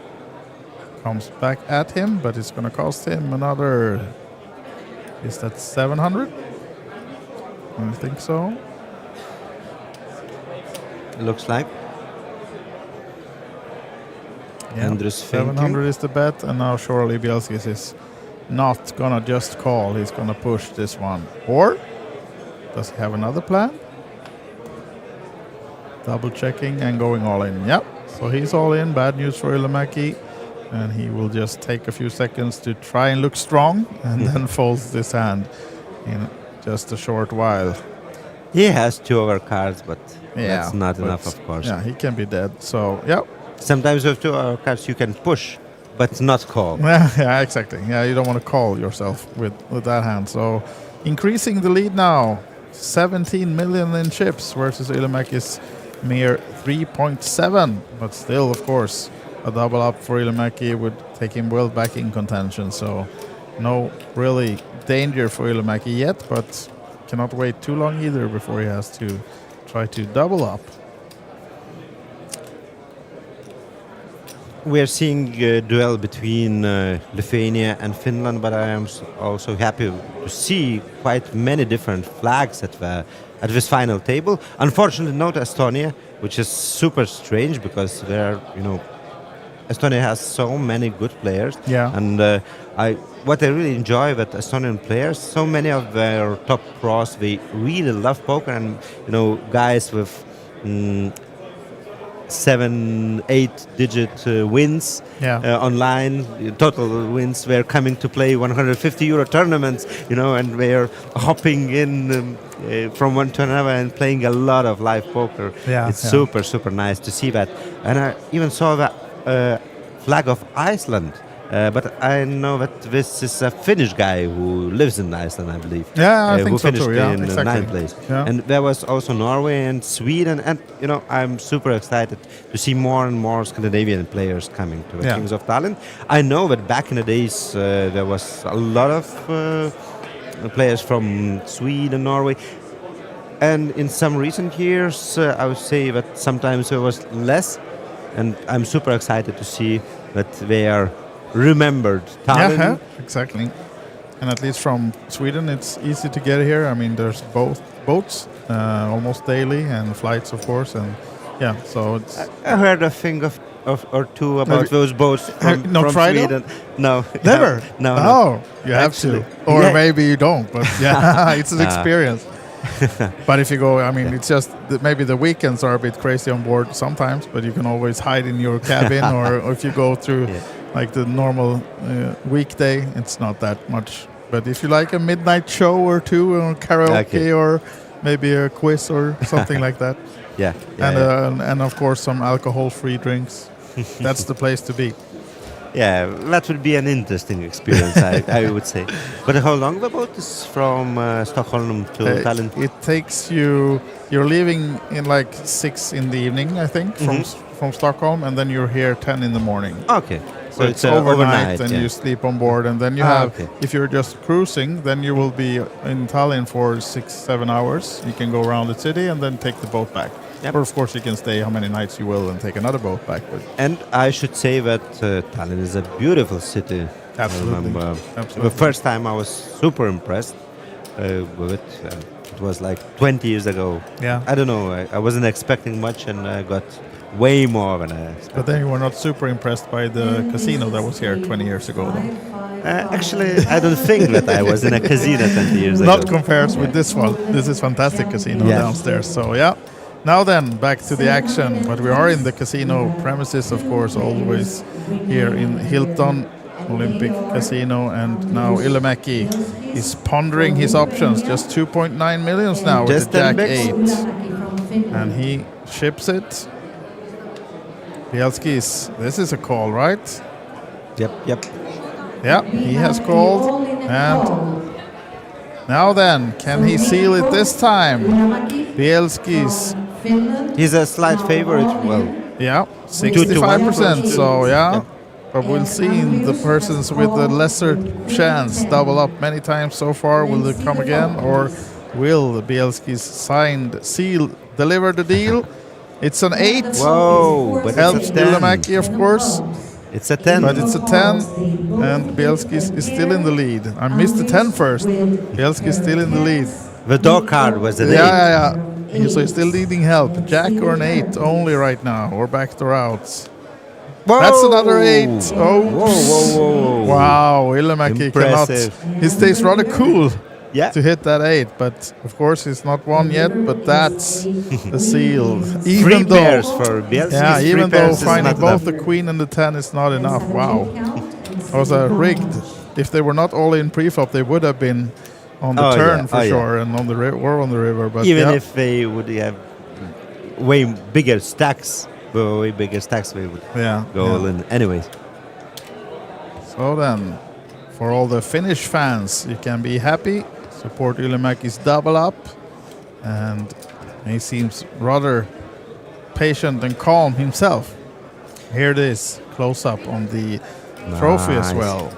comes back at him, but it's going to cost him another. Is that 700? I think so. It looks like. Yeah, Andrus 700 is the bet, and now surely Bielskis is not going to just call. He's going to push this one. Or does he have another plan? Double checking and going all in. Yep. So he's all in. Bad news for Ilomäki. And he will just take a few seconds to try and look strong and then folds this hand in just a short while. He has two overcards, but that's not enough, of course. Yeah, he can be dead. So, yep. Sometimes with two overcards you can push, but not call. Yeah, exactly. Yeah, you don't want to call yourself with that hand. So increasing the lead now. 17 million in chips versus Ilomäki's mere 3.7. But still, of course, a double up for Ilomäki would take him well back in contention. So no really danger for Ilomäki yet, but cannot wait too long either before he has to try to double up. We are seeing a duel between Lithuania and Finland, but I am also happy to see quite many different flags at this final table. Unfortunately, not Estonia, which is super strange because Estonia has so many good players. Yeah. And what I really enjoy with Estonian players, so many of their top pros, they really love poker, and guys with 7-8 digit wins online, total wins. They're coming to play 150 euro tournaments, and they're hopping in from one to another and playing a lot of live poker. It's super nice to see that. And I even saw that flag of Iceland. But I know that this is a Finnish guy who lives in Iceland, I believe. Yeah, I think who so finished too. Yeah, in exactly. ninth place. Yeah. And there was also Norway and Sweden. And, I'm super excited to see more and more Scandinavian players coming to the Kings of Tallinn. I know that back in the days there was a lot of players from Sweden, Norway. And in some recent years, I would say that sometimes there was less. And I'm super excited to see that they are remembered. Tallinn. Yeah, exactly. And at least from Sweden, it's easy to get here. I mean, there's both boats almost daily, and flights, of course. And so it's. I heard a thing or two about those boats from tried Sweden. No, never. No. Oh, you have to, or maybe you don't. But it's an experience. But if you go, I mean, it's just maybe the weekends are a bit crazy on board sometimes, but you can always hide in your cabin, or if you go through like the normal weekday, it's not that much But if you like a midnight show or two, or karaoke, or maybe a quiz or something like that, and of course some alcohol-free drinks, that's the place to be. Yeah, that would be an interesting experience, I would say. But how long the boat is from Stockholm to Tallinn? It takes you. You're leaving in like 6 in the evening, I think, from Stockholm, and then you're here 10 in the morning. Okay. So it's overnight, and you sleep on board, and then you have. If you're just cruising, then you will be in Tallinn for 6-7 hours. You can go around the city and then take the boat back. Or of course you can stay how many nights you will and take another boat back. And I should say that Tallinn is a beautiful city. Absolutely. I remember Absolutely. the first time I was super impressed with it. It was like 20 years ago. Yeah. I don't know. I wasn't expecting much, and I got way more than I expected. But then you were not super impressed by the casino that was here 20 years ago, though. Actually, I don't think that I was in a casino 20 years ago. Not compared with this one. This is fantastic casino downstairs. So yeah. Now then, back to the action. But we are in the casino premises, of course, always here in Hilton Olympic Casino. And now Ylimäki is pondering his options. Just 2.9 millions now with the Jack 8. And he ships it. Bielski's, this is a call, right? Yep. Yeah, he has called. And now then, can he seal it this time? Bielski's. He's a slight favorite. Well, yeah, 65%. So yeah, but we'll see the persons with the lesser chance double up many times so far. Will they come again, or will Bielski's seal, deliver the deal? It's an 8. Whoa! But helps Ylimäki, of course. It's a 10. But it's a 10, and Bielski's is still in the lead. I missed the 10 first. Bielski's still in the lead. The dog card was an 8. Yeah. So he's still needing help. Jack or an 8 only right now, or backdoor outs. Whoa. That's another 8. Oh, whoa. Wow, Ylimäki cannot. He stays rather cool to hit that 8, but of course he's not won yet. But that's the seal. Even though, pairs for Bielski. even though finding both the queen and the 10 is not enough. Wow, that was a rigged. If they were not all in pre-flop, they would have been on the turn for sure, and on the on the river. But even if they would have way bigger stacks, they would go all in. Anyways. So then, for all the Finnish fans, you can be happy. Support Ylimäki's double up, and he seems rather patient and calm himself. Here it is, close up on the trophy as well.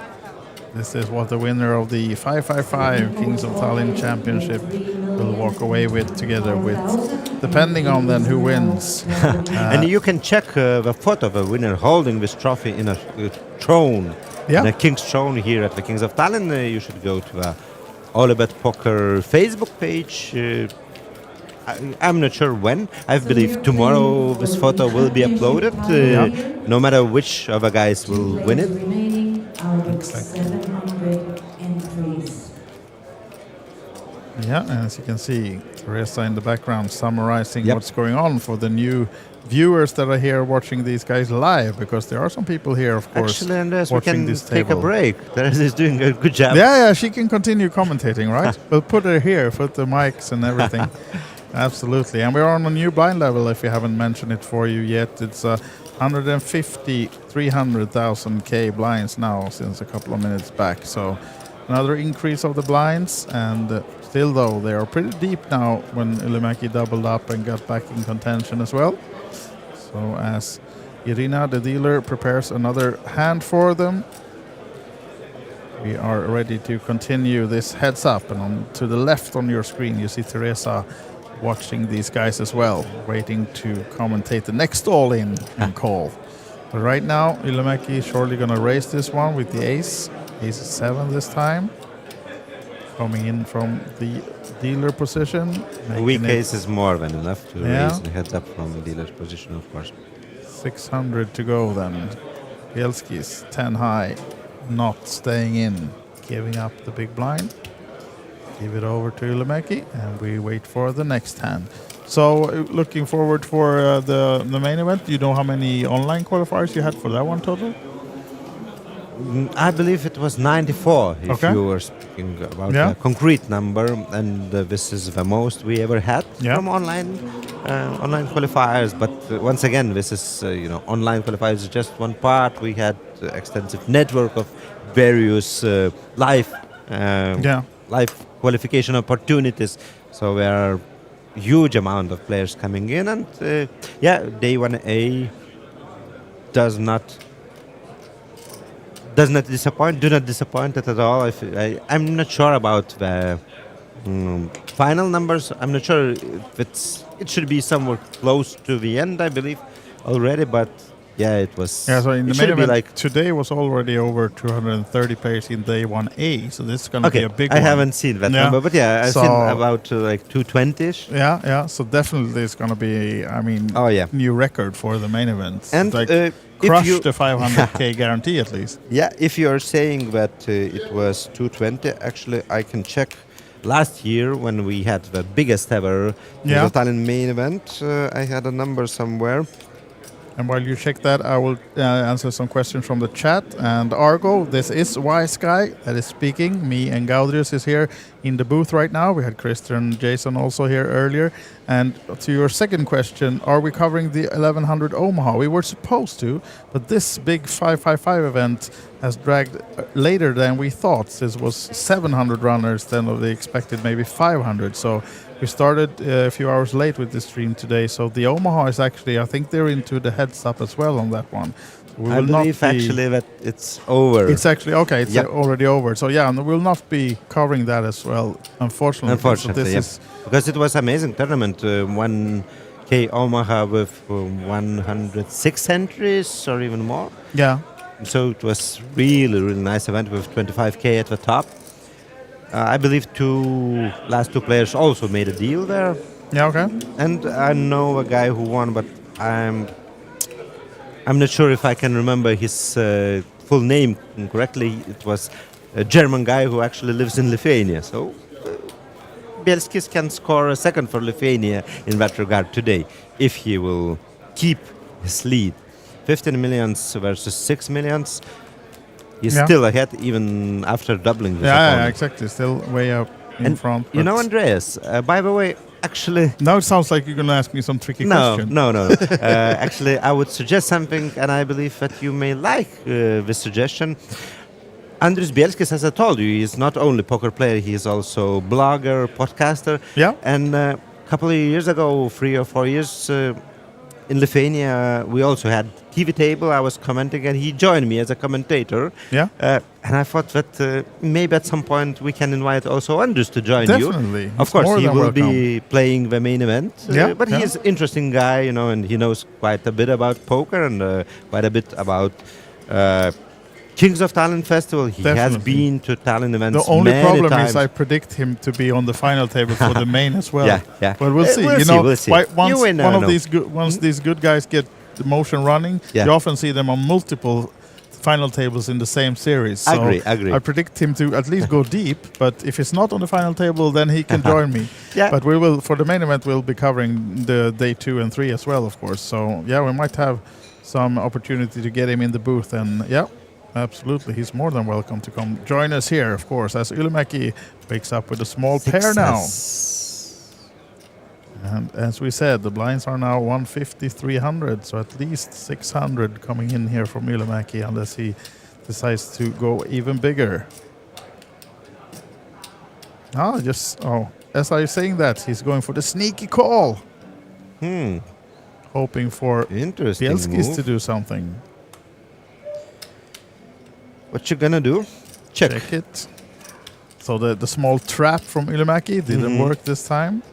This is what the winner of the 555 Kings of Tallinn Championship will walk away with, together with, depending on then who wins. And you can check the photo of the winner holding this trophy in a throne, in a King's throne here at the Kings of Tallinn. You should go to the OlyBet Poker Facebook page. I'm not sure when. I believe tomorrow this photo will be uploaded, no matter which of the guys will win it. Yeah, and as you can see, Teresa in the background summarizing what's going on for the new viewers that are here watching these guys live, because there are some people here, of course, actually, Andres, watching we can this table. take a break. Teresa is doing a good job. Yeah, she can continue commentating, right? We'll put her here, put the mics and everything. Absolutely. And we're on a new blind level, if we haven't mentioned it for you yet. It's 150, 300,000 K blinds now since a couple of minutes back. So another increase of the blinds, and still though, they are pretty deep now when Ylimäki doubled up and got back in contention as well. So as Irina, the dealer, prepares another hand for them, we are ready to continue this heads up. And on to the left on your screen, you see Teresa watching these guys as well, waiting to commentate the next all-in call. But right now, Ylimäki is surely going to raise this one with the ace. Ace 7 this time. Coming in from the dealer position. A weak ace is more than enough to raise the heads up from the dealer's position, of course. 600 to go then. Bielski's 10 high, not staying in, giving up the big blind. Give it over to Ylimäki, and we wait for the next hand. So, looking forward for the main event. Do you know how many online qualifiers you had for that one total? I believe it was 94, if Okay. you were speaking about Yeah. a concrete number, and this is the most we ever had Yeah. from online qualifiers. But once again, this is online qualifiers is just one part. We had extensive network of various live live qualification opportunities. So there are huge amount of players coming in, and day 1A does not disappoint. Do not disappoint at all. I'm not sure about the final numbers. I'm not sure if it should be somewhere close to the end, I believe, already. But yeah, it was. Yeah, so in the it main should be event like today was already over 230 players in day 1A, so this is going to okay. be a big I one. haven't seen that number, but yeah, I've seen about like 220ish. Yeah. So definitely it's going to be, I mean, new record for the main event. And like crush the 500k guarantee at least. Yeah, if you're saying that it was 220, actually I can check. Last year, when we had the biggest ever the Tallinn main event, I had a number somewhere. And while you check that, I will answer some questions from the chat. And Argo, this is Wise Guy that is speaking. Me and Gaudrius is here in the booth right now. We had Christian and Jason also here earlier. And to your second question, are we covering the 1100 Omaha? We were supposed to, but this big 555 event has dragged later than we thought. This was 700 runners than of the expected maybe 500. So we started a few hours late with the stream today. So the Omaha is actually, I think they're into the heads up as well on that one. We I believe actually that it's over. It's actually, okay, it's already over. So yeah, and we'll not be covering that as well, unfortunately. Unfortunately, so because it was amazing tournament. 1K Omaha with 106 entries or even more. Yeah. So it was really, really nice event with 25K at the top. I believe last two players also made a deal there. Yeah, okay. And I know a guy who won, but I'm not sure if I can remember his full name correctly. It was a German guy who actually lives in Lithuania. So Bielskis can score a second for Lithuania in that regard today, if he will keep his lead. 15 millions versus 6 millions. He's still ahead even after doubling this opponent. Yeah, exactly. Still way up in front. You know, Andreas, by the way, actually... Now it sounds like you're going to ask me some tricky question. No. Actually, I would suggest something, and I believe that you may like this suggestion. Andrius Bielskis, as I told you, is not only poker player, he is also blogger, podcaster. Yeah. And a couple of years ago, 3 or 4 years, in Lithuania, we also had TV table. I was commenting, and he joined me as a commentator. Yeah. And I thought that maybe at some point we can invite also Andrius to join you. Definitely. Of course, he will be playing the main event. But he is an interesting guy, and he knows quite a bit about poker and quite a bit about Kings of Tallinn Festival. He has been to Tallinn events. The only problem times. is I predict him to be on the final table for the main as well. Yeah. But we'll see. We'll see. Once these good guys get the motion running, you often see them on multiple final tables in the same series. So agree. I predict him to at least go deep, but if he's not on the final table, then he can join me. Yeah. But we will, for the main event, we'll be covering the day 2 and 3 as well, of course. So yeah, we might have some opportunity to get him in the booth, and absolutely, he's more than welcome to come join us here, of course, as Ylimäki wakes up with a small pair now. And as we said, the blinds are now 150, 300, so at least 600 coming in here from Ylimäki, unless he decides to go even bigger. As I was saying that, he's going for the sneaky call. Hoping for Bielskis to do something. What you gonna do? Check it. So the small trap from Ylimäki didn't work this time.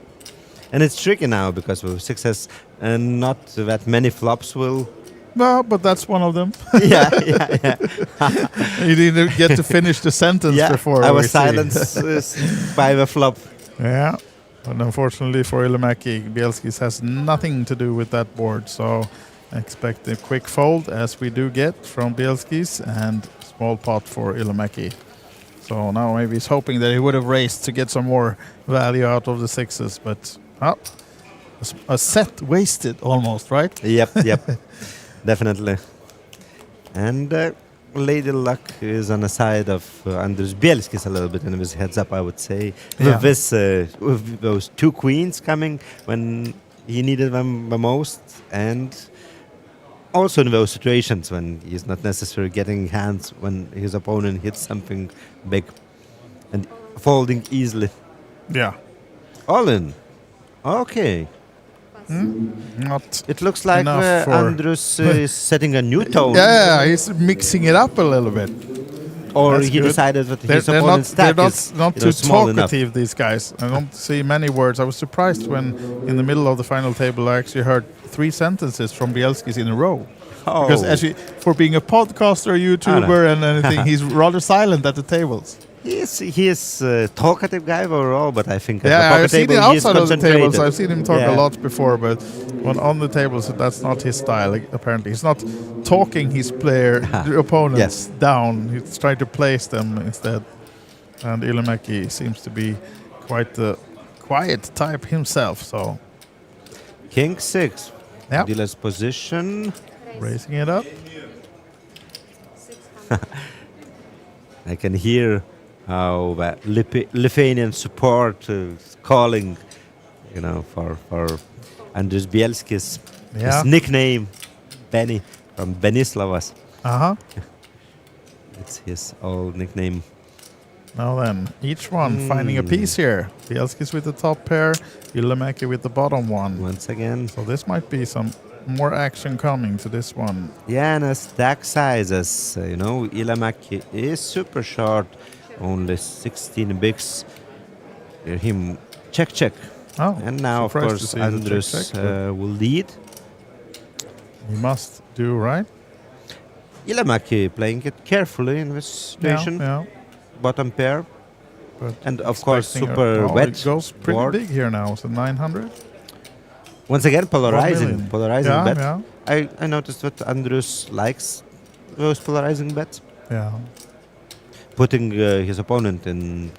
And it's tricky now because with 6s and not that many flops will... No, but that's one of them. Yeah. You didn't get to finish the sentence before. I was silenced by the flop. Yeah. But unfortunately for Ylimäki, Bielskis has nothing to do with that board. So expect a quick fold, as we do get from Bielskis, and small pot for Ylimäki. So now maybe he's hoping that he would have raised to get some more value out of the 6s, but a set wasted almost, right? Yep. Definitely. And Lady Luck is on the side of Andrus Bielskis a little bit, and with heads up, I would say, Yeah. with those two queens coming when he needed them the most, and also in those situations when he's not necessarily getting hands when his opponent hits something big and folding easily. Yeah. All in. Okay. Not It looks like enough for- Andrus is setting a new tone. Yeah, he's mixing it up a little bit. Or That's he good. decided that They're- his they're opponent's not, they're stack not, is not you know, too small enough. talkative, these guys. I don't see many words. I was surprised when, in the middle of the final table, I actually heard 3 sentences from Bielskis in a row. Oh. Because actually, for being a podcaster, YouTuber, and anything, he's rather silent at the tables. He is a talkative guy overall, but I think at Yeah, the I've poker seen him table he is outside of the tables. concentrated. I've seen him talk Yeah. a lot before, but when on the tables, that's not his style. Apparently, he's not talking his the opponents Yes. down. He's trying to place them instead. And Ilomäki seems to be quite the quiet type himself. So King 6. Yep. Dealer's position. Raising it up. I can hear how Lithuanian support is calling, for Andrus Bielskis. Yeah. His nickname, Benny, from Benislavas. Uh-huh. It's his old nickname. Now then, each one finding a piece here. Bielskis with the top pair, Ilomäki with the bottom one. Once again. So this might be some more action coming to this one. Yeah, and stack sizes, Ilomäki is super short, only 16 bigs. Hear him check. Oh, and now, of surprised to course, see the Andrus check, but- will lead. He must do right. Ilomäki playing it carefully in this situation. Yeah. Bottom pair. But and of course, expecting super it wet goes pretty board. big here now. So 900. Once again, 1 polarizing million. bet. Yeah. I noticed that Andrus likes those polarizing bets. Yeah. Putting his opponent in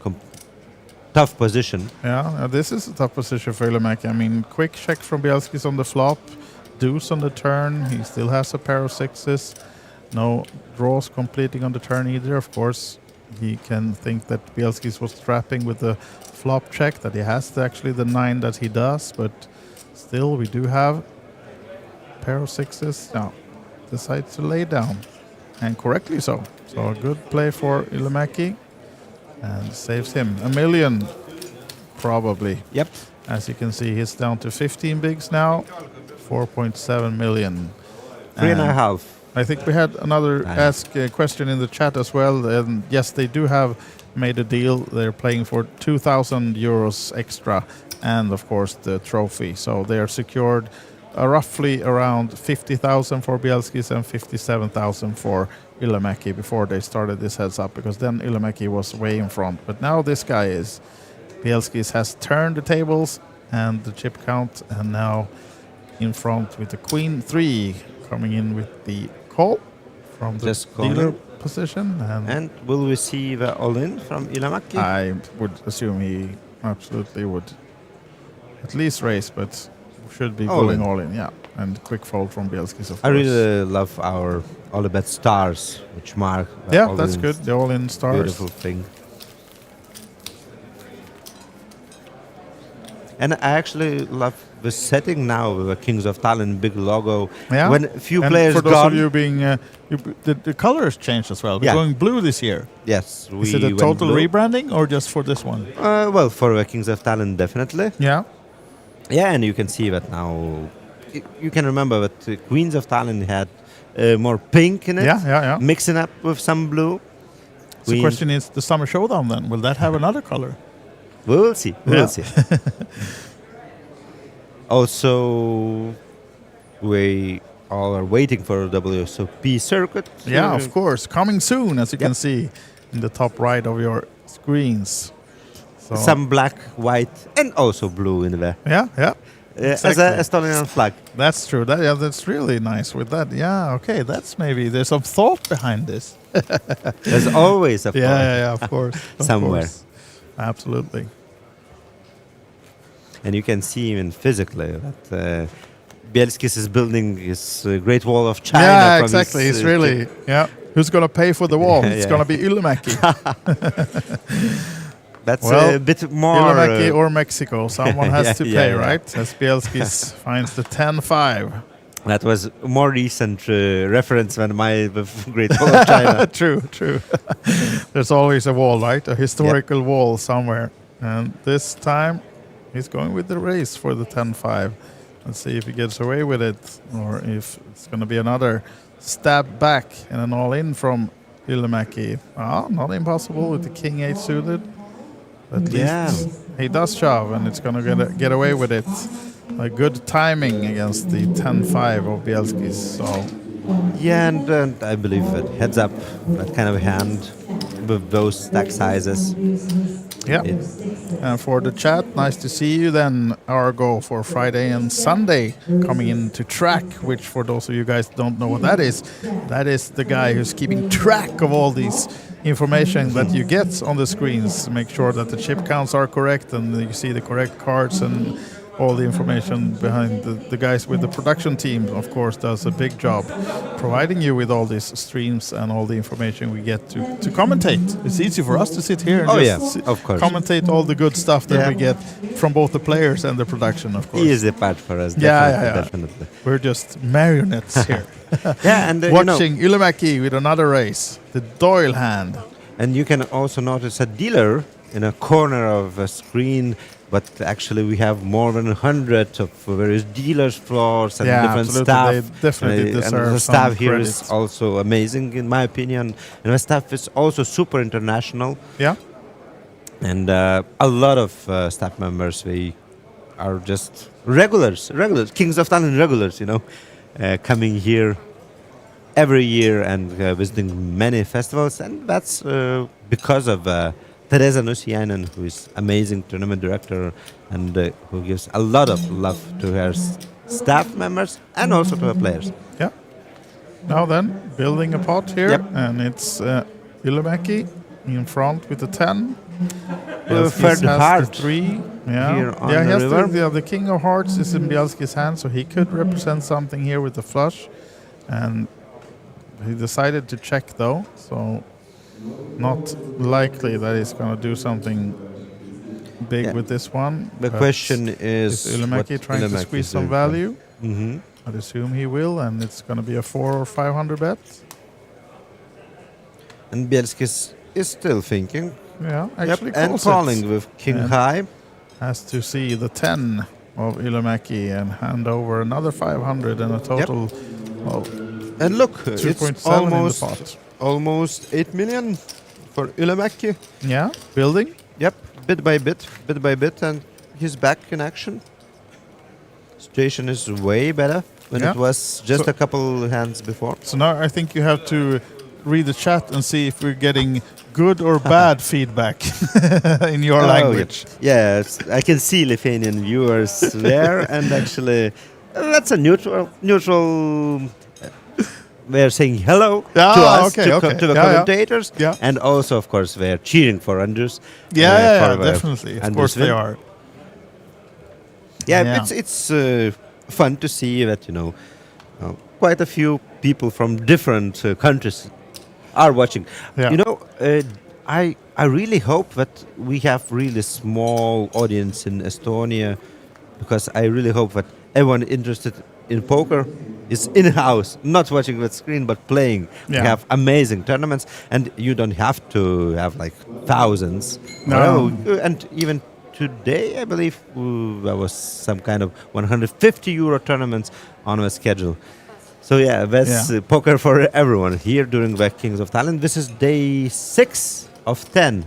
tough position. Yeah, this is a tough position for Ilomäki. I mean, quick check from Bielskis on the flop, deuce on the turn. He still has a pair of sixes. No draws completing on the turn either. Of course, he can think that Bielskis was trapping with the flop check, that he has actually the 9 that he does, but still we do have a pair of sixes. Now, decides to lay down, and correctly so. So a good play for Ilomäki, and saves him $1 million, probably. Yep. As you can see, he's down to 15 bigs now, 4.7 million. 3.5. I think we had another question in the chat as well. And yes, they do have made a deal. They're playing for 2,000 euros extra, and of course the trophy. So they are secured roughly around 50,000 for Bielskis and 57,000 for Ilomäki before they started this heads up, because then Ilomäki was way in front. But now this guy is. Bielskis has turned the tables and the chip count, and now in front with the Queen 3 coming in with the call from the Just dealer calling. position. And will we see the all-in from Ilomäki? I would assume he absolutely would at least raise, but should be All going in. all in, yeah. And quick fold from Bielskis, of I course. really love our OlyBet stars, which mark the Yeah, all-in that's good. The all-in stars. Beautiful thing. And I actually love the setting now with the Kings of Tallinn big logo. Yeah. When a few and players for those gone. of you being, the colors changed as well. We're Yeah. going blue this year. Yes, Is it a went total blue. rebranding or just for this one? Well, for the Kings of Tallinn, definitely. Yeah. Yeah, and you can see that now. You can remember that the Queens of Tallinn had more pink in it. Yeah. Mixing up with some blue. So the question is, the Summer Showdown then, will that have another color? We will see. We Yeah. will see. Also, we all are waiting for the WSOP circuit. Yeah, of course. Coming soon, as you can Yep. see in the top right of your screens. So Some black, white, and also blue in there. Yeah. As a Estonian flag. That's true. That's really nice with that. Yeah, okay. That's maybe there's some thought behind this. There's always a thought. Yeah, of course. Of Somewhere. course. Absolutely. And you can see even physically that Bielskis is building his Great Wall of China. Yeah, from exactly. his, It's really, yeah. Who's going to pay for the wall? It's going to be Ylimäki. That's a bit more... Ylimäki or Mexico. Someone has to pay, yeah. right? As Bielskis finds the 10-5. That was a more recent reference than my Great Wall of China. True. There's always a wall, right? A historical wall somewhere. And this time, he's going with the race for the 10-5. Let's see if he gets away with it, or if it's going to be another stab back and an all-in from Ylimäki. Not impossible with the King 8 suited. At least he does shove, and it's going to get away with it. A good timing against the 10-5 of Bielski's. So. Yeah, and I believe that heads up, that kind of hand with those stack sizes. Yeah. And for the chat, nice to see you then. Our go for Friday and Sunday coming into track, which for those of you guys who don't know what that is the guy who's keeping track of all these information that you get on the screens. Make sure that the chip counts are correct and you see the correct cards, and all the information behind the guys with the production team, of course, does a big job providing you with all these streams and all the information we get to commentate. It's easy for us to sit here and of course, commentate all the good stuff that we get from both the players and the production, of course. Easy part for us, definitely. We're just marionettes here. And watching Ylimäki with another race, the Doyle hand. And you can also notice a dealer in a corner of a screen, but actually we have more than 100 of various dealers floors and different staff. They definitely deserve and the some staff here credit. is also amazing, in my opinion. And the staff is also super international. Yeah. And a lot of staff members, they are just regulars, Kings of Tallinn regulars, coming here every year and visiting many festivals. And that's because of Teresa Nusiainen, who is amazing tournament director and who gives a lot of love to her staff members and also to her players. Yeah. Now then, building a pot here, and it's Ylimäki in front with the 10. Third has heart the 3. Yeah, here on he the has river. the King of Hearts is in Bielski's hand, so he could represent something here with the flush. And he decided to check though, so not likely that he's going to do something big with this one. The question is Ylimäki trying to squeeze some value? I'd assume he will, and it's going to be a 400 or 500 bet. And Bielski is still thinking. Yeah, actually and calls calling it. with King And High. Has to see the 10 of Ylimäki and hand over another 500 and a total of and look, 2.7 it's almost in the pot. Almost 8 million for Ylimäki. Yeah, building. Yep, bit by bit, and he's back in action. Situation is way better than it was just a couple hands before. So now I think you have to read the chat and see if we're getting good or bad feedback in your language. Yes, I can see Lithuanian viewers there, and actually that's a neutral. They're saying hello to us, to the commentators, and also, of course, they're cheering for Andrews. Definitely. Of course they are. Yeah, it's fun to see that quite a few people from different countries are watching. I really hope that we have really small audience in Estonia, because I really hope that everyone interested in poker is in-house, not watching the screen, but playing. We have amazing tournaments, and you don't have to have like thousands. No. And even today, I believe, there was some kind of 150 euro tournaments on the schedule. So that's poker for everyone here during the Kings of Tallinn. This is day 6 of 10.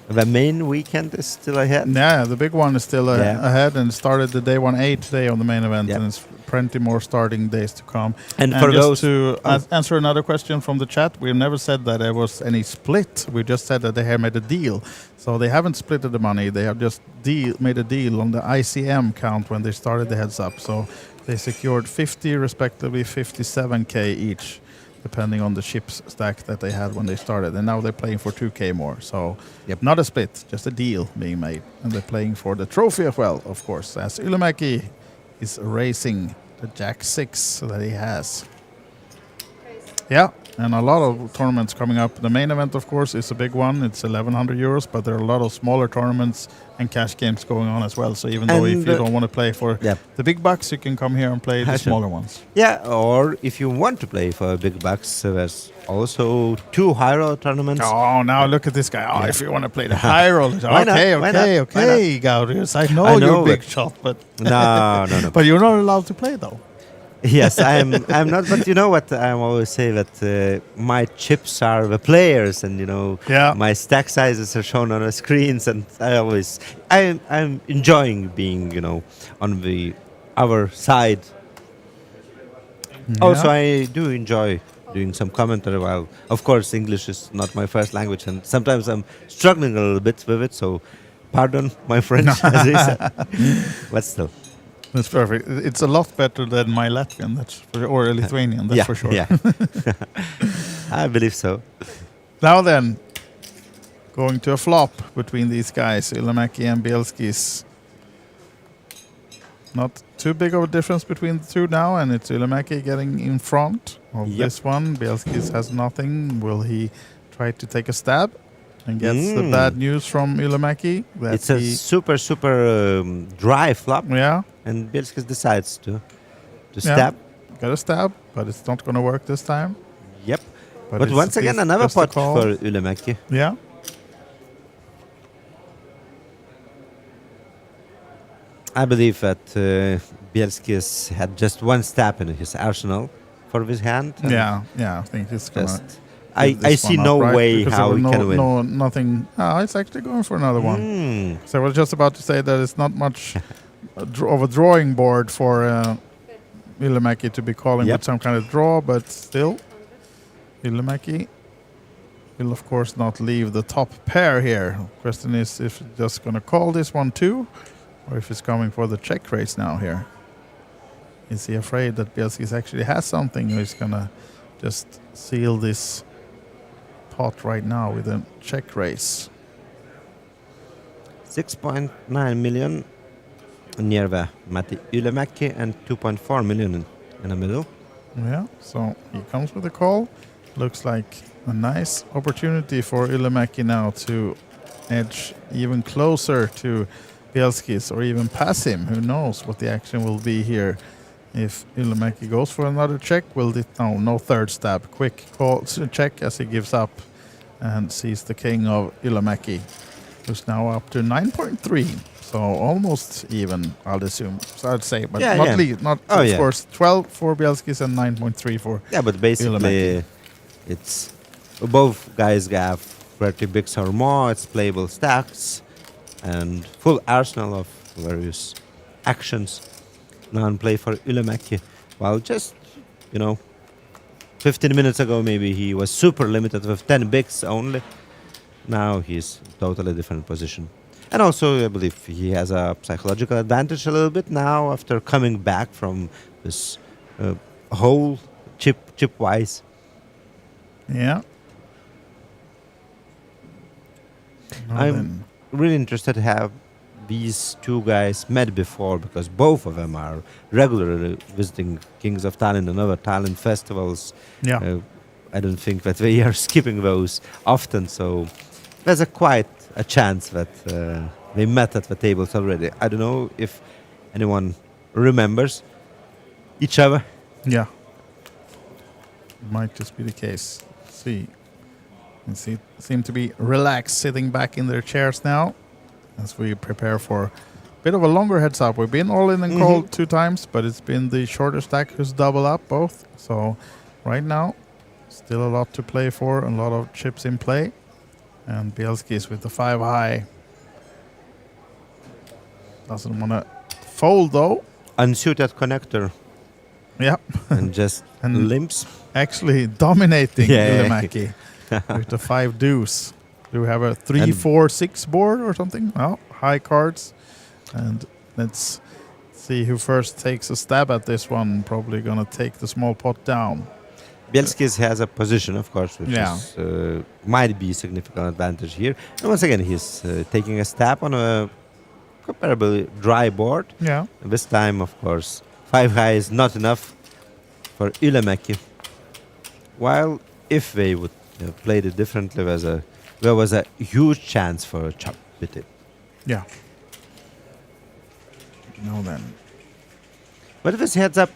The main weekend is still ahead. Yeah, the big one is still ahead, and started the day 1/8 day on the main event, and it's plenty more starting days to come. And for just those to answer another question from the chat, we've never said that there was any split. We just said that they have made a deal. So they haven't split the money. They have just made a deal on the ICM count when they started the heads up. So they secured 50, respectively 57K each, depending on the chips stack that they had when they started. And now they're playing for 2K more. So not a split, just a deal being made. And they're playing for the trophy as well, of course, as Ylimäki is racing the Jack 6 that he has. Yeah, and a lot of tournaments coming up. The main event, of course, is a big one. It's 1,100 euros, but there are a lot of smaller tournaments and cash games going on as well. So even though if you don't want to play for the big bucks, you can come here and play the smaller ones. Yeah, or if you want to play for big bucks, there's also 2 high roll tournaments. Oh, now look at this guy. Oh, if you want to play the high roll. Okay, Gaurius. I know you're a big shot, but no. But you're not allowed to play, though. Yes, I'm not. But you know what? I always say that my chips are the players, and my stack sizes are shown on the screens, and I'm enjoying being on the other side. Yeah. Also, I do enjoy doing some commentary. While of course English is not my first language, and sometimes I'm struggling a little bit with it. So, pardon my French, as they said, but still. That's perfect. It's a lot better than my Latvian, or Lithuanian, that's for sure. Yeah, I believe so. Now then, going to a flop between these guys, Ylimäki and Bielskis. Not too big of a difference between the two now, and it's Ylimäki getting in front of this one. Bielskis has nothing. Will he try to take a stab? And gets the bad news from Ylimäki. It's a super dry flop. Yeah. And Bielskis decides to stab. Got a stab, but it's not going to work this time. Yep. But once again, another pot for Ylimäki. Yeah. I believe that Bielskis had just one stab in his arsenal for this hand. Yeah, I think it's going to... I see no way how he can win. No, nothing. Oh, it's actually going for another one. So I was just about to say that it's not much of a drawing board for Ylimäki to be calling with some kind of draw, but still, Ylimäki will of course not leave the top pair here. Question is if he's just going to call this one too, or if he's coming for the check raise now here. Is he afraid that Bielskis actually has something, or he's going to just seal this pot right now with a check raise? 6.9 million near the Matti Ylimäki and 2.4 million in the middle. Yeah, so he comes with a call. Looks like a nice opportunity for Ylimäki now to edge even closer to Bielskis, or even pass him. Who knows what the action will be here. If Ylimäki goes for another check, no third stab. Quick call, check as he gives up and sees the king of Ylimäki, who's now up to 9.3. So almost even, I'll assume. So I'd say, but of course, 12 for Bielskis and 9.3 for but basically Ylimäki. It's both guys have 30 bigs or more. It's playable stacks and full arsenal of various actions. Now in play for Ylimäki. Well, just 15 minutes ago maybe he was super limited with 10 bigs only. Now he's totally different position. And also I believe he has a psychological advantage a little bit now after coming back from this whole chip wise. Yeah. I'm really interested to have these two guys met before, because both of them are regularly visiting Kings of Tallinn and other Tallinn festivals. Yeah. I don't think that they are skipping those often, so there's quite a chance that they met at the tables already. I don't know if anyone remembers each other. Yeah. Might just be the case. See, seem to be relaxed, sitting back in their chairs now, as we prepare for a bit of a longer heads up. We've been all in and called 2 times, but it's been the shorter stack who's double up both. So right now, still a lot to play for, a lot of chips in play. And Bielskis with the 5 high. Doesn't want to fold though. Unsuited connector. Yeah. And just limps. Actually dominating Ylimäki with the 5 deuce. Do we have a 3, 4, 6 board or something? No, high cards. And let's see who first takes a stab at this one. Probably going to take the small pot down. Bielskis has a position, of course, which is, might be a significant advantage here. And once again, he's taking a stab on a comparably dry board. Yeah. This time, of course, 5 high is not enough for Ylimäki. while if they would played it differently, there was a huge chance for a chop with it. Yeah. Now then. But this heads up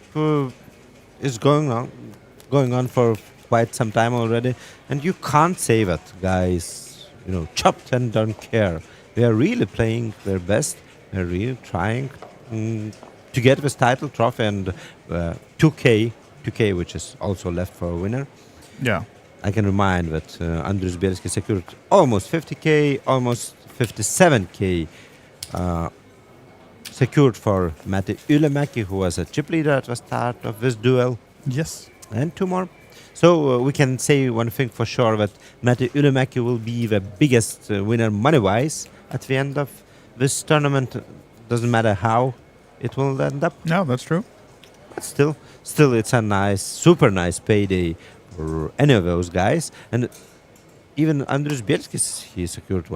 is going on for quite some time already, and you can't say that guys, chopped and don't care. They are really playing their best. They're really trying to get this title trophy and 2K, which is also left for a winner. Yeah. I can remind that Andrius Bielski secured almost 50K, almost 57K secured for Matti Ylimäki, who was a chip leader at the start of this duel. Yes. And 2 more. So we can say one thing for sure, that Matti Ylimäki will be the biggest winner money-wise at the end of this tournament. Doesn't matter how it will end up. No, that's true. But still it's a super nice payday for any of those guys. And even Andrius Bielski, he secured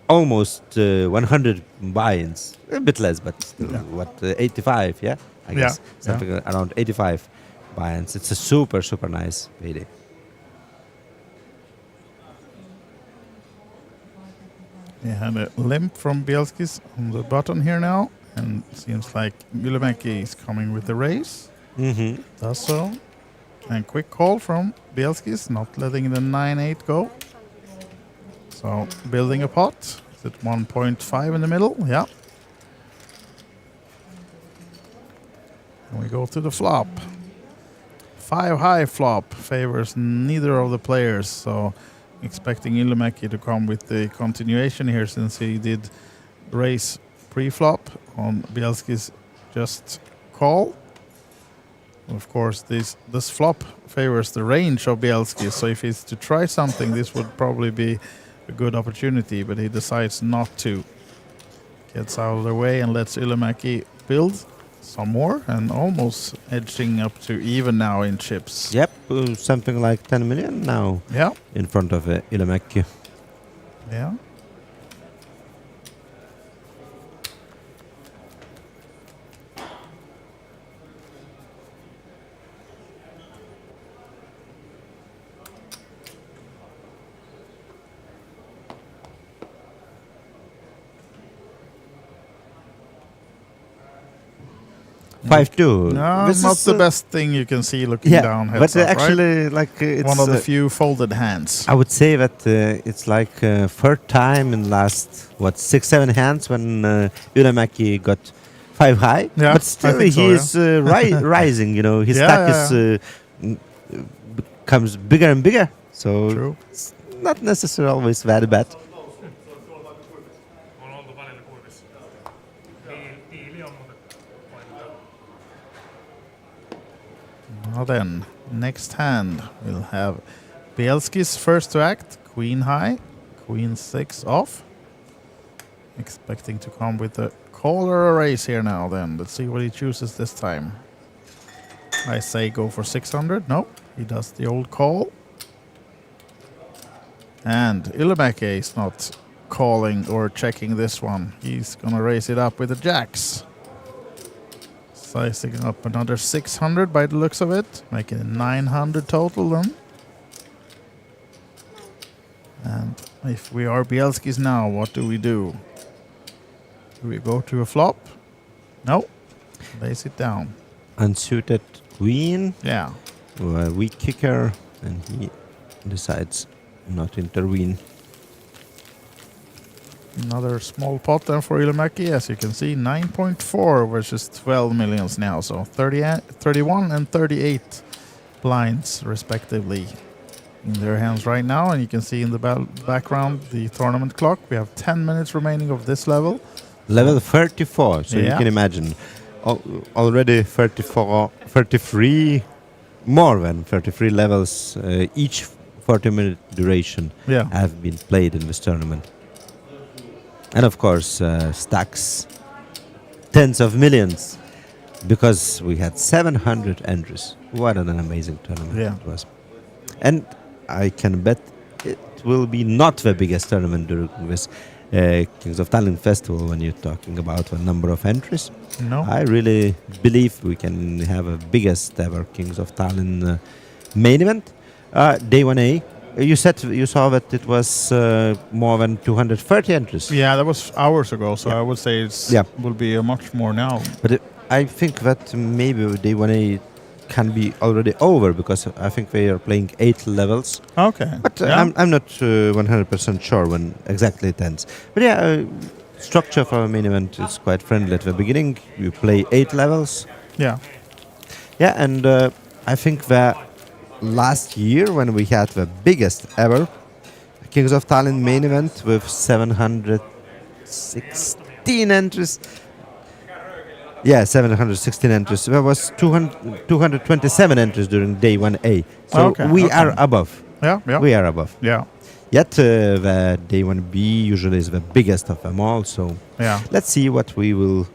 almost 100 buy-ins. A bit less, but still, 85, yeah? I guess something around 85 buy-ins. It's a super, super nice payday. We had a limp from Bielski's on the button here now, and seems like Ylimäki is coming with the raise. Mm-hmm. Does so. And quick call from Bielski's, not letting the 9-8 go. So building a pot. Is it 1.5 in the middle? Yeah. And we go to the flop. 5 high flop favors neither of the players, so expecting Ylimäki to come with the continuation here, since he did raise pre-flop on Bielski's just call. Of course, this flop favors the range of Bielski, so if he's to try something, this would probably be a good opportunity, but he decides not to. Gets out of the way and lets Ylimäki build some more, and almost edging up to even now in chips. Yep, something like 10 million now. Yeah. In front of Ylimäki. Yeah. Five two. No, This not is, the best thing you can see looking down. Heads but up, actually, right? like it's one of the few folded hands. I would say that it's like third time in last 6-7 hands when Ylimäki got 5 high. Yeah, but still I think he so, is rising. His stack becomes bigger and bigger. So True. it's not necessarily always very bad. Now then, next hand we'll have Bielski's first to act, queen high, queen 6 off. Expecting to come with a call or a raise here now then. Let's see what he chooses this time. I say go for 600. Nope, he does the old call. And Ylimäki is not calling or checking this one. He's gonna raise it up with the jacks. Sizing up another 600 by the looks of it, making it 900 total then. And if we are Bielski's now, what do we do? Do we go to a flop? No. Lays it down. Unsuited queen. Yeah. A weak kicker, and he decides not to intervene. Another small pot then for Ylimäki, as you can see, 9.4 versus 12 millions now, so 31 and 38 blinds respectively in their hands right now, and you can see in the background the tournament clock. We have 10 minutes remaining of this level. Level 34, so you can imagine. Already 33, more than 33 levels, each 40-minute duration have been played in this tournament. And of course, stacks, tens of millions, because we had 700 entries. What an amazing tournament it was. And I can bet it will be not the biggest tournament during this Kings of Tallinn festival when you're talking about the number of entries. No. I really believe we can have a biggest ever Kings of Tallinn main event, day 1A. You said you saw that it was more than 230 entries. Yeah, that was hours ago, so I would say it's will be much more now. But I think that maybe day 1A can be already over because I think they are playing 8 levels. Okay. But I'm not 100% sure when exactly it ends. But yeah, structure for a main event is quite friendly at the beginning. You play 8 levels. Yeah. Yeah, and I think that last year when we had the biggest ever Kings of Tallinn main event with 716 entries. Yeah, 716 entries. There was 227 entries during day 1A. So we are above. Yeah. We are above. Yeah. Yet the day 1B usually is the biggest of them all. So let's see what we will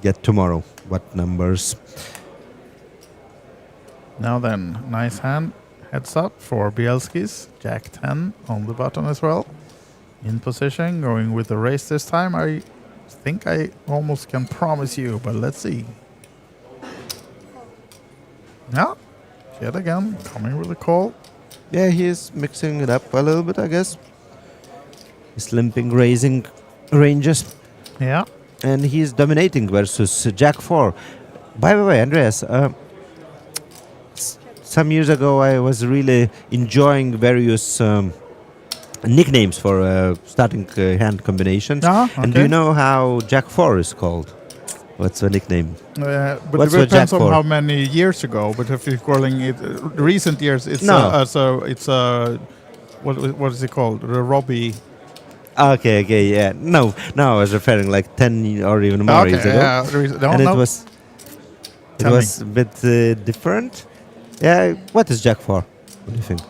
get tomorrow. What numbers. Now then, nice hand. Heads up for Bielski's. Jack 10 on the button as well. In position, going with the race this time. I think I almost can promise you, but let's see. Yeah, yet again, coming with a call. Yeah, he is mixing it up a little bit, I guess. He's limping, raising ranges. Yeah. And he's dominating versus Jack 4. By the way, Andreas, some years ago I was really enjoying various nicknames for starting hand combinations. And do you know how Jack 4 is called? What's the nickname? But What's it depends Jack on 4? how many years ago. But if you're calling it recent years, it's what is it called? The Robbie. Okay, yeah. No, I was referring like 10 or even more years ago. And it was a bit different. Yeah, what is Jack 4? What do you think?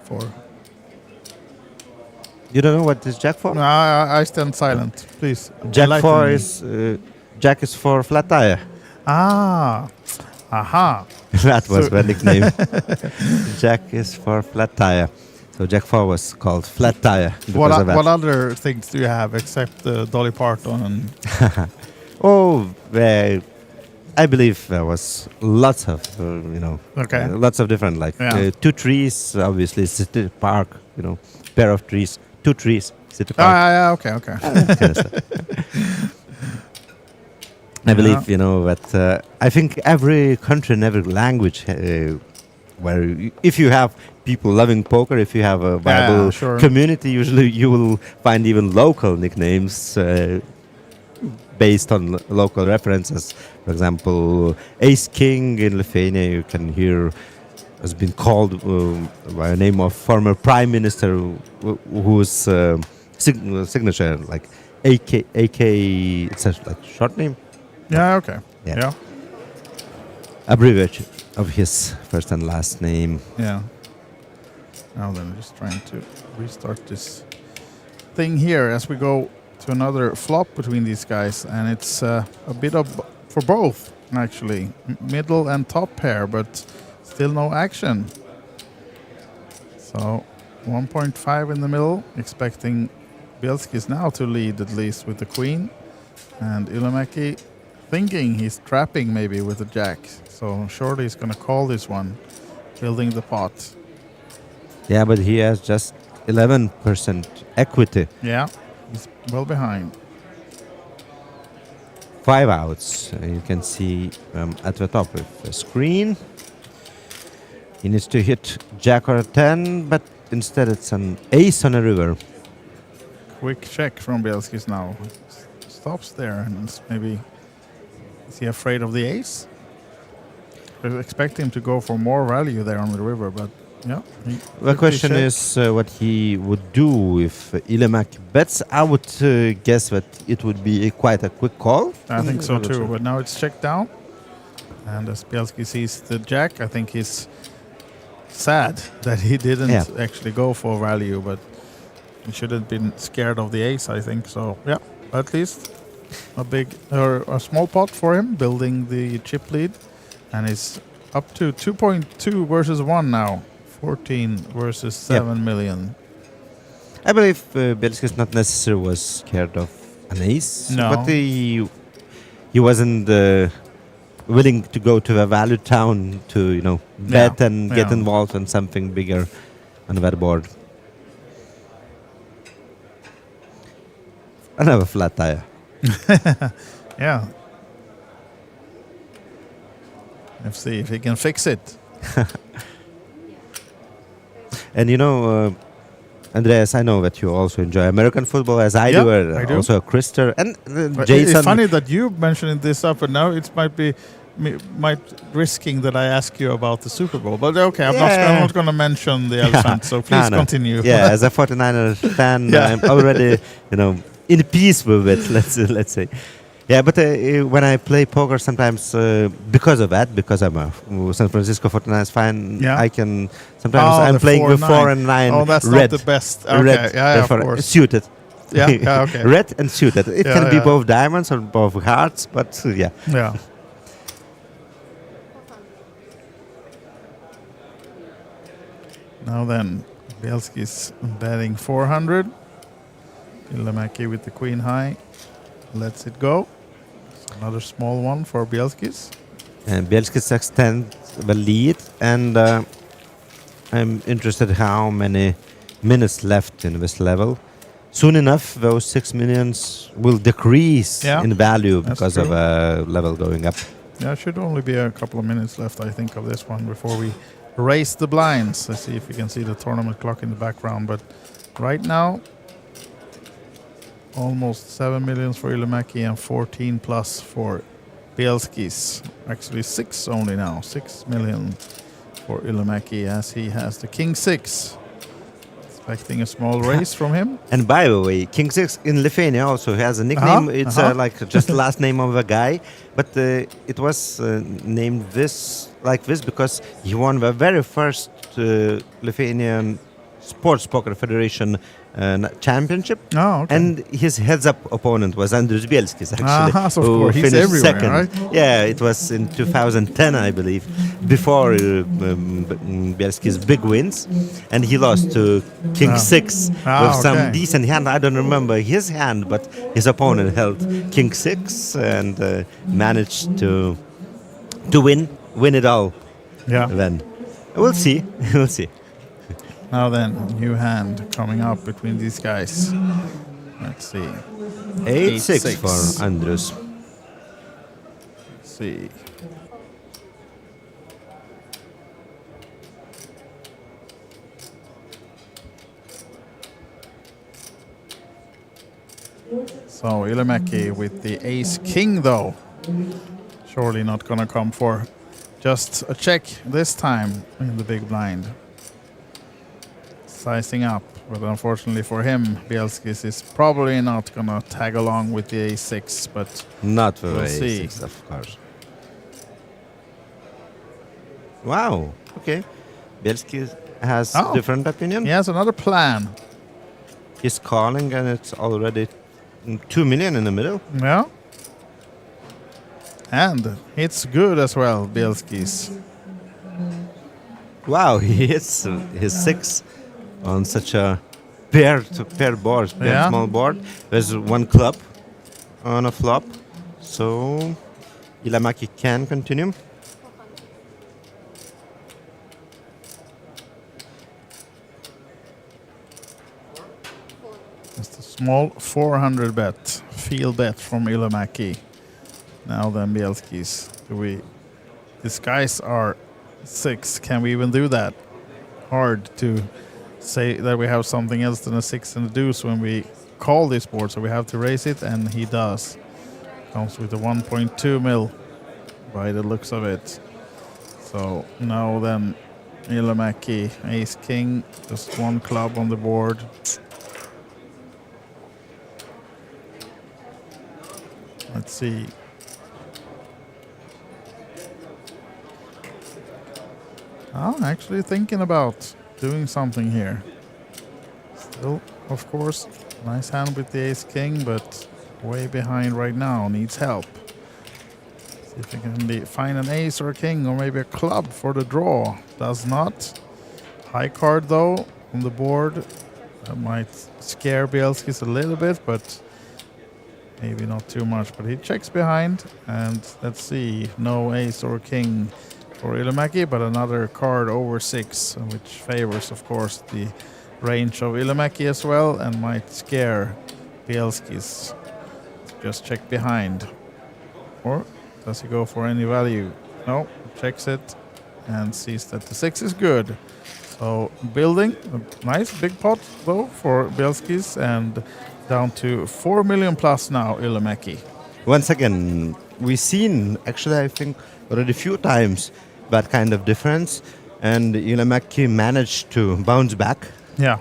4. You don't know what is Jack 4? No, I stand silent, please. Jack 4 is Jack is for flat tire. Aha. That was the nickname. Jack is for flat tire. So Jack 4 was called flat tire. What other things do you have except Dolly Parton? And I believe there was lots of, lots of different, like 2 trees, obviously, City Park, pair of trees, 2 trees, City Park. Okay. I believe, that I think every country and every language where if you have people loving poker, if you have a viable community, usually you will find even local nicknames based on local references. For example, Ace King in Lithuania, you can hear has been called by a name of former prime minister whose signature, like AK, it's a like short name. Yeah, okay. Yeah. Abbreviation of his first and last name. Yeah. Now then, just trying to restart this thing here as we go to another flop between these guys, and it's a bit of for both actually, middle and top pair, but still no action. So 1.5 in the middle, expecting Bielski's now to lead at least with the queen, and Ilomäki thinking he's trapping maybe with the jack. So surely he's going to call this one, building the pot. Yeah, but he has just 11% equity. Yeah, he's well behind. 5 outs. You can see at the top of the screen. He needs to hit jack or a 10, but instead it's an ace on a river. Quick check from Bielski's now. Stops there, and it's maybe... Is he afraid of the ace? I expect him to go for more value there on the river, but yeah. The question is what he would do if Ilomäki bets. I would guess that it would be quite a quick call. I think so too, but now it's checked down. And as Bielski sees the jack, I think he's sad that he didn't actually go for value, but he shouldn't have been scared of the ace, I think. So yeah, at least a big or a small pot for him, building the chip lead, and it's up to 2.2 versus 1 now, 14 versus 7 million. I believe Bielski's not necessarily was scared of an ace, no, but he wasn't willing to go to a value town to bet and get involved in something bigger on that board. Another flat tire. Yeah. Let's see if he can fix it. And Andreas, I know that you also enjoy American football as I do. I do. Also a Krister and It's Jason. funny that you mentioned this up, and now it might risking that I ask you about the Super Bowl. But okay, I'm not going to mention the elephant. So please continue. Yeah, as a 49ers fan, I'm already in peace with it. Let's say. Yeah, but when I play poker, sometimes because of that, because I'm a San Francisco 49ers fan, I can sometimes I'm playing with 4 and 9. Oh, that's red, not the best. Okay, red, of course. Suited. Yeah, okay. Red and suited. It can be both diamonds or both hearts, but yeah. Yeah. Now then, Bielski's betting 400. Illamäki with the queen high lets it go. Another small one for Bielski's. And Bielski's extends the lead, and I'm interested how many minutes left in this level. Soon enough, those 6 millions will decrease in value because of level going up. Yeah, it should only be a couple of minutes left, I think, of this one before we raise the blinds. Let's see if we can see the tournament clock in the background. But right now, almost 7 million for Illamäki and 14 plus for Bielski's. Actually 6 only now. 6 million for Illamäki as he has the King 6. Expecting a small raise from him. And by the way, King 6 in Lithuania also has a nickname. It's like just the last name of a guy. But it was named like this because he won the very first Lithuanian Sports Poker Federation championship. Oh, okay. And his heads-up opponent was Andrius Bielskis, actually. So of course, he's finished everywhere, second. right? Yeah, it was in 2010, I believe, before Bielski's big wins. And he lost to King 6 with some decent hand. I don't remember his hand, but his opponent held King 6 and managed to win it all. Yeah. Then we'll see. We'll see. Now then, new hand coming up between these guys. Let's see. 8-6 for Andrius. Let's see. So Illamäki with the ace king though. Surely not gonna come for just a check this time in the big blind. Sizing up, but unfortunately for him, Bielskis is probably not gonna tag along with the a6, but not for we'll a6, see. of course. Wow. Okay. Bielski has different opinion. He has another plan. He's calling, and it's already 2 million in the middle. Yeah. And it's good as well, Bielski's. Wow, he hits his 6 on such a pair board, small board. There's one club on a flop, so Illamäki can continue. Just a small 400 bet, field bet from Illamäki. Now then, Bielski's. These guys are 6. Can we even do that? Hard to say that we have something else than a 6 and a deuce when we call this board, so we have to raise it, and he does. Comes with a 1.2 mil by the looks of it. So now then, Illamäki, ace king, just one club on the board. Let's see. I'm actually thinking about doing something here. Still, of course, nice hand with the ace king, but way behind right now, needs help. See if we can find an ace or a king or maybe a club for the draw. Does not. High card though on the board. That might scare Bielskis a little bit, but maybe not too much, but he checks behind, and let's see, no ace or king for Ilomäki, but another card over 6, which favors, of course, the range of Ilomäki as well, and might scare Bielski's. Just check behind. Or does he go for any value? No, checks it and sees that the 6 is good. So building a nice big pot though for Bielski's, and down to 4 million plus now, Ilomäki. Once again, we've seen, actually I think already a few times, that kind of difference, and Ilomäki managed to bounce back. Yeah,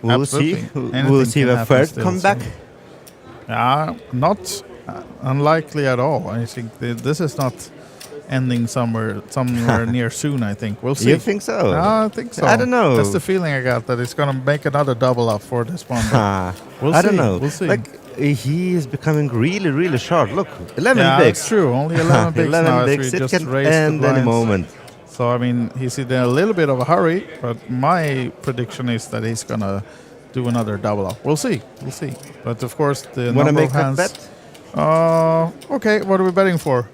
we'll absolutely. see. We'll see the third comeback. Not unlikely at all. I think this is not ending somewhere near soon. I think we'll see. You think so? I think so. I don't know. That's the feeling I got, that it's going to make another double up for this one. We'll I see. don't know. We'll see. Like he is becoming really short. Look, 11 yeah, bigs. That's true. Only 11 bigs 11 now. bigs. As we It just can raised the end any blinds. moment. So I mean, he's in a little bit of a hurry, but my prediction is that he's gonna do another double up. We'll see. We'll see. But of course, the Wanna number make of that hands. bet? Okay. What are we betting for?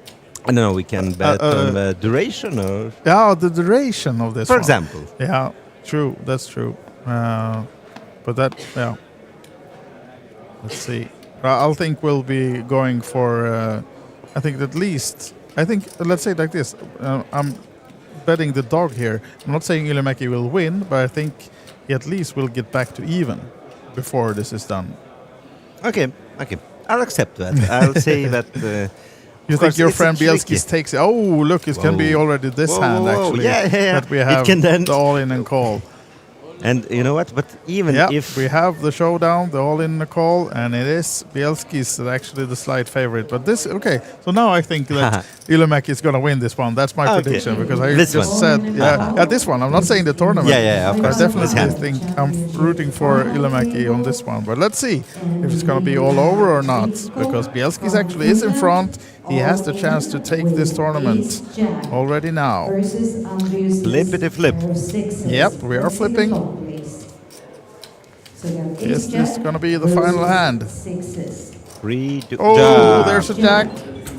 I don't know. We can bet on the duration, or the duration of this. For one. example. Yeah. True. That's true. But that. Yeah. Let's see. I think we'll be going for. I think at least. I think let's say it like this. I'm betting the dog here. I'm not saying Ilomäki will win, but I think he at least will get back to even before this is done. Okay. I'll accept that. I'll say that. You think your friend Bielski's takes? Oh, look! It can be already this hand actually. Yeah. That we have it can then the all-in and call. And you know what? But even if we have the showdown, the all-in and the call, and it is Bielski's actually the slight favorite. But this, okay. So now I think that Ilomäki is going to win this one. That's my prediction, because I This just one. said, this one. I'm not saying the tournament. Yeah, of course. I definitely think I'm rooting for Ilomäki on this one. But let's see if it's going to be all over or not, because Bielski's actually is in front. He has the chance to take this tournament already now. Flippity flip. Yep, we are flipping. Is this going to be the final hand? 3 to jack. There's a jack.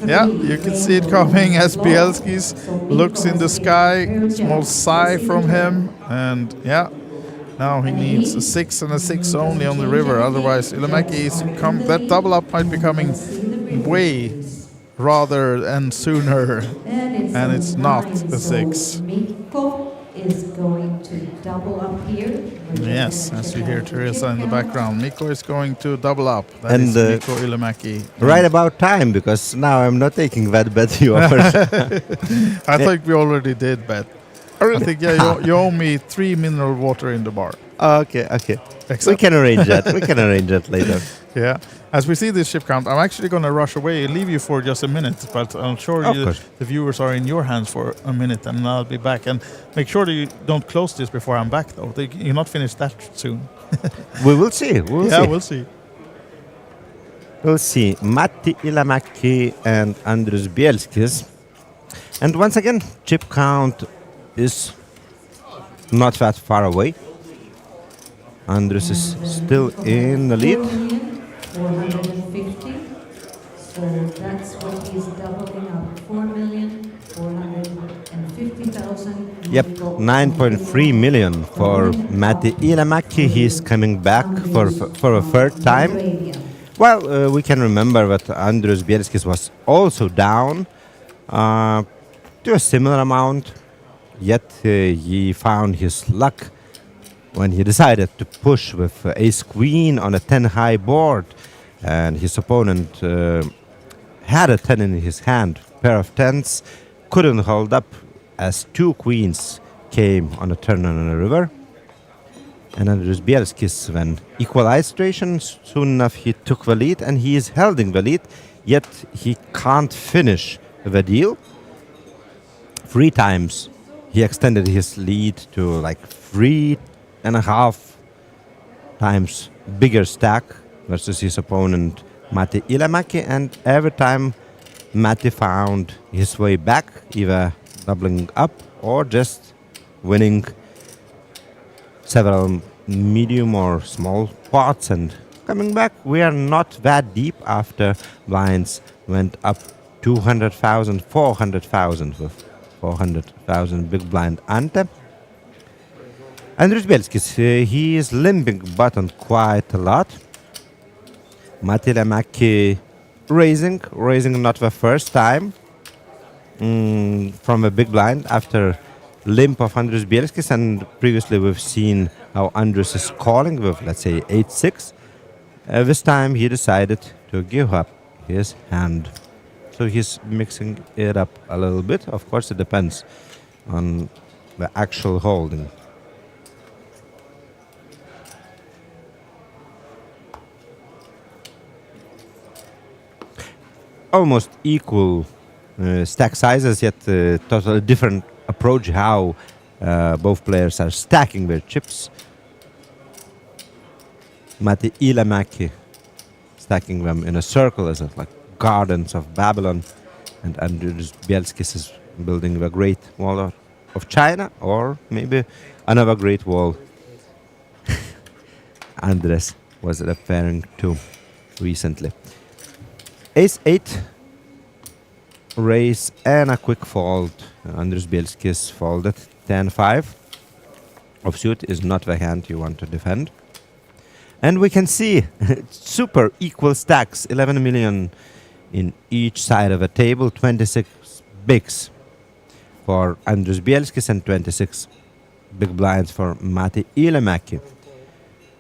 Yeah, you can see it coming as Bielski's looks in the sky. Small sigh from him. And yeah, now he needs a 6 and a 6 only on the river. Otherwise, Ilomäki that double up might be coming way rather and sooner. And it's not a 6. Is going to double up here. Yes, as you hear Teresa in the background. Mikko is going to double up. That And is Mikko Ilomäki. right about time, because now I'm not taking that bet you offered. I think we already did bet. I think, you owe me 3 mineral water in the bar. Okay. We can arrange that. We can arrange that later. Yeah. As we see this ship count, I'm actually going to rush away and leave you for just a minute, but I'm sure the viewers are in your hands for a minute, and I'll be back. And make sure that you don't close this before I'm back, though. You're not finished that soon. We will see. We'll see. We'll see. Matti Ilomäki and Andrius Bielskis. And once again, chip count is not that far away. Andrius is still in the lead. 450. So that's what he's doubling up. 4,450,000. Yep, 9.3 million for Matti Ilomäki. He's coming back for a third time. Well, we can remember that Andrius Bielskis was also down to a similar amount, yet he found his luck when he decided to push with ace-queen on a 10-high board, and his opponent had a 10 in his hand, pair of 10s, couldn't hold up as 2 queens came on a turn on a river. And Andrius Bielskis then equalized situation. Soon enough he took the lead, and he is holding the lead, yet he can't finish the deal. 3 times he extended his lead to like 3.5 times bigger stack versus his opponent Matti Ilomäki, and every time Matti found his way back, either doubling up or just winning several medium or small pots and coming back. We are not that deep after blinds went up 200,000, 400,000 with 400,000 big blind ante. Andrius Bielskis, he is limping button quite a lot. Matti Lemäki raising not the first time from a big blind after limp of Andrius Bielskis, and previously we've seen how Andrius is calling with, let's say, 8-6. This time he decided to give up his hand. So he's mixing it up a little bit. Of course, it depends on the actual holding. Almost equal stack sizes, yet totally different approach how both players are stacking their chips. Matti Iilämäki stacking them in a circle as a, like gardens of Babylon, and Andrius Bielskis is building the Great Wall of China, or maybe another Great Wall Andres was referring to recently. Ace-8 raise and a quick fold. Andrius Bielskis folded 10-5. Offsuit is not the hand you want to defend. And we can see super equal stacks, 11 million in each side of a table, 26 bigs for Andrius Bielskis and 26 big blinds for Matti Iilämäki.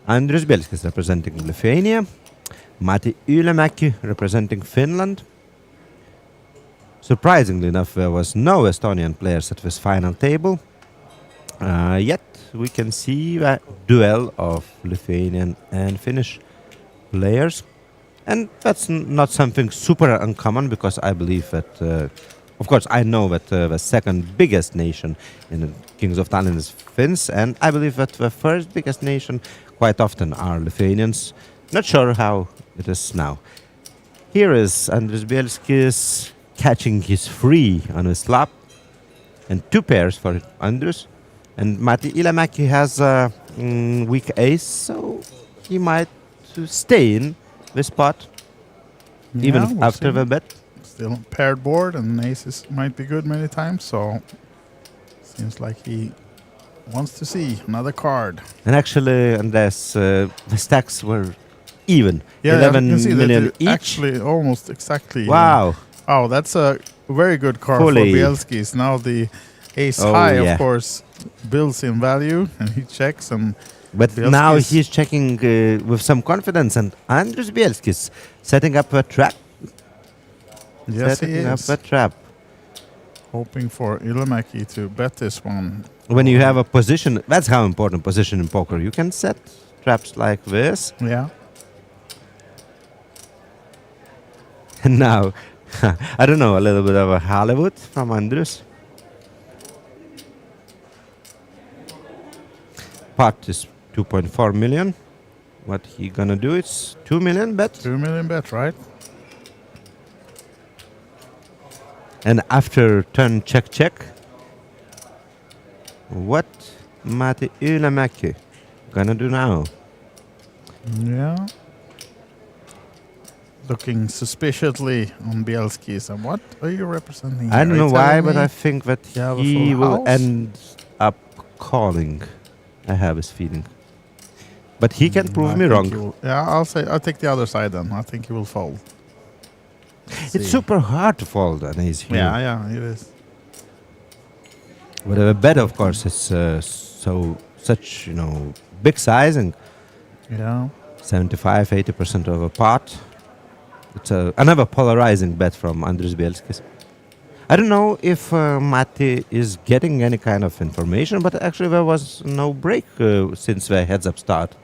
Andrius Bielskis representing Lithuania, Matti Iilämäki representing Finland. Surprisingly enough, there was no Estonian players at this final table. Yet we can see a duel of Lithuanian and Finnish players. And that's not something super uncommon, because I believe that, of course, I know that the second biggest nation in the Kings of Tallinn is Finns, and I believe that the first biggest nation quite often are Lithuanians. Not sure how it is now. Here is Andrius Bielskis catching his free on his slap, and two pairs for Andrius. And Matti Iilämäki has a weak ace, so he might stay in the spot, even we'll after see. the bet. Still paired board, and aces might be good many times, so seems like he wants to see another card. And actually, Andres, the stacks were even. Yeah, 11 you can see million that each. actually almost exactly. Wow. Oh, that's a very good card Fully. for Bielskis. Now the ace Oh, high, yeah. of course, builds in value, and he checks. And But Bielskis- now he's checking with some confidence, and Andrius Bielskis setting up a trap. Yes, he setting up is. a trap. Hoping for Iilämäki to bet this one. When you have a position, that's how important position in poker. You can set traps like this. Yeah. And now, I don't know, a little bit of a Hollywood from Andrius. Pot is 2.4 million. What he gonna do? It's 2 million bet. 2 million bet, right? And after turn check, what Matti Iilämäki gonna do now? Yeah. Looking suspiciously on Bielskis. And what are you representing? I here? don't Are you know why, telling but me I think that you have a he full will house? end up calling. I have this feeling. But he can prove I me think wrong. he will- yeah, I'll take the other side then. I think he will fold. Let's It's see. super hard to fold an ace here. Yeah, it is. But the bet, of course, is such big sizing. Yeah. 75-80% of a pot. It's another polarizing bet from Andrius Bielskis. I don't know if Matti is getting any kind of information, but actually there was no break since the heads-up start.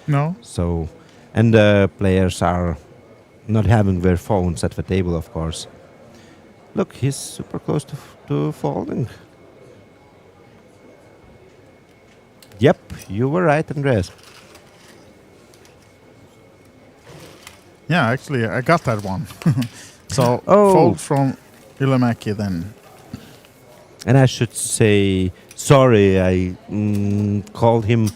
No. So, and players are not having their phones at the table, of course. Look, he's super close to folding. Yep, you were right, Andreas. Yeah, actually, I got that one. So, Oh. fold from Iilämäki then. And I should say sorry, I called him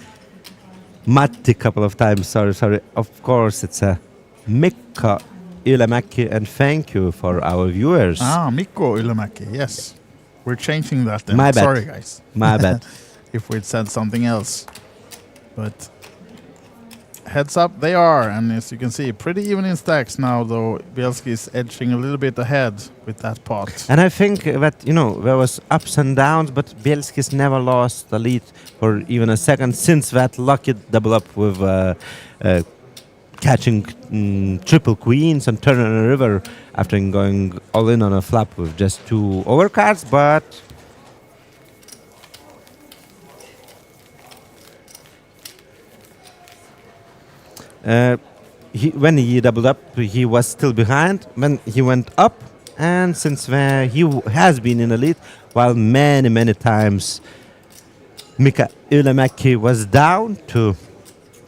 Matti couple of times. Sorry. Of course, it's a Mikko Ylämäki, and thank you for our viewers. Mikko Ylämäki, yes. We're changing that then. My bad. Sorry, guys. My bad. If we'd said something else. But heads up, they are. And as you can see, pretty even in stacks now, though. Bielski is edging a little bit ahead with that pot. And I think that, there was ups and downs, but Bielski's never lost the lead for even a second since that lucky double up with catching triple queens and turning a river after going all in on a flop with just 2 overcards, but when he doubled up, he was still behind. When he went up, and since he has been in the lead, while many times Mikko Ylämäki was down to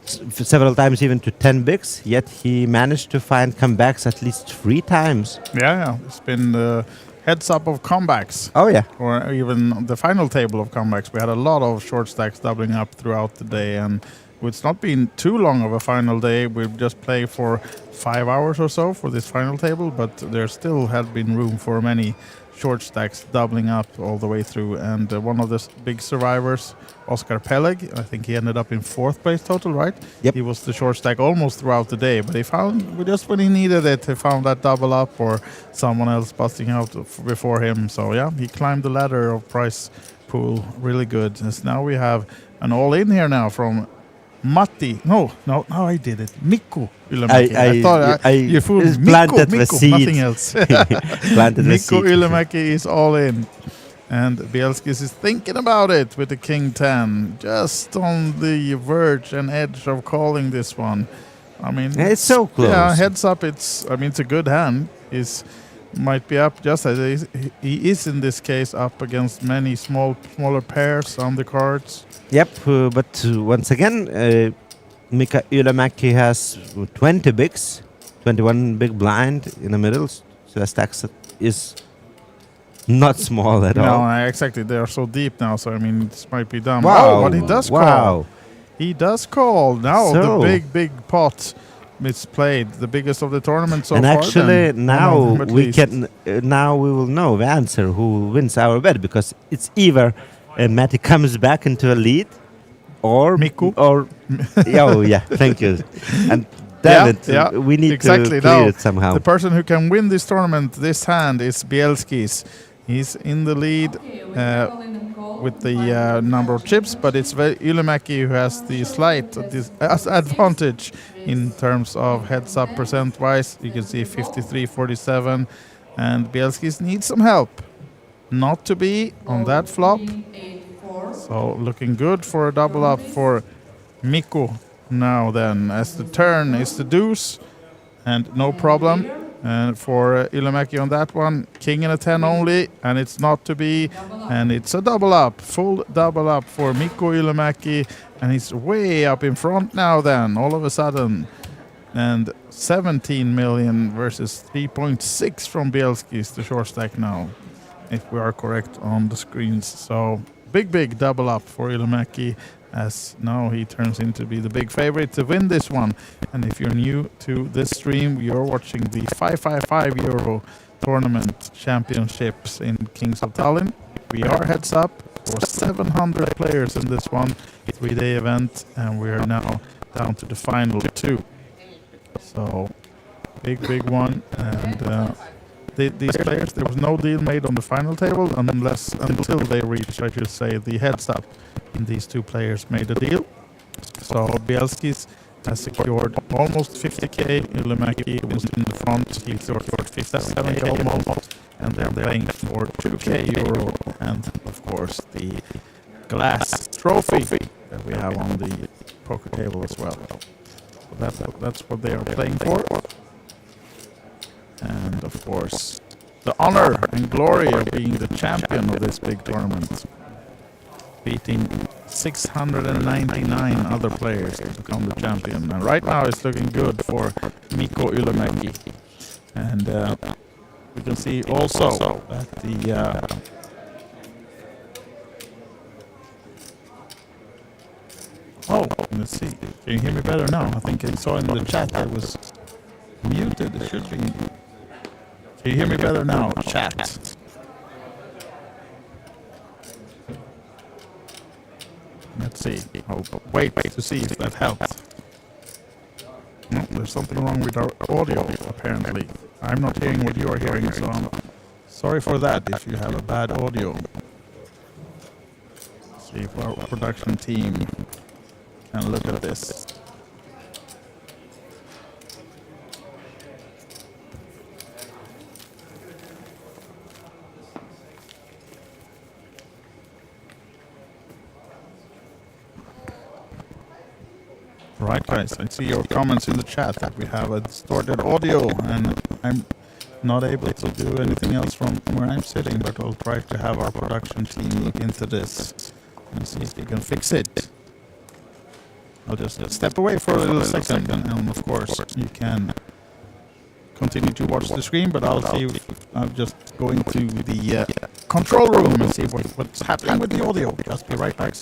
several times even to 10 bigs, yet he managed to find comebacks at least 3 times. Yeah. It's been the heads up of comebacks. Oh, yeah. Or even the final table of comebacks. We had a lot of short stacks doubling up throughout the day, and it's not been too long of a final day. We've just played for 5 hours or so for this final table, but there still had been room for many short stacks doubling up all the way through. And one of the big survivors, Oscar Peleg, I think he ended up in 4th place total, right? Yep. He was the short stack almost throughout the day, but he found, just when he needed it, he found that double up or someone else busting out before him. So yeah, he climbed the ladder of price pool really good. And now we have an all-in here now from Matti. No, I did it. Mikko Ylämäki. I thought you fooled me. Planted the Mikko, seed. nothing else. Planted the seed. Mikko Ylämäki is all in. And Bielskis is thinking about it with the King 10. Just on the verge and edge of calling this one. I mean, it's so close. Yeah, heads up. It's a good hand. Might be up just as he is in this case up against many smaller pairs on the cards. Yep, but once again, Mikko Ylämäki has 20 bigs, 21 big blind in the middle, so the stacks is not small at all. No, exactly. They are so deep now, so I mean, this might be dumb. Wow. Oh, but he does call. He does call. Now the big pot misplayed, the biggest of the tournament so and far. And actually, now we will know the answer who wins our bet, because it's either Matti comes back into a lead, or Mikko, or thank you. And damn it, we need to clear it somehow. The person who can win this tournament, this hand, is Bielski's. He's in the lead with the number of chips, but it's Ylämäki who has the slight advantage in terms of heads up percent-wise. You can see 53-47, and Bielski's needs some help. Not to be on that flop. So looking good for a double up for Mikko now then, as the turn is the deuce, and no problem. And for Ylämäki on that one, king and a 10 only, and it's not to be, and it's a double up, full double up for Mikko Ylämäki, and he's way up in front now then, all of a sudden. And 17 million versus 3.6 from Bielski's the short stack now, if we are correct on the screens. So big double up for Ylämäki, as now he turns into be the big favorite to win this one. And if you're new to this stream, you're watching the 555 euro tournament championships in Kings of Tallinn. We are heads up for 700 players in this one 3-day event, and we are now down to the final 2. So big one, and these players, there was no deal made on the final table until they reached, I should say, the heads up. And these 2 players made a deal. So Bielski's has secured almost 50k. Ylämäki was in the front. He secured 57k almost. And they're playing for 2k euro. And of course the glass trophy that we have on the poker table as well. So that's what they are playing for. And of course the honor and glory of being the champion of this big tournament, beating 699 other players to become the champion. And right now it's looking good for Mikko Ylämäki. And we can see also that the Let's see. Can you hear me better now? I think I saw in the chat that it was muted. It should be. Can you hear me better now? Chat. Let's see. I'll wait to see if that helps. No, there's something wrong with our audio, apparently. I'm not hearing what you are hearing, so I'm sorry for that if you have a bad audio. Let's see if our production team can look at this. Right, guys, I see your comments in the chat that we have a distorted audio, and I'm not able to do anything else from where I'm sitting, but I'll try to have our production team look into this and see if we can fix it. I'll just step away for a little second, and of course you can continue to watch the screen, but I'll see if I'm just going to the control room and see what's happening with the audio. Just be right back.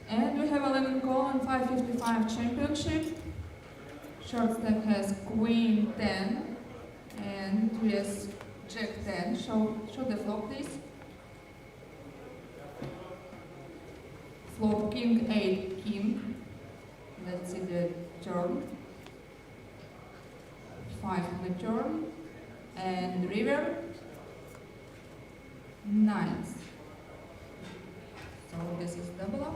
And we have 11 call on 555 championship. Short stack has queen 10 and we has jack 10. Show the flop, please. Flop king 8 king. Let's see the turn. 5 on the turn. And river 9. So this is double up.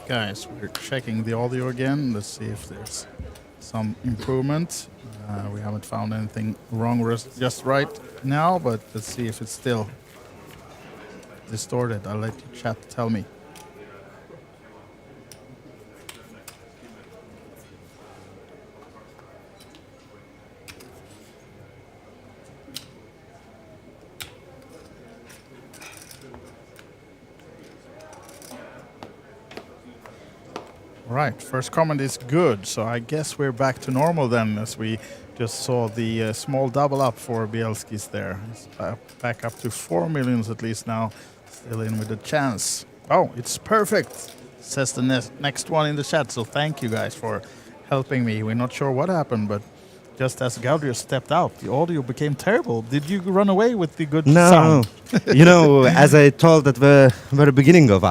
Guys, we're checking the audio again. Let's see if there's some improvement. We haven't found anything wrong just right now, but let's see if it's still distorted. I'll let you chat tell me. Right, first comment is good, so I guess we're back to normal then, as we just saw the small double up for Bielski's there. It's back up to 4 millions at least now, still in with a chance. Oh, it's perfect, says the next one in the chat, so thank you guys for helping me. We're not sure what happened, but just as Gaudio stepped out, the audio became terrible. Did you run away with the good sound? No. As I told at the very beginning of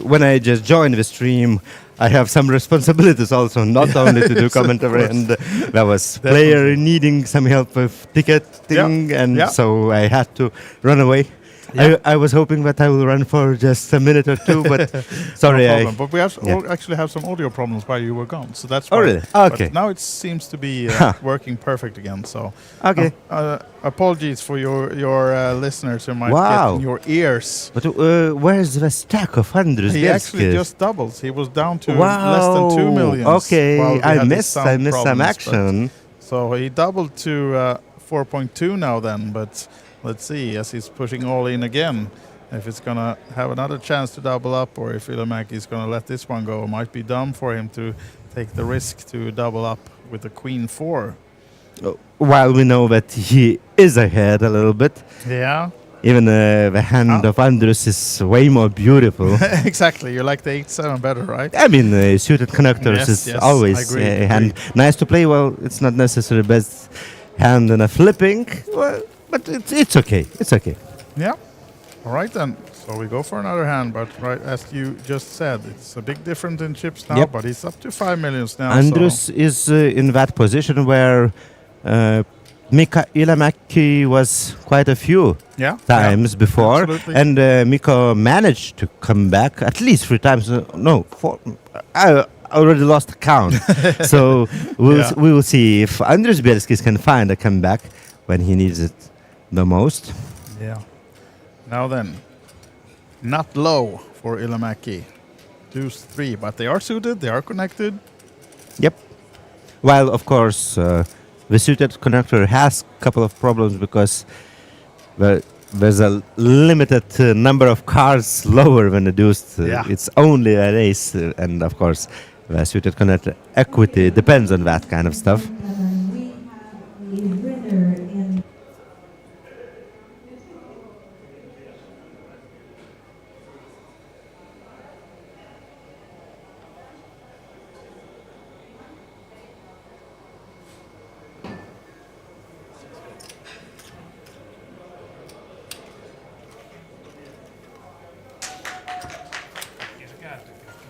when I just joined the stream, I have some responsibilities also, not only to do commentary, and there was player needing some help with ticketing, and so I had to run away. I was hoping that I will run for just a minute or two, but sorry. No problem. But we actually have some audio problems while you were gone, so that's why. Oh, really? Okay. But now it seems to be working perfect again. So okay. Apologies for your listeners who might get in your ears. But where's the stack of Andrus He Bielskis? actually just doubles. He was down to less than 2 million. Okay, I missed some action. So he doubled to 4.2 now then, but let's see, as he's pushing all in again, if it's going to have another chance to double up, or if Ilomäki is going to let this one go. It might be dumb for him to take the risk to double up with the Queen 4. While we know that he is ahead a little bit. Yeah. Even the hand of Andrus is way more beautiful. Exactly, you like the 8-7 better, right? I mean, suited connectors is always a hand. Nice to play. Well, it's not necessarily best hand in a flipping. Well, but it's okay. It's okay. Yeah. All right then. So we go for another hand, but right as you just said, it's a big difference in chips now. But he's up to 5 millions now. Andrus is in that position where Mika Ilomäki was quite a few times before, absolutely. and Mika managed to come back at least 3 times. No, 4. I already lost count. So we will see if Andrus Bielskis can find a comeback when he needs it the most. Yeah. Now then, not low for Ilomäki. Deuce 3, but they are suited, they are connected. Yep. While, of course, the suited connector has a couple of problems because there's a limited number of cards lower than the deuce. It's only an ace, and of course, the suited connector equity depends on that kind of stuff.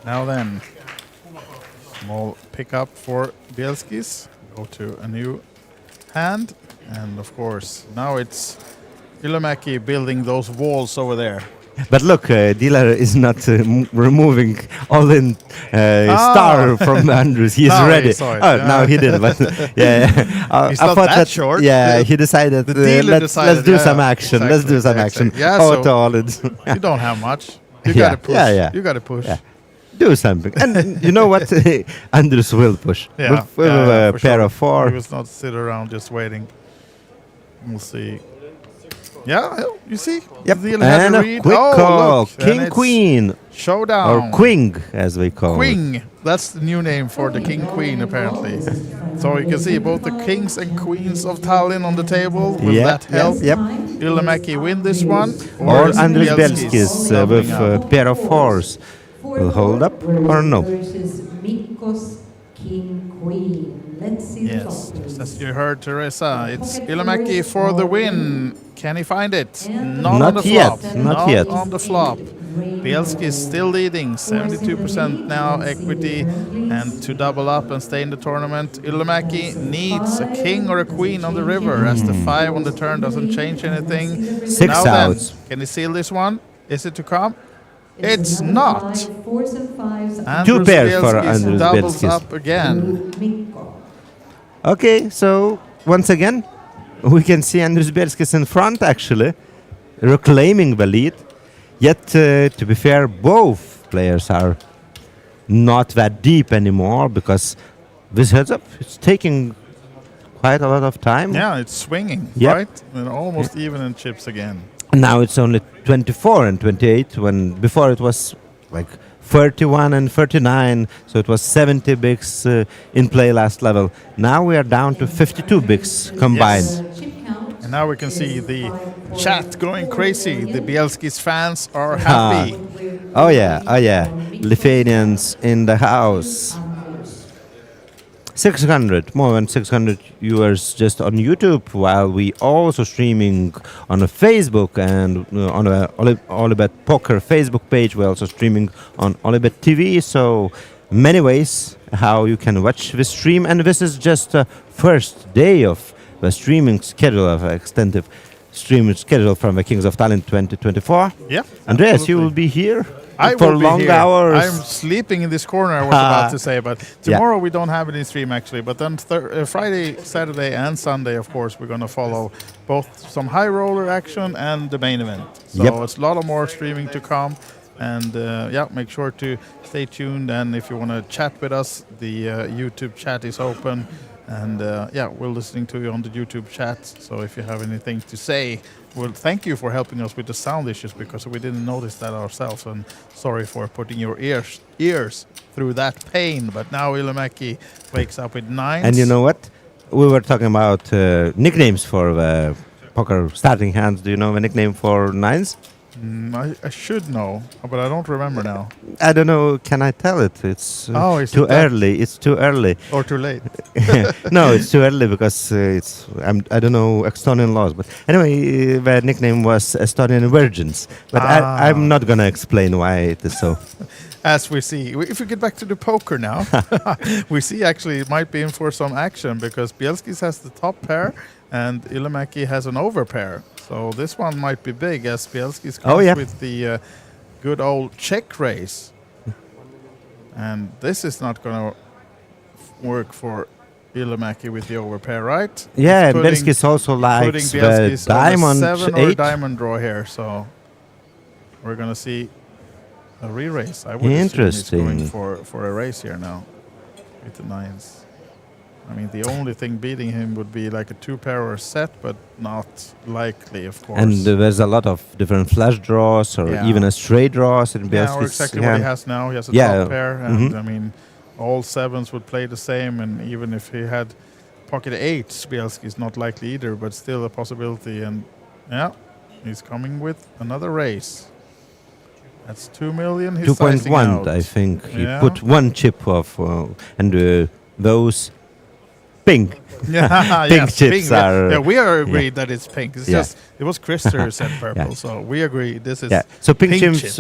Now then, small pickup for Bielskis. Go to a new hand, and of course now it's Ilomäki building those walls over there. But look, dealer is not removing all in star from Andrus. He's ready. Now he did, but he's not that short. Yeah, he decided. Let's do some action. Exactly, let's do some action. Yeah, you don't have much. You gotta push. You gotta push. Yeah. Do something. And you know what? Andrus will push. With a pair of 4. He was not sit around just waiting. We'll see. Yeah, you see? Yep. And a quick call. King, Queen. Showdown. Or Queen, as we call Queen. it. That's the new name for the King Queen, apparently. So you can see both the kings and queens of Tallinn on the table. Will that help Ilomäki win this one? Or Andrus Bielskis with a pair of 4s. Will hold up or no? Versus Mikko's King Queen. Let's see the Yes, just as you heard, Teresa, it's Ilomäki for the win. Can he find it? Not on the yet. flop. Not yet. On the flop. Bielski is still leading, 72% now equity, and to double up and stay in the tournament, Ilomäki needs a king or a queen on the river, as the 5 on the turn doesn't change anything. 6 now outs. Then, can he seal this one? Is it to come? It's not. 2 pairs for Andrus doubles Bielskis. up again. Okay, so once again, we can see Andrus Bielskis in front, actually, reclaiming the lead. Yet, to be fair, both players are not that deep anymore because this heads-up is taking quite a lot of time. Yeah, it's swinging, Yep. right? And almost even in chips again. Now it's only 24 and 28, when before it was like 31 and 39, so it was 70 bigs in play last level. Now we are down to 52 bigs combined. Yes. And now we can see the chat going crazy. The Bielski's fans are happy. Oh yeah. Lithuanians in the house. 600, more than 600 viewers just on YouTube, while we also streaming on a Facebook and on a OlyBet Poker Facebook page. We're also streaming on OlyBet TV, so many ways how you can watch the stream. And this is just the first day of the streaming schedule, of extensive streaming schedule from the Kings of Tallinn 2024. Yeah, Andreas, absolutely. you will be here I for will be long here. hours. I'm sleeping in this corner, I was about to say, but tomorrow we don't have any stream actually. But then Friday, Saturday, and Sunday, of course, we're going to follow both some high roller action and the main event. So it's a lot of more streaming to come. And make sure to stay tuned. And if you want to chat with us, the YouTube chat is open. And we're listening to you on the YouTube chat. So if you have anything to say, well, thank you for helping us with the sound issues, because we didn't notice that ourselves. And sorry for putting your ears through that pain. But now Ilomäki wakes up with 9s. And you know what? We were talking about nicknames for the poker starting hands. Do you know the nickname for 9s? I should know, but I don't remember now. I don't know. Can I tell it? It's too early. It's too early. Or too late. No, it's too early because I don't know Estonian laws. But anyway, the nickname was Estonian Virgins. But I'm not going to explain why it is so. As we see, if we get back to the poker now, we see actually it might be in for some action, because Bielski's has the top pair and Ilomäki has an overpair. So this one might be big, as Bielski's comes with the good old check raise. And this is not going to work for Ilomäki with the overpair, right? Yeah, and Bielski's also likes the diamond 7 8. or diamond draw here, so we're going to see a re-raise. I would assume he's going for a race here now with the 9s. I mean, the only thing beating him would be like a 2-pair or a set, but not likely, of course. And there's a lot of different flush draws or even a straight draws in Bielski's or exactly what he has now. He has a top pair, and I mean, all 7s would play the same, and even if he had pocket 8s, Bielski's not likely either, but still a possibility. And he's coming with another race. That's 2 million. 2.1, I think. He put one chip off, and those pink. Pink chips are. Yeah, we are agreed that it's pink. It's just it was Krister who said purple, so we agree this is. So pink chips,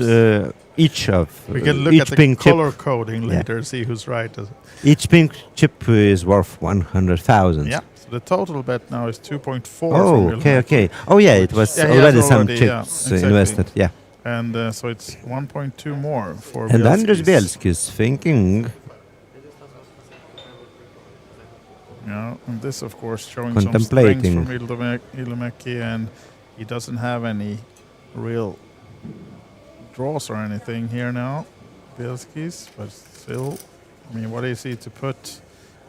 each of. We can look at the color coding later, see who's right. Each pink chip is worth 100,000. Yeah. So the total bet now is 2.4. Oh, okay. Oh yeah, it was already some chips invested. Yeah. And so it's 1.2 more for. And Andres Bielski is thinking. Yeah, and this, of course, showing some strength from Ilomäki, and he doesn't have any real draws or anything here now, Bielski's, but still, I mean, what is he to put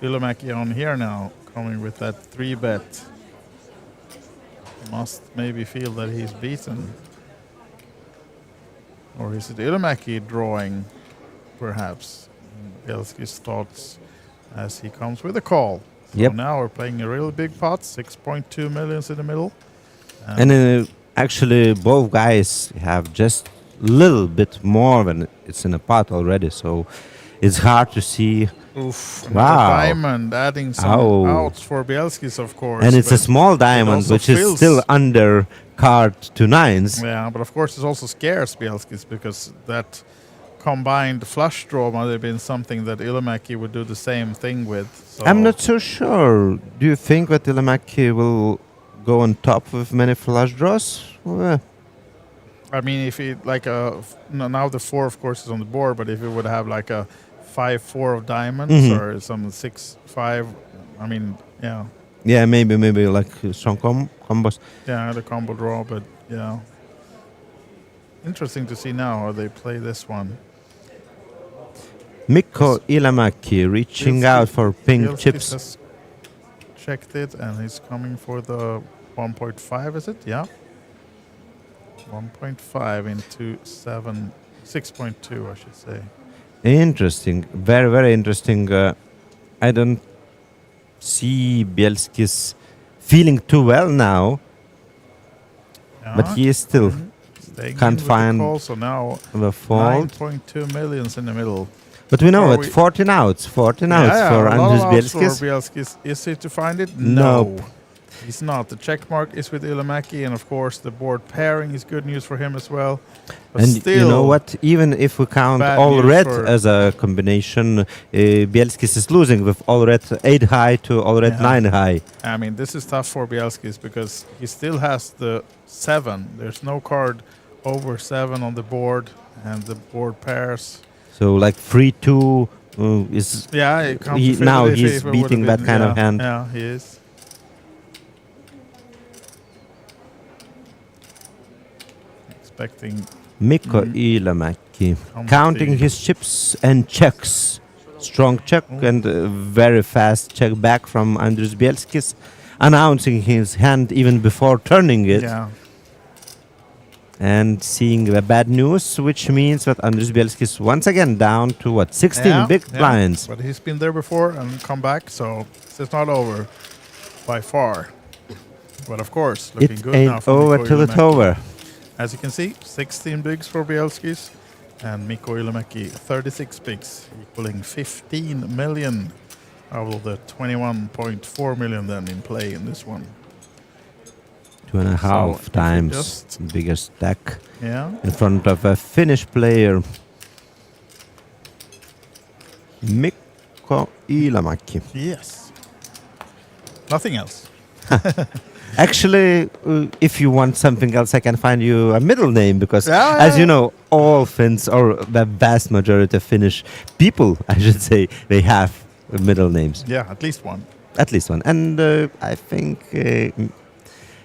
Ilomäki on here now, coming with that 3-bet? Must maybe feel that he's beaten. Or is it Ilomäki drawing, perhaps? Bielski's thoughts as he comes with a call. So now we're playing a really big pot, 6.2 millions in the middle. And actually, both guys have just a little bit more than it's in a pot already, so it's hard to see. Oof, diamond, adding some outs for Bielski's, of course. And it's a small diamond, which is still under card to 9s. Yeah, but of course it also scares Bielski's, because that combined flush draw might have been something that Ilomäki would do the same thing with. So I'm not so sure. Do you think that Ilomäki will go on top with many flush draws? I mean, if he now the 4, of course, is on the board, but if he would have like a 5-4 of diamonds or some 6-5, I mean, yeah. Yeah, maybe like strong combos. Yeah, the combo draw, but yeah. Interesting to see now how they play this one. Mikko Ilomäki reaching out for pink chips. Has checked it, and he's coming for the 1.5, is it? Yeah. 1.5 into 7 6.2, I should say. Interesting. Very, very interesting. I don't see Bielski's feeling too well now, but he is still can't find so now the fault. 9.2 millions in the middle. But we know it. 14 outs for Andris Bielskis. For Bielskis. Is it to find it? Nope. No. He's not. The check mark is with Ylimäki, and of course the board pairing is good news for him as well. But And still, you know what? Even if we count bad all news red for- as a combination, Bielskis is losing with all red 8 high to all red 9 high. I mean, this is tough for Bielskis because he still has the 7. There's no card over 7 on the board, and the board pairs. So like 3-2 is It comes to now Philly he's if it would've beating that been- kind of hand. Yeah, he is. Expecting Mikko Ylimäki counting his chips and checks. Strong check and very fast check back from Andris Bielskis, announcing his hand even before turning it. Yeah. And seeing the bad news, which means that Andris Bielskis once again down to 16 big blinds. But he's been there before and come back, so it's not over by far. But of course, looking It good now ain't for over Mikko till it's Ylimäki. over. As you can see, 16 bigs for Bielskis, and Mikko Ylimäki 36 bigs, equaling 15 million out of the 21.4 million then in play in this one. 2.5 So, if you times just- bigger stack Yeah. in front of a Finnish player. Mikko Ylimäki. Yes. Nothing else. Actually, if you want something else, I can find you a middle name because, Yeah, as you know, all Finns, or the vast majority of Finnish people, I should say, they have middle names. Yeah, at least one. At least one. And I think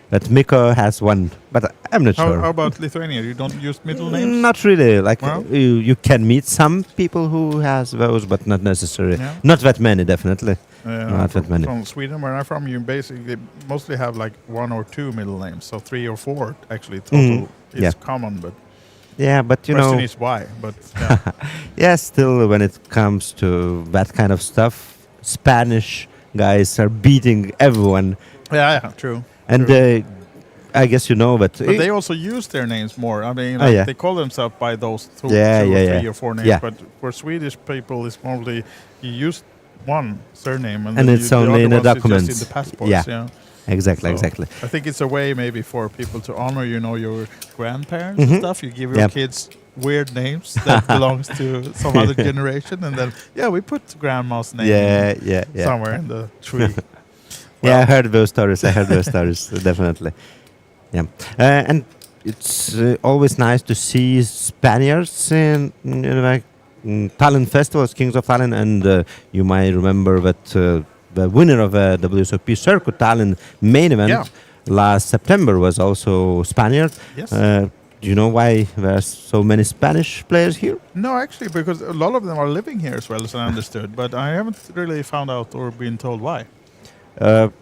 that Mikko has one, but I'm not sure. How about Lithuania? You don't use middle names? Not really. Like Well? you can meet some people who has those, but not necessarily. Yeah. Not that many, definitely. Not that many. From Sweden, where I'm from, you basically mostly have like 1 or 2 middle names. So 3 or 4 actually total is Yeah. common, but Yeah, but you question know. is why. But yeah. Yeah, still, when it comes to that kind of stuff, Spanish guys are beating everyone. Yeah, true. And I guess you know, but But they also use their names more. I mean, yeah. they call themselves by those two, Yeah, two or yeah, 3 yeah. or 4 names. Yeah. But for Swedish people, it's probably you use one surname and then it's the only other in the ones is documents. just in the passports. Yeah. Exactly, So exactly. I think it's a way maybe for people to honor, your grandparents and Mhm. stuff. You give your Yep. kids weird names that belongs to some other generation, and then we put grandma's name Yeah. somewhere in the tree. Yeah, I heard those stories. Definitely. Yeah, and it's always nice to see Spaniards in like Tallinn festivals, Kings of Tallinn, and you might remember that the winner of the WSOP Circuit Tallinn main event last September was also Spaniard. Yes. Do you know why there are so many Spanish players here? No, actually, because a lot of them are living here as well, as I understood, but I haven't really found out or been told why.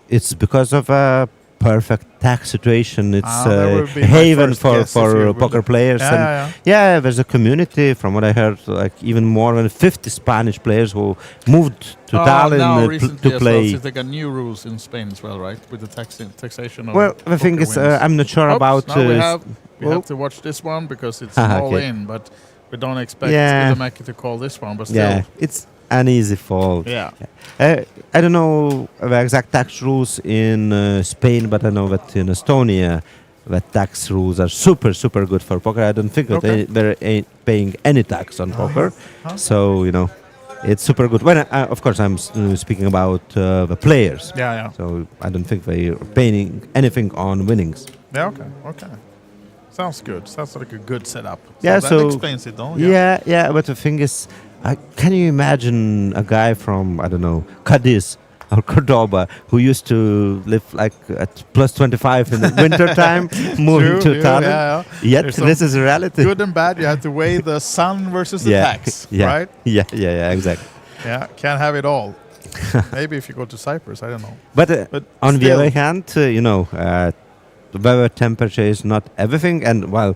It's because of a perfect tax situation. It's that would a be my haven first for, guess if you would- poker players. Yeah, and yeah. There's a community, from what I heard, like even more than 50 Spanish players who moved to Tallinn now to recently as play. well, since they got new rules in Spain as well, right? With the taxation of Well, the thing poker is, winners. I'm not sure Oops, about, now we oh. have to watch this one because it's Ah, all okay. in, but we don't expect Yeah. Ylimäki to call this one, but still. Yeah, it's an easy fall. Yeah. I don't know the exact tax rules in Spain, but I know that in Estonia, the tax rules are super, super good for poker. I don't think that Okay. they're paying any tax on poker. So, it's super good. When of course, I'm speaking about the players. Yeah. So I don't think they are paying anything on winnings. Yeah, okay. Sounds good. Sounds like a good setup. Yeah, that so explains it, though. Yeah. But the thing is, can you imagine a guy from, I don't know, Cadiz or Cordoba who used to live like at plus 25 in the winter time, moving to Tallinn? Yeah. Yet There's this some is reality. Good and bad. You have to weigh the sun versus the tax, right? Yeah, exactly. Yeah, can't have it all. Maybe if you go to Cyprus, I don't know. But on the still. other hand, the weather temperature is not everything, and while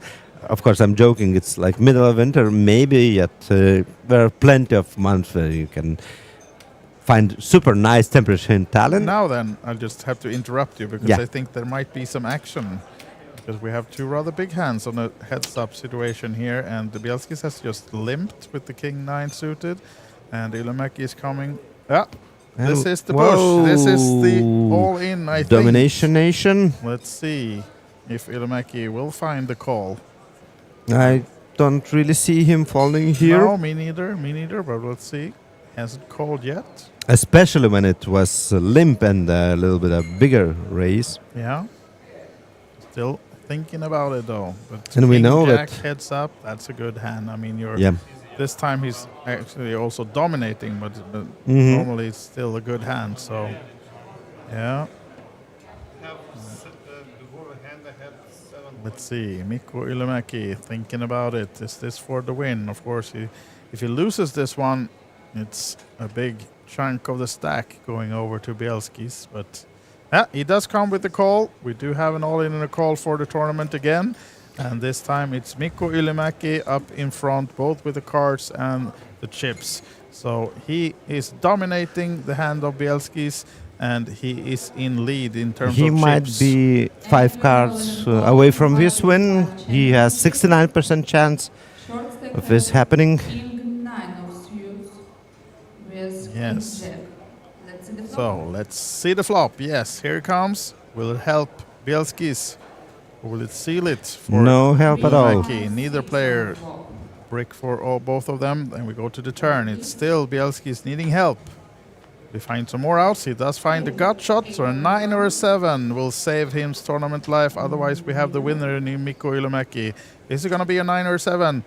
of course, I'm joking. It's like middle of winter, maybe, yet there are plenty of months where you can find super nice temperature in Tallinn. Now then, I'll just have to interrupt you because I think there might be some action. Because we have two rather big hands on a heads-up situation here, and the Bielskis has just limped with the King 9 suited, and Ylimäki is coming. Yeah, this is the push. This is the all-in, I think. Domination Nation. Let's see if Ylimäki will find the call. I don't really see him falling here. No, me neither, but let's see. Hasn't called yet. Especially when it was limp and a little bit a bigger race. Yeah. Still thinking about it though. But and we know Jack that heads up, that's a good hand. I mean, this time he's actually also dominating, but normally it's still a good hand. So, yeah. Let's see, Mikko Ylimäki thinking about it. Is this for the win? Of course, if he loses this one, it's a big chunk of the stack going over to Bielskis. But he does come with the call. We do have an all-in and a call for the tournament again. And this time it's Mikko Ylimäki up in front, both with the cards and the chips. So he is dominating the hand of Bielskis, and he is in lead in terms of chips. He might be 5 cards away from his win. He has 69% chance of this happening. Yes. So let's see the flop. Yes, here it comes. Will it help Bielskis? Or will it seal it? For no help at all. Neither player brick for both of them. Then we go to the turn. It's still Bielskis needing help. We find some more outs. He does find the gut shot. So a 9 or a 7 will save him's tournament life. Otherwise, we have the winner in Mikko Ylimäki. Is it going to be a 9 or a 7?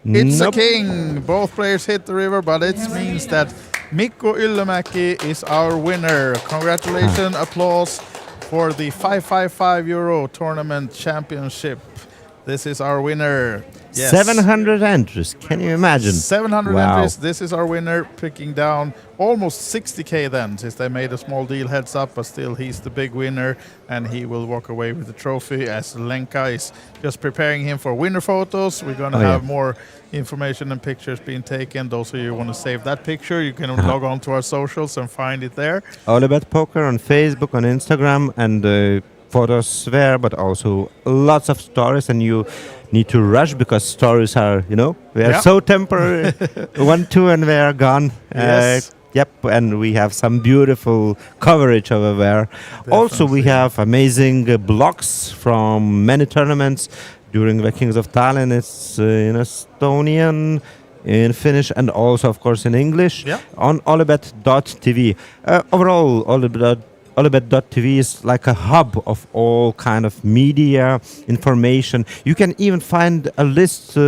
It's a king. Both players hit the river, but it means that Mikko Ylimäki is our winner. Congratulations, applause for the 555 euro tournament championship. This is our winner. Yes. 700 entries. Can you imagine? 700 entries. This is our winner, picking down almost 60k then, since they made a small deal heads up, but still he's the big winner, and he will walk away with the trophy as Lenka is just preparing him for winner photos. We're going to have more information and pictures being taken. Those of you who want to save that picture, you can log on to our socials and find it there. OlyBet Poker on Facebook, on Instagram, and photos there, but also lots of stories, and you need to rush because stories are, they are so temporary. 1, 2, and they are gone. Yes. And we have some beautiful coverage over there. Definitely. Also, we have amazing blogs from many tournaments during the Kings of Tallinn. It's in Estonian, in Finnish, and also, of course, in English on OlyBet.tv. Overall, OlyBet.tv is like a hub of all kind of media information. You can even find a list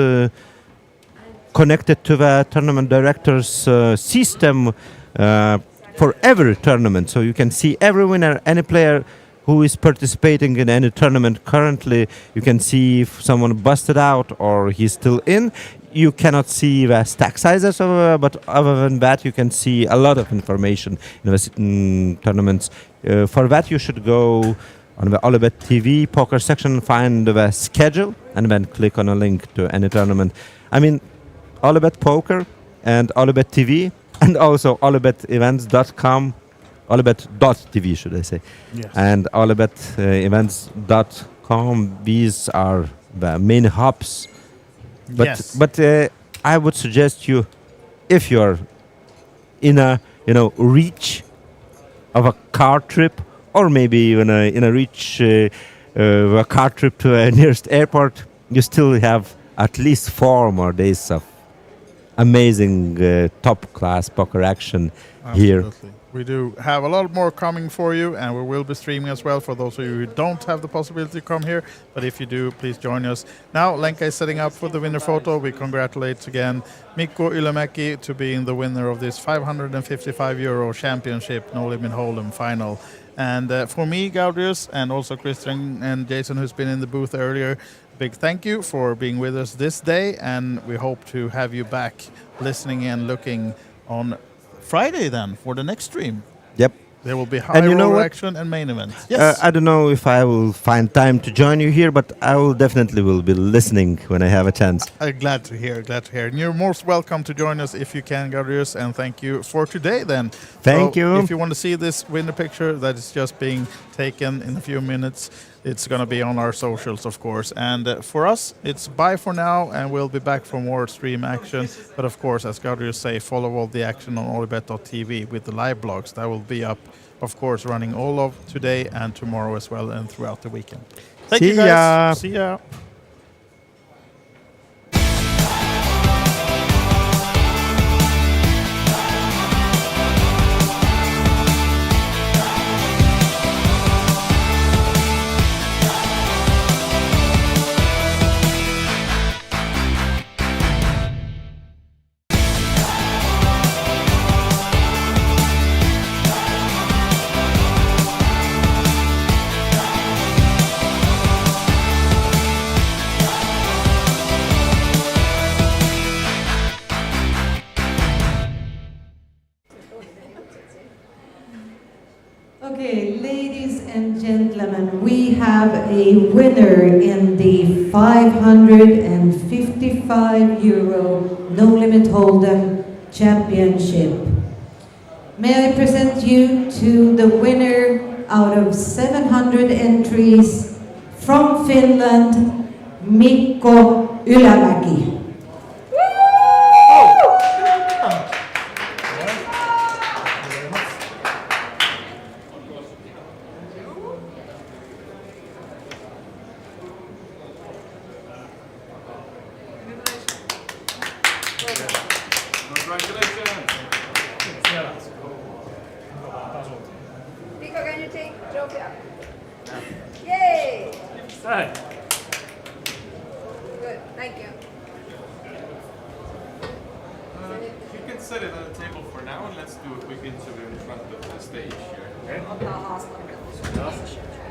connected to the tournament director's system for every tournament. So you can see every winner, any player who is participating in any tournament currently. You can see if someone busted out or he's still in. You cannot see the stack sizes, but other than that, you can see a lot of information in the tournaments. For that, you should go on the OlyBet TV poker section, find the schedule, and then click on a link to any tournament. I mean, OlyBet Poker and OlyBet TV, and also OlyBetEvents.com, OlyBet.tv, should I say, and OlyBetEvents.com. These are the main hubs. But I would suggest you, if you're in a reach of a car trip, or maybe even in a reach a car trip to a nearest airport, you still have at least 4 more days of amazing top class poker action here. We do have a lot more coming for you, and we will be streaming as well for those of you who don't have the possibility to come here. But if you do, please join us. Now, Lenka is setting up for the winner photo. We congratulate again Mikko Ylimäki to being the winner of this 555 euro championship No Limit Hold'em final. And for me, Gaudrius, and also Christian and Jason, who's been in the booth earlier, big thank you for being with us this day, and we hope to have you back listening and looking on Friday then for the next stream. Yep. There will be high And you know roller what? action and main event. Yes. I don't know if I will find time to join you here, but I will definitely will be listening when I have a chance. Glad to hear. And you're most welcome to join us if you can, Gabrius. And thank you for today then. Thank you. If you want to see this winner picture that is just being taken in a few minutes, it's going to be on our socials, of course. And for us, it's bye for now, and we'll be back for more stream action. But of course, as Gabrius say, follow all the action on OlyBet.tv with the live blogs. That will be up, of course, running all of today and tomorrow as well, and throughout the weekend. Thank you, guys. Ya. See ya. Okay, ladies and gentlemen, we have a winner in the 555 euro No Limit Hold'em Championship. May I present you to the winner out of 700 entries from Finland, Mikko Ylämäki. Mikko, can you take trophy up? Yay! Hi. Good, thank you. You can set it on the table for now, and let's do a quick interview in front of the stage here. Okay? Ottaa haastattelun.